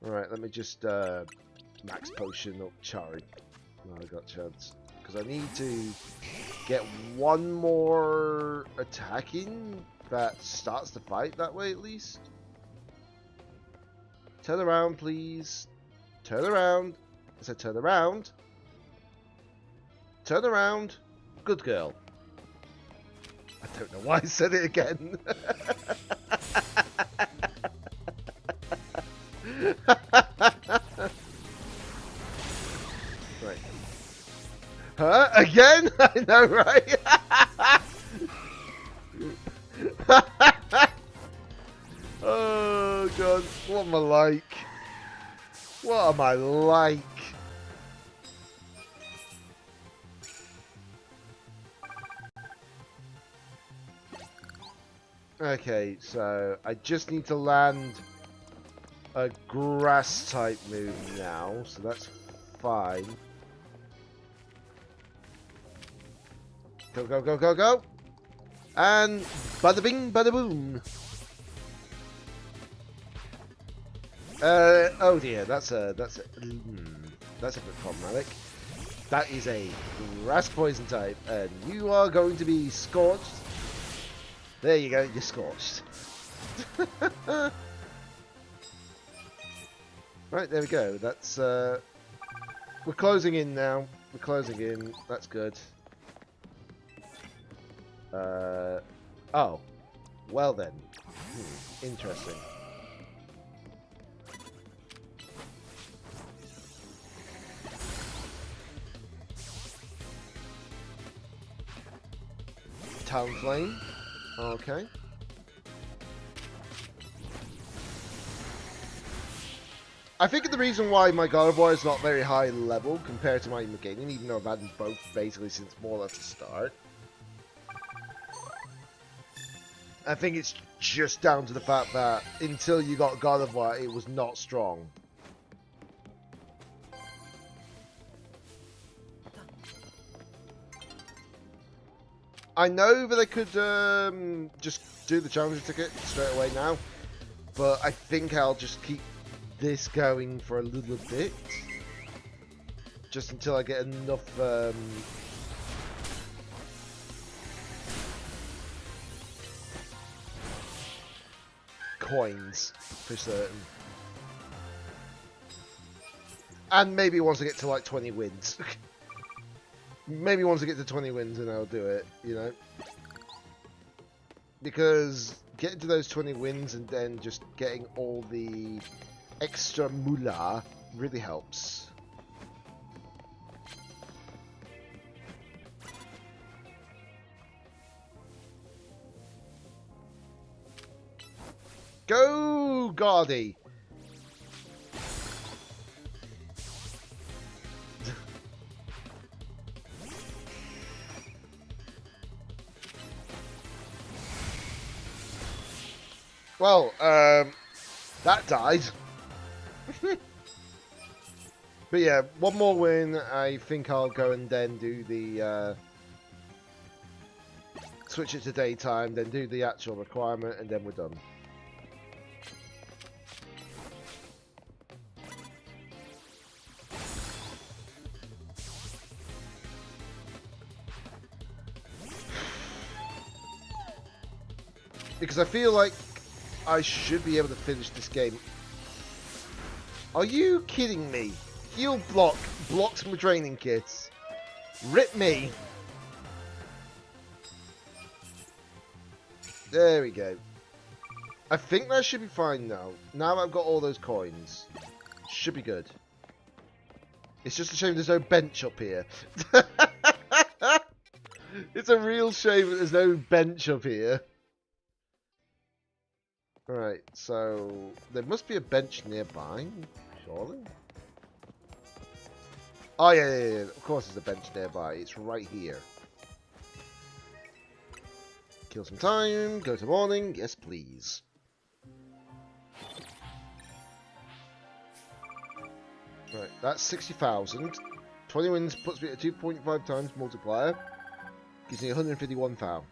Alright, let me just max potion up Chari. Oh, I got a chance. Because I need to get one more attack in that starts the fight that way at least. Turn around, please. Turn around. I said turn around. Turn around. Good girl. I don't know why I said it again. Right. Huh? Again? I know, right? Oh, God. What am I like? What am I like? Okay, so I just need to land a grass type move now, so that's fine. Go, go, go, go, go! And bada bing, bada boom! Oh dear, that's a bit problematic. That is a grass poison type, and you are going to be scorched. There you go, you're scorched. Right, there we go. That's we're closing in now. We're closing in. That's good. Oh. Well then. Interesting. Talonflame. Okay. I think the reason why my Gardevoir is not very high level compared to my Meganium, even though I've had them both basically since more or less the start, I think it's just down to the fact that until you got Gardevoir, it was not strong. I know that I could just do the challenger ticket straight away now, but I think I'll just keep this going for a little bit, just until I get enough coins for certain, and maybe once I get to like 20 wins. Maybe once I get to 20 wins and I'll do it, you know? Because getting to those 20 wins and then just getting all the extra moolah really helps. Go, Gardy! Well, that died. But yeah, one more win. I think I'll go and then do the switch it to daytime, then do the actual requirement, and then we're done. Because I feel like I should be able to finish this game. Are you kidding me? Heal block blocks my training kits. Rip me. There we go. I think that should be fine now. Now I've got all those coins. Should be good. It's just a shame there's no bench up here. It's a real shame that there's no bench up here. Right, so there must be a bench nearby, surely? Oh yeah, of course there's a bench nearby. It's right here. Kill some time, go to morning, yes please. Right, that's 60,000. 20 wins puts me at 2.5 times multiplier. Gives me 151 thou.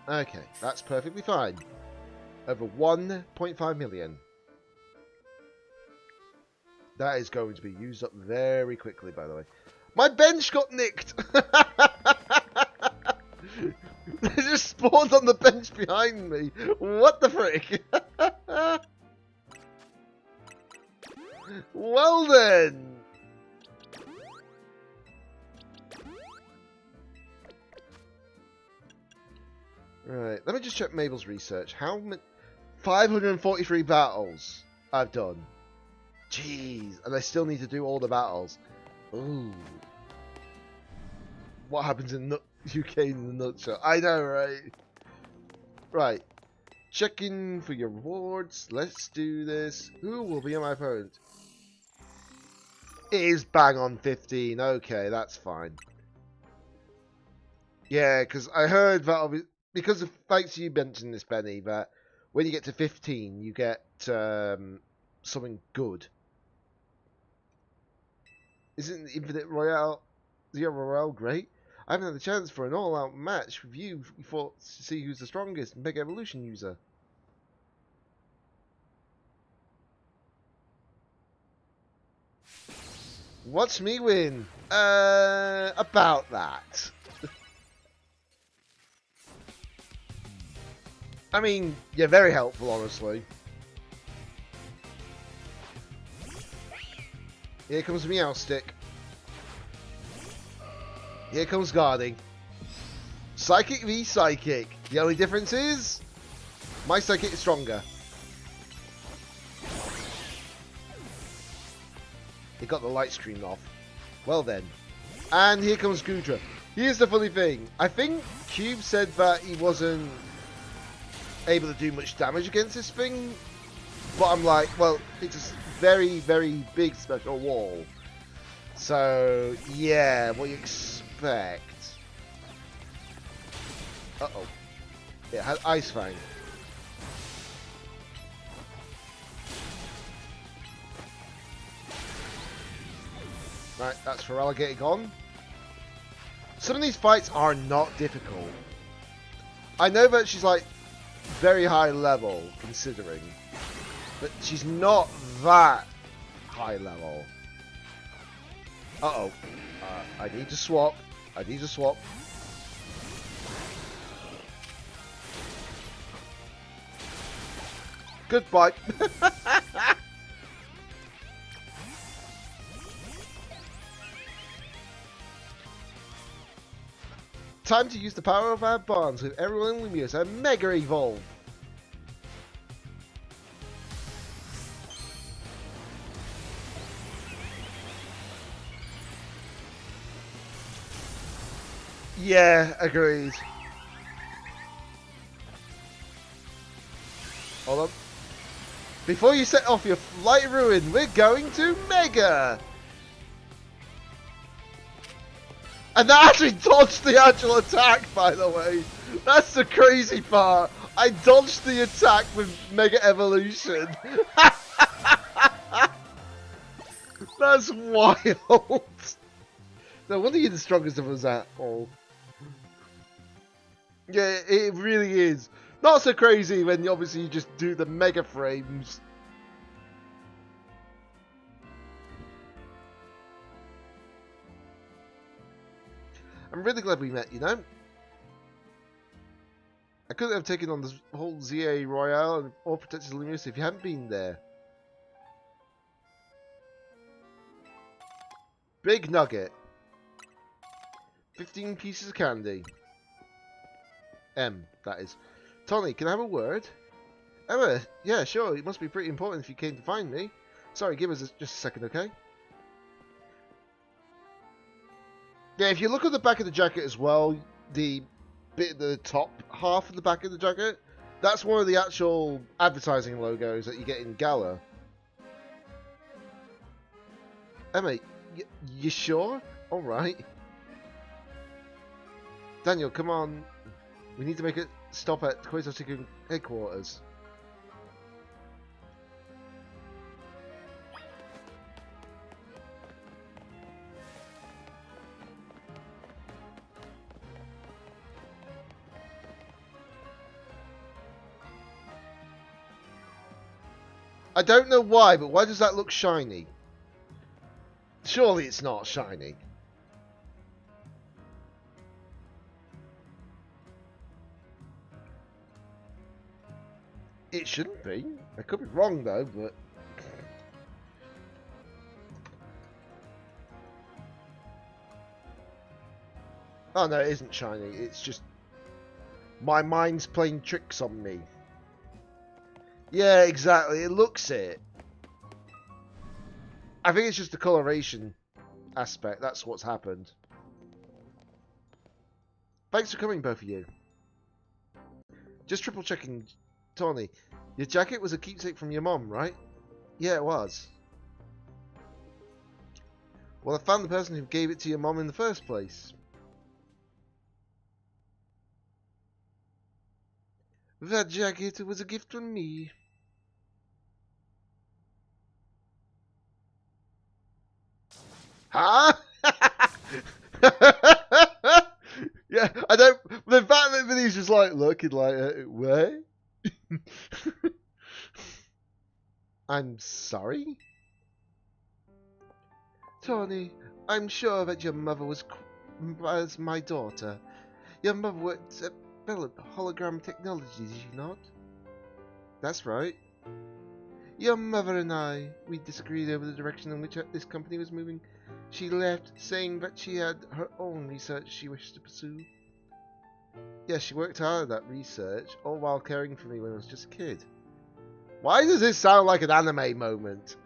Okay, that's perfectly fine. Over 1.5 million. That is going to be used up very quickly, by the way. My bench got nicked! They just spawned on the bench behind me. What the frick? Well then. Right, let me just check Mabel's research. How many... 543 battles I've done. Jeez, and I still need to do all the battles. Ooh. What happens in UK in a nutshell? I know, right? Right. Checking for your rewards. Let's do this. Who will be my opponent? It is bang on 15. Okay, that's fine. Yeah, because I heard that... Because of thanks to you mentioning this, Benny, that when you get to 15, you get something good. Isn't Infinite Royale, Zero Royale great? I haven't had the chance for an all-out match with you before to see who's the strongest Mega Evolution user. Watch me win. About that. I mean, you're very helpful, honestly. Here comes Meowstick. Here comes guarding. Psychic v Psychic. The only difference is my Psychic is stronger. It got the light screen off. Well then. And here comes Gudra. Here's the funny thing. I think Cube said that he wasn't able to do much damage against this thing. But I'm like, well, it's a very, very big special wall. So, yeah, what you expect. Uh-oh. It had Ice Fang. Right, that's for Alligator gone. Some of these fights are not difficult. I know that she's like very high level, considering. But she's not that high level. Uh-oh. I need to swap. I need to swap. Goodbye. Time to use the power of our bonds with everyone in Lumiose and Mega Evolve. Yeah, agreed. Hold on. Before you set off your flight ruin, we're going to Mega! And that actually dodged the actual attack, by the way. That's the crazy part. I dodged the attack with Mega Evolution. That's wild. No wonder you're the strongest of us at all. Yeah, it really is. Not so crazy when obviously you just do the mega frames. I'm really glad we met, you know? I couldn't have taken on this whole ZA Royale or Protected Lumious if you hadn't been there. Big nugget. 15 pieces of candy. That is. Tony, can I have a word? Emma, yeah, sure. It must be pretty important if you came to find me. Sorry, give us just a second, okay? Yeah, if you look at the back of the jacket as well, the bit at the top half of the back of the jacket, that's one of the actual advertising logos that you get in Gala. Emma, you sure? Alright. Daniel, come on. We need to make a stop at Koizo Chicken headquarters. I don't know why, but why does that look shiny? Surely it's not shiny. It shouldn't be. I could be wrong though, but... Oh no, it isn't shiny. It's just... my mind's playing tricks on me. Yeah, exactly. It looks it. I think it's just the coloration aspect. That's what's happened. Thanks for coming, both of you. Just triple checking, Tony. Your jacket was a keepsake from your mom, right? Yeah, it was. Well, I found the person who gave it to your mom in the first place. That jacket was a gift from me. Huh? Yeah, I don't. The fact that he's just like looking like, where? I'm sorry? Tony, I'm sure that your mother was my daughter. Your mother worked at hologram technology, did she not? That's right. Your mother and we disagreed over the direction in which this company was moving. She left, saying that she had her own research she wished to pursue. Yes, she worked hard at that research, all while caring for me when I was just a kid. Why does this sound like an anime moment?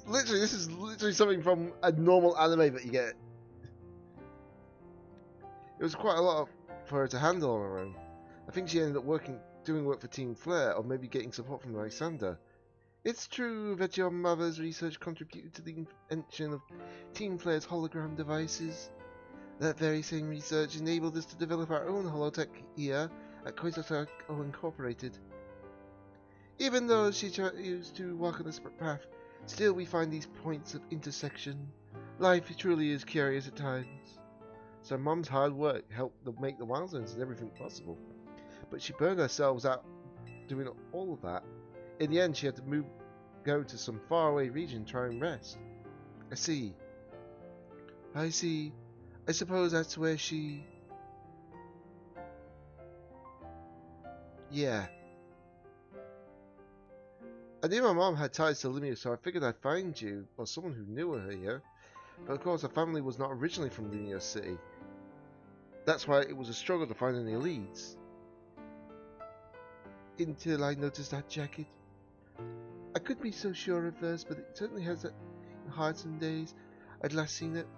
Literally, this is literally something from a normal anime that you get. It was quite a lot for her to handle on her own. I think she ended up doing work for Team Flare, or maybe getting support from Lysander. It's true that your mother's research contributed to the invention of Team Flare's hologram devices. That very same research enabled us to develop our own holotech here at Koizo Incorporated. Even though she chose to walk on a separate path, still we find these points of intersection. Life truly is curious at times. So Mom's hard work helped make the milestones and everything possible. But she burned herself out doing all of that. In the end, she had to go to some faraway region to try and rest. I see. I suppose that's where she... Yeah. I knew my mom had ties to Lumia, so I figured I'd find you, or someone who knew her here. But of course, her family was not originally from Lumia City. That's why it was a struggle to find any leads. Until I noticed that jacket. I couldn't be so sure at first, but it certainly has that heart some days. I'd last seen it,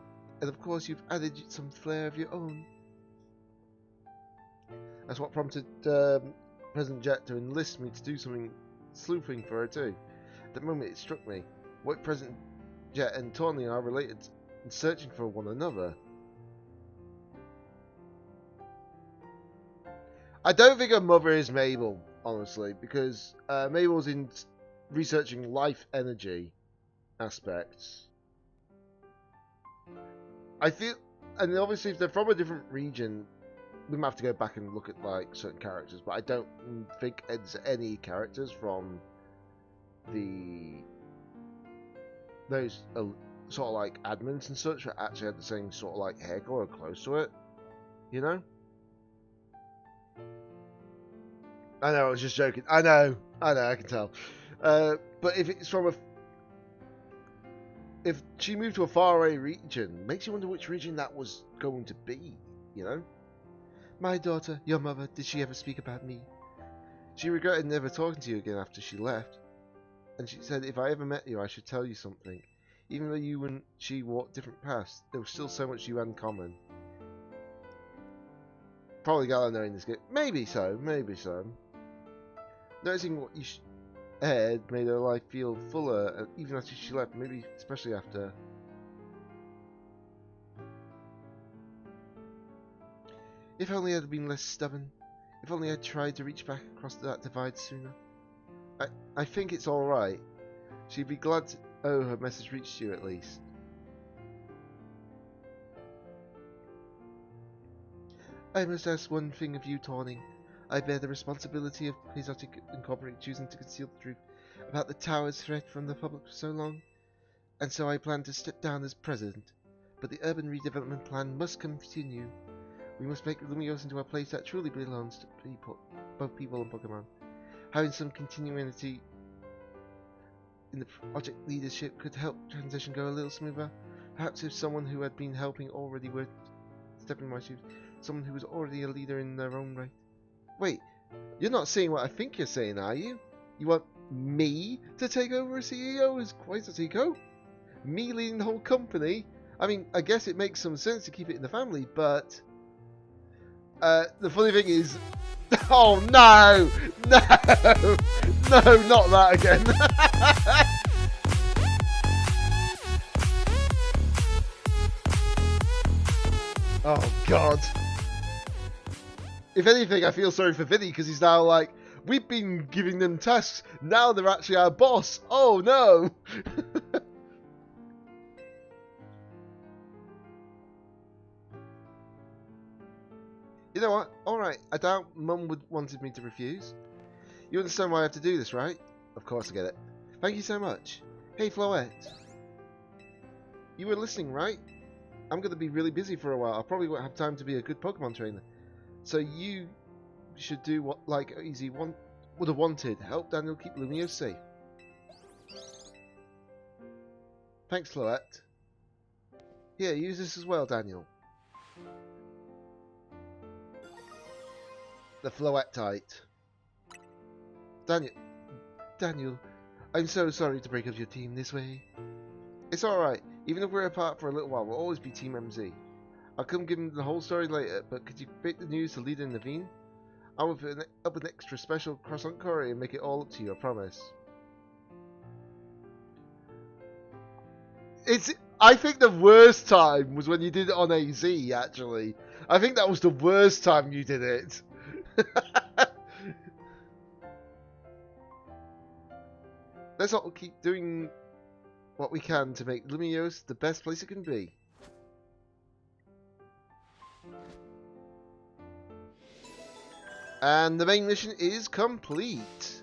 and of course you've added some flair of your own. That's what prompted President Jet to enlist me to do something sleuthing for her too. At the moment it struck me, what President Jet and Tawny are related and searching for one another. I don't think her mother is Mabel, honestly, because Mabel's in researching life energy aspects. I feel, and obviously if they're from a different region, we might have to go back and look at like certain characters, but I don't think it's any characters from those sort of like admins and such that actually had the same sort of like hair color or close to it, you know? I know, I was just joking. I know, I can tell. But if it's from if she moved to a faraway region, makes you wonder which region that was going to be, you know? My daughter, your mother, did she ever speak about me? She regretted never talking to you again after she left. And she said if I ever met you, I should tell you something. Even though you and she walked different paths, there was still so much you had in common. Probably got to know in this game. Maybe so, maybe so. Noticing what you aired made her life feel fuller, even after she left, maybe especially after. If only I'd been less stubborn. If only I'd tried to reach back across that divide sooner. I think it's alright. She'd be glad to her message reached you at least. I must ask one thing of you, Tawning. I bear the responsibility of Quixotic Incorporated choosing to conceal the truth about the tower's threat from the public for so long, and so I plan to step down as president. But the urban redevelopment plan must continue. We must make Lumiose into a place that truly belongs to people, both people and Pokemon. Having some continuity in the project leadership could help transition go a little smoother. Perhaps if someone who had been helping already would step in my shoes, someone who was already a leader in their own right. Wait, you're not saying what I think you're saying, are you? You want me to take over as CEO as Quasitico? Me leading the whole company? I mean, I guess it makes some sense to keep it in the family, but the funny thing is, oh no, no, no, not that again. Oh god. If anything, I feel sorry for Vinny because he's now like, we've been giving them tasks, now they're actually our boss. Oh no. You know what? Alright, I doubt Mum would wanted me to refuse. You understand why I have to do this, right? Of course I get it. Thank you so much. Hey Floette. You were listening, right? I'm going to be really busy for a while. I probably won't have time to be a good Pokemon trainer. So you should do what like Easy would have wanted. Help Daniel keep Lumiose safe. Thanks, Floette. Here, use this as well, Daniel. The Floette-tite. Daniel, I'm so sorry to break up your team this way. It's alright. Even if we're apart for a little while, we'll always be Team MZ. I'll come give him the whole story later, but could you break the news to Leader in Naveen? I will put up an extra special croissant curry and make it all up to you, I promise. I think the worst time was when you did it on AZ, actually. I think that was the worst time you did it. Let's all keep doing what we can to make Lumiose the best place it can be. And the main mission is complete.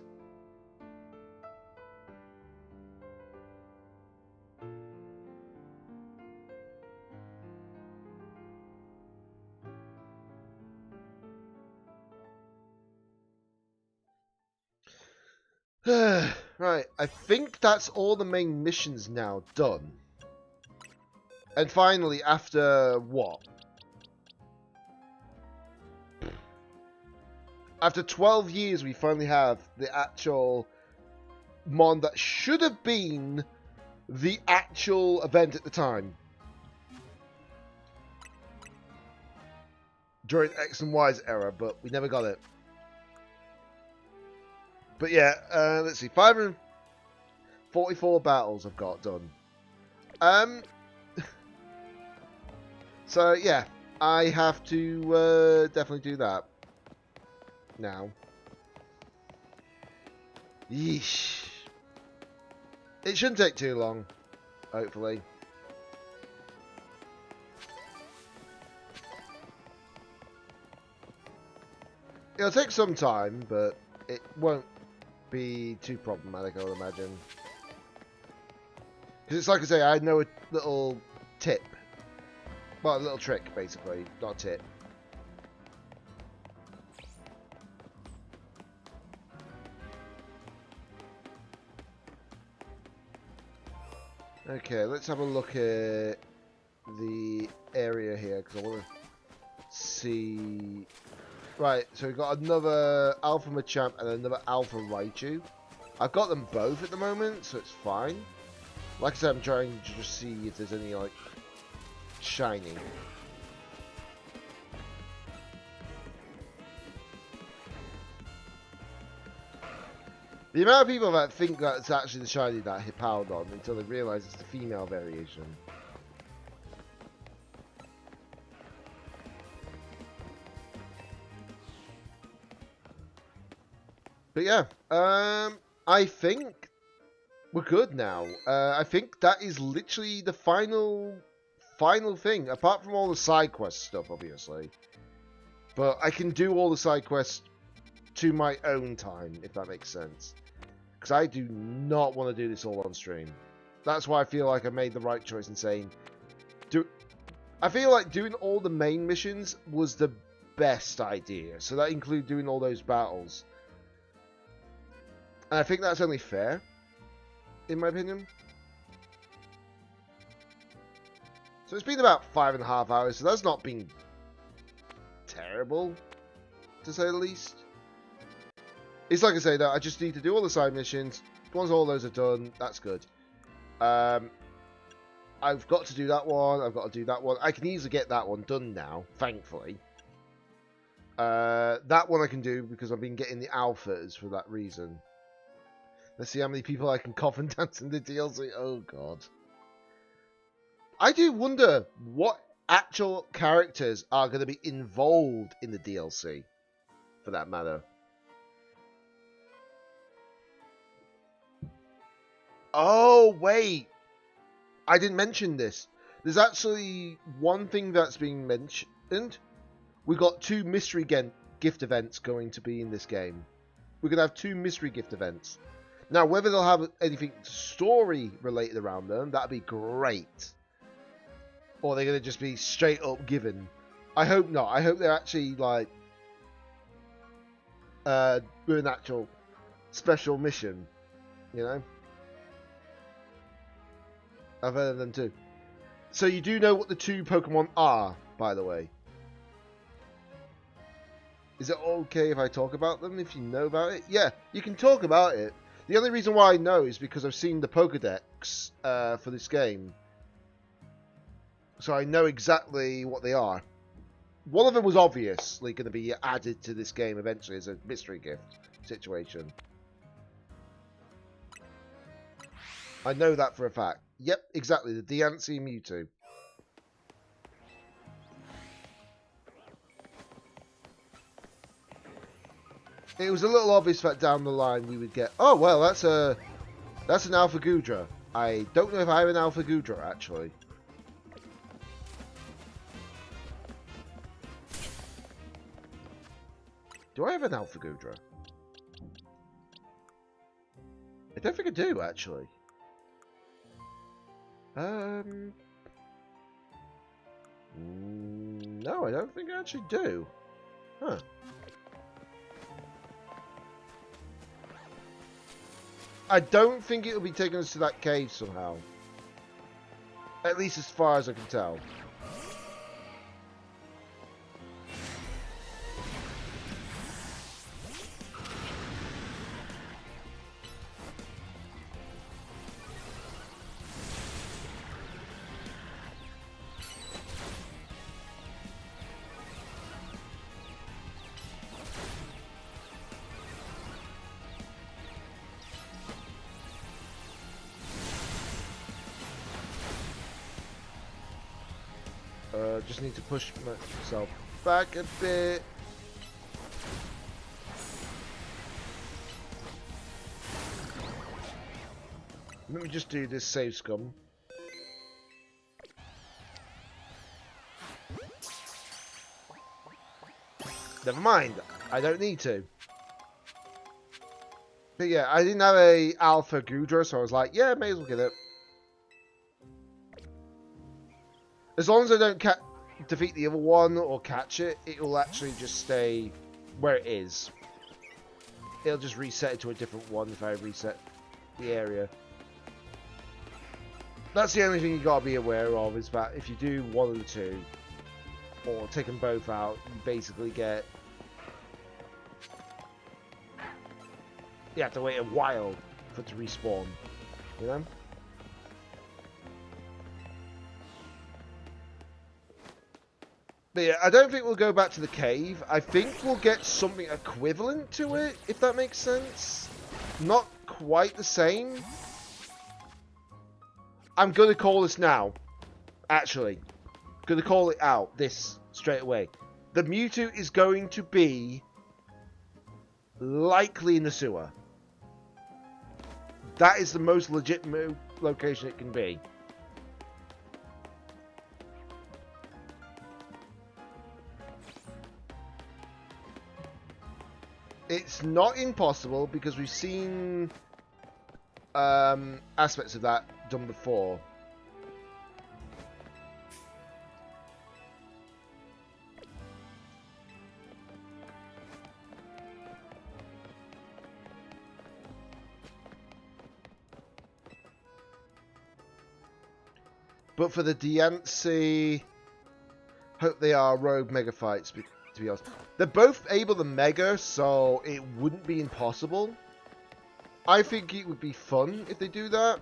Right, I think that's all the main missions now done. And finally, after what? After 12 years, we finally have the actual Mon that should have been the actual event at the time. During X and Y's era, but we never got it. But yeah, let's see, 544 battles I've got done. So yeah, I have to definitely do that. now. Yeesh. It shouldn't take too long, hopefully. It'll take some time, but it won't be too problematic, I would imagine. Because it's like I say, I know a little tip. Well, a little trick, basically. Not a tip. Okay, let's have a look at the area here, because I want to see... Right, so we've got another Alpha Machamp and another Alpha Raichu. I've got them both at the moment, so it's fine. Like I said, I'm trying to just see if there's any, like, shiny. The amount of people that think that it's actually the shiny that Hippowdon until they realise it's the female variation. But yeah, I think we're good now. I think that is literally the final thing, apart from all the side quest stuff, obviously. But I can do all the side quests to my own time, if that makes sense. Because I do not want to do this all on stream. That's why I feel like I made the right choice in saying... I feel like doing all the main missions was the best idea. So that includes doing all those battles. And I think that's only fair, in my opinion. So it's been about 5.5 hours, so that's not been terrible, to say the least. It's like I say, though, I just need to do all the side missions. Once all those are done, that's good. I've got to do that one, I've got to do that one. I can easily get that one done now, thankfully. That one I can do because I've been getting the alphas for that reason. Let's see how many people I can cough and dance in the DLC. Oh, God. I do wonder what actual characters are going to be involved in the DLC, for that matter. Oh, wait. I didn't mention this. There's actually one thing that's being mentioned. We've got 2 mystery gift events going to be in this game. We're going to have 2 mystery gift events. Now, whether they'll have anything story related around them, that'd be great. Or they're going to just be straight up given. I hope not. I hope they're actually, like, with an actual special mission. You know? I've heard of them too. So you do know what the 2 Pokemon are, by the way. Is it okay if I talk about them, if you know about it? Yeah, you can talk about it. The only reason why I know is because I've seen the Pokedex for this game. So I know exactly what they are. One of them was obviously going to be added to this game eventually as a mystery gift situation. I know that for a fact. Yep, exactly. The Deancey Mewtwo. It was a little obvious that down the line we would get... Oh, well, that's an Alpha Gudra. I don't know if I have an Alpha Gudra, actually. Do I have an Alpha Gudra? I don't think I do, actually. No, I don't think I actually do. Huh. I don't think it'll be taking us to that cave somehow. At least as far as I can tell. Just need to push myself back a bit. Let me just do this save scum. Never mind, I don't need to. But yeah, I didn't have a Alpha Gudra, so I was like, yeah, may as well get it. As long as I don't defeat the other one or catch it, it will actually just stay where it is. It'll just reset it to a different one if I reset the area. That's the only thing you gotta be aware of, is that if you do one of the two, or take them both out, you basically get... You have to wait a while for it to respawn, you know? But yeah, I don't think we'll go back to the cave. I think we'll get something equivalent to it, if that makes sense. Not quite the same. I'm gonna call this now. Actually. Gonna call it out, this, straight away. The Mewtwo is going to be likely in the sewer. That is the most legitimate location it can be. It's not impossible because we've seen aspects of that done before. But for the Diancie, hope they are rogue mega fights, to be honest. They're both able to mega, so it wouldn't be impossible. I think it would be fun if they do that.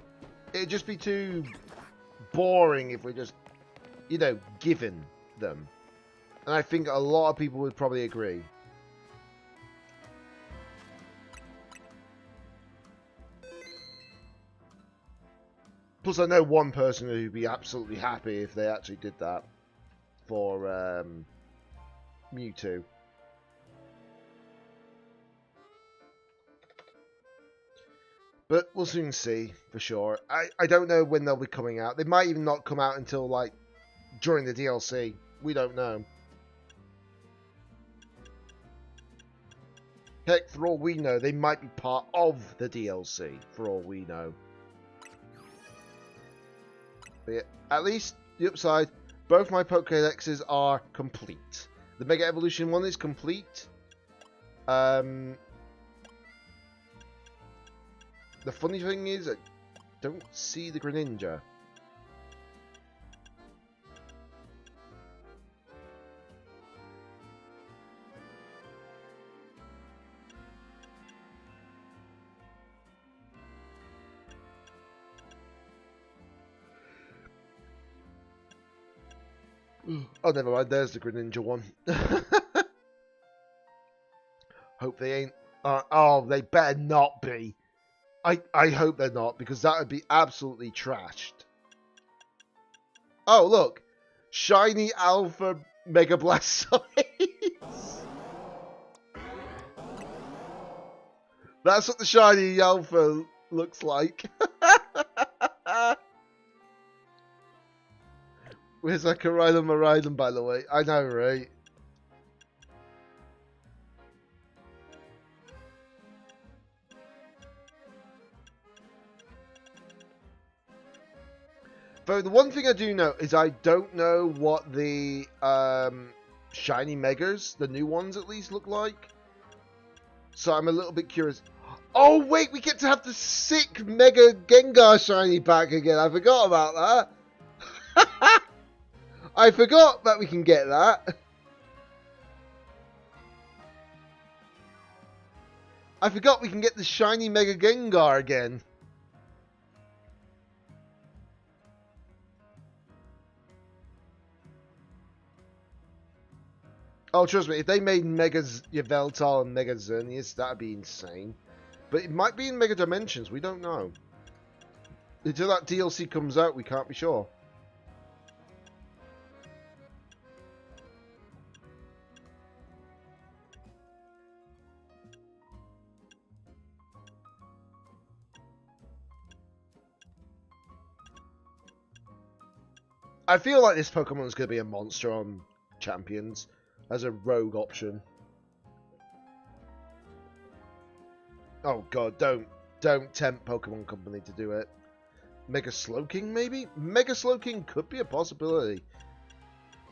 It'd just be too boring if we're just, you know, giving them. And I think a lot of people would probably agree. Plus, I know one person who'd be absolutely happy if they actually did that for Mewtwo. But we'll soon see, for sure. I don't know when they'll be coming out. They might even not come out until, like, during the DLC. We don't know. Heck, for all we know, they might be part of the DLC, for all we know. But yeah, at least, the upside, both my Pokédexes are complete. The Mega Evolution one is complete. The funny thing is, I don't see the Greninja. Oh, never mind. There's the Greninja one. Hope they ain't. Oh, they better not be. I hope they're not, because that would be absolutely trashed. Oh, look. Shiny Alpha Mega Blastoise. That's what the shiny Alpha looks like. Where's that Maridon, by the way? I know, right? Though the one thing I do know is I don't know what the shiny Megas, the new ones at least, look like. So I'm a little bit curious. Oh wait, we get to have the sick Mega Gengar shiny back again. I forgot about that. I forgot that we can get that. I forgot we can get the shiny Mega Gengar again. Oh, trust me, if they made Mega Yveltal and Mega Xerneas, that'd be insane. But it might be in Mega Dimensions, we don't know. Until that DLC comes out, we can't be sure. I feel like this Pokemon is going to be a monster on Champions as a rogue option. Oh god, don't tempt Pokemon Company to do it. Mega Slowking, maybe? Mega Slowking could be a possibility.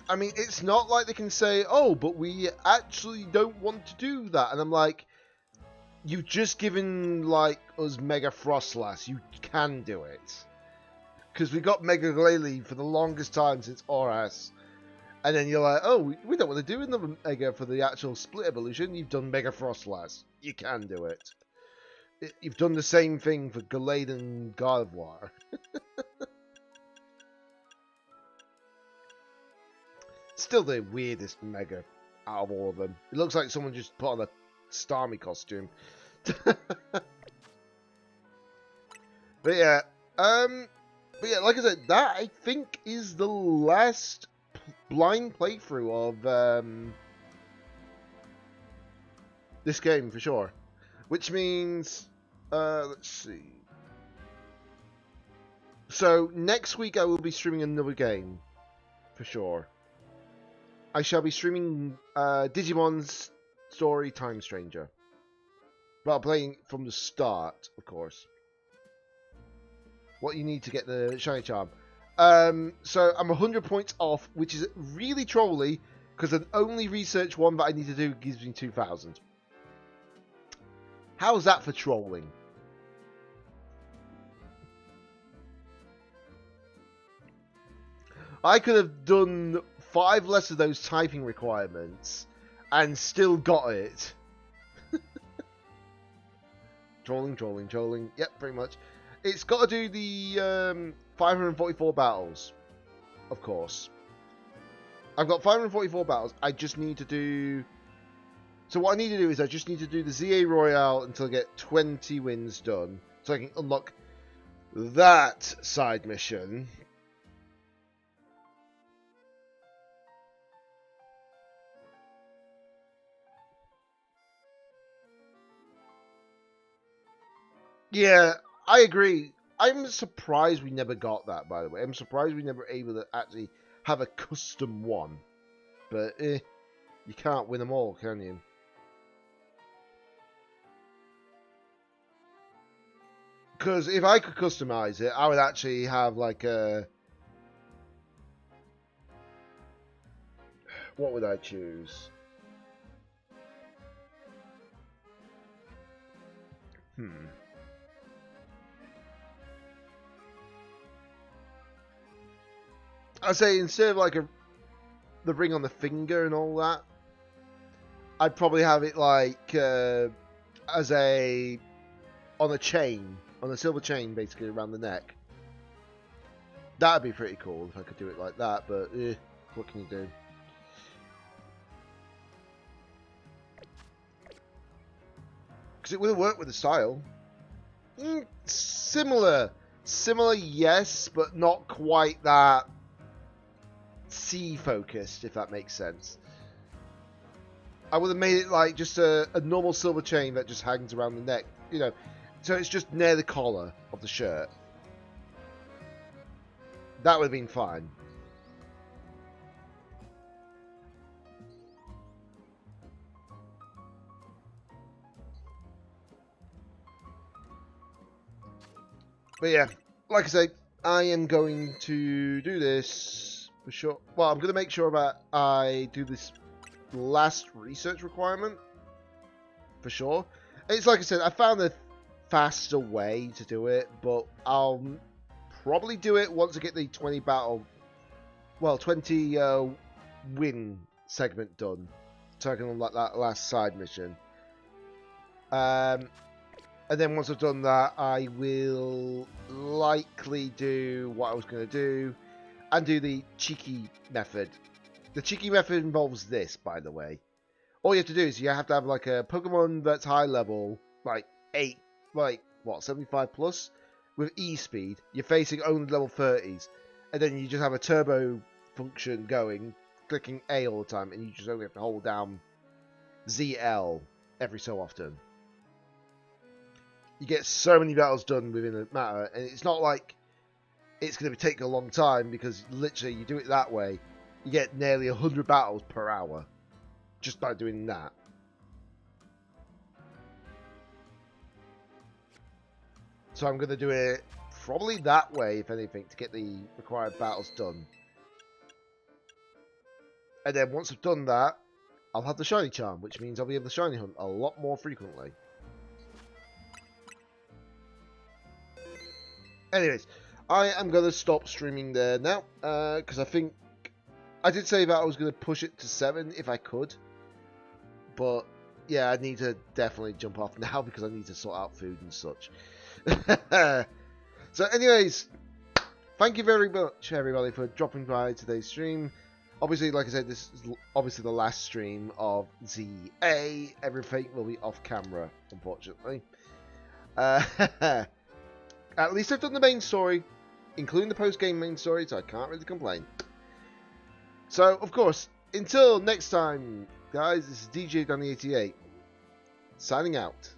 I mean, it's not like they can say, oh, but we actually don't want to do that. And I'm like, you've just given, like, us Mega Frostlass. You can do it. Because we got Mega Glalie for the longest time since Oras. And then you're like, oh, we don't want to do another Mega for the actual split evolution. You've done Mega Frostlass. You can do it. You've done the same thing for Gallade and Gardevoir. Still the weirdest Mega out of all of them. It looks like someone just put on a Starmie costume. But yeah, like I said, that I think is the last blind playthrough of this game for sure. Which means, let's see. So next week I will be streaming another game for sure. I shall be streaming Digimon's Story Time Stranger. Well, playing from the start, of course. What you need to get the Shiny Charm. So I'm 100 points off, which is really trolly, because the only research one that I need to do gives me 2,000. How's that for trolling? I could have done 5 less of those typing requirements and still got it. Trolling. Yep, pretty much. It's got to do the 544 battles, of course. I've got 544 battles. I just need to do... So what I need to do is I just need to do the ZA Royale until I get 20 wins done. So I can unlock that side mission. Yeah, I agree. I'm surprised we never got that, by the way. I'm surprised we never were able to actually have a custom one. But, you can't win them all, can you? Because if I could customize it, I would actually have like a... What would I choose? I'd say instead of like the ring on the finger and all that, I'd probably have it like as a... on a chain. On a silver chain, basically, around the neck. That'd be pretty cool if I could do it like that, but what can you do? Because it would have worked with the style. Similar, yes, but not quite that C-focused, if that makes sense. I would have made it like just a normal silver chain that just hangs around the neck, you know. So it's just near the collar of the shirt. That would have been fine. But yeah, like I say, I am going to do this for sure. Well, I'm going to make sure that I do this last research requirement for sure. It's like I said, I found a faster way to do it, but I'll probably do it once I get the 20 win segment done, so I can unlock that last side mission. And then once I've done that, I will likely do what I was going to do and do the cheeky method. The cheeky method involves this, by the way. All you have to do is you have to have like a Pokemon that's high level, like 75 plus, with E speed. You're facing only level 30s, and then you just have a turbo function going, clicking A all the time, and you just only have to hold down ZL every so often. You get so many battles done within a matter, and it's not like it's going to take a long time because literally you do it that way, you get nearly 100 battles per hour just by doing that. So I'm going to do it probably that way, if anything, to get the required battles done. And then once I've done that, I'll have the shiny charm, which means I'll be able to shiny hunt a lot more frequently. Anyways, I am going to stop streaming there now, because I think I did say that I was going to push it to 7 if I could. But yeah, I need to definitely jump off now because I need to sort out food and such. So anyways, thank you very much everybody for dropping by today's stream. Obviously, like I said, this is obviously the last stream of ZA. Everything will be off camera, unfortunately. At least I've done the main story, including the post-game main story, so I can't really complain. So, of course, until next time, guys, this is DJ Danny88, signing out.